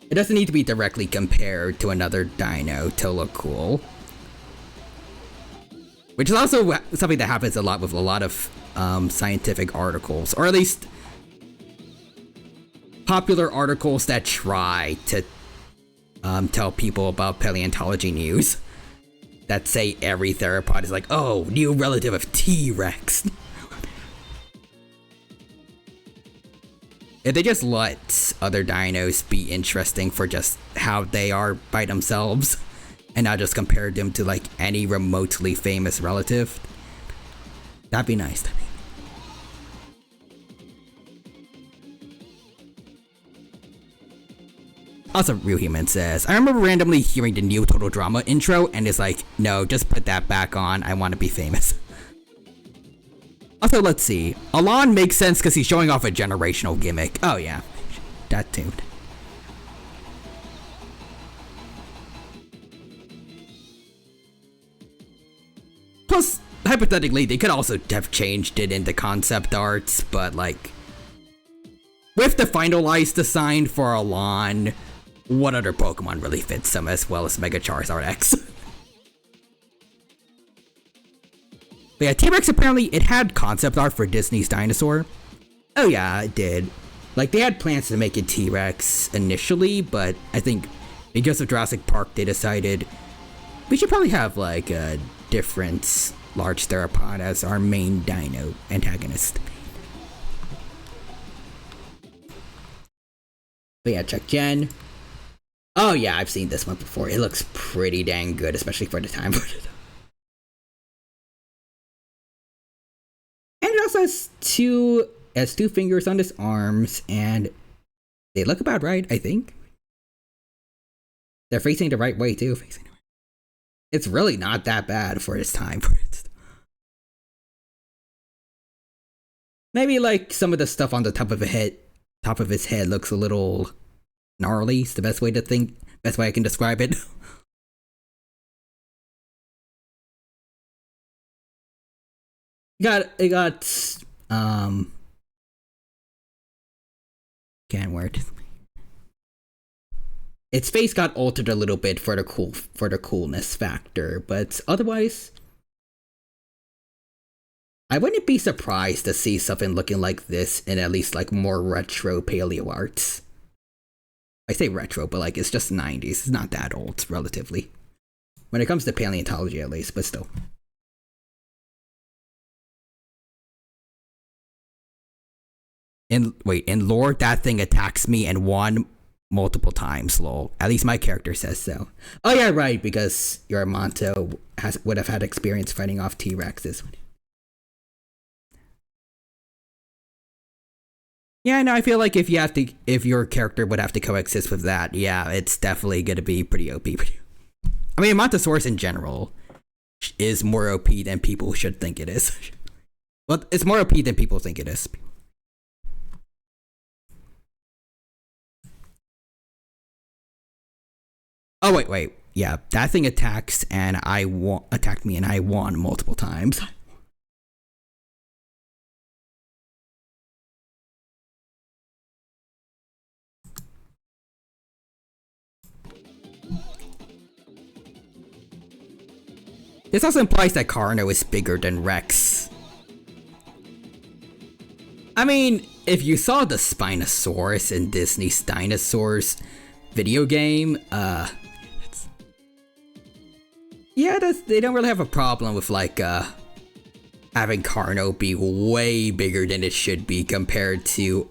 It doesn't need to be directly compared to another dino to look cool. Which is also something that happens a lot with a lot of scientific articles, or at least popular articles that try to tell people about paleontology news. That say every theropod is like, oh, new relative of T-Rex. If they just let other dinos be interesting for just how they are by themselves, and not just compare them to like any remotely famous relative, that'd be nice. Also, Real Human says, I remember randomly hearing the Neo Total Drama intro and it's like, no, just put that back on, I want to be famous. Also, let's see, Alon makes sense because he's showing off a generational gimmick. Oh yeah, that too. Plus, hypothetically, they could also have changed it into concept arts, but like, with the finalized design for Alon, what other Pokemon really fits them as well as Mega Charizard X? But yeah, T-Rex apparently, it had concept art for Disney's Dinosaur. Oh yeah, it did. Like, they had plans to make it T-Rex initially, but I think because of Jurassic Park, they decided we should probably have like a different large theropod as our main dino antagonist. But yeah, check Gen. Oh yeah, I've seen this one before. It looks pretty dang good, especially for the time. And it also has two fingers on its arms, and they look about right, I think. They're facing the right way too. It's really not that bad for its time. Maybe like some of the stuff on the top of its head looks a little gnarly. It's the best way I can describe it. It got can't word. Its face got altered a little bit for the coolness factor, but otherwise, I wouldn't be surprised to see something looking like this in at least like more retro paleo arts. I say retro, but like it's just 90s. It's not that old, relatively. When it comes to paleontology, at least, but still. In lore, that thing attacks me and won multiple times, lol. At least my character says so. Oh yeah, right, because Yuramoto would have had experience fighting off T-Rexes. Yeah, no, I feel like if your character would have to coexist with that, yeah, it's definitely gonna be pretty OP. I mean, Montosaurus in general is more OP than people should think it is. Well, it's more OP than people think it is. Oh wait, yeah, that thing attacked me and I won multiple times. This also implies that Carno is bigger than Rex. I mean, if you saw the Spinosaurus in Disney's Dinosaurs video game, yeah, they don't really have a problem with like having Carno be way bigger than it should be compared to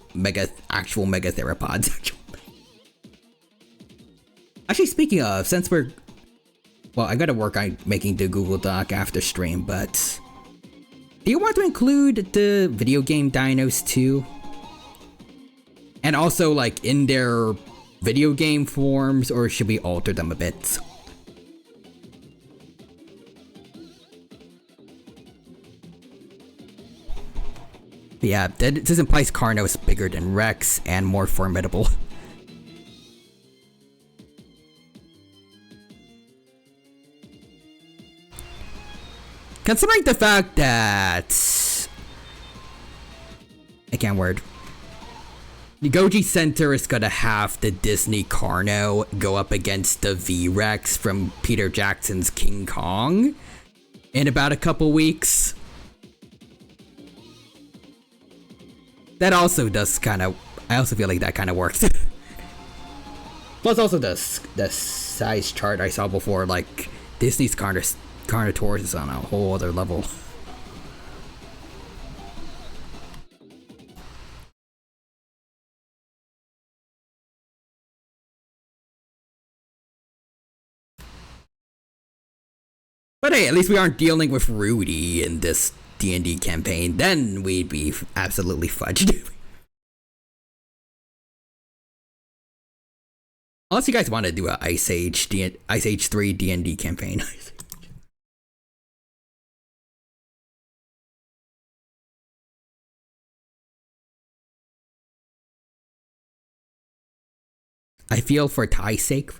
actual mega theropods. Actually, speaking of, since I gotta work on making the Google Doc after stream, but do you want to include the video game dinos too? And also like in their video game forms, or should we alter them a bit? Yeah, this implies Carno is bigger than Rex and more formidable. Considering the fact that I can't word. The Goji Center is gonna have the Disney Carno go up against the V-Rex from Peter Jackson's King Kong in about a couple weeks. That also does I also feel like that kind of works. Plus also the size chart I saw before, like Disney's Carnotaurus is on a whole other level. But hey, at least we aren't dealing with Rudy in this D&D campaign. Then we'd be absolutely fudged. Unless you guys want to do a Ice Age 3 D&D campaign. I feel for Ty's sake.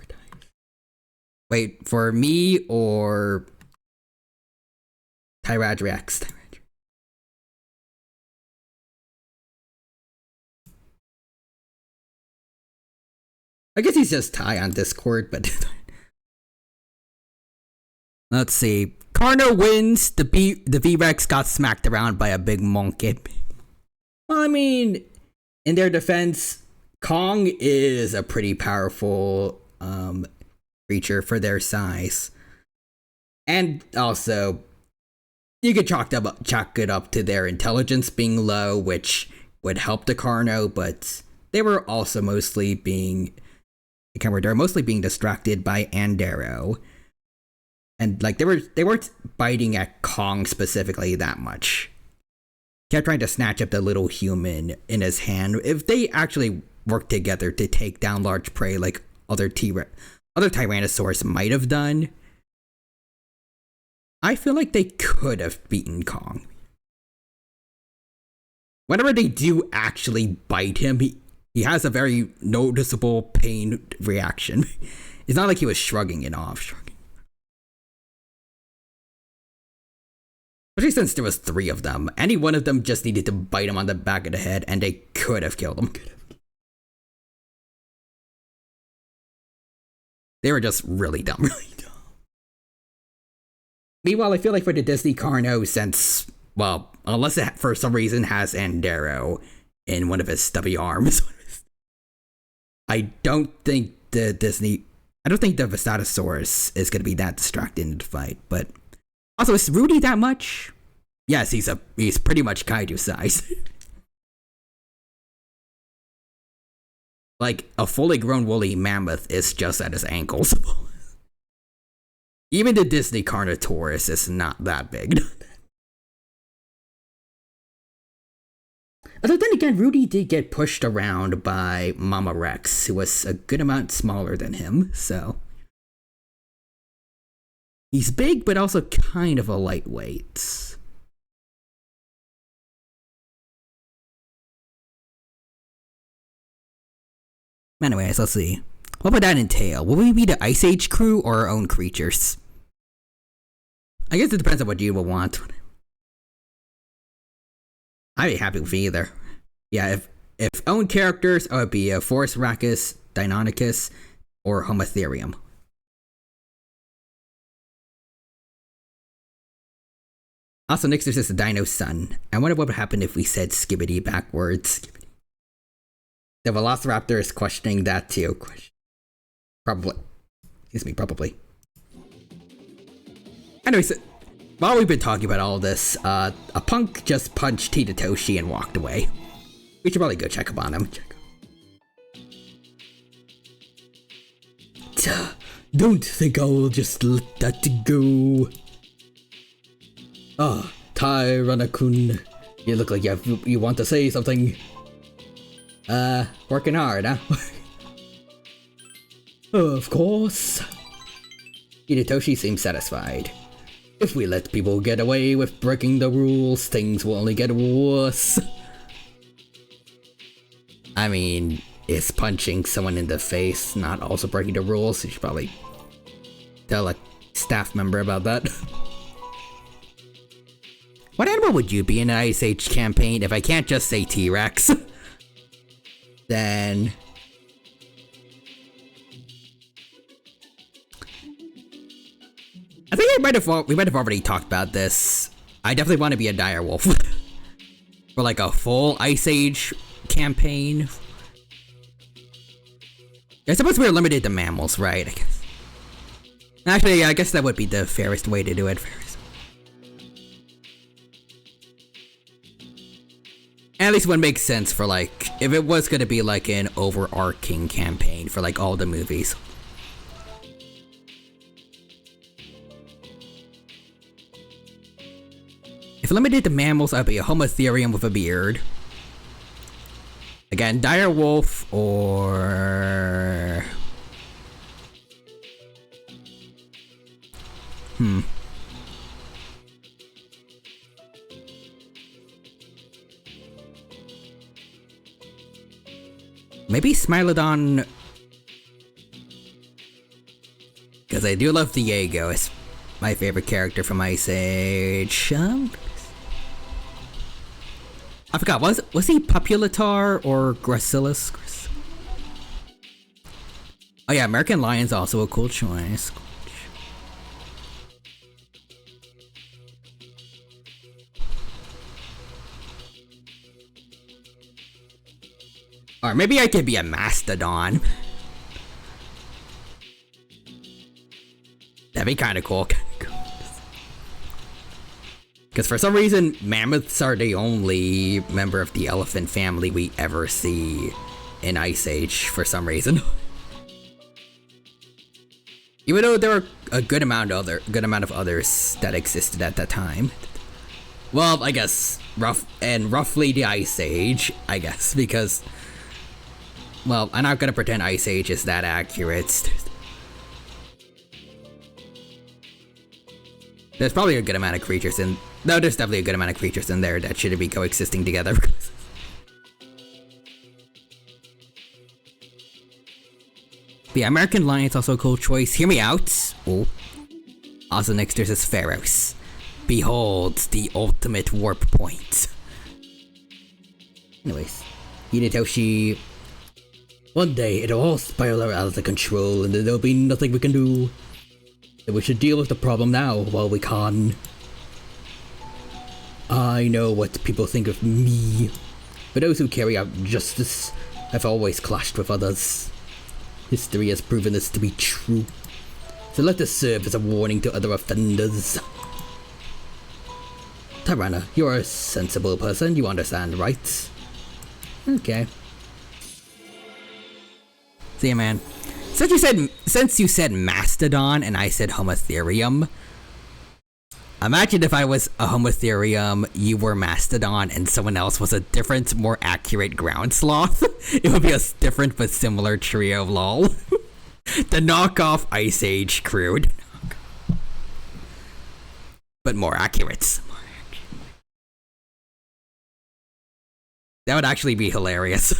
Wait, for me or Tyradrex. I guess he's just Ty on Discord, but let's see. Carno wins. The V-Rex got smacked around by a big monkey. I mean, in their defense, Kong is a pretty powerful creature for their size. And also, you could chalk it up to their intelligence being low, which would help the Carno, but they were also mostly being distracted by Andero. And like they weren't biting at Kong specifically that much. Kept trying to snatch up the little human in his hand. If they actually worked together to take down large prey like other Tyrannosaurs might have done, I feel like they could have beaten Kong. Whenever they do actually bite him, he has a very noticeable pain reaction. It's not like he was shrugging it off. Especially since there was 3 of them. Any one of them just needed to bite him on the back of the head and they could have killed him. They were just really dumb, really dumb. Meanwhile, I feel like for the Disney Carno, since, well, unless it for some reason has Andero in one of his stubby arms, I don't think the Vistatosaurus is going to be that distracted in the fight, but also, is Rudy that much? Yes, he's pretty much kaiju size. Like, a fully grown woolly mammoth is just at his ankles. Even the Disney Carnotaurus is not that big. Although then again, Rudy did get pushed around by Mama Rex, who was a good amount smaller than him, so he's big, but also kind of a lightweight. Anyways, let's see. What would that entail? Will we be the Ice Age crew or our own creatures? I guess it depends on what you will want. I'd be happy with either. Yeah, if own characters, I would be a Forest Rachis, Deinonychus, or Homotherium. Also, Nixus is the Dino's son. I wonder what would happen if we said Skibidi backwards. The Velociraptor is questioning that too. Probably. Probably. Anyways, while we've been talking about all this, a punk just punched Hitatoshi and walked away. We should probably go check up on him. Don't think I'll just let that go. Ah, Tyrannakun. You look like you want to say something. Working hard, huh? Of course. Hitatoshi seems satisfied. If we let people get away with breaking the rules, things will only get worse. I mean, is punching someone in the face not also breaking the rules? You should probably tell a staff member about that. What animal would you be in an Ice Age campaign if I can't just say T-Rex? Then I think we might have already talked about this. I definitely want to be a direwolf for like a full Ice Age campaign. I suppose we're limited to mammals, right? I guess. Actually, I guess that would be the fairest way to do it. At least would make sense for like, if it was gonna be like an overarching campaign for like all the movies. If limited to mammals, I'd be a Homotherium with a beard. Again, direwolf or... Maybe Smilodon, because I do love Diego. my favorite character from Ice Age. I forgot. Was he Populatar or Gracilis? Oh yeah, American Lion's also a cool choice. Or maybe I could be a Mastodon. That'd be kind of cool. Because for some reason, mammoths are the only member of the elephant family we ever see in Ice Age for some reason. Even though there were a good amount of others that existed at that time. Well, I guess roughly the Ice Age, I guess, because well, I'm not gonna pretend Ice Age is that accurate. There's probably a good amount of creatures in... No, there's definitely a good amount of creatures in there that shouldn't be coexisting together. The American Lion's also a cool choice. Hear me out. Oh. Also next there's this Pharos. Behold the ultimate warp point. Anyways. Hidetoshi... One day it'll all spiral out of control and there'll be nothing we can do. And we should deal with the problem now while we can. I know what people think of me, but those who carry out justice have always clashed with others. History has proven this to be true, so let this serve as a warning to other offenders. Tyrana, you're a sensible person, you understand, right? Okay. See ya, man. Since you said Mastodon and I said Homotherium, imagine if I was a Homotherium, you were Mastodon, and someone else was a different, more accurate ground sloth. It would be a different but similar trio, lol. The knockoff Ice Age crew. But more accurate. That would actually be hilarious.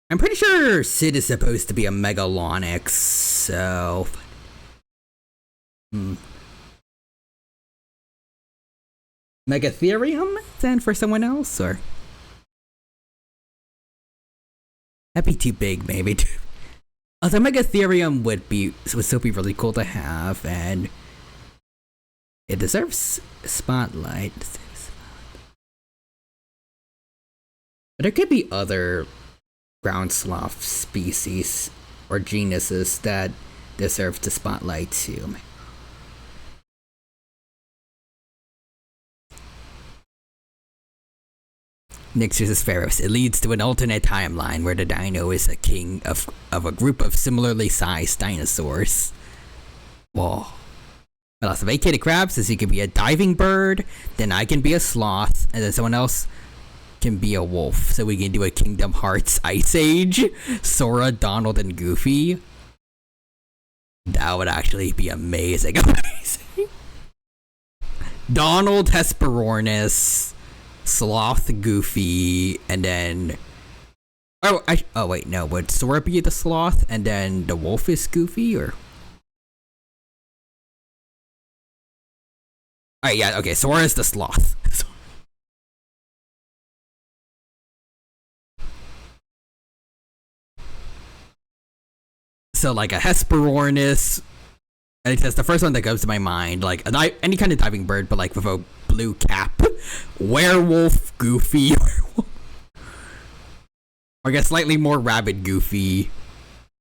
I'm pretty sure Sid is supposed to be a Megalonyx, so... Megatherium then for someone else, or? That'd be too big, maybe. Although Megatherium would still be really cool to have, and... It deserves spotlight. But there could be other ground sloth species or genuses that deserve the spotlight too. Next is Pharos. It leads to an alternate timeline where the dino is a king of a group of similarly sized dinosaurs. Whoa. I lost vacated crab says he can be a diving bird, then I can be a sloth, and then someone else can be a wolf, so we can do a Kingdom Hearts Ice Age, Sora, Donald, and Goofy. That would actually be amazing. Donald, Hesperornis, Sloth, Goofy, and then... Oh wait, no, would Sora be the sloth, and then the wolf is Goofy, or... Alright, yeah, okay, Sora is the sloth. So like a Hesperornis, and that's the first one that comes to my mind, like any kind of diving bird, but like with a blue cap. Werewolf, Goofy, or I guess slightly more rabid Goofy.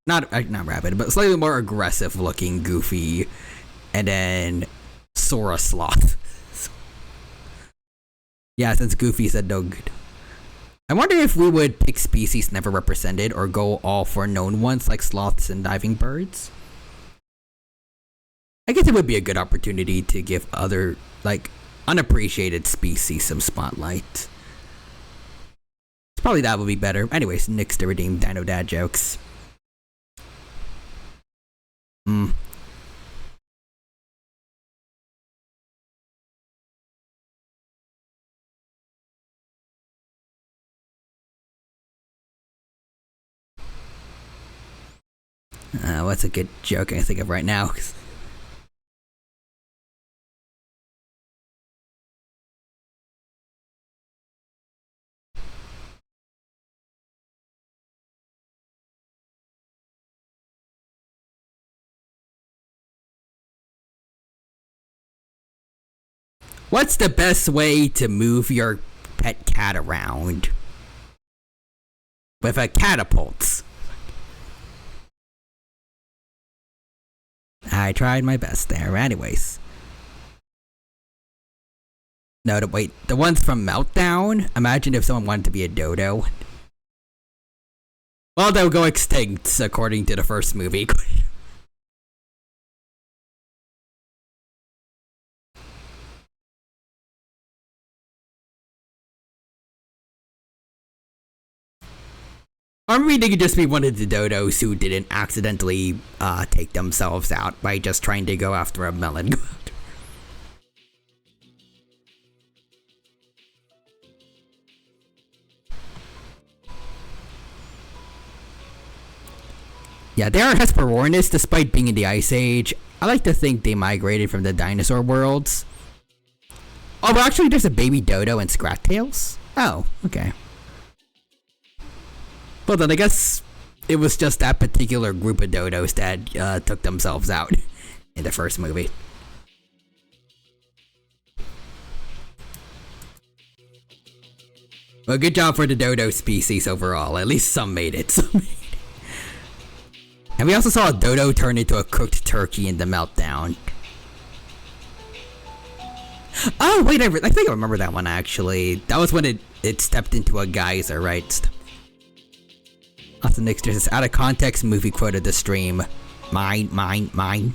Not rabid, but slightly more aggressive looking Goofy, and then Sora Sloth. Yeah, since Goofy said no good. I wonder if we would pick species never represented or go all for known ones like sloths and diving birds. I guess it would be a good opportunity to give other, like, unappreciated species some spotlight. Probably that would be better. Anyways, next to redeem Dino Dad jokes. What's a good joke I can think of right now? What's the best way to move your pet cat around? With a catapult. I tried my best there. Anyways. No, wait. The ones from Meltdown? Imagine if someone wanted to be a dodo. Well, they'll go extinct, according to the first movie. Or maybe they could just be one of the dodos who didn't accidentally take themselves out by just trying to go after a melon. Yeah, they are Hesperornis despite being in the Ice Age. I like to think they migrated from the dinosaur worlds. Oh, but actually there's a baby dodo and Scrat-Tails? Oh, okay. Well then, I guess it was just that particular group of dodos that took themselves out in the first movie. Well, good job for the dodo species overall. At least some made it. And we also saw a dodo turn into a cooked turkey in the Meltdown. Oh, wait, I think I remember that one, actually. That was when it stepped into a geyser, right? Also, next, there's this out-of-context movie quote of the stream. Mine.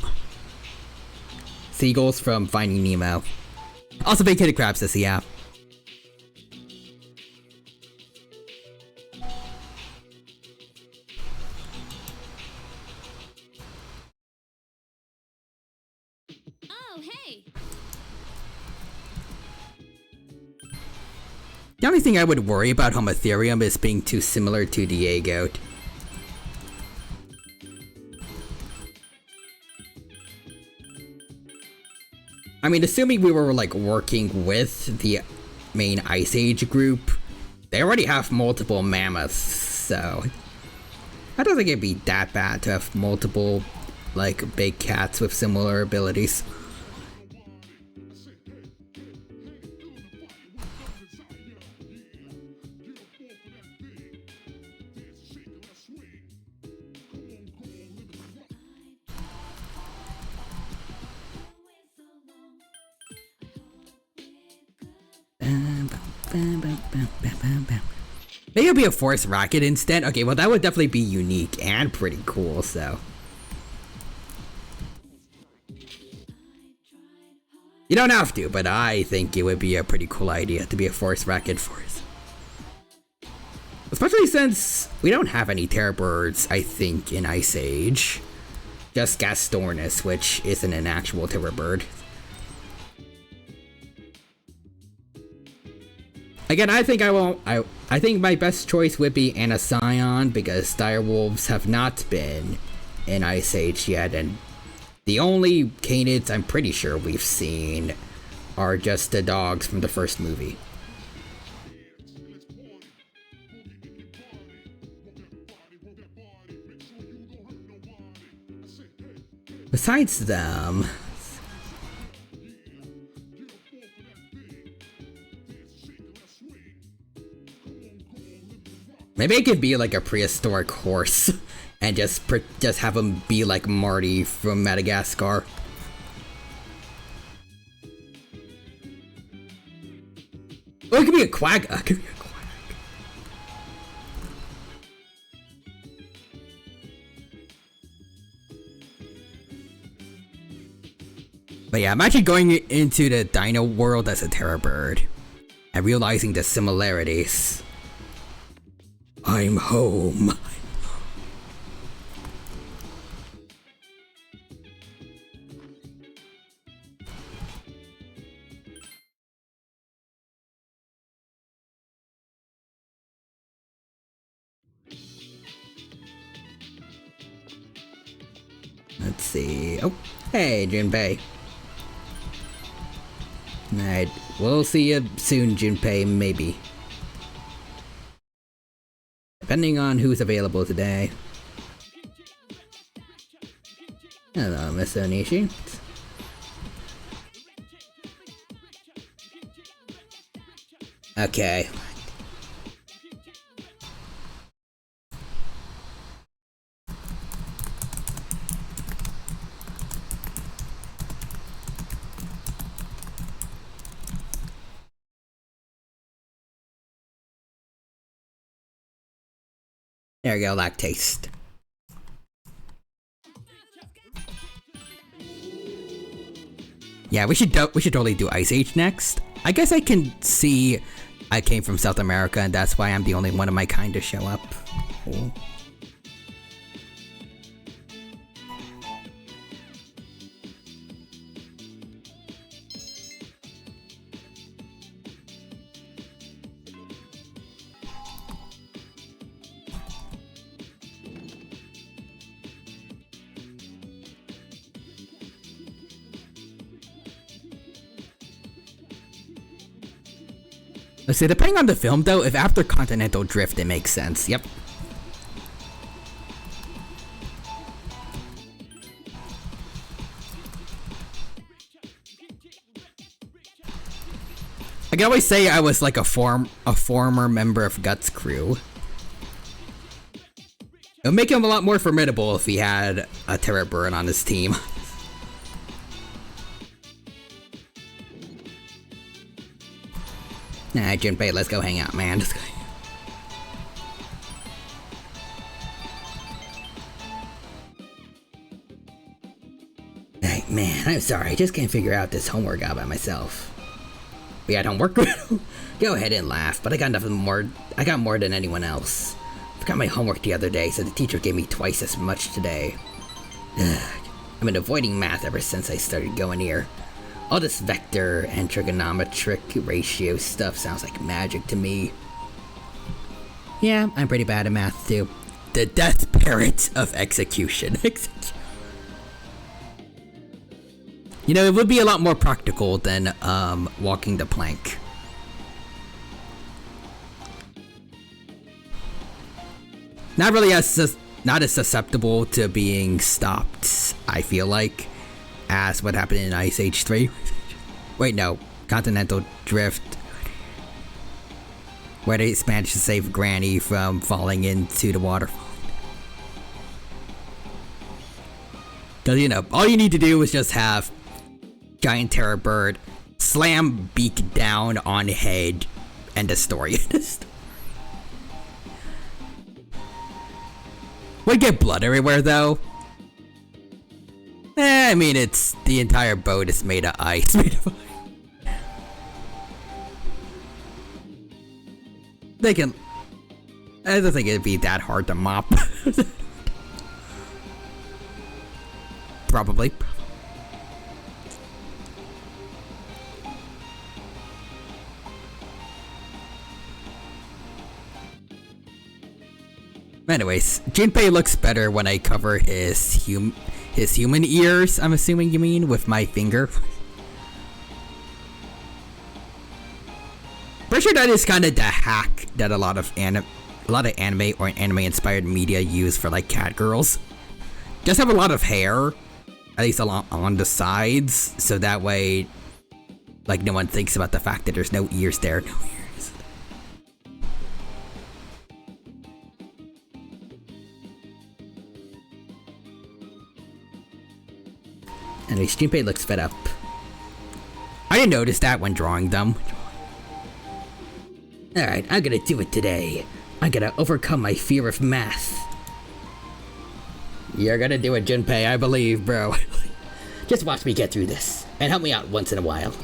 Seagulls from Finding Nemo. Also, Big Kitty Crab says, yeah. Oh, hey! The only thing I would worry about Homotherium is being too similar to Diego. I mean, assuming we were like working with the main Ice Age group, they already have multiple mammoths, so I don't think it'd be that bad to have multiple like big cats with similar abilities. Maybe it'll be a force rocket instead. Okay, well that would definitely be unique and pretty cool, so. You don't have to, but I think it would be a pretty cool idea to be a force rocket force. Especially since we don't have any terror birds, I think, in Ice Age. Just Gastornis, which isn't an actual terror bird. Again, I think I think my best choice would be Anacyon because direwolves have not been in Ice Age yet, and the only canids I'm pretty sure we've seen are just the dogs from the first movie. Besides them, maybe it could be like a prehistoric horse and just have him be like Marty from Madagascar. Oh, it could be a quag. But yeah, I'm actually going into the dino world as a terror bird and realizing the similarities. I'm home. let's see. Oh, hey, Junpei. Alright, we'll see you soon, Junpei, maybe. Depending on who's available today. Hello, Miss Onishi. Okay. There we go, lactaste. Yeah, we should totally do Ice Age next. I guess I can see I came from South America and that's why I'm the only one of my kind to show up. Cool. Let's see, depending on the film though, if after Continental Drift it makes sense, yep. I can always say I was like a former member of Guts crew. It would make him a lot more formidable if he had a Terra Burn on his team. Nah, Junpei, let's go hang out, man. Hey, man, I'm sorry. I just can't figure out this homework out by myself. We had homework? Go ahead and laugh, but I got nothing more. I got more than anyone else. I forgot my homework the other day, so the teacher gave me twice as much today. I've been avoiding math ever since I started going here. All this vector and trigonometric ratio stuff sounds like magic to me. Yeah, I'm pretty bad at math too. The death parrot of execution. You know, it would be a lot more practical than walking the plank. Not really not as susceptible to being stopped, I feel like, as what happened in Ice Age 3. Wait, no. Continental Drift. Where they managed to save Granny from falling into the waterfall. Cause, you know, all you need to do is just have Giant Terror Bird slam beak down on head, end of story. Would get blood everywhere though. I mean, it's the entire boat is made of ice. They can. I don't think it'd be that hard to mop. Probably. Anyways, Junpei looks better when I cover his human ears, I'm assuming you mean, with my finger. Pretty sure that is kind of the hack that a lot of anime or anime-inspired media use for like cat girls. Just have a lot of hair, at least on the sides, so that way, like, no one thinks about the fact that there's no ears there. No ears. Anyways, Junpei looks fed up. I didn't notice that when drawing them. Alright, I'm gonna do it today. I'm gonna overcome my fear of math. You're gonna do it, Junpei, I believe, bro. Just watch me get through this, and help me out once in a while.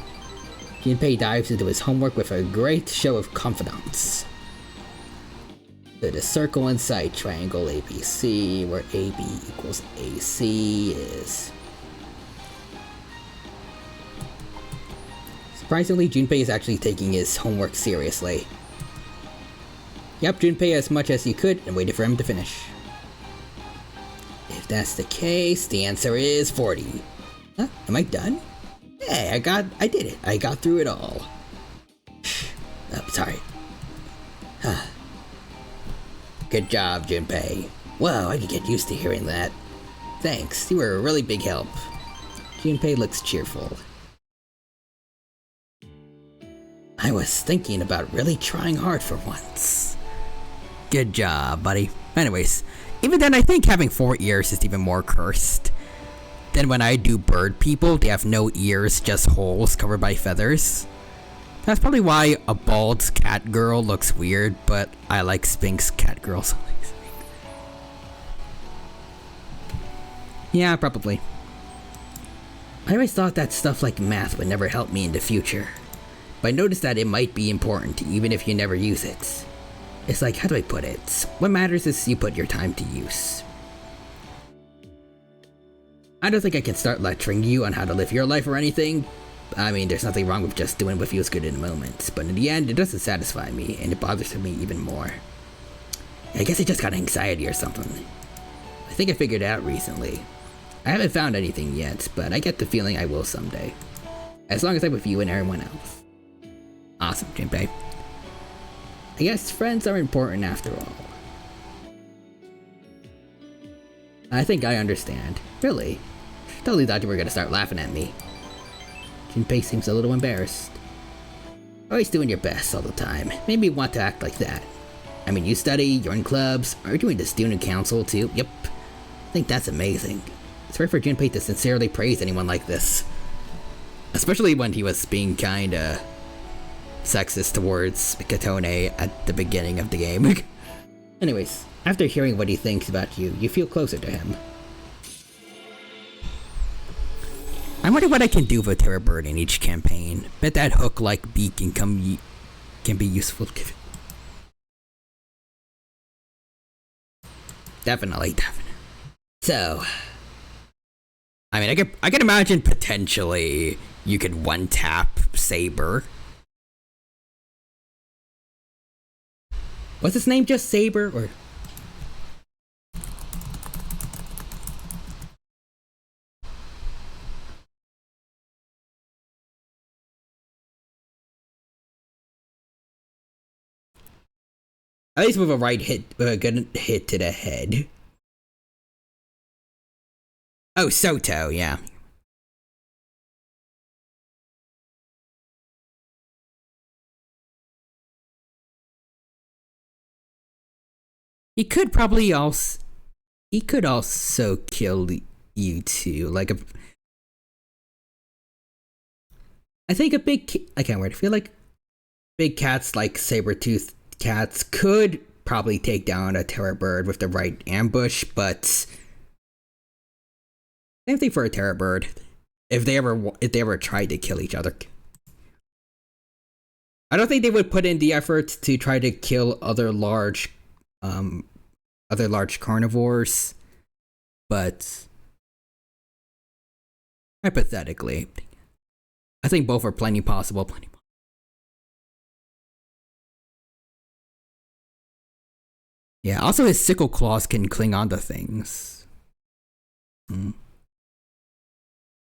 Junpei dives into his homework with a great show of confidence. So the circle inside triangle ABC, where AB equals AC is... Surprisingly, Junpei is actually taking his homework seriously. Yep, Junpei as much as he could and waited for him to finish. If that's the case, the answer is 40. Huh? Am I done? Hey, I did it. I got through it all. Oh, sorry. Huh. Good job, Junpei. Whoa, I could get used to hearing that. Thanks, you were a really big help. Junpei looks cheerful. I was thinking about really trying hard for once. Good job, buddy. Anyways, even then I think having 4 ears is even more cursed. Then when I do bird people, they have no ears, just holes covered by feathers. That's probably why a bald cat girl looks weird, but I like Sphinx cat girls. Yeah, probably. I always thought that stuff like math would never help me in the future. But I noticed that it might be important even if you never use it. It's like, how do I put it? What matters is you put your time to use. I don't think I can start lecturing you on how to live your life or anything. I mean, there's nothing wrong with just doing what feels good in the moment, but in the end, it doesn't satisfy me, and it bothers me even more. I guess I just got anxiety or something. I think I figured it out recently. I haven't found anything yet, but I get the feeling I will someday. As long as I'm with you and everyone else. Awesome, Junpei. I guess friends are important after all. I think I understand. Really? Totally thought you were gonna start laughing at me. Junpei seems a little embarrassed. Always doing your best all the time. Made me want to act like that. I mean, you study, you're in clubs, are you doing the student council too? Yep. I think that's amazing. It's rare for Junpei to sincerely praise anyone like this. Especially when he was being kinda sexist towards Katone at the beginning of the game. Anyways, after hearing what he thinks about you, you feel closer to him. I wonder what I can do with Terror Bird in each campaign. Bet that hook-like beak can be useful. Definitely. So, I mean, I could imagine potentially you could one-tap Saber. What's his name? Just Saber or? At least with a right hit, with a good hit to the head. Oh, Soto, yeah. He could also kill you too, like a. I think a big. I can't wait. I feel like big cats like saber-toothed cats could probably take down a terror bird with the right ambush, but same thing for a terror bird. If they ever tried to kill each other, I don't think they would put in the effort to try to kill other large carnivores, but hypothetically, I think both are plenty possible. Yeah, also his sickle claws can cling onto things.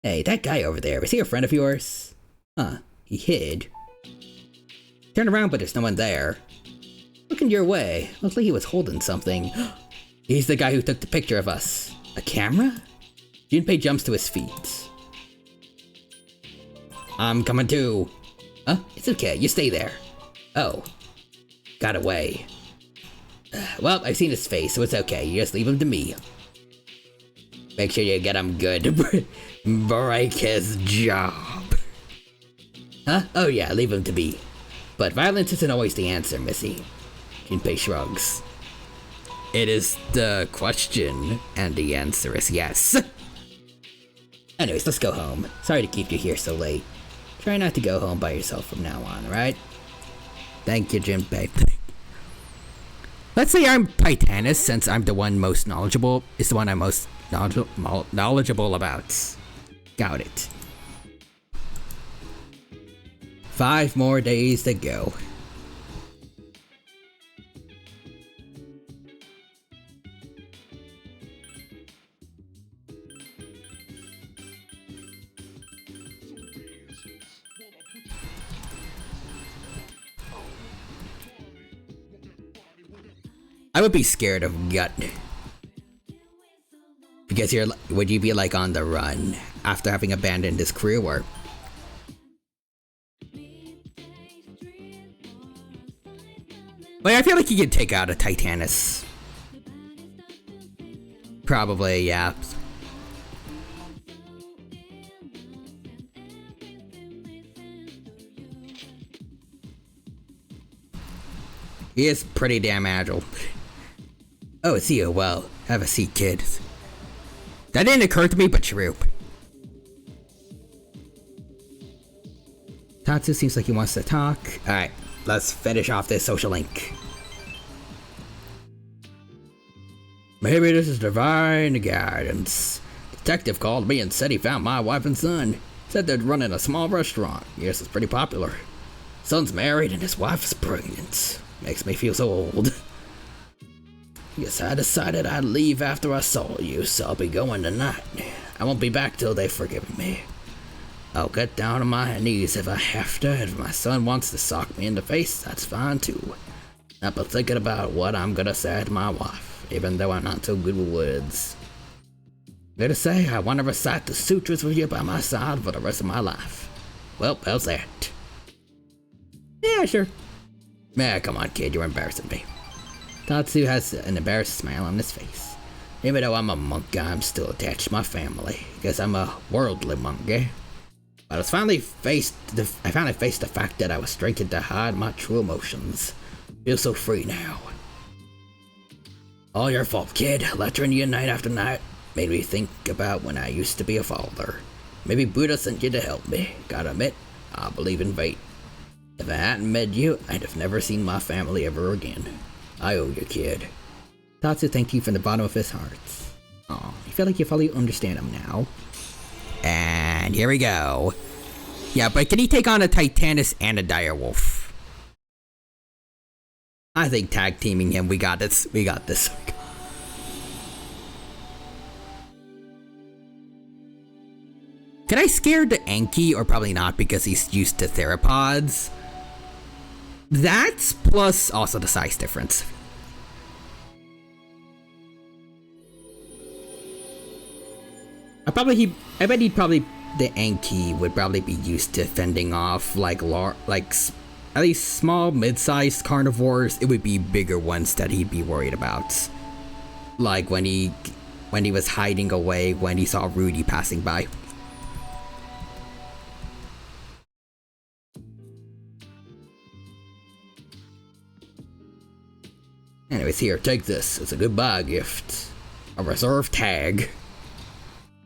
Hey, that guy over there, is he a friend of yours? Huh, he hid. Turn around, but there's no one there. Looking your way, looks like he was holding something. He's the guy who took the picture of us. A camera? Junpei jumps to his feet. I'm coming too. Huh? It's okay, you stay there. Oh. Got away. Well, I've seen his face, so it's okay. You just leave him to me. Make sure you get him good. Break his job. Huh? Oh yeah, leave him to me. But violence isn't always the answer, Missy. Junpei shrugs. It is the question, and the answer is yes. Anyways, let's go home. Sorry to keep you here so late. Try not to go home by yourself from now on, right? Thank you, Junpei. Let's say I'm Titanus, since I'm the one most knowledgeable. It's the one I'm most knowledgeable about. Got it. 5 more days to go. would be scared of Gut. Because would you be like on the run after having abandoned his career work? But I feel like you could take out a Titanus. Probably, yeah. He is pretty damn agile. Oh, it's you. Well, have a seat, kid. That didn't occur to me, but true. Tatsu seems like he wants to talk. Alright, let's finish off this social link. Maybe this is divine guidance. Detective called me and said he found my wife and son. Said they're running a small restaurant. Yes, it's pretty popular. Son's married and his wife is pregnant. Makes me feel so old. Guess I decided I'd leave after I saw you, so I'll be going tonight. I won't be back till they've forgiven me. I'll get down on my knees if I have to, and if my son wants to sock me in the face, that's fine too. I've been thinking about what I'm gonna say to my wife, even though I'm not so good with words. There to say, I want to recite the sutras with you by my side for the rest of my life. Well, how's that? Yeah, sure. Yeah, come on, kid, you're embarrassing me. Tatsu has an embarrassed smile on his face. Even though I'm a monk, I'm still attached to my family, because I'm a worldly monk, eh? But I finally faced the fact that I was drinking to hide my true emotions. Feel so free now. All your fault, kid. Lecturing you night after night made me think about when I used to be a father. Maybe Buddha sent you to help me. Gotta admit, I believe in fate. If I hadn't met you, I'd have never seen my family ever again. I owe you, kid. Tatsu thanked you from the bottom of his heart. Aw, I feel like you fully understand him now. And here we go. Yeah, but can he take on a Titanus and a Direwolf? I think tag teaming him, we got this. We got this. Can I scare the Anki, or probably not because he's used to theropods? That's plus also the size difference. I bet he'd probably, the Anki would probably be used to fending off like at least small, mid-sized carnivores. It would be bigger ones that he'd be worried about. Like when he was hiding away when he saw Rudy passing by. Anyways, here, take this. It's a goodbye gift. A reserve tag.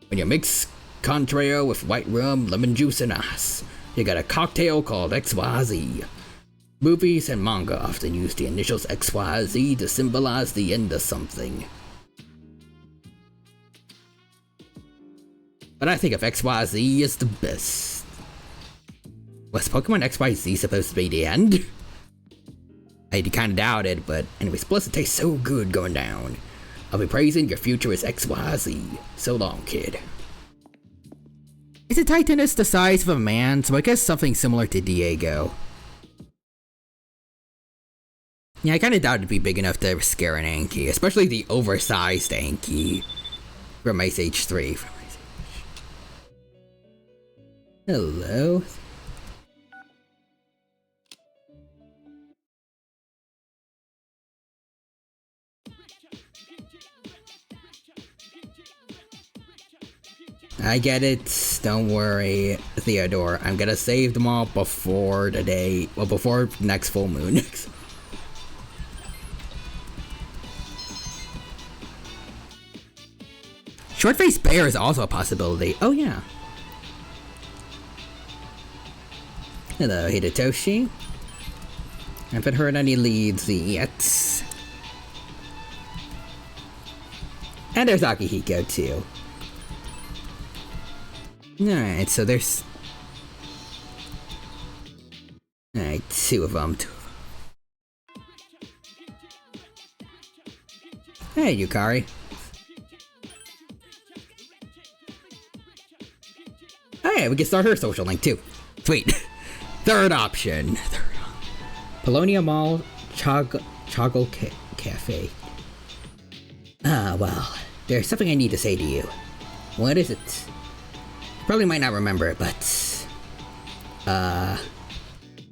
When you mix Contrail with white rum, lemon juice, and ice, you get a cocktail called XYZ. Movies and manga often use the initials XYZ to symbolize the end of something. But I think of XYZ as the best. Was Pokemon XYZ supposed to be the end? I kinda doubt it, but anyways, plus it tastes so good going down. I'll be praising your future as XYZ. So long, kid. Is a Titanus the size of a man? So I guess something similar to Diego. Yeah, I kinda doubt it'd be big enough to scare an Anki, especially the oversized Anki from Ice Age 3. Hello? I get it, don't worry, Theodore. I'm gonna save them all before the day, well, before next full moon. Short-faced bear is also a possibility. Oh yeah. Hello, Hidetoshi. Haven't heard any leads yet. And there's Akihiko too. Alright, so there's... Alright, two of them. Hey, Yukari. Hey, we can start her social link too. Sweet. Third option. Polonia Mall Choggle Cafe. well, there's something I need to say to you. What is it? You probably might not remember it, but...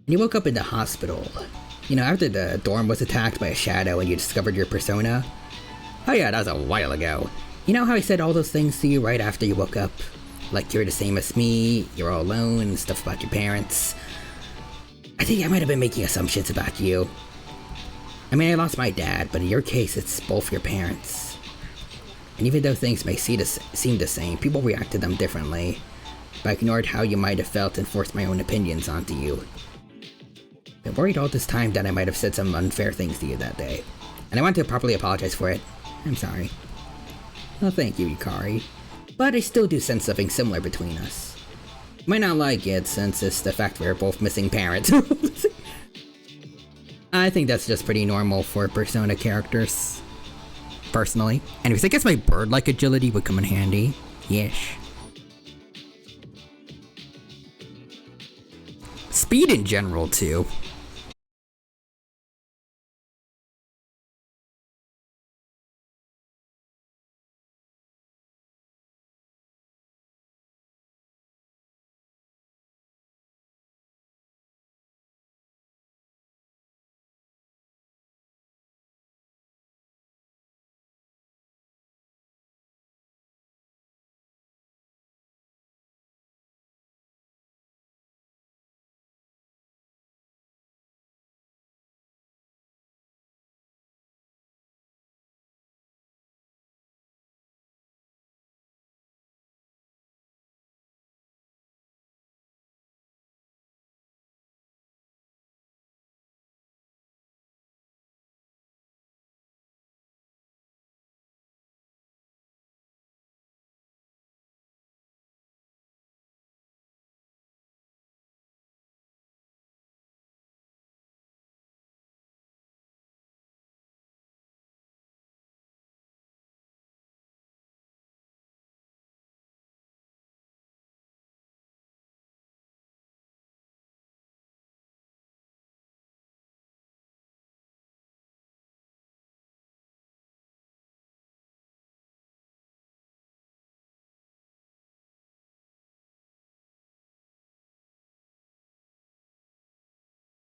you woke up in the hospital. You know, after the dorm was attacked by a shadow and you discovered your persona. Oh yeah, that was a while ago. You know how I said all those things to you right after you woke up? Like you're the same as me, you're all alone, and stuff about your parents. I think I might have been making assumptions about you. I mean, I lost my dad, but in your case, it's both your parents. And even though things may seem the same, people react to them differently. But I ignored how you might have felt and forced my own opinions onto you. Been worried all this time that I might have said some unfair things to you that day. And I want to properly apologize for it. I'm sorry. Well, thank you, Yukari. But I still do sense something similar between us. You might not like it, since it's the fact we're both missing parents. I think that's just pretty normal for Persona characters. Personally. Anyways, I guess my bird-like agility would come in handy. Yes. Speed in general, too.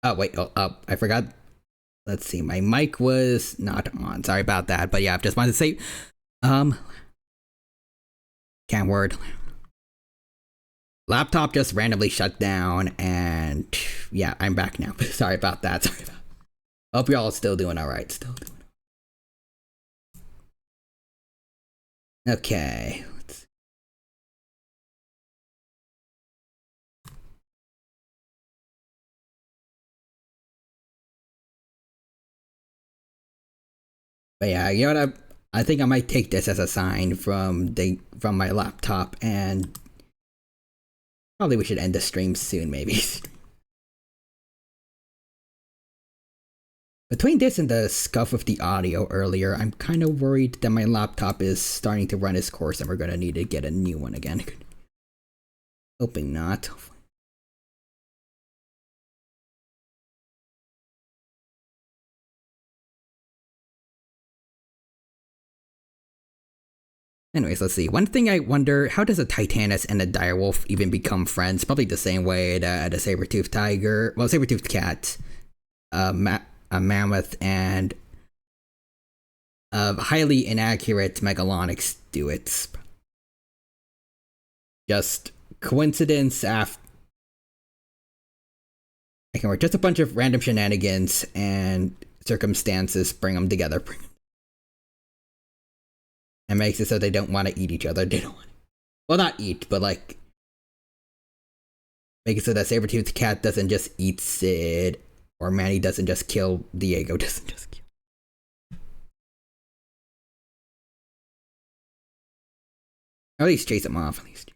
Oh, wait, I forgot. Let's see, my mic was not on. Sorry about that, but yeah, I just wanted to say, can't word. Laptop just randomly shut down, and yeah, I'm back now. Sorry about that. Hope you're all still doing alright. Okay. But yeah, you know what? I think I might take this as a sign from my laptop, and probably we should end the stream soon, maybe. Between this and the scuff with the audio earlier, I'm kind of worried that my laptop is starting to run its course and we're gonna need to get a new one again. Hoping not. Anyways, let's see. One thing I wonder, how does a Titanus and a direwolf even become friends? Probably the same way that a saber-toothed tiger, well, saber-toothed cat, a mammoth, and a highly inaccurate Megalonyx do it. Just coincidence after... I can work just a bunch of random shenanigans and circumstances bring them together. And makes it so they don't want to eat each other. They don't want to... Well, not eat, but like... Make it so that Sabertooth's cat doesn't just eat Sid, or Manny doesn't just kill Diego, doesn't just kill... Or at least chase him off, at least.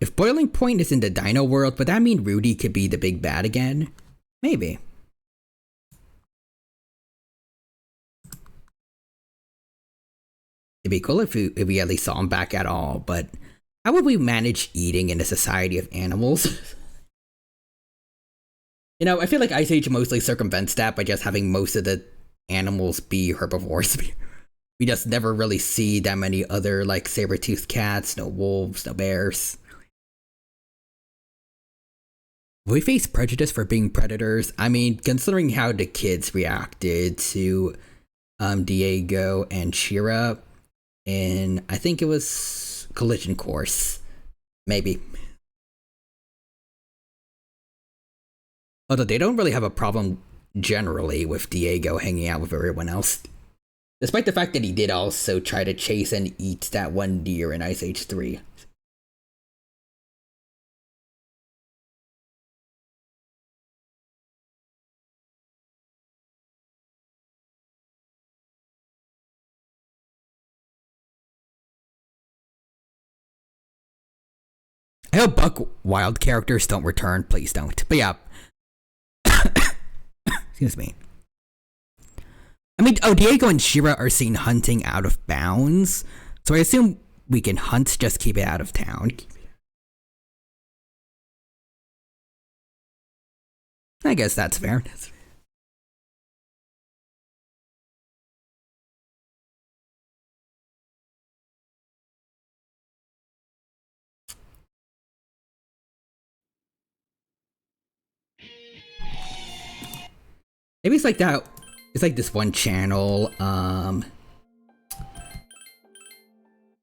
If Boiling Point is in the Dino world, would that mean Rudy could be the big bad again? Maybe. It'd be cool if we at least saw him back at all, but how would we manage eating in a society of animals? You know, I feel like Ice Age mostly circumvents that by just having most of the animals be herbivores. We just never really see that many other, like, saber-toothed cats, no wolves, no bears. We face prejudice for being predators. I mean, considering how the kids reacted to Diego and Shira in, I think it was Collision Course. Maybe. Although they don't really have a problem generally with Diego hanging out with everyone else. Despite the fact that he did also try to chase and eat that one deer in Ice Age 3. I hope Buck Wild characters don't return. Please don't. But yeah. Excuse me. I mean, Diego and Shira are seen hunting out of bounds, so I assume we can hunt, just keep it out of town. I guess that's fair. Maybe it's like that. It's like this one channel. I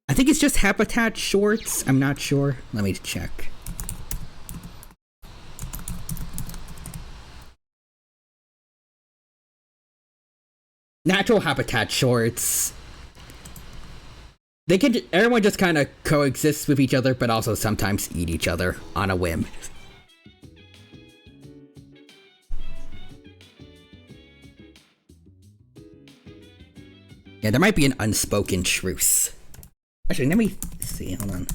think it's just Habitat Shorts. I'm not sure. Let me check. Natural Habitat Shorts. Everyone just kind of coexists with each other, but also sometimes eat each other on a whim. Yeah, there might be an unspoken truce. Actually, let me see. Hold on.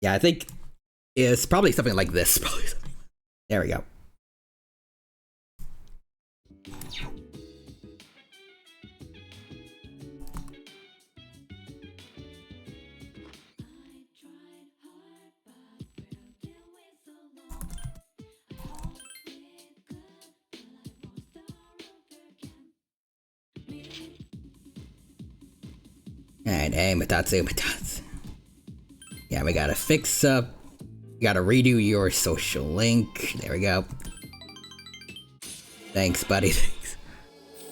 Yeah, I think it's probably something like this. There we go. Alright, hey, Matatsu. Yeah, we gotta fix up. We gotta redo your social link. There we go. Thanks, buddy. Thanks.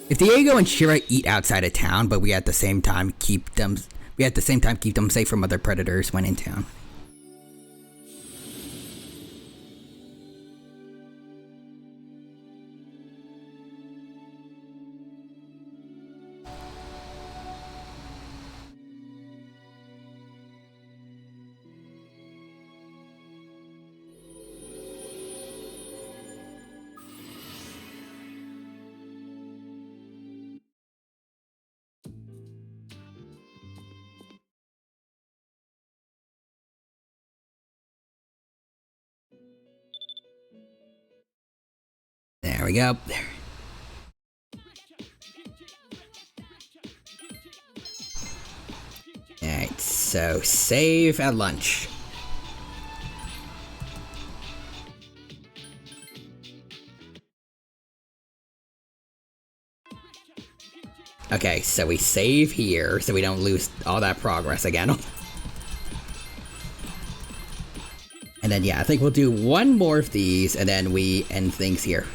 If Diego and Shira eat outside of town, but we at the same time keep them safe from other predators when in town. There we go. There. Alright, so save at lunch. Okay, so we save here so we don't lose all that progress again. And then, yeah, I think we'll do one more of these and then we end things here.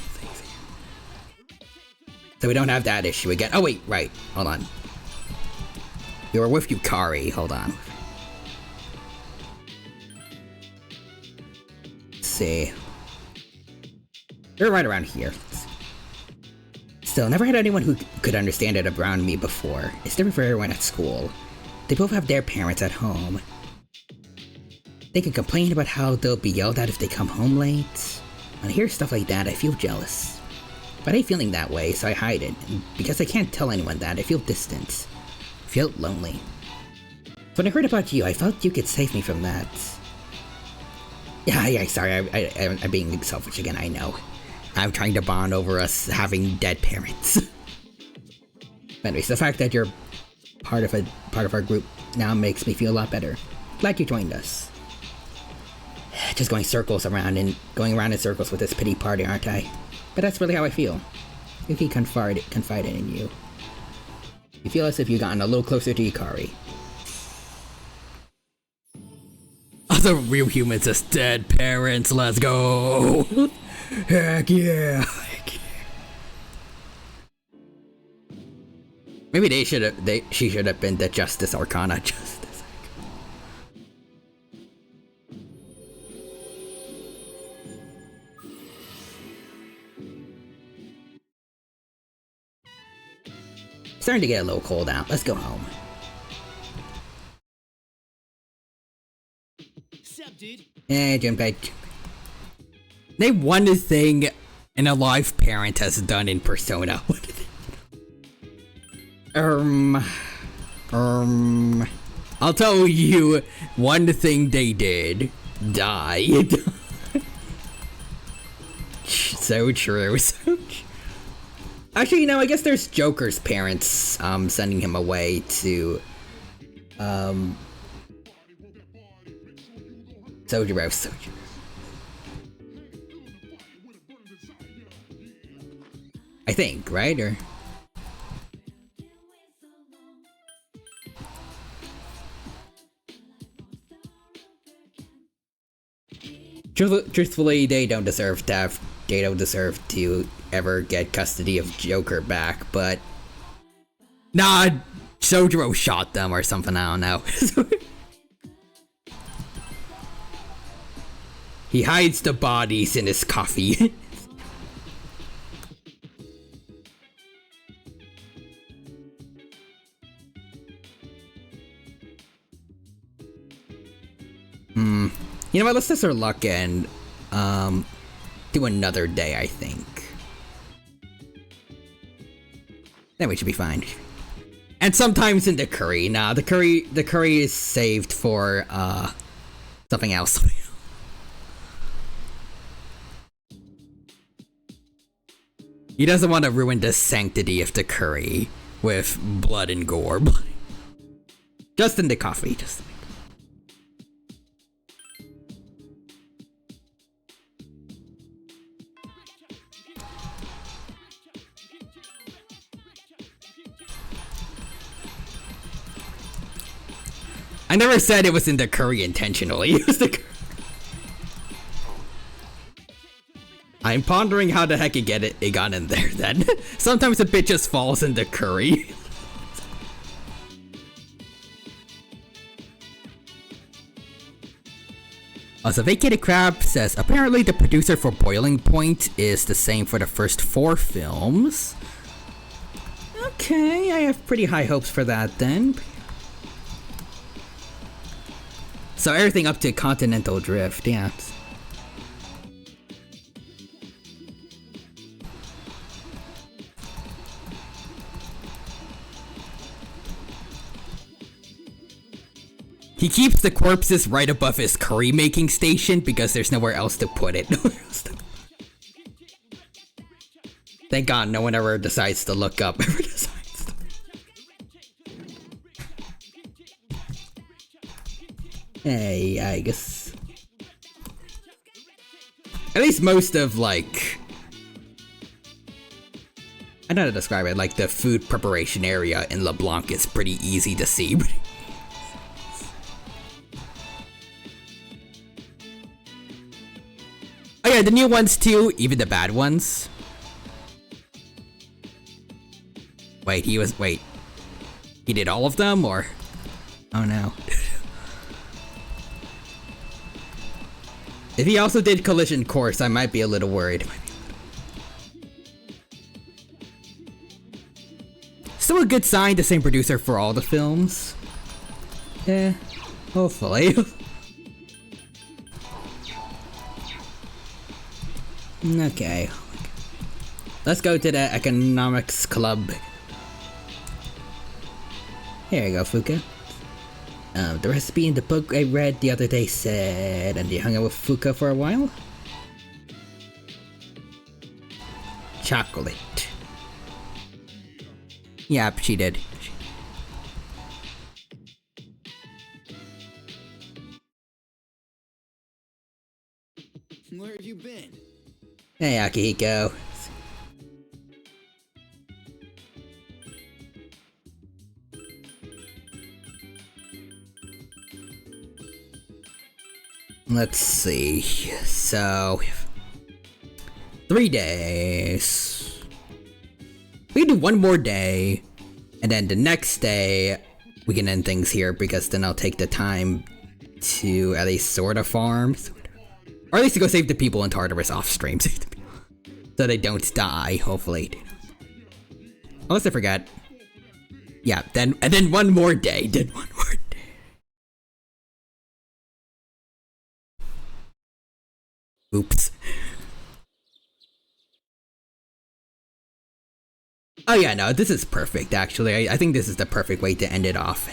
So we don't have that issue again. Oh, wait, right. Hold on. We were with Yukari. Hold on. Let's see. They're right around here. Still, never had anyone who could understand it around me before. It's different for everyone at school. They both have their parents at home. They can complain about how they'll be yelled at if they come home late. When I hear stuff like that, I feel jealous. But I hate feeling that way, so I hide it. And because I can't tell anyone that, I feel distant. Felt lonely. When I heard about you, I felt you could save me from that. Yeah, sorry, I'm being selfish again, I know. I'm trying to bond over us having dead parents. Anyways, the fact that you're part of our group now makes me feel a lot better. Glad you joined us. Just going around in circles with this pity party, aren't I? But that's really how I feel. Yuki confided in you. You feel as if you've gotten a little closer to Ikari. Other real humans as dead parents, let's go! Heck yeah! Maybe she should have been the Justice Arcana Justice. Starting to get a little cold out. Let's go home. Sup, dude? Hey, Junpei. Name one thing an alive parent has done in Persona. What is it? I'll tell you one thing they did. Died. So true. So true. Actually, I guess there's Joker's parents, sending him away to, Sojiro. I think, right? Or... Truthfully, they don't deserve to ever get custody of Joker back, but... Nah, Sojiro shot them or something, I don't know. He hides the bodies in his coffee. You know what, let's test our luck and, do another day, I think. Then we should be fine. And sometimes in the curry. Nah, the curry is saved for, something else. He doesn't want to ruin the sanctity of the curry with blood and gore. Just in the coffee, just... I never said it was in the curry intentionally. It was the curry. I'm pondering how the heck it got in there then. Sometimes a bit just falls in the curry. Also, Vacated Crab says, apparently the producer for Boiling Point is the same for the first 4 films. Okay, I have pretty high hopes for that then. So everything up to Continental Drift, yeah. He keeps the corpses right above his curry making station because there's nowhere else to put it. Thank God no one ever decides to look up. Hey, I guess... At least most of, like... I don't know how to describe it, like the food preparation area in LeBlanc is pretty easy to see. Oh yeah, the new ones too, even the bad ones. Wait, he did all of them, or? Oh no. If he also did Collision Course, I might be a little worried. Still a good sign, the same producer for all the films. Yeah, hopefully. Okay. Let's go to the Economics Club. Here you go, Fuka. The recipe in the book I read the other day said, and you hung out with Fuka for a while? Chocolate. Yep, she did. Where have you been? Hey, Akihiko. Let's see. So, 3 days. We can do one more day, and then the next day we can end things here because then I'll take the time to at least sort of farm, or at least to go save the people in Tartarus off stream, so they don't die. Hopefully, unless I forget. Yeah. Then one more day. Then one more day. Oops. Oh yeah, no, this is perfect actually. I think this is the perfect way to end it off.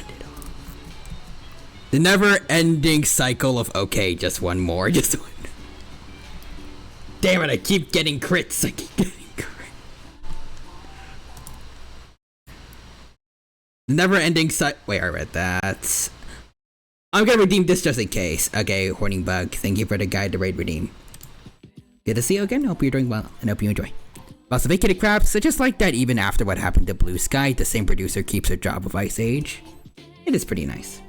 The never-ending cycle of, okay, just one more, just one. Damn it, I keep getting crits. I keep getting crits. The never-ending wait, I read that. I'm gonna redeem this just in case. Okay, Horning Bug, thank you for the guide to raid redeem. Good to see you again. Hope you're doing well and hope you enjoy. About the vacated crabs, so just like that, even after what happened to Blue Sky, the same producer keeps her job with Ice Age. It is pretty nice.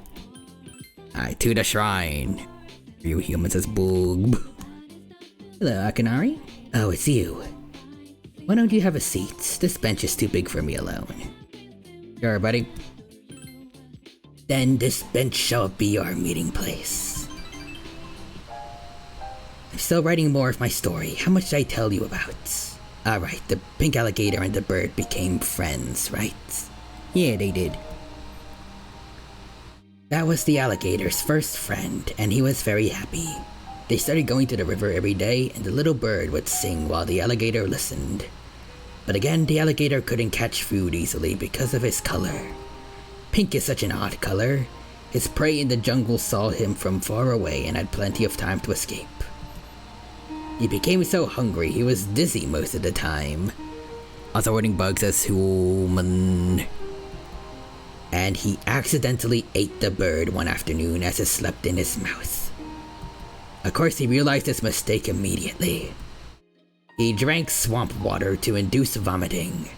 Alright, to the shrine. You humans as Boog. Hello, Akinari. Oh, it's you. Why don't you have a seat? This bench is too big for me alone. Sure, buddy. Then this bench shall be our meeting place. I'm still writing more of my story. How much did I tell you about? Alright, the pink alligator and the bird became friends, right? Yeah, they did. That was the alligator's first friend, and he was very happy. They started going to the river every day, and the little bird would sing while the alligator listened. But again, the alligator couldn't catch food easily because of his color. Pink is such an odd color. His prey in the jungle saw him from far away and had plenty of time to escape. He became so hungry he was dizzy most of the time. Also avoiding bugs as human. And he accidentally ate the bird one afternoon as it slept in his mouth. Of course, he realized his mistake immediately. He drank swamp water to induce vomiting,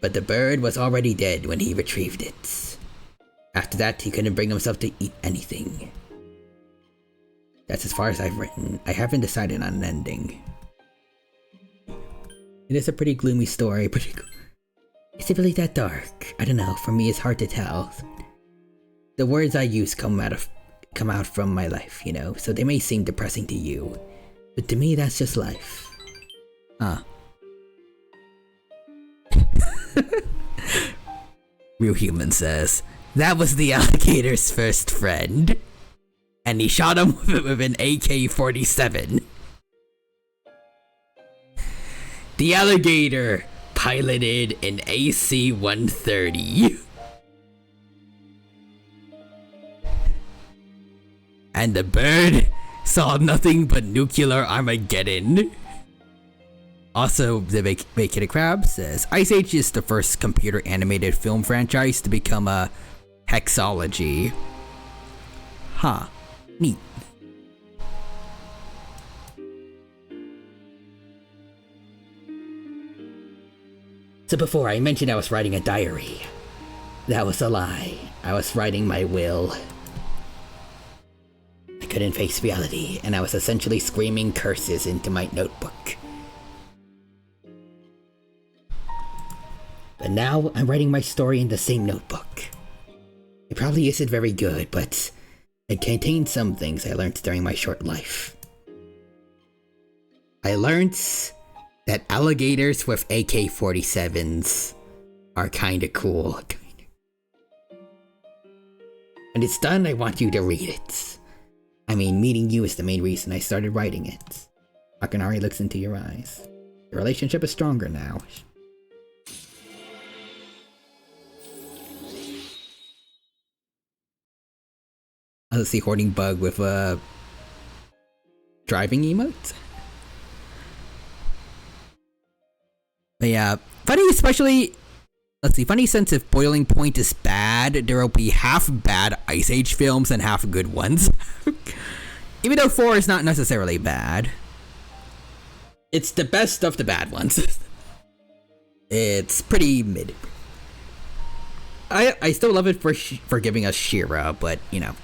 but the bird was already dead when he retrieved it. After that, he couldn't bring himself to eat anything. That's as far as I've written. I haven't decided on an ending. It is a pretty gloomy story, is it really that dark? I don't know, for me it's hard to tell. The words I use come out from my life, you know, so they may seem depressing to you, but to me that's just life. Huh. Real Human says, that was the alligator's first friend. And he shot him with an AK-47. The alligator piloted an AC-130. And the bird saw nothing but nuclear Armageddon. Also, the Vacated Crab says, Ice Age is the first computer animated film franchise to become a hexology. Huh. Neat. So before I mentioned I was writing a diary. That was a lie. I was writing my will. I couldn't face reality, and I was essentially screaming curses into my notebook. But now I'm writing my story in the same notebook. It probably isn't very good, but it contains some things I learned during my short life. I learned that alligators with AK-47s are kinda cool. When it's done, I want you to read it. I mean, meeting you is the main reason I started writing it. Akinari looks into your eyes. The relationship is stronger now. Let's see, Hoarding Bug with a driving emote. But yeah, funny, especially. Let's see, funny since if Boiling Point is bad, there will be half bad Ice Age films and half good ones. Even though 4 is not necessarily bad. It's the best of the bad ones. It's pretty mid. I still love it for giving us She-Ra, but you know.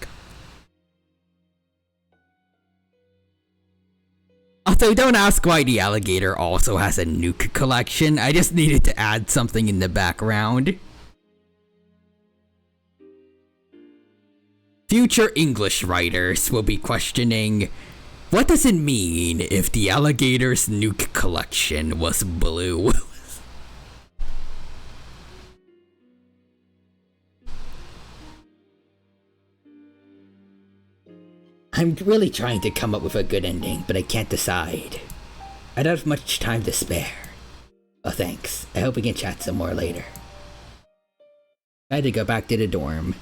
Also, don't ask why the alligator also has a nuke collection. I just needed to add something in the background. Future English writers will be questioning, what does it mean if the alligator's nuke collection was blue? I'm really trying to come up with a good ending, but I can't decide. I don't have much time to spare. Oh, thanks. I hope we can chat some more later. I had to go back to the dorm.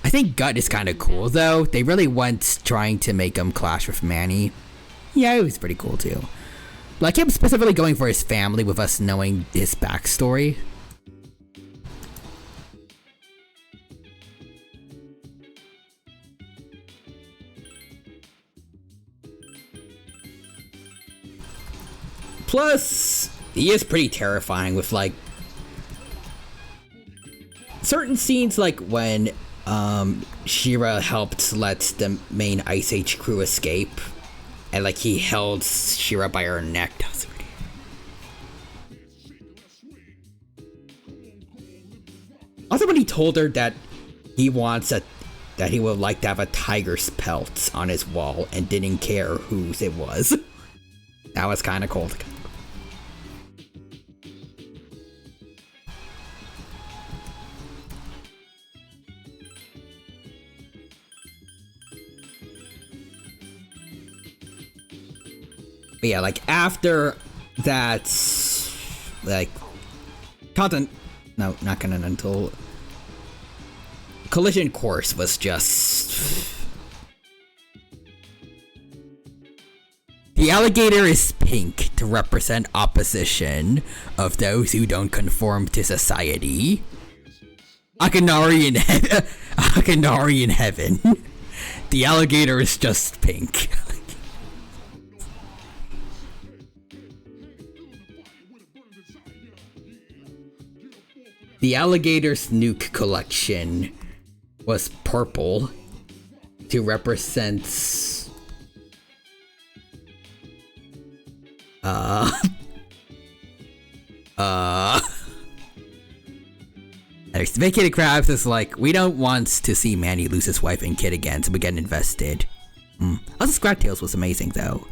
I think Gut is kind of cool, though. They really went trying to make him clash with Manny. Yeah, it was pretty cool, too. Like him specifically going for his family with us knowing his backstory. Plus, he is pretty terrifying with like certain scenes, like when She-Ra helped let the main Ice Age crew escape, and like he held She-Ra by her neck. That was pretty... Also, when he told her that he wants that he would like to have a tiger's pelt on his wall and didn't care whose it was. That was kind of cool. But yeah, like after that, like content, no, not canon until Collision Course was just. The alligator is pink to represent opposition of those who don't conform to society. Akinari in heaven. The alligator is just pink. The alligator's nuke collection was purple to represent Vacated Crabs is like, we don't want to see Manny lose his wife and kid again, so we get invested. Also, Scrap Tales was amazing though,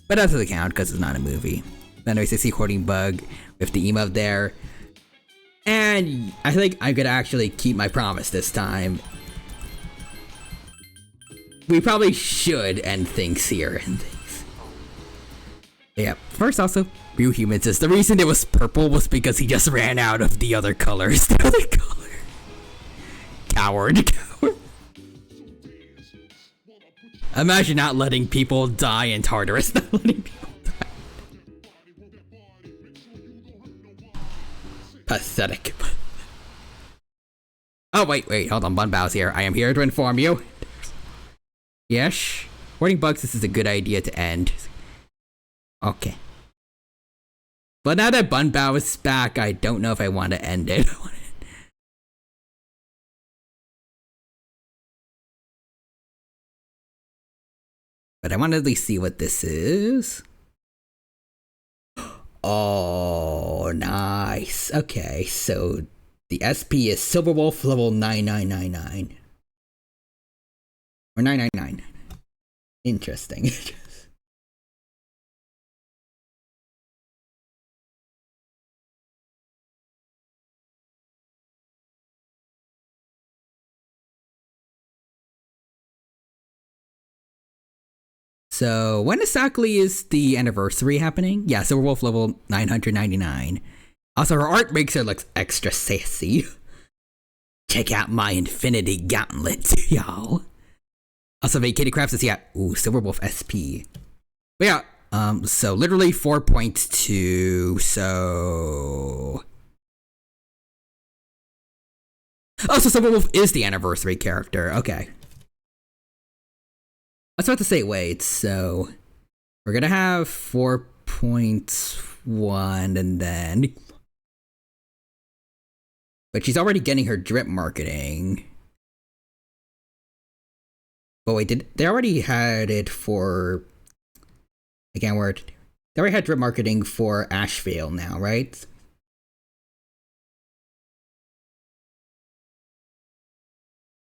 but that doesn't count because it's not a movie. Anyways, I see Hoarding Bug with the emote there, and I think I'm gonna actually keep my promise this time. We probably should end things here and things. Yeah, first also, Real Human says the reason it was purple was because he just ran out of the other colors. The other color. Coward. Imagine not letting people die in Tartarus. Not letting people die. Pathetic. Oh, wait, hold on. Bunbow's here. I am here to inform you. Yes? Hoarding Bugs, this is a good idea to end. Okay. But now that Bunbow is back, I don't know if I want to end it. But I want to at least see what this is. Oh, nice. Okay, so the SP is Silverwolf level 9999. Or 999. Interesting. So, when exactly is the anniversary happening? Yeah, Silverwolf level 999. Also, her art makes her look extra sassy. Check out my Infinity Gauntlet, y'all. Also, Vacated Crab says, yeah, ooh, Silverwolf SP. But yeah, so literally 4.2, so... Oh, so Silverwolf is the anniversary character, okay. I was about to say, wait, so... We're gonna have 4.1 and then... But she's already getting her drip marketing. But wait, they already had it for... I can't word. They already had drip marketing for Ashvale now, right?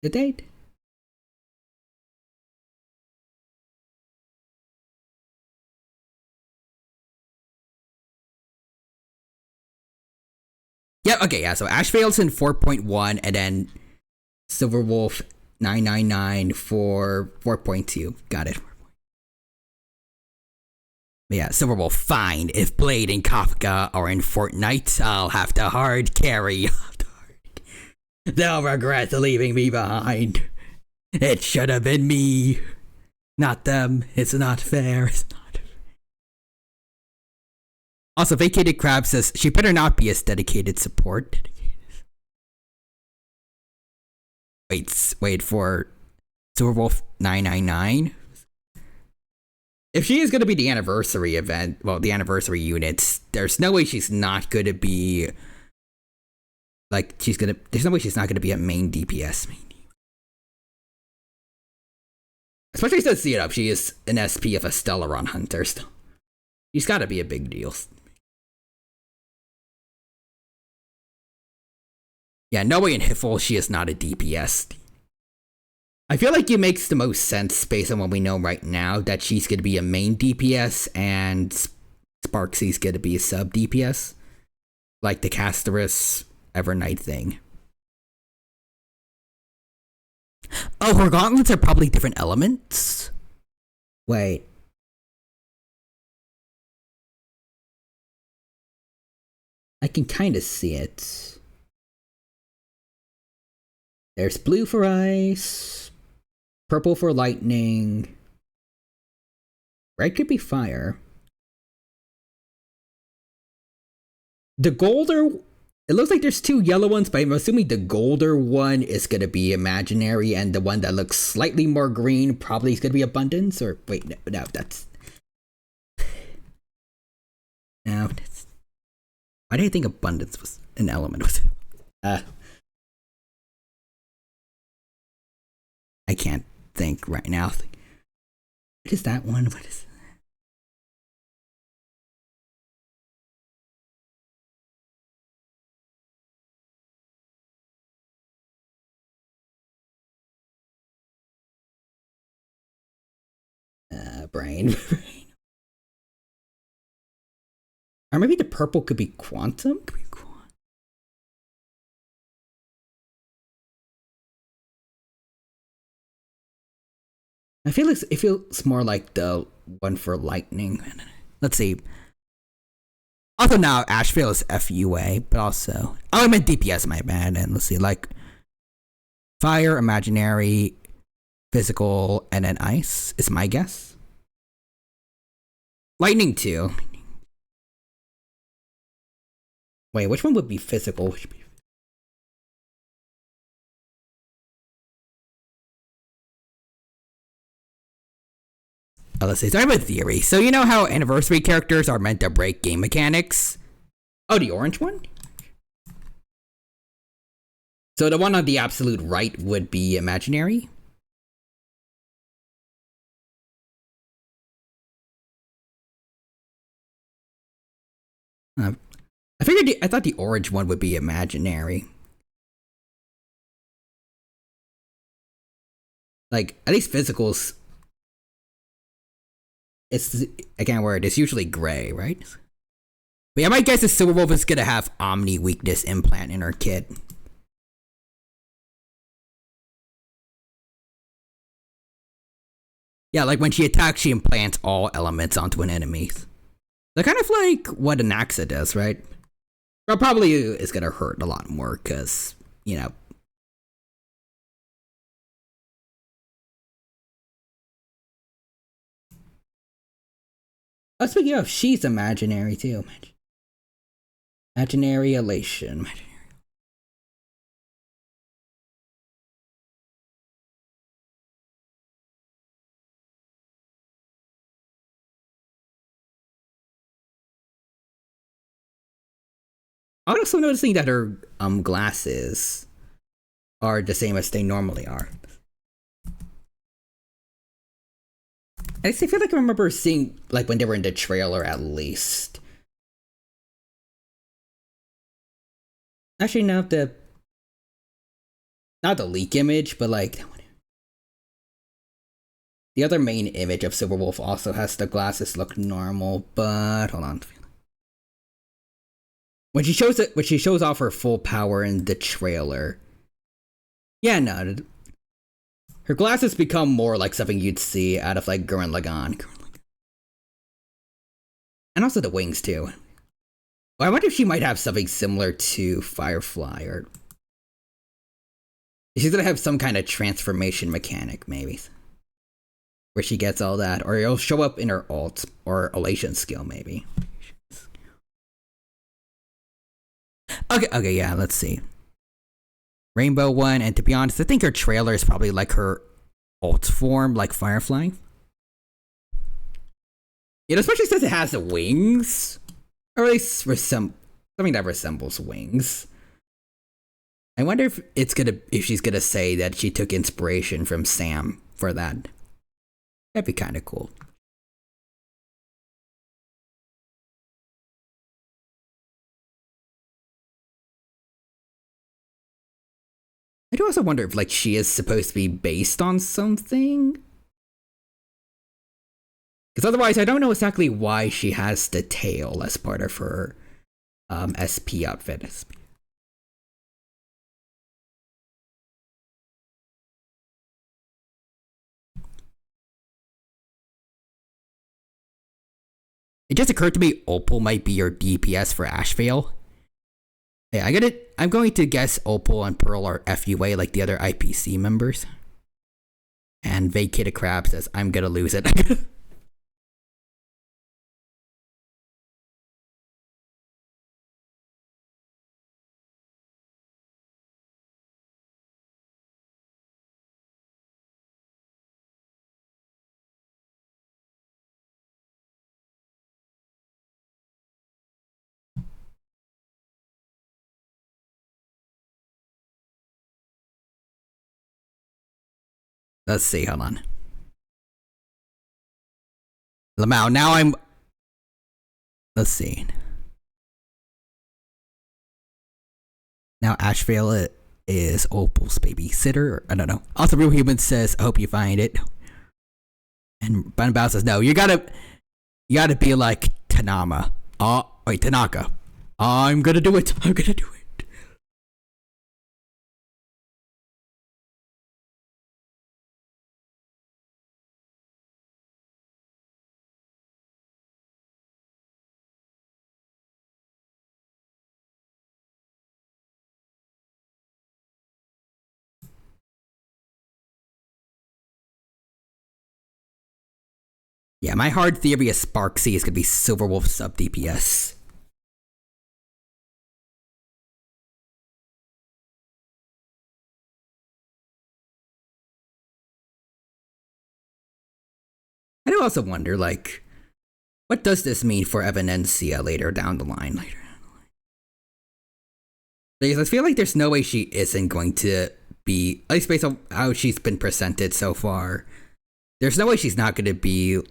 Did they? Yeah, okay, yeah, so Ashvale's in 4.1 and then Silverwolf 999 for 4.2. Got it. But yeah, Silverwolf, fine. If Blade and Kafka are in Fortnite, I'll have to hard carry. They'll regret leaving me behind. It should have been me, not them. It's not fair. It's not. Also, Vacated Crab says she better not be as dedicated support. Wait for Silverwolf 999. If she is going to be the anniversary event, well, the anniversary units, there's no way she's not going to be, like, there's no way she's not going to be a main DPS. Especially since, you know, she is an SP of a Stellaron Hunter. She's got to be a big deal. Yeah, no way in Hiffle she is not a DPS. I feel like it makes the most sense based on what we know right now that she's going to be a main DPS and Sparksy's going to be a sub DPS. Like the Casterus Evernight thing. Oh, her gauntlets are probably different elements? Wait. I can kind of see it. There's blue for ice, purple for lightning, red could be fire. The golder, it looks like there's two yellow ones, but I'm assuming the golder one is going to be imaginary, and the one that looks slightly more green probably is going to be abundance, or wait, no, that's... No, that's... Why did I think abundance was an element? I can't think right now. What is that one? What is brain. Or maybe the purple could be quantum? I feel like it feels more like the one for lightning. Let's see. Also now Ashvale is FUA, but also I meant DPS, my bad. And let's see, like fire, imaginary, physical, and then ice is my guess. Lightning too. Wait, which one would be physical? Which would be... Oh, let's see. So I have a theory. So you know how anniversary characters are meant to break game mechanics? Oh, the orange one? So the one on the absolute right would be imaginary? I thought the orange one would be imaginary. Like, at least physicals. It's, I can't wear it. It's usually gray, right? But yeah, my guess is Silverwolf is gonna have Omni weakness implant in her kit. Yeah, like when she attacks, she implants all elements onto an enemy. They're kind of like what an Axa does, right? But probably is gonna hurt a lot more because, you know. Oh, speaking of, she's imaginary too. Imaginary elation. I'm also noticing that her glasses are the same as they normally are. I feel like I remember seeing, like, when they were in the trailer at least. Actually, not the leak image, but like the other main image of Silverwolf also has the glasses look normal, but hold on. When she shows off her full power in the trailer. Yeah, no. Her glasses become more like something you'd see out of like Gurren Lagann. And also the wings too. Well, I wonder if she might have something similar to Firefly, or she's gonna have some kind of transformation mechanic, maybe. Where she gets all that, or it'll show up in her alt or elation skill, maybe. Okay, yeah, let's see. Rainbow one, and to be honest, I think her trailer is probably like her alt form, like Firefly. Yeah, especially since it has the wings. Or at least something that resembles wings. I wonder if she's gonna say that she took inspiration from Sam for that. That'd be kind of cool. I do also wonder if, like, she is supposed to be based on something? Because otherwise, I don't know exactly why she has the tail as part of her SP outfit. It just occurred to me Opal might be your DPS for Ashvale. Yeah, I'm going to guess Opal and Pearl are FUA like the other IPC members. And Vacated Crab says, I'm gonna lose it. Let's see, hold on. Lamau, now I'm... Let's see. Now Ashvale is Opal's babysitter. I don't know. Also, Real Human says, I hope you find it. And Bunbow says, no, you gotta be like Tanaka. I'm gonna do it. Yeah, my hard theory is Sparksy is gonna be Silverwolf sub DPS. I do also wonder, like, what does this mean for Evanencia later down the line? Because I feel like there's no way she isn't going to be, at least based on how she's been presented so far, there's no way she's not going to be,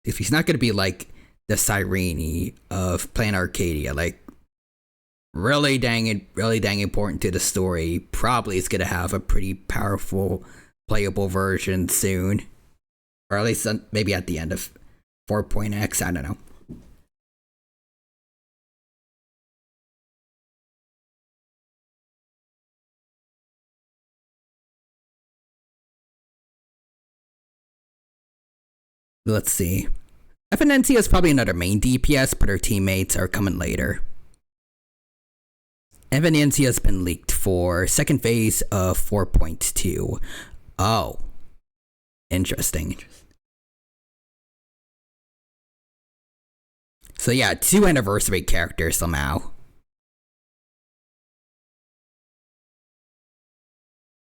if she's not going to be like the Cyrene of Plan Arcadia, like really dang important to the story, probably is going to have a pretty powerful playable version soon. Or at least maybe at the end of 4.x, I don't know. Let's see. Evanencia is probably another main DPS, but her teammates are coming later. Evanencia has been leaked for second phase of 4.2. Oh. Interesting. So yeah, 2 anniversary characters somehow.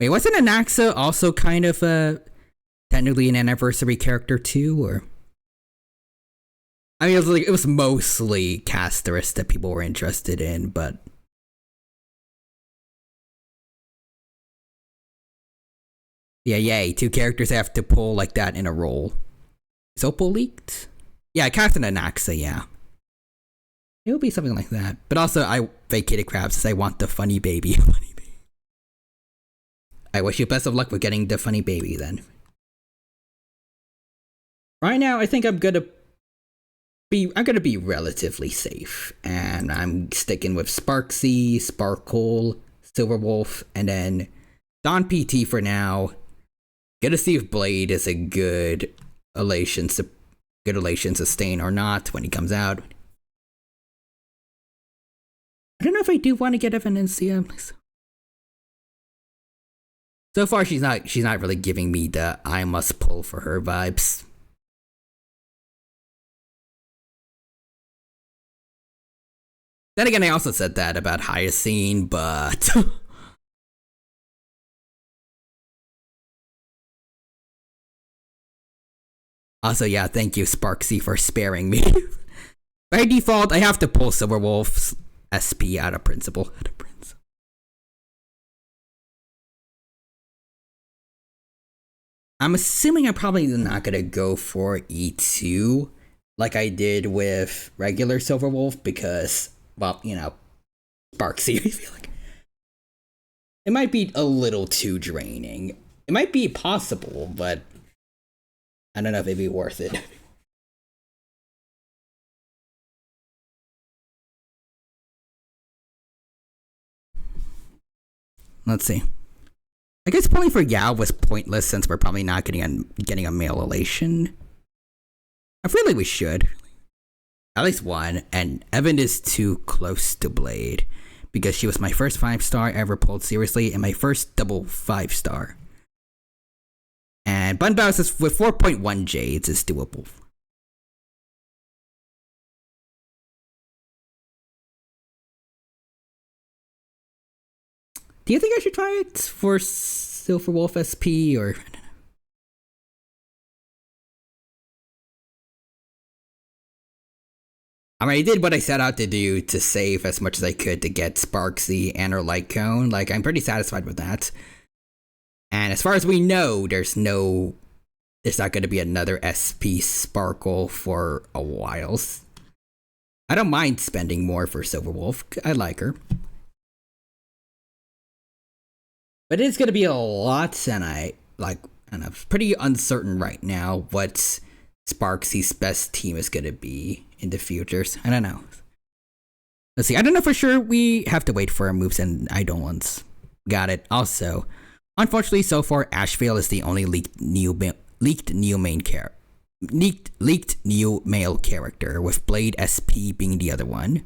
Wait, wasn't Anaxa also kind of technically an anniversary character too, or? I mean, it was mostly Casterus that people were interested in, but yeah, yay! 2 characters have to pull like that in a roll. Is Opal leaked? Yeah, I cast an Anaxa, yeah. It would be something like that. But also, I vacated Crabs as I want the funny baby. I wish you best of luck with getting the funny baby then. Right now, I think I'm gonna be relatively safe. And I'm sticking with Sparksy, Sparkle, Silverwolf, and then Don PT for now. Gonna see if Blade is a good elation sustain or not when he comes out. I don't know if I do want to get Evanencia. So far, she's not really giving me the I must pull for her vibes. Then again, I also said that about Hyacine, but also, yeah, thank you, Sparksy, for sparing me. By default, I have to pull Silverwolf's SP out of principle. I'm assuming I'm probably not gonna go for E2 like I did with regular Silverwolf because, well, you know, Sparksy, I feel like it might be a little too draining. It might be possible, but I don't know if it'd be worth it. Let's see. I guess pulling for Yao was pointless since we're probably not getting a male elation. I feel like we should. At least one, and Evan is too close to Blade because she was my first 5-star I ever pulled seriously and my first double 5-star. And Bunbouse is with 4.1 Jades is doable. Do you think I should try it for Silverwolf SP or? I mean, I did what I set out to do to save as much as I could to get Sparksy and her Light Cone. Like, I'm pretty satisfied with that. And as far as we know, there's not going to be another SP Sparkle for a while. I don't mind spending more for Silverwolf. I like her. But it's going to be a lot, and I'm pretty uncertain right now what Sparksy's best team is going to be in the futures. I don't know. Let's see. I don't know for sure. We have to wait for our moves and Eidolons. Got it. Also, unfortunately, so far, Ashvale is the only leaked new male character, with Blade SP being the other one.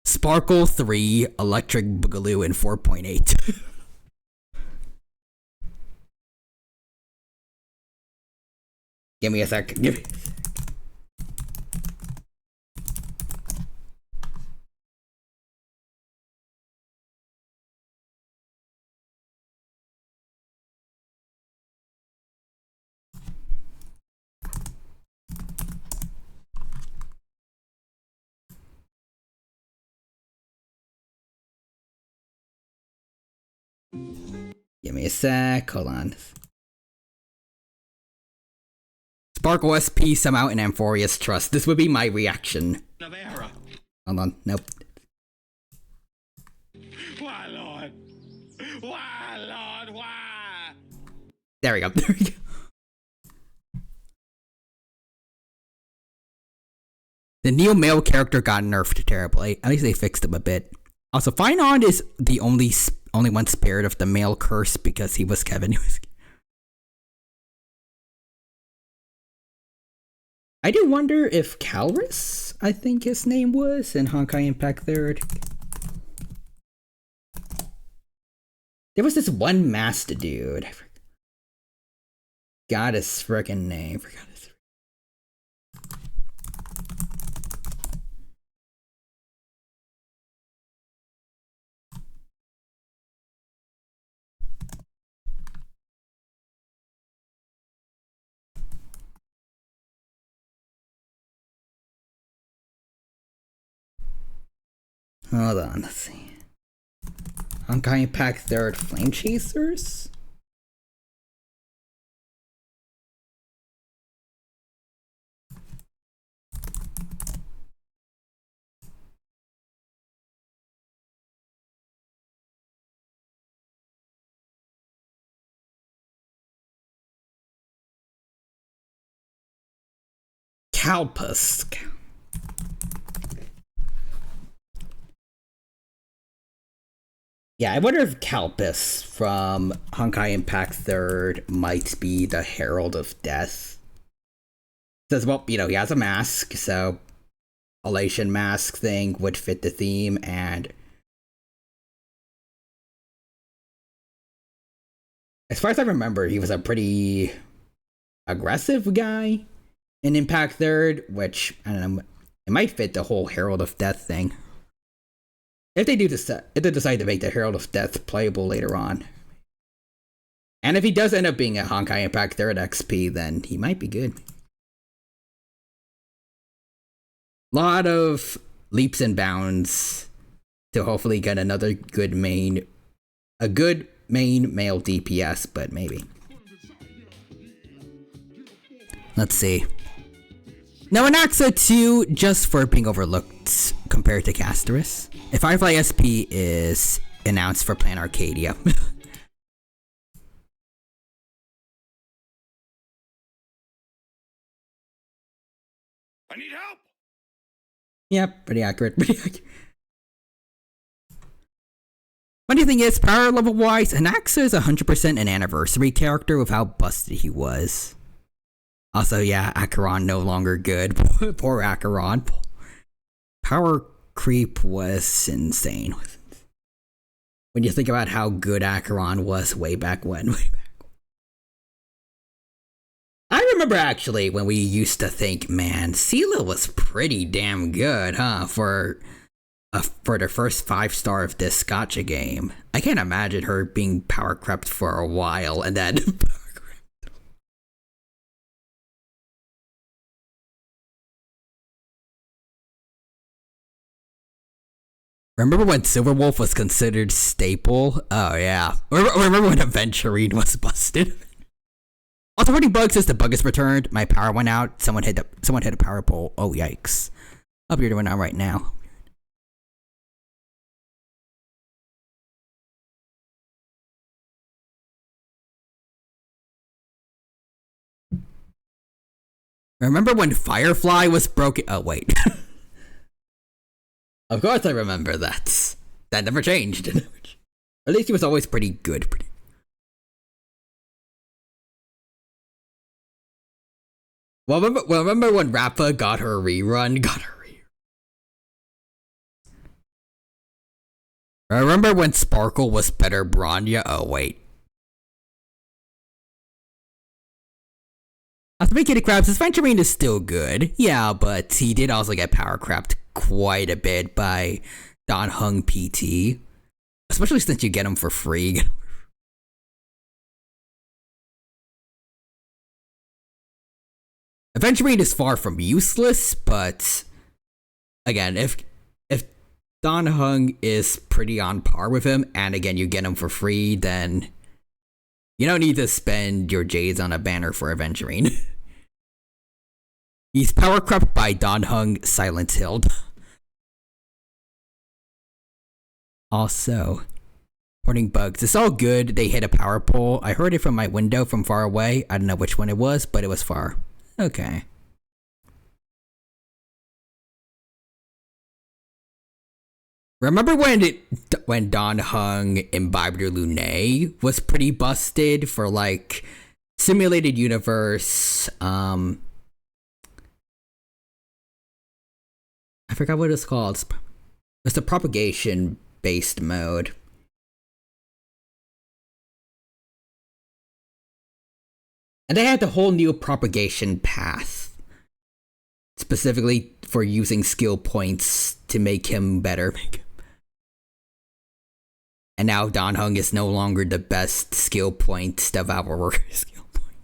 Sparkle 3, Electric Boogaloo, and 4.8. Give me a sec. Give me. Give me a sec. Hold on. Sparkle SP somehow in Amphoria's Trust. This would be my reaction. Hold on. Nope. Why, Lord? Why, Lord? Why? There we go. There we go. The new male character got nerfed terribly. At least they fixed him a bit. Also, Finon is the only one spared of the male curse because he was Kevin. I do wonder if Calrus, I think his name was, in Honkai Impact 3rd. There was this one master dude. I forgot his frickin' name. Hold on, let's see. Honkai Impact 3rd Flame Chasers? Calpus. Yeah, I wonder if Calpus from Honkai Impact 3rd might be the Herald of Death. Says, well, you know, he has a mask, so Elation mask thing would fit the theme, and as far as I remember, he was a pretty aggressive guy in Impact 3rd, which, I don't know, it might fit the whole Herald of Death thing. If they decide to make the Herald of Death playable later on. And if he does end up being a Honkai Impact 3rd XP, then he might be good. Lot of leaps and bounds to hopefully get another good main, a good main male DPS, but maybe. Let's see. Now, Anaxa 2, just for being overlooked compared to Casterus. If Firefly SP is announced for Plan Arcadia. I need help! Yep, pretty accurate. Funny thing is, power level wise, Anaxa is 100% an anniversary character with how busted he was. Also, yeah, Acheron no longer good. Poor Acheron. Power creep was insane. When you think about how good Acheron was way back when. I remember actually when we used to think, man, Seela was pretty damn good, huh? For the first 5-star of this gotcha game. I can't imagine her being power crept for a while and then remember when Silverwolf was considered staple? Oh yeah. Remember when Aventurine was busted? Also, Warning Bugs says the bug is returned. My power went out. Someone hit a power pole. Oh yikes. Hope you're doing all right now. Remember when Firefly was broken? Oh wait. Of course I remember that. That never changed. At least he was always pretty good. Well, remember when Rappa got her rerun? I remember when Sparkle was better Bronya? Oh wait. Kitty Krabs, his Venturine is still good. Yeah, but he did also get power crapped quite a bit by Don Hung PT. Especially since you get him for free. Venturine is far from useless, but again, if Don Hung is pretty on par with him, and again you get him for free, then you don't need to spend your J's on a banner for Aventurine. He's power crept by Don Hung Silent Hill. Also, Warning Bugs. It's all good. They hit a power pole. I heard it from my window from far away. I don't know which one it was, but it was far. Okay. Remember when Don Hung imbibed Lune was pretty busted for like simulated universe? I forgot what it's called. It's the propagation based mode. And they had the whole new propagation path. Specifically for using skill points to make him better. And now Don Hung is no longer the best skill point developer skill point.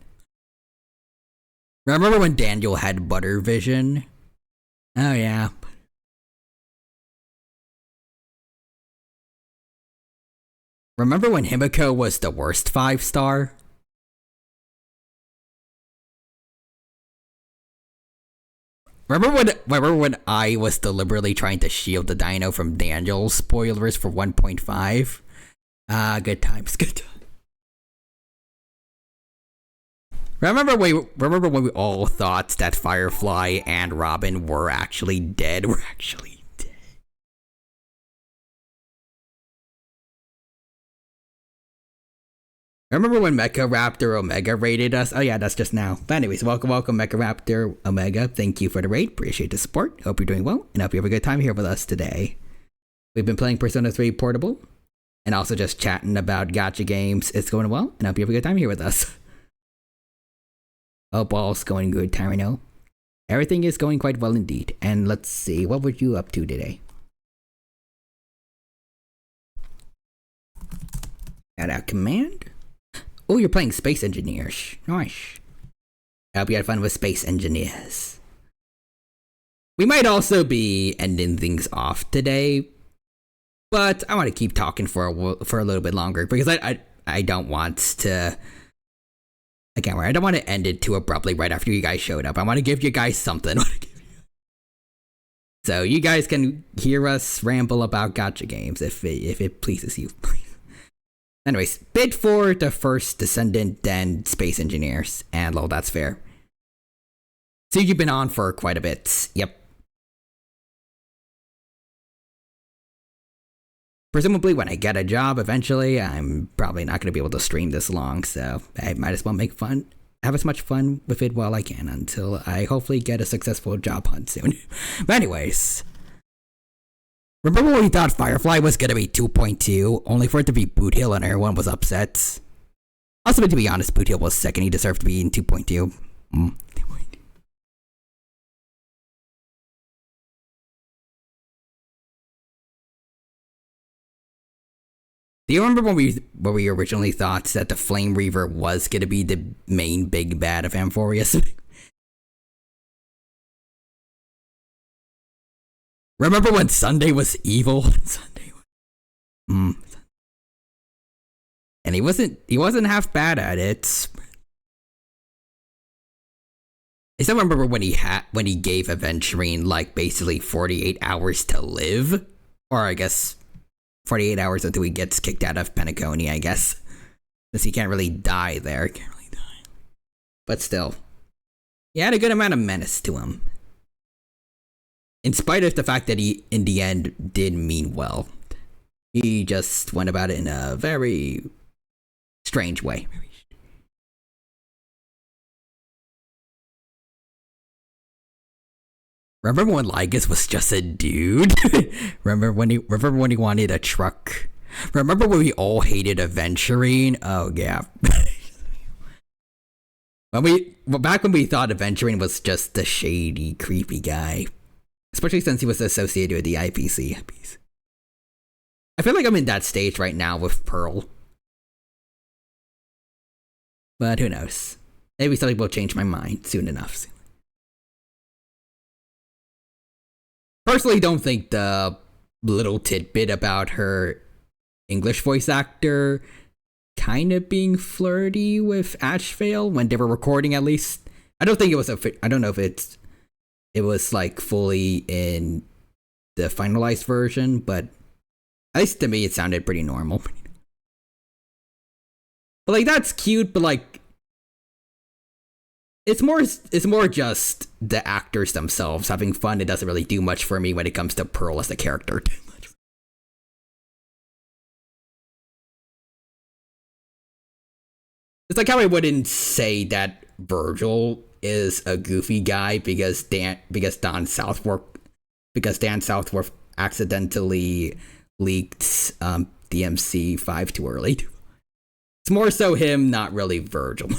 Remember when Daniel had butter vision? Oh yeah. Remember when Himiko was the worst 5-star? Remember when I was deliberately trying to shield the dino from Daniel spoilers for 1.5? Good times, good times. Remember when we all thought that Firefly and Robin were actually dead? Remember when Mecha Raptor Omega raided us? Oh yeah, that's just now. But anyways, welcome Mecha Raptor Omega. Thank you for the raid. Appreciate the support. Hope you're doing well, and hope you have a good time here with us today. We've been playing Persona 3 Portable, and also just chatting about gacha games. It's going well, and hope you have a good time here with us. Hope all's going good, Tarino. Everything is going quite well indeed. And let's see, what were you up to today? Got out command. Oh, you're playing Space Engineers. Nice. I hope you had fun with Space Engineers. We might also be ending things off today, but I want to keep talking for a little bit longer because I don't want to. Again, I don't want to end it too abruptly right after you guys showed up. I want to give you guys something. So you guys can hear us ramble about gacha games if it pleases you. Anyways, bid for the first Descendant, then Space Engineers, and lol, that's fair. So you've been on for quite a bit. Yep. Presumably when I get a job eventually, I'm probably not going to be able to stream this long, so I might as well have as much fun with it while I can until I hopefully get a successful job hunt soon. But anyways, remember when we thought Firefly was going to be 2.2, only for it to be Boot Hill and everyone was upset? Also, to be honest, Boot Hill was sick and he deserved to be in 2.2. Do you remember when we originally thought that the Flame Reaver was going to be the main big bad of Amphorius? Remember when Sunday was evil? And he wasn't half bad at it. I still remember when he gave Aventurine like basically 48 hours to live, or I guess 48 hours until he gets kicked out of Penacony, I guess. Because he can't really die there. But still, he had a good amount of menace to him. In spite of the fact that he, in the end, did mean well. He just went about it in a very strange way. Remember when Lygus was just a dude? Remember when he wanted a truck? Remember when we all hated Aventurine? Oh yeah. Back when we thought Aventurine was just the shady, creepy guy. Especially since he was associated with the IPC. I feel like I'm in that stage right now with Pearl. But who knows? Maybe something will change my mind soon enough. Personally, don't think the little tidbit about her English voice actor kind of being flirty with Ashvale when they were recording, at least. I don't think it was I don't know if it was like fully in the finalized version, but at least to me it sounded pretty normal. But like that's cute, but like it's more just the actors themselves having fun. It doesn't really do much for me when it comes to Pearl as a character. It's like how I wouldn't say that Virgil is a goofy guy because Dan Southworth accidentally leaked DMC5 too early. It's more so him, not really Virgil.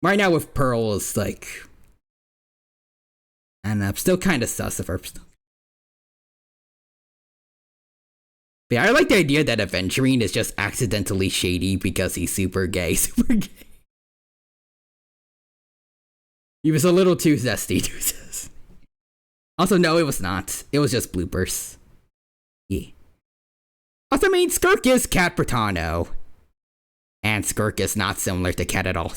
Right now with Pearl is like, and I'm still kind of sus of her. But yeah, I like the idea that Aventurine is just accidentally shady because he's super gay. He was a little too zesty, deuces. Also, no, it was not. It was just bloopers. Yeah. Also, I mean, Skirk is Cat Bertano. And Skirk is not similar to Cat at all.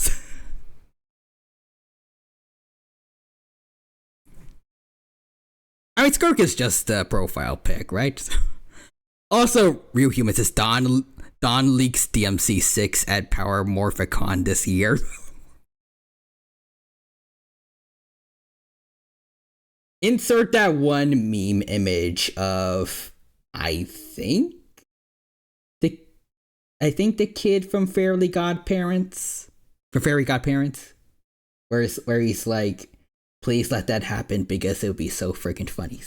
I mean, Skirk is just a profile pic, right? Also, Real Humans is Don leaks DMC6 at Power Morphicon this year. Insert that one meme image of, I think the kid from Fairy Godparents, where he's like, please let that happen because it would be so freaking funny.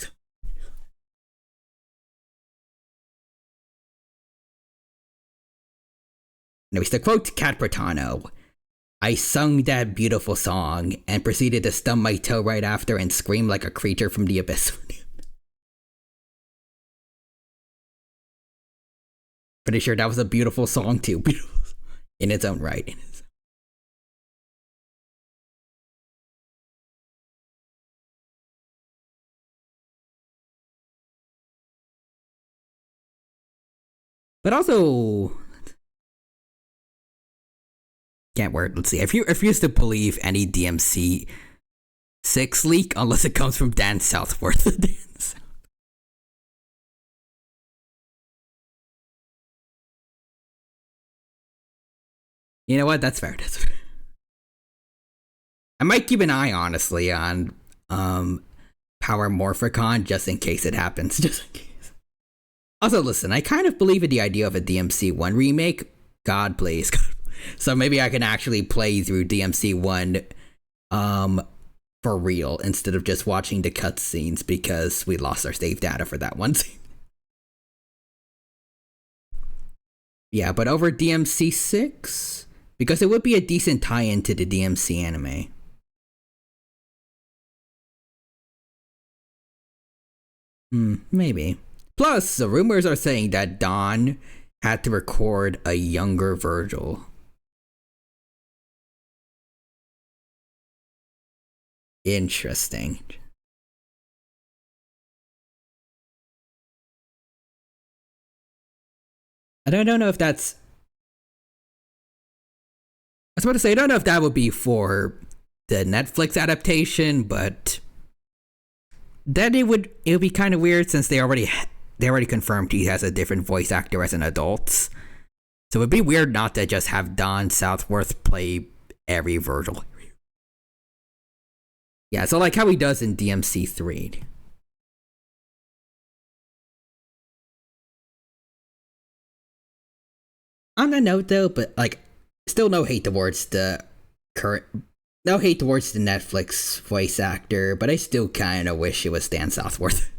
Anyways, to quote Cat Bertano, I sung that beautiful song and proceeded to stub my toe right after and scream like a creature from the abyss. Pretty sure that was a beautiful song too, in its own right. But also, can't word. Let's see. I refuse to believe any DMC 6 leak unless it comes from Dan Southworth. You know what? That's fair. I might keep an eye, honestly, on Power Morphicon just in case it happens. Just in case. Also, listen, I kind of believe in the idea of a DMC 1 remake. God, please. So maybe I can actually play through DMC 1 for real instead of just watching the cutscenes because we lost our save data for that one. Yeah, but over DMC 6, because it would be a decent tie-in to the DMC anime. Maybe. Plus, the rumors are saying that Don had to record a younger Virgil. Interesting. I don't know if that's... I was about to say, I don't know if that would be for the Netflix adaptation, but then it would be kind of weird since they already confirmed he has a different voice actor as an adult. So it would be weird not to just have Don Southworth play every Virgil. Yeah, so like how he does in DMC 3. On that note though, but like, still no hate towards the Netflix voice actor, but I still kind of wish it was Dan Southworth.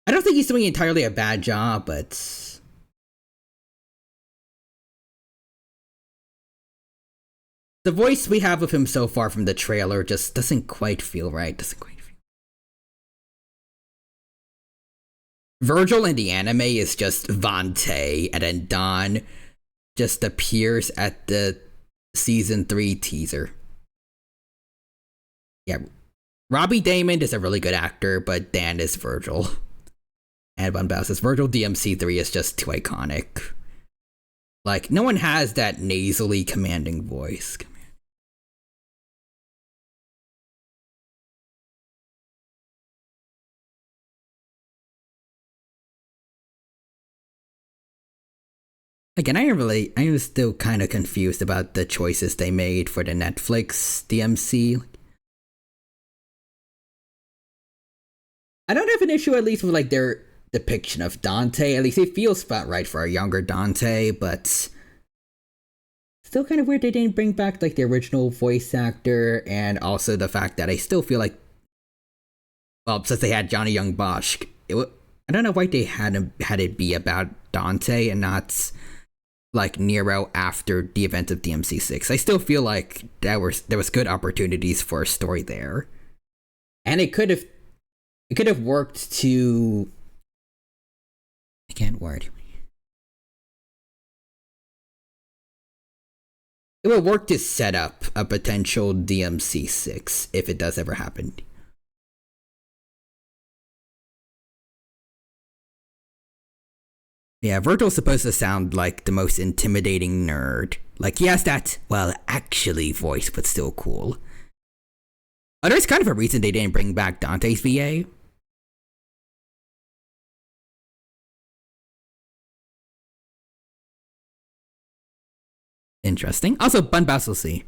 I don't think he's doing entirely a bad job, but the voice we have of him so far from the trailer just doesn't quite feel right. Virgil in the anime is just Vante, and then Don just appears at the season 3 teaser. Yeah, Robbie Damon is a really good actor, but Dan is Virgil. And Bun Bao says Virgil DMC 3 is just too iconic. Like, no one has that nasally commanding voice. Again, I'm still kind of confused about the choices they made for the Netflix DMC. I don't have an issue, at least with like their depiction of Dante. At least it feels about right for a younger Dante, but still kind of weird they didn't bring back like the original voice actor, and also the fact that I still feel like, well, since they had Johnny Young Bosch, I don't know why they had it be about Dante and not like Nero after the event of DMC6. I still feel like there was good opportunities for a story there, and it could have worked to. I can't word. It would work to set up a potential DMC6 if it does ever happen. Yeah, Virgil's supposed to sound like the most intimidating nerd. Like, he has that, well, actually voice, but still cool. Oh, there's kind of a reason they didn't bring back Dante's VA. Interesting. Also, Bun Basilsi.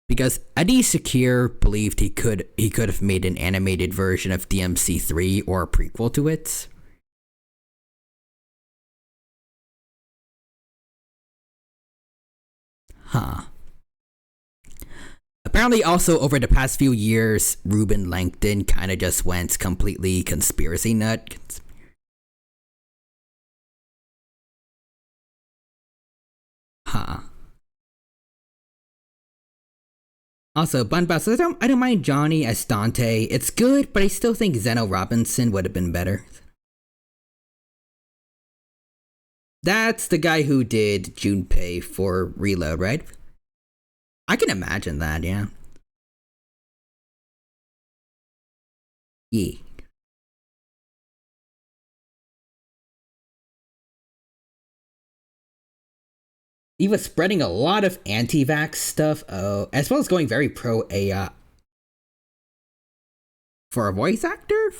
Because Eddie Secure believed he could have made an animated version of DMC3 or a prequel to it. Huh. Apparently, also over the past few years, Ruben Langton kind of just went completely conspiracy nut. Huh. Also, Bun Bass, I don't mind Johnny as Dante. It's good, but I still think Zeno Robinson would have been better. That's the guy who did Junpei for Reload, right? I can imagine that, yeah. Yeah. He was spreading a lot of anti-vax stuff, as well as going very pro-AI. For a voice actor?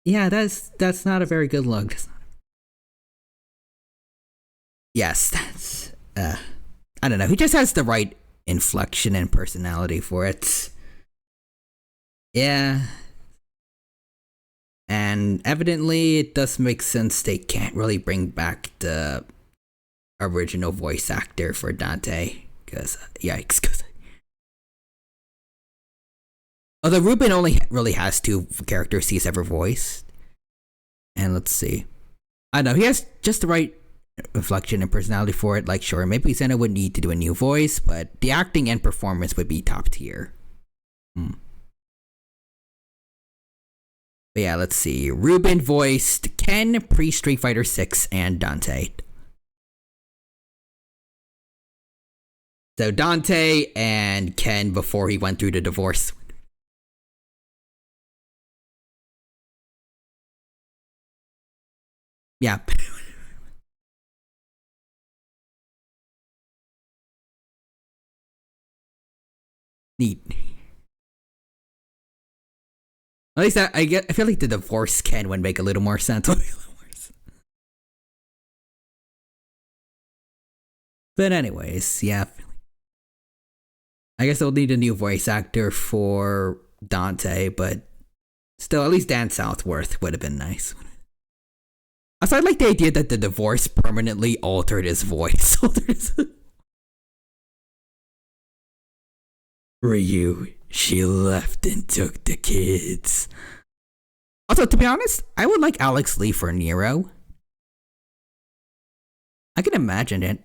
Yeah, that's not a very good look. Yes, that's, I don't know, he just has the right inflection and personality for it. Yeah. And evidently, it does make sense they can't really bring back the original voice actor for Dante, because yikes. Although Ruben only really has 2 characters he's ever voiced, and let's see, I don't know, he has just the right inflection and personality for it. Like, sure, maybe Zeno would need to do a new voice, but the acting and performance would be top tier. But yeah, let's see. Ruben voiced Ken pre Street Fighter 6 and Dante. So Dante and Ken before he went through the divorce. Yeah. Neat. At least I feel like the divorce Ken would make a little more sense. But anyways, yeah. I guess they'll need a new voice actor for Dante, but still, at least Dan Southworth would have been nice. Also, I like the idea that the divorce permanently altered his voice. Ryu, she left and took the kids. Also, to be honest, I would like Alex Lee for Nero. I can imagine it.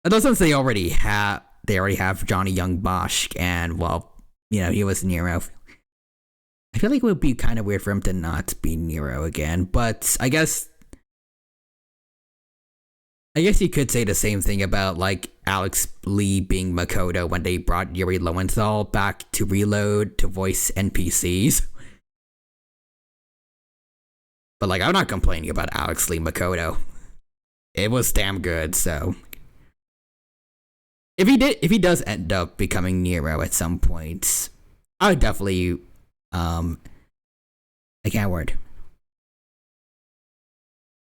Although since they already have Johnny Young Bosch, and well, you know, he was Nero. I feel like it would be kind of weird for him to not be Nero again, but I guess you could say the same thing about like Alex Lee being Makoto when they brought Yuri Lowenthal back to Reload to voice NPCs. But like, I'm not complaining about Alex Lee Makoto. It was damn good, so if he does end up becoming Nero at some point, I would definitely I can't word.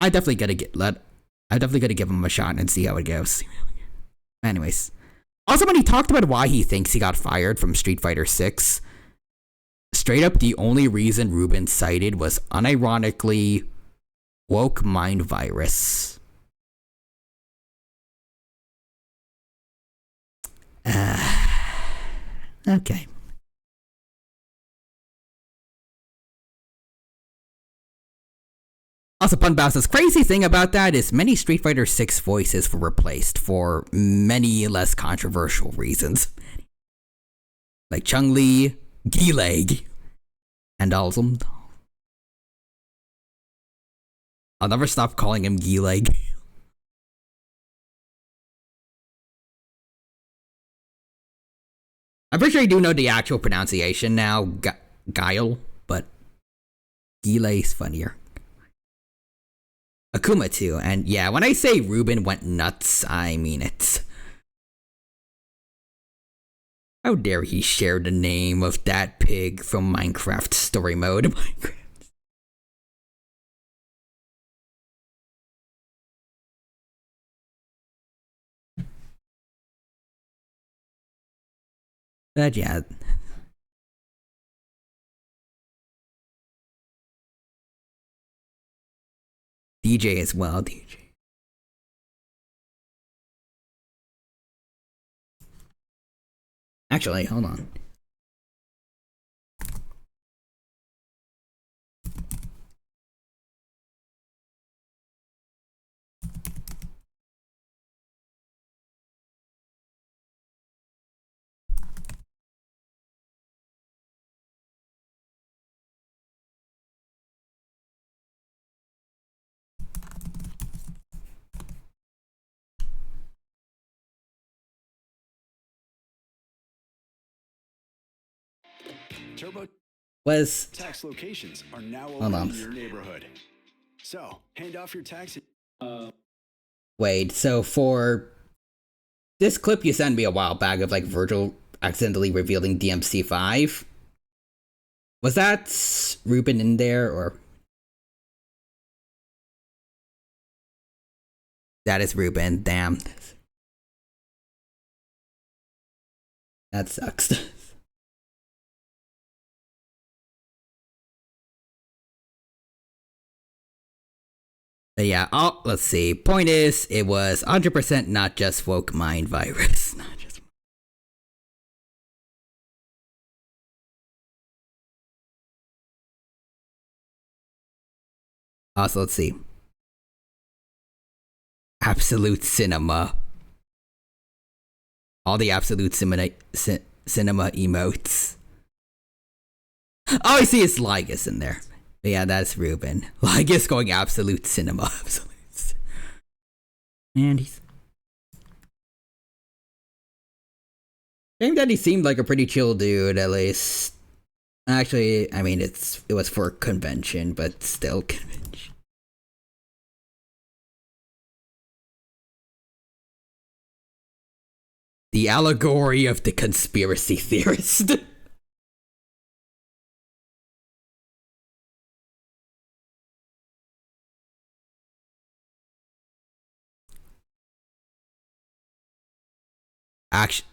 I definitely gotta give him a shot and see how it goes. Anyways. Also, when he talked about why he thinks he got fired from Street Fighter 6, straight up the only reason Ruben cited was unironically woke mind virus. Okay. Also, Punbouse's crazy thing about that is many Street Fighter 6 voices were replaced for many less controversial reasons. Like Chun-Li, G-Leg, and also I'll never stop calling him G-Leg. I'm pretty sure I do know the actual pronunciation now, Guile, but Gile's funnier. Akuma too, and yeah, when I say Ruben went nuts, I mean it. How dare he share the name of that pig from Minecraft story mode? But yeah. DJ as well, DJ. Actually, hold on. Turbo was tax locations are now hold on. open in your neighborhood. So, hand off your tax. Wait, so for this clip you sent me a while back of like Virgil accidentally revealing DMC5, was that Ruben in there or? That is Ruben, damn. That sucks. But yeah, oh, let's see. Point is, it was 100% not just woke mind virus. Not just. Also, let's see. Absolute Cinema. All the Absolute Cinema emotes. Oh, I see it's Lygus in there. But yeah, that's Ruben. Lygus going Absolute Cinema. Absolute. And he's. Shame that he seemed like a pretty chill dude, at least. Actually, I mean, it was for a convention, but still convention. The allegory of the conspiracy theorist.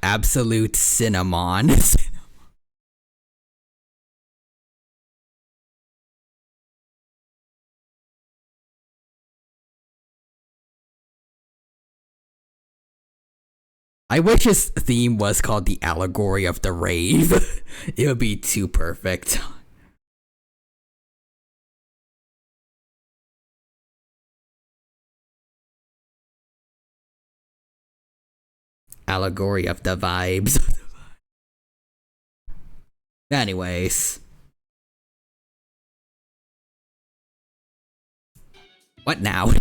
Absolute Cinnamon. I wish his theme was called the allegory of the rave. It would be too perfect. Allegory of the vibes. Anyways. What now?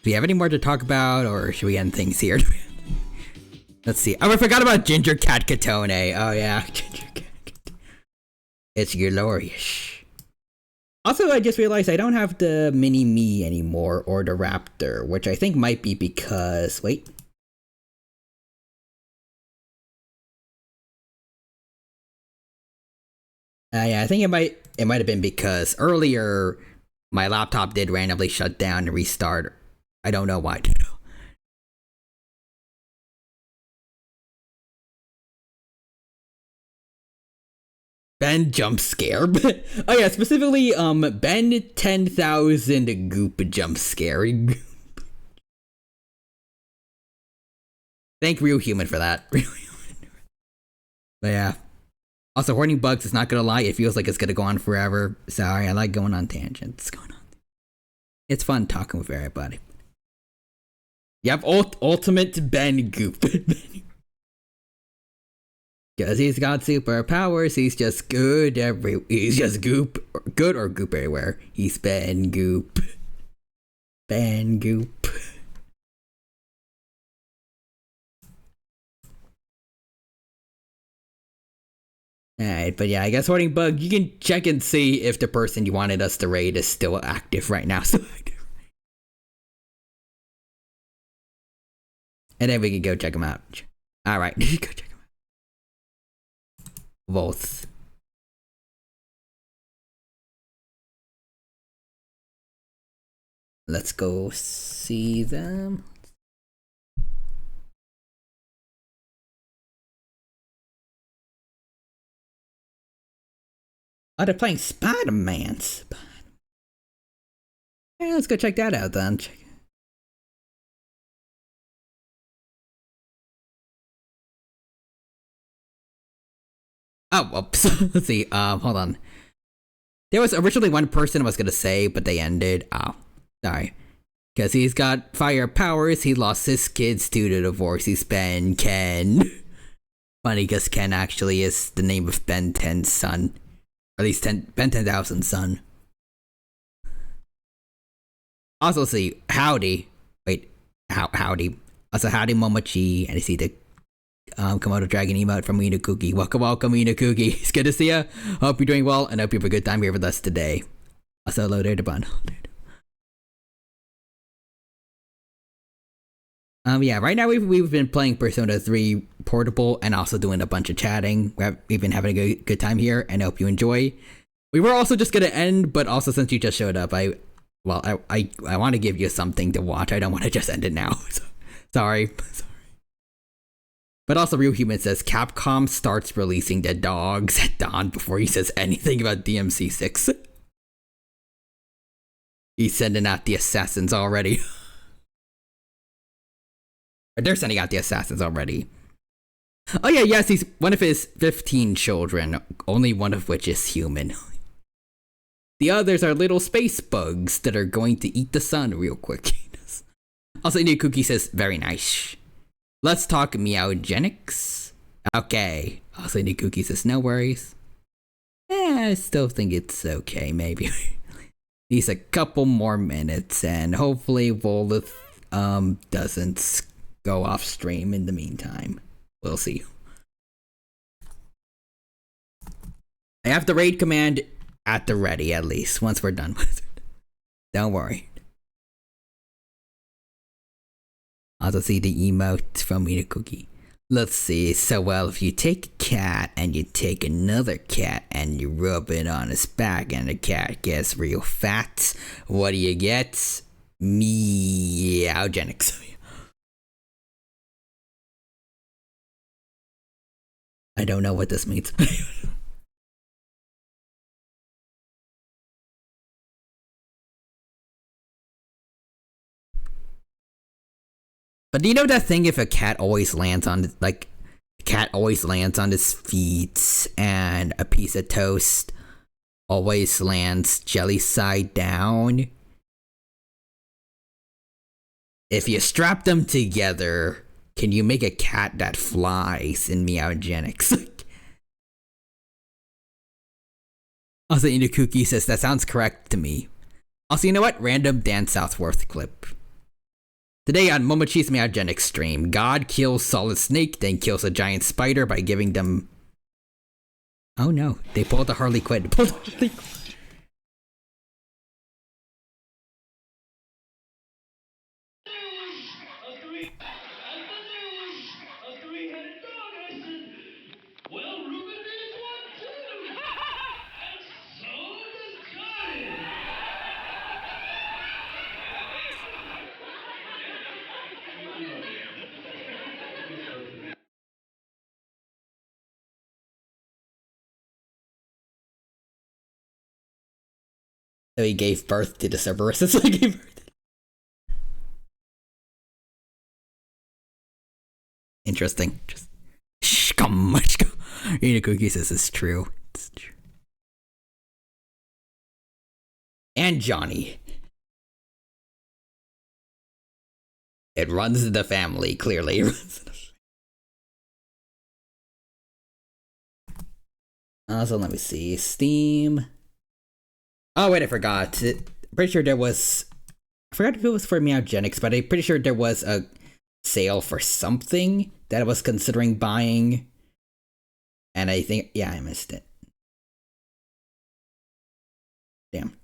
Do you have any more to talk about, or should we end things here? Let's see. Oh, I forgot about Ginger Cat Katone. Oh yeah, Ginger Cat. It's glorious. Also, I just realized I don't have the Mini Me anymore, or the Raptor, which I think might be because... Wait. Yeah, I think it might have been because earlier my laptop did randomly shut down and restart. I don't know why. Ben jump scare. Oh yeah, specifically Ben 10,000 goop jump scare. Thank Real Human for that. Real Human. But yeah. Also, Horny Bugs is not gonna lie, it feels like it's gonna go on forever. Sorry, I like going on tangents. It's fun talking with everybody. Yep, ultimate Ben goop. Cause he's got superpowers, he's just good he's just good or goop everywhere. He's Ben Goop. Ben Goop. Alright, but yeah, I guess Hoarding Bug, you can check and see if the person you wanted us to raid is still active right now. And then we can go check them out. Alright, go check them out. Both. Let's go see them. Oh, they're playing Spider-Man. Yeah, let's go check that out then. Oh, whoops. Let's see. Hold on. There was originally one person I was gonna say, but they ended. Oh, sorry. Because he's got fire powers, he lost his kids due to divorce. He's Ben Ken. Funny, because Ken actually is the name of Ben 10's son. Or at least Ben 10,000's son. Also, see, howdy. Wait, howdy. Also, howdy, Momochi. And I see the Komodo Dragon emote from Inakuki. Welcome, Inakuki. It's good to see ya. Hope you're doing well, and hope you have a good time here with us today. Also, hello there to Bun. Yeah, right now we've been playing Persona 3 Portable and also doing a bunch of chatting. We've been having a good time here, and I hope you enjoy. We were also just gonna end, but also since you just showed up, I want to give you something to watch. I don't want to just end it now. Sorry. But also, Real Human says Capcom starts releasing the dogs at dawn before he says anything about DMC6. He's sending out the assassins already. They're sending out the assassins already. Oh yeah, yes, he's one of his 15 children, only one of which is human. The others are little space bugs that are going to eat the sun real quick. Also, New Cookie says, very nice. Let's talk Meowgenics. Okay. Also, New Cookie says, no worries. I still think it's okay, maybe. Needs a couple more minutes, and hopefully Volith doesn't go off stream in the meantime. We'll see. I have the raid command at the ready, at least, once we're done with it. Don't worry. Also see the emote from Cookie. Let's see, so well, if you take a cat and you take another cat and you rub it on its back and the cat gets real fat, what do you get? Meowgenics. I don't know what this means. But do you know that thing if a cat always lands on, like, a cat always lands on its feet and a piece of toast always lands jelly side down? If you strap them together, can you make a cat that flies in Meowgenics? Also, Inakuki says that sounds correct to me. Also, you know what? Random Dan Southworth clip. Today on Momochi's Meowgenics stream, God kills Solid Snake, then kills a giant spider by giving them... Oh no, they pulled a Harley Quinn. So he gave birth to the Cerberus. So he gave birth. Interesting. Just come. Inakuki says it's true. It's true. And Johnny. It runs in the family, clearly. So let me see. Steam. Oh wait, I forgot. Pretty sure there was. I forgot if it was for Meowgenics, but I'm pretty sure there was a sale for something that I was considering buying. And I think, yeah, I missed it. Damn.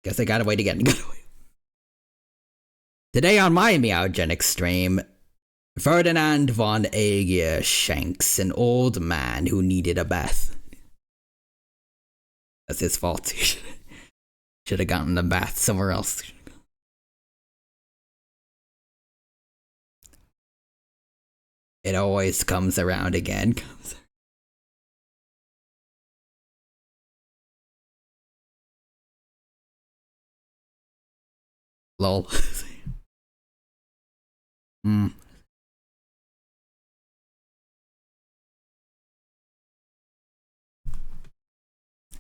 Guess I gotta wait again. Today on my Meowgenics stream, Ferdinand von Aegir Shanks, an old man who needed a bath. That's his fault. He should have gotten a bath somewhere else. It always comes around again. Lol.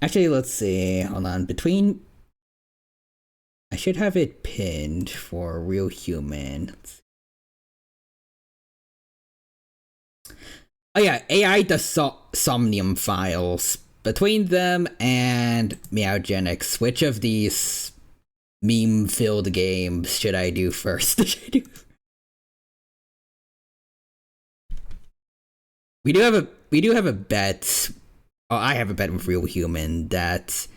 Actually, let's see. Hold on. I should have it pinned for Real Human. Oh yeah, AI does Somnium files. Between them and Meowgenics, which of these meme-filled games should I do first? We do have a bet. Oh, I have a bet with Real Human that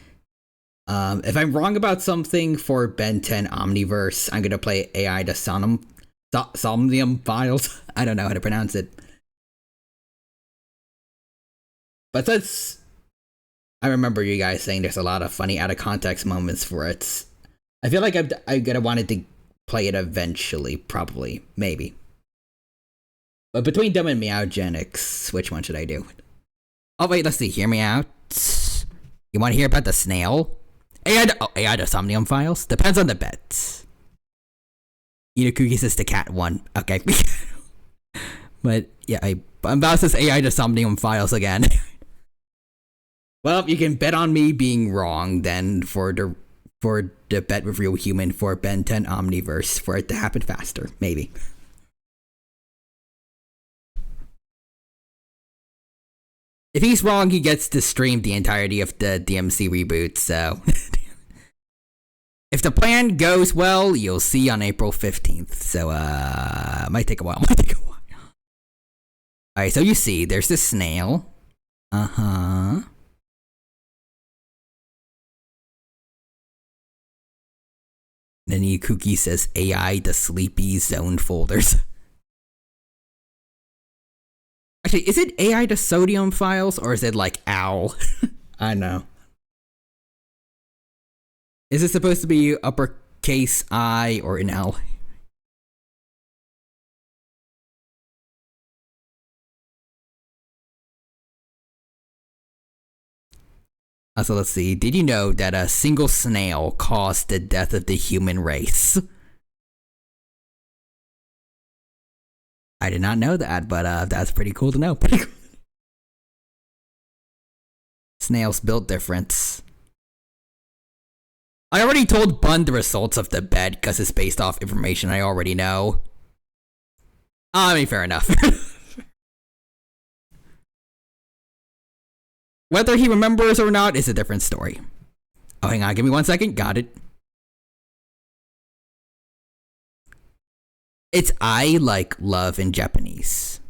if I'm wrong about something for Ben 10 Omniverse, I'm gonna play AI to Somnium files. I don't know how to pronounce it. But since I remember you guys saying there's a lot of funny out of context moments for it, I feel like I'm gonna wanted to play it eventually, probably, maybe. But between them and Meowgenics, which one should I do? Oh wait, let's see. Hear me out. You want to hear about the snail? AI to Somnium files? Depends on the bet. Cookies is the cat one. Okay. But yeah, I'm about to say AI to Somnium files again. Well, you can bet on me being wrong then for the bet with Real Human for Ben 10 Omniverse for it to happen faster, maybe. If he's wrong, he gets to stream the entirety of the DMC reboot, so... If the plan goes well, you'll see on April 15th, so, might take a while, Alright, so you see, there's this snail. Uh-huh. Then Cookie says AI the Sleepy Zone folders. Actually, is it AI to Sodium files, or is it like OWL? I know. Is it supposed to be uppercase I or an L? So let's see. Did you know that a single snail caused the death of the human race? I did not know that, but that's pretty cool to know. Snails built different. I already told Bun the results of the bet because it's based off information I already know. I mean, fair enough. Whether he remembers or not is a different story. Oh, hang on, give me 1 second. Got it. It's I like love in Japanese.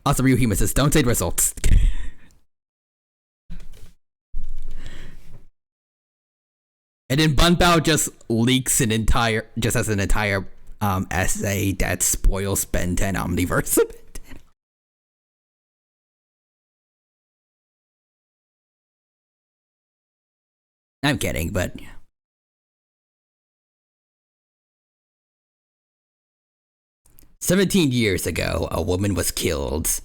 Also, Real Human says, don't say the results. And then Bunbao just leaks an entire essay that spoils Ben 10 Omniverse. I'm kidding, but... 17 years ago, a woman was killed.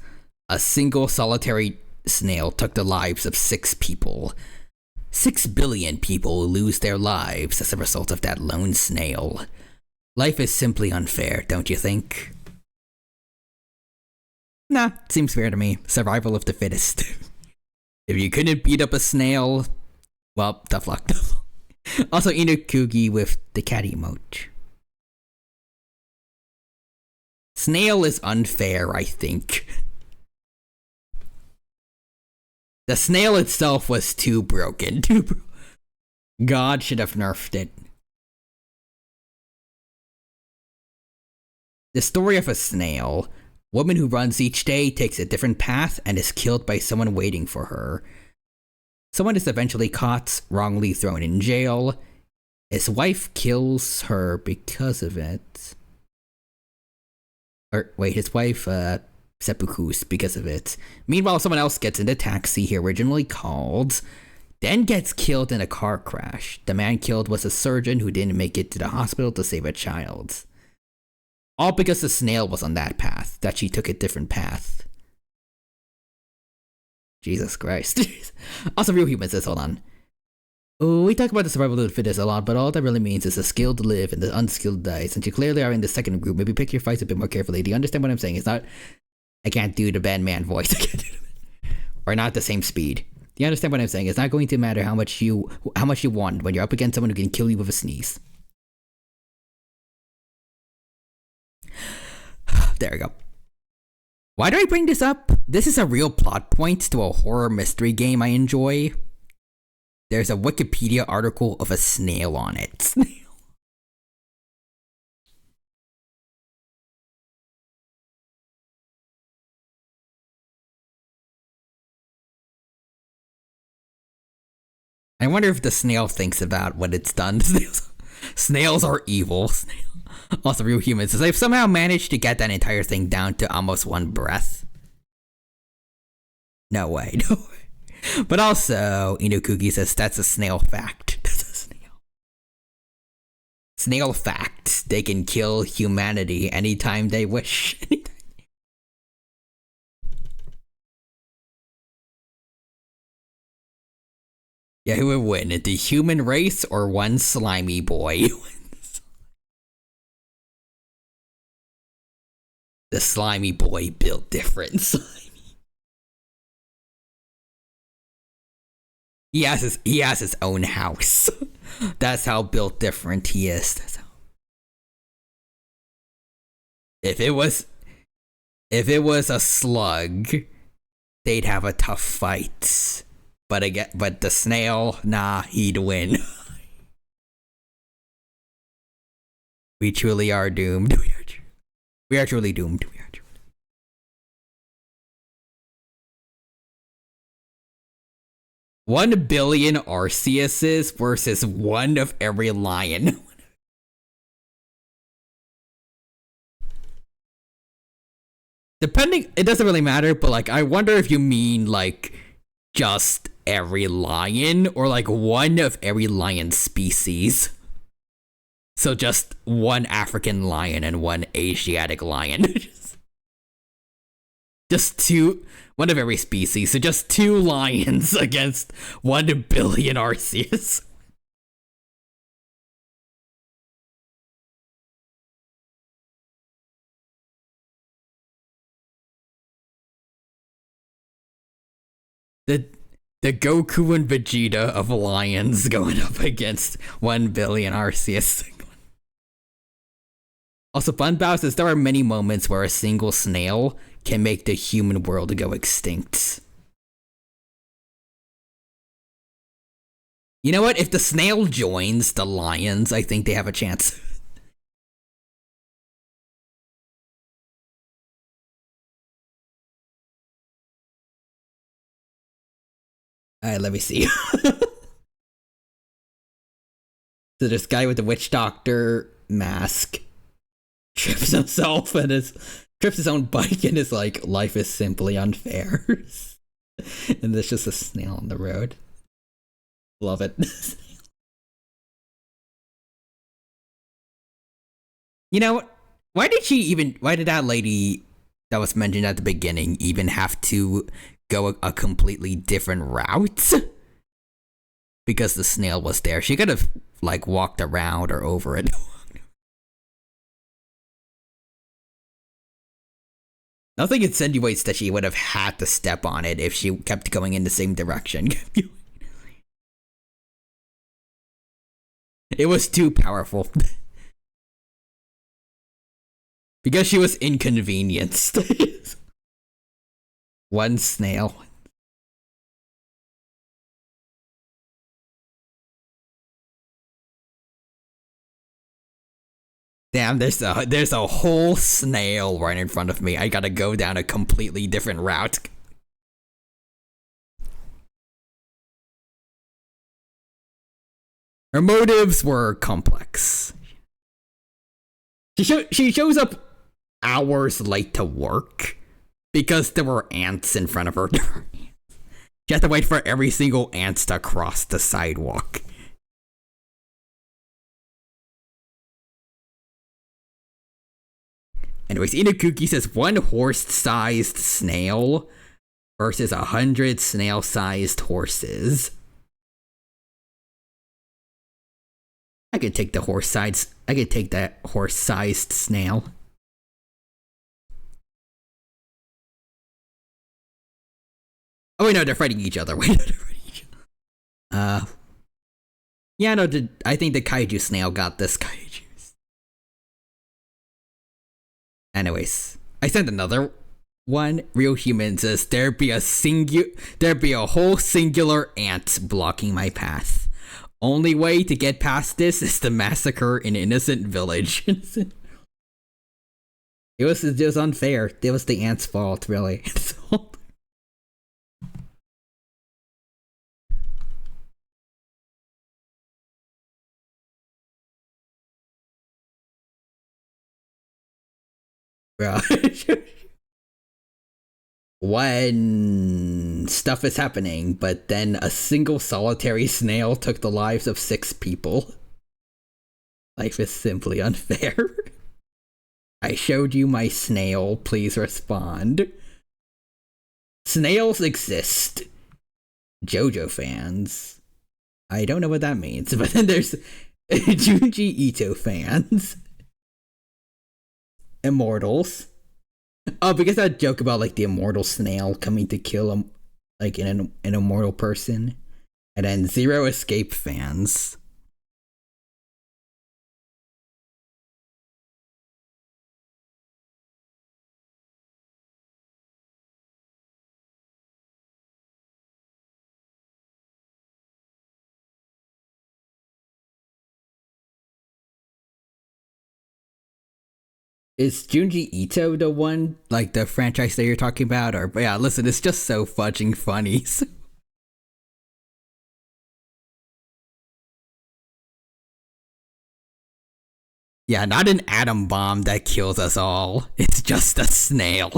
A single solitary snail took the lives of 6 people. 6 billion people lose their lives as a result of that lone snail. Life is simply unfair, don't you think? Nah, seems fair to me. Survival of the fittest. If you couldn't beat up a snail, well, tough luck. Also, Inukugi with the cat emote. Snail is unfair, I think. The snail itself was too broken. God should have nerfed it. The story of a snail. Woman who runs each day takes a different path and is killed by someone waiting for her. Someone is eventually caught, wrongly thrown in jail. His wife kills her because of it. Or wait, his wife seppukus because of it. Meanwhile, someone else gets in the taxi he originally called, then gets killed in a car crash. The man killed was a surgeon who didn't make it to the hospital to save a child. All because the snail was on that path, that she took a different path. Jesus Christ. Also, Real Human says, hold on. Oh, we talk about the survival of the fittest a lot, but all that really means is the skilled live and the unskilled die. Since you clearly are in the second group, maybe pick your fights a bit more carefully. Do you understand what I'm saying? It's not, I can't do the Batman voice. Or not the same speed. Do you understand what I'm saying? It's not going to matter how much you want when you're up against someone who can kill you with a sneeze. There we go. Why do I bring this up? This is a real plot point to a horror mystery game I enjoy. There's a Wikipedia article of a snail on it. I wonder if the snail thinks about what it's done. Snails are evil. Also, Real Humans says, I've somehow managed to get that entire thing down to almost one breath. No way, no way. But also, Inukugi says, that's a snail fact. That's a snail. Snail fact. They can kill humanity anytime they wish. Yeah, who would win? The human race or one slimy boy? The slimy boy built different. Slimy. He has his own house. That's how built different he is. That's how. If it was a slug, they'd have a tough fight. But the snail, nah, he'd win. We truly are doomed. We are truly doomed. We are truly. 1 billion Arceuses versus one of every lion. Depending, it doesn't really matter, but like, I wonder if you mean like just every lion or like one of every lion species. So just one African lion and one Asiatic lion. Just two, one of every species. So just 2 lions against 1 billion Arceus. The Goku and Vegeta of lions going up against 1 billion Arceus. Also, Funbow says there are many moments where a single snail can make the human world go extinct. You know what? If the snail joins the lions, I think they have a chance. Alright, let me see. So this guy with the witch doctor mask trips himself and trips his own bike and is like, life is simply unfair. And there's just a snail on the road. Love it. You know, why did that lady that was mentioned at the beginning even have to go a completely different route? Because the snail was there. She could have like walked around or over it. Nothing insinuates that she would have had to step on it if she kept going in the same direction. It was too powerful. Because she was inconvenienced. One snail. Damn, there's a whole snail right in front of me. I gotta go down a completely different route. Her motives were complex. She shows up hours late to work because there were ants in front of her. She had to wait for every single ant to cross the sidewalk. Anyways, Inakuki says 1 horse-sized snail versus 100 snail-sized horses. I could take that horse-sized snail. Oh wait, no, they're fighting each other. Yeah, no, I think the kaiju snail got this kaiju. Anyways, I sent another one. Real Human says there'd be a whole singular ant blocking my path. Only way to get past this is to massacre an innocent village. It was unfair. It was the ant's fault, really. When stuff is happening, but then a single solitary snail took the lives of 6 people. Life is simply unfair. I showed you my snail, please respond. Snails exist. JoJo fans. I don't know what that means, but then there's Junji Ito fans. Immortals. Oh, because that joke about like the immortal snail coming to kill him, like an immortal person, and then Zero Escape fans. Is Junji Ito the one, like the franchise that you're talking about? Or, yeah, listen, it's just so fudging funny. Yeah, not an atom bomb that kills us all. It's just a snail.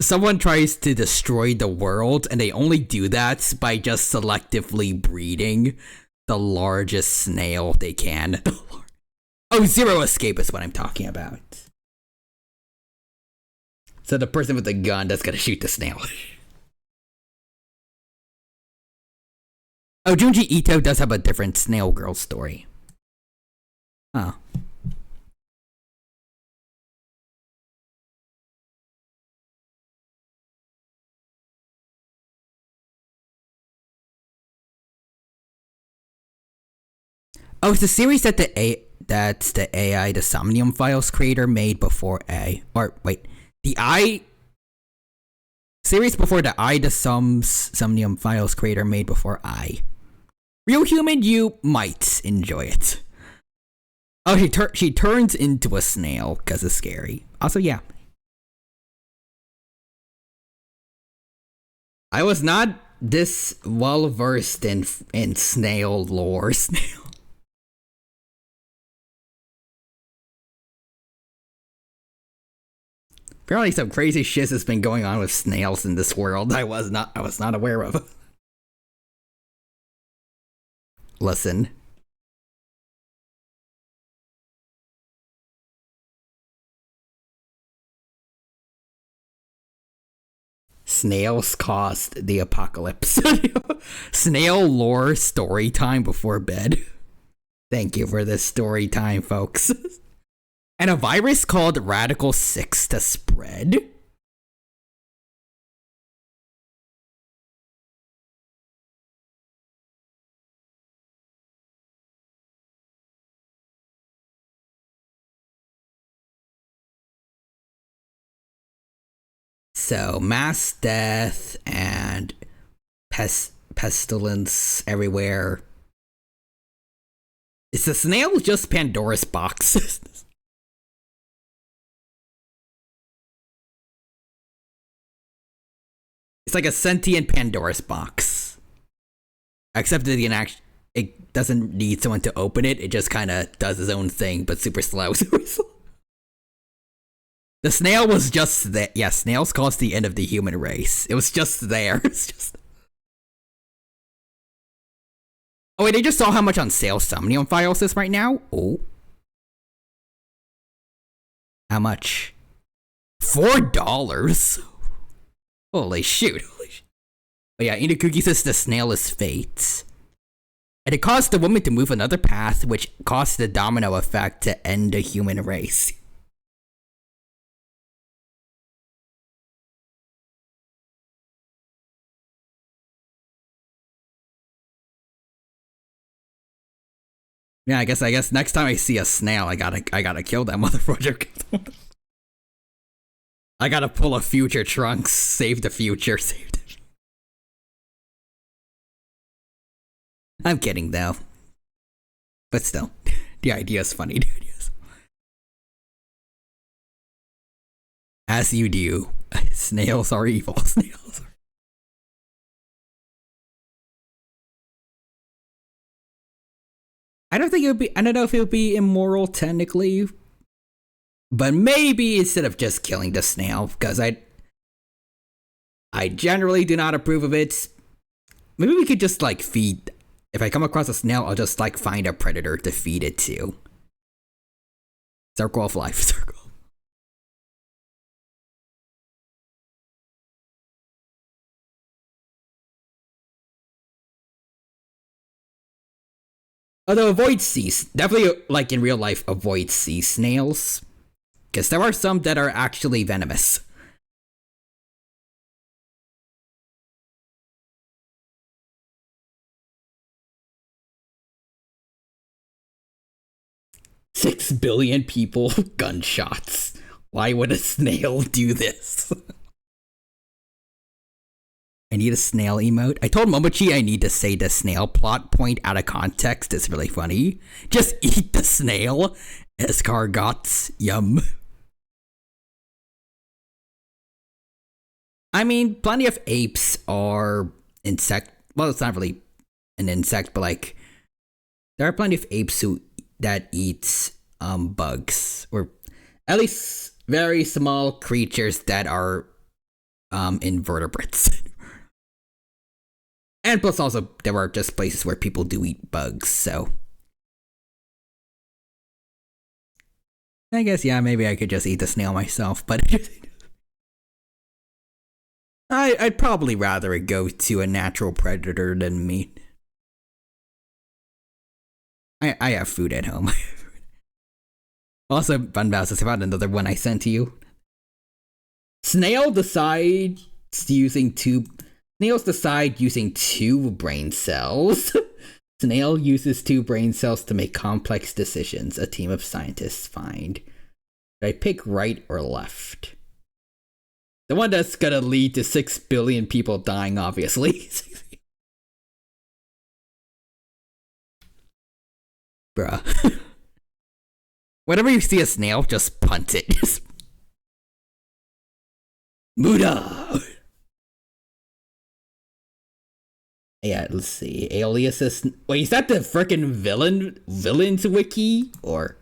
Someone tries to destroy the world, and they only do that by just selectively breeding the largest snail they can. Oh, Zero Escape is what I'm talking about. So the person with the gun that's gonna shoot the snail. Oh, Junji Ito does have a different Snail Girl story. Huh. Oh, it's a series that that's the AI, the Somnium Files creator made before A. Or, wait. The series before the Somnium Files creator made before I. Real Human, you might enjoy it. Oh, she turns into a snail because it's scary. Also, yeah. I was not this well versed in snail lore. Apparently some crazy shit has been going on with snails in this world I was not aware of. Listen. Snails caused the apocalypse. Snail lore story time before bed. Thank you for this story time, folks. And a virus called Radical 6 to spread. so mass death and pestilence everywhere. Is the snail just Pandora's box? It's like a sentient Pandora's box. Except that it doesn't need someone to open it. It just kind of does its own thing, but super slow. The snail was just there. Yeah, snails caused the end of the human race. It was just there. It's just. Oh wait, I just saw how much on sale Somnium Files is right now. Oh. How much? $4? Holy shoot. But yeah, Inakugi says the snail is fate. And it caused the woman to move another path, which caused the domino effect to end the human race. Yeah, I guess next time I see a snail, I gotta kill that motherfucker. I gotta pull a future Trunks, save the future, save the... I'm kidding though. But still, the idea is funny. As you do, snails are evil. Snails are... I don't know if it would be immoral technically, but maybe instead of just killing the snail, because I generally do not approve of it. Maybe we could just like feed. If I come across a snail, I'll just like find a predator to feed it to. Circle of life, circle. Although avoid definitely like in real life, avoid sea snails. Because there are some that are actually venomous. Six billion people, gunshots. Why would a snail do this? I need a snail emote. I told Momochi I need to say the snail plot point out of context. It's really funny. Just eat the snail. Escargots. Yum. I mean, plenty of apes are insect. Well, it's not really an insect, but like there are plenty of apes that eat bugs, or at least very small creatures that are invertebrates. And plus also, there are just places where people do eat bugs, so... I guess, yeah, maybe I could just eat the snail myself, but... I'd probably rather it go to a natural predator than meat. I have food at home. Also, Bunbow says about another one I sent to you. Snails decide using two brain cells. Snail uses 2 brain cells to make complex decisions, a team of scientists find. Should I pick right or left? The one that's gonna lead to 6 billion people dying, obviously. Bruh. Whenever you see a snail, just punt it. Muda! Yeah, let's see. Aliases. Wait, is that the frickin' villains wiki? Or...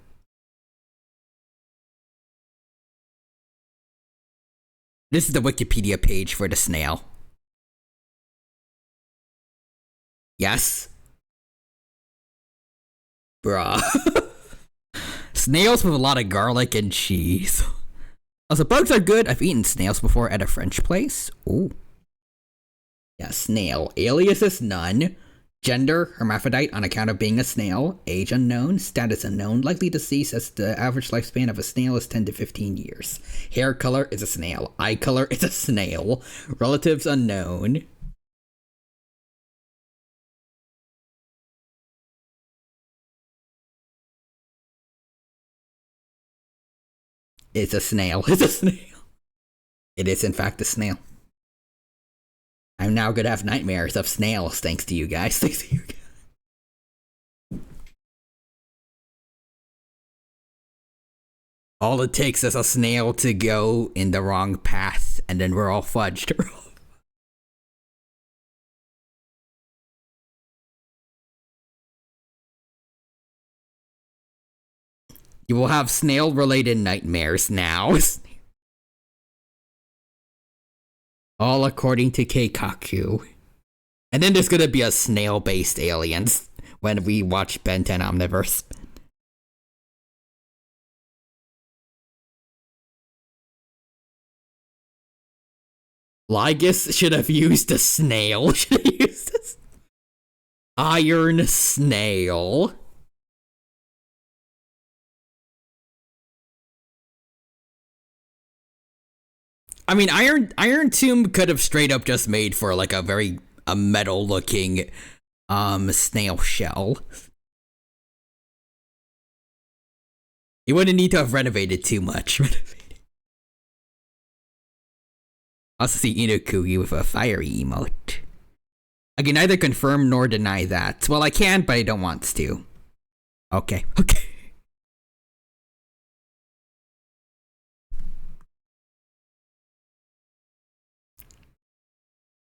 This is the Wikipedia page for the snail. Yes? Bruh. Snails with a lot of garlic and cheese. Also, bugs are good. I've eaten snails before at a French place. Ooh. Yeah, snail. Alias is none. Gender, hermaphrodite on account of being a snail. Age unknown. Status unknown. Likely deceased as the average lifespan of a snail is 10 to 15 years. Hair color is a snail. Eye color is a snail. Relatives unknown. It's a snail. It's a snail. It is in fact a snail. I'm now gonna have nightmares of snails thanks to you guys. Thanks to you guys. All it takes is a snail to go in the wrong path, and then we're all fudged. You will have snail-related nightmares now. All according to Keikaku. And then there's gonna be a snail-based aliens when we watch Ben 10 Omniverse. Lygus should have used a snail. Should have used this iron snail. I mean, Iron Tomb could have straight up just made for like a very metal looking snail shell. You wouldn't need to have renovated too much. Also see Inukugi with a fiery emote. I can neither confirm nor deny that. Well, I can, but I don't want to. Okay.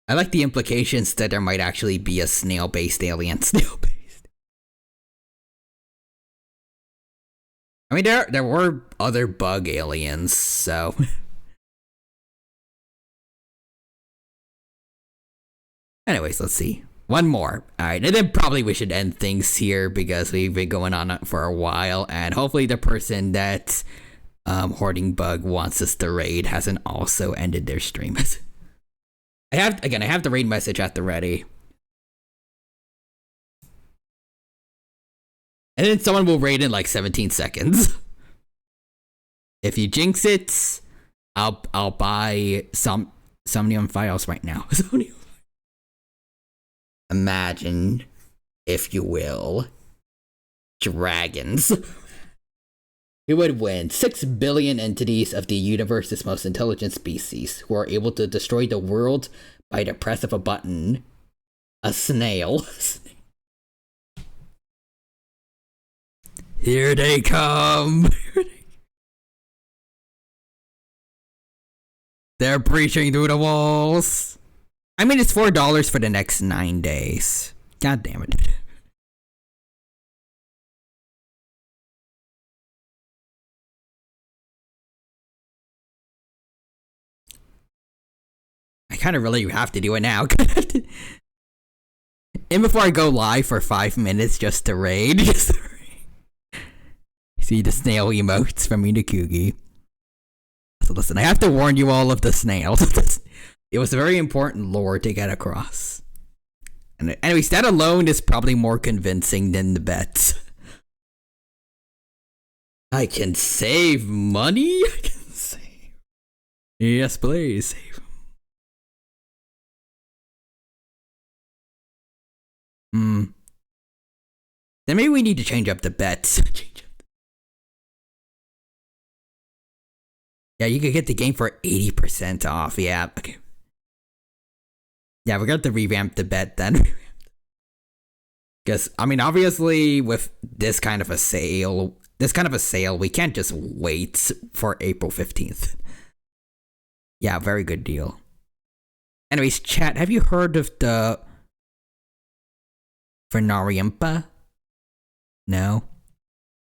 I like the implications that there might actually be a snail-based alien. Snail-based. I mean, there were other bug aliens, so... Anyways, let's see. One more. Alright, and then probably we should end things here because we've been going on for a while, and hopefully the person that Hoarding Bug wants us to raid hasn't also ended their stream. I have the raid message at the ready. And then someone will raid in like 17 seconds. If you jinx it, I'll buy some Somnium Files right now. Imagine, if you will, dragons. Who would win? 6 billion entities of the universe's most intelligent species who are able to destroy the world by the press of a button. A snail. Here they come. They're breaching through the walls. I mean, it's $4 for the next 9 days. God damn it. I kind of really have to do it now. And before I go live for 5 minutes just to raid. See the snail emotes from Inukugi. So listen, I have to warn you all of the snails. It was a very important lore to get across. And anyways, that alone is probably more convincing than the bets. I can save money? I can save. Yes, please. Save. Then maybe we need to change up the bets. Yeah, you could get the game for 80% off. Yeah, okay. Yeah, we're going to revamp the bet then. Because, I mean, obviously, with this kind of a sale, we can't just wait for April 15th. Yeah, very good deal. Anyways, chat, have you heard of the Vernariumpa? No?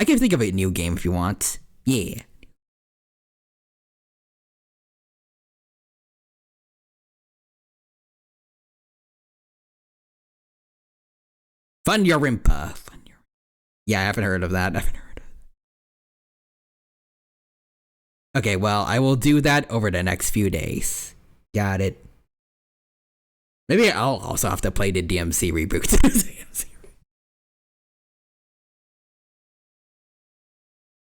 I can think of a new game if you want. Yeah. Funyarimpa. Yeah, I haven't heard of that. Okay, well, I will do that over the next few days. Got it. Maybe I'll also have to play the DMC reboot.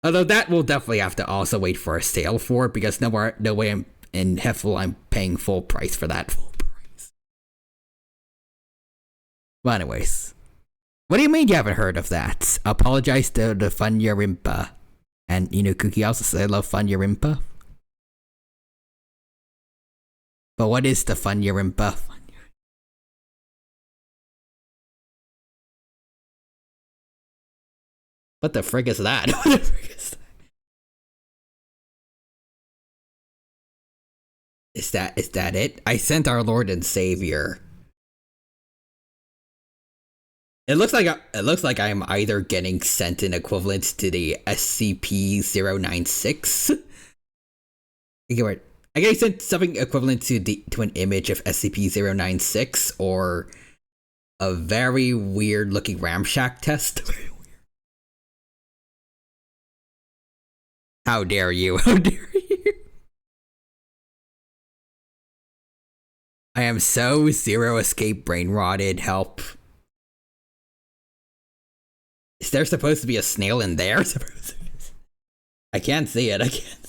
Although that will definitely have to also wait for a sale for, because no way in Heffel I'm paying full price for that full price. Well, anyways. What do you mean you haven't heard of that? Apologize to the Funyarimpa. And Inukugi also said I love Funyarimpa. But what is the Funya-Rimpa? What the frick is that? What the frick is that? Is that it? I sent our Lord and Savior. It looks like I'm either getting sent an equivalent to the SCP-096. Okay, I get sent something equivalent to an image of SCP-096 or a very weird looking Ramshack test. How dare you? How dare you? I am so Zero Escape brain rotted. Help. Is there supposed to be a snail in there? I can't see it. I can't.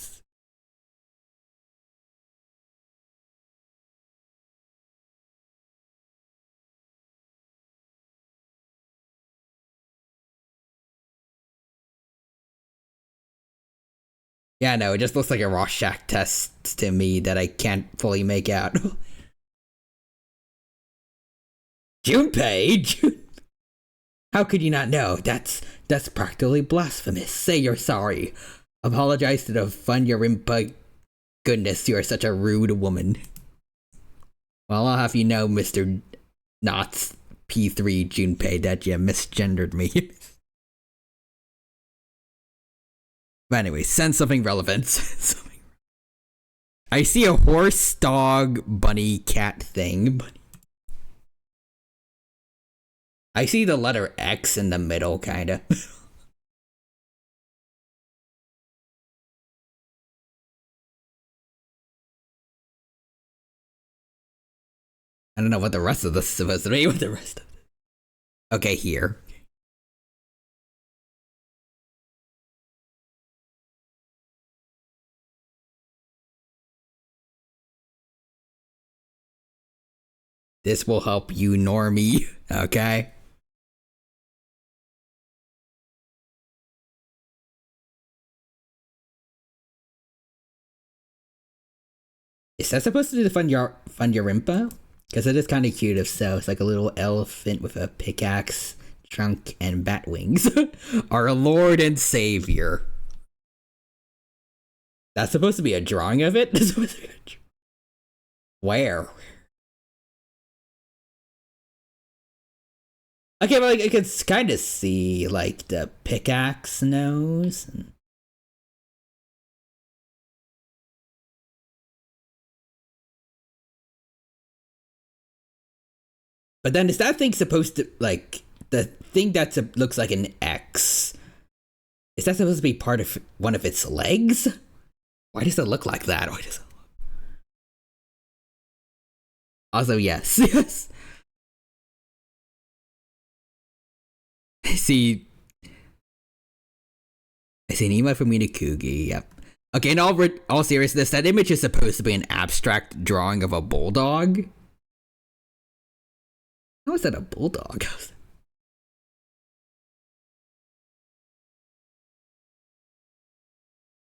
Yeah, no, it just looks like a Rorschach test to me that I can't fully make out. Junpei? How could you not know? That's practically blasphemous. Say you're sorry. Apologize to the Funya-Rimpa. Goodness, you are such a rude woman. Well, I'll have you know, Mr. Knots P3 Junpei, that you misgendered me. But anyway, send something relevant. I see a horse, dog, bunny, cat thing. I see the letter X in the middle, kinda. I don't know what the rest of this is supposed to be. What the rest of it. Okay, here. This will help you, normie, okay? Is that supposed to be the Funya-Rimpa? Because it is kind of cute if so. It's like a little elephant with a pickaxe, trunk, and bat wings. Our Lord and Savior. That's supposed to be a drawing of it? Where? Okay, but like, I could kind of see like the pickaxe nose. But then is that thing supposed to, like, the thing that looks like an X, is that supposed to be part of one of its legs? Why does it look like that? Why does it look... Also, yes, yes. I see an email from Minakugi, yep. Okay, in all seriousness, that image is supposed to be an abstract drawing of a bulldog. How is that a bulldog?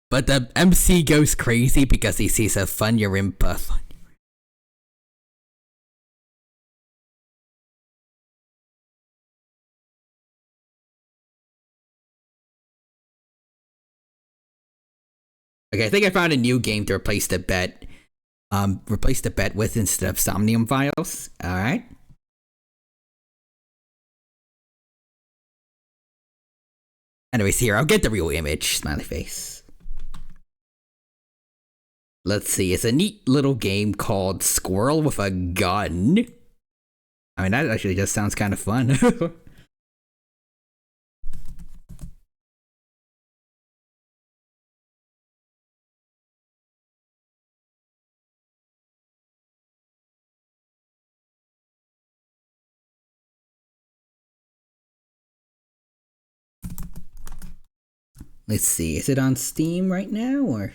But the MC goes crazy because he sees a Funya-Rimpa. Okay, I think I found a new game to replace the bet. Replace the bet with instead of Somnium Files. Alright. Anyways, here, I'll get the real image. Smiley face. Let's see, it's a neat little game called Squirrel with a Gun. I mean, that actually just sounds kind of fun. Let's see, is it on Steam right now, or?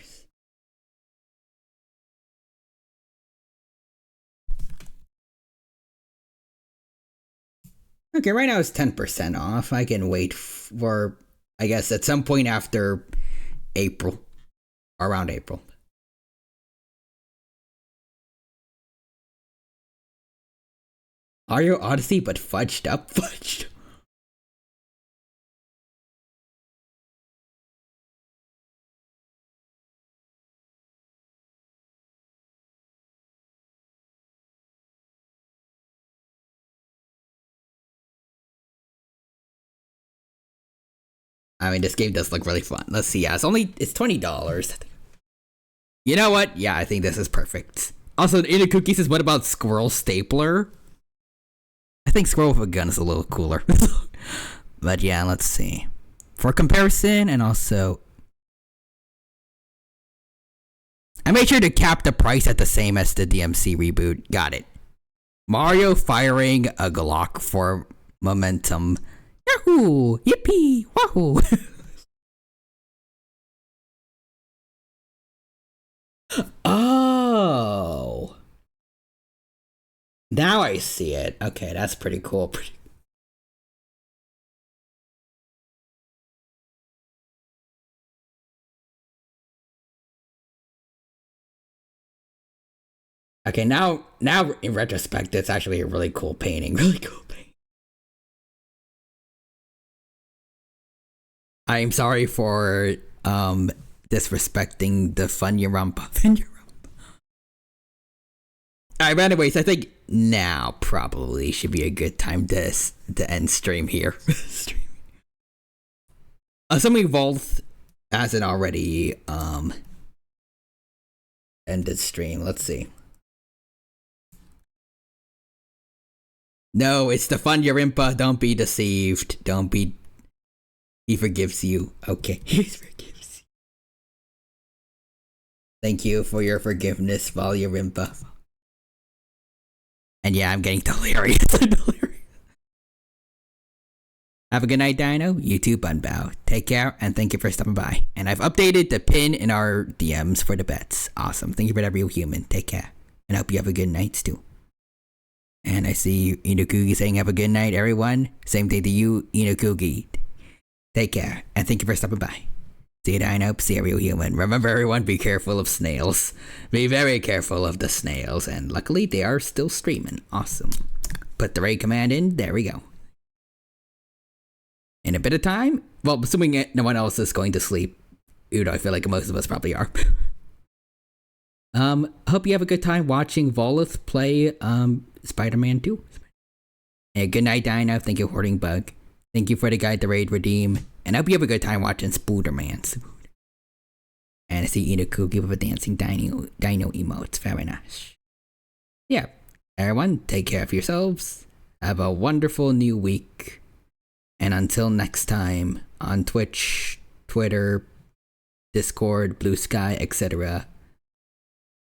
Okay, right now it's 10% off. I can wait for, I guess, at some point after April. Around April. Mario Odyssey, but fudged up, fudged. I mean, this game does look really fun. Let's see. Yeah, it's $20. You know what? Yeah, I think this is perfect. Also, Ina Cookie says, what about Squirrel Stapler? I think Squirrel with a gun is a little cooler. But yeah, let's see. For comparison, and also... I made sure to cap the price at the same as the DMC reboot. Got it. Mario firing a Glock for momentum. Yahoo! Yippee! Wahoo! Oh! Now I see it. Okay, that's pretty cool. Okay, now in retrospect, it's actually a really cool painting. Really cool painting. I'm sorry for disrespecting the Funyarumpa. Alright, but anyways, I think now probably should be a good time to end stream here. Assuming Vault hasn't already ended stream. Let's see. No, it's the Funyarumpa. Don't be deceived. Don't be. He forgives you. Okay, he forgives you. Thank you for your forgiveness, Funyarumpa. And yeah, I'm getting delirious. Have a good night, Dino. You too, Bunbow. Take care, and thank you for stopping by. And I've updated the pin in our DMs for the bets. Awesome. Thank you for that, real human. Take care. And I hope you have a good night, too. And I see Inukugi saying have a good night, everyone. Same thing to you, Inukugi. Take care, and thank you for stopping by. See you, Dino. See you, real human. Remember, everyone, be careful of snails. Be very careful of the snails. And luckily, they are still streaming. Awesome. Put the raid command in. There we go. In a bit of time, well, assuming no one else is going to sleep, I feel like most of us probably are. Hope you have a good time watching Volith play Spider-Man 2. Hey, good night, Dino. Thank you, Hoarding Bug. Thank you for the guide to raid redeem. And I hope you have a good time watching Spooderman. And I see Inukugi with a dancing dino emotes. Very nice. Yeah, everyone, take care of yourselves. Have a wonderful new week. And until next time, on Twitch, Twitter, Discord, Blue Sky, etc.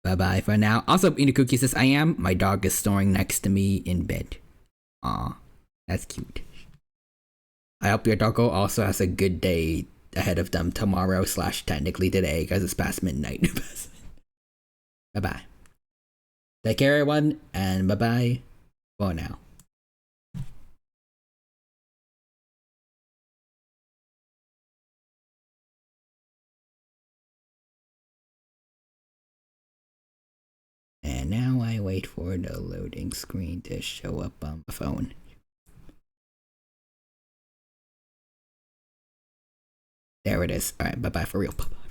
Bye-bye for now. Also, Inukuki says, I am. My dog is snoring next to me in bed. Aw, that's cute. I hope your doggo also has a good day ahead of them tomorrow / technically today because it's past midnight. Bye-bye. Take care, everyone, and bye-bye for now. And now I wait for the loading screen to show up on the phone. There it is. Alright, bye-bye for real. Bye-bye.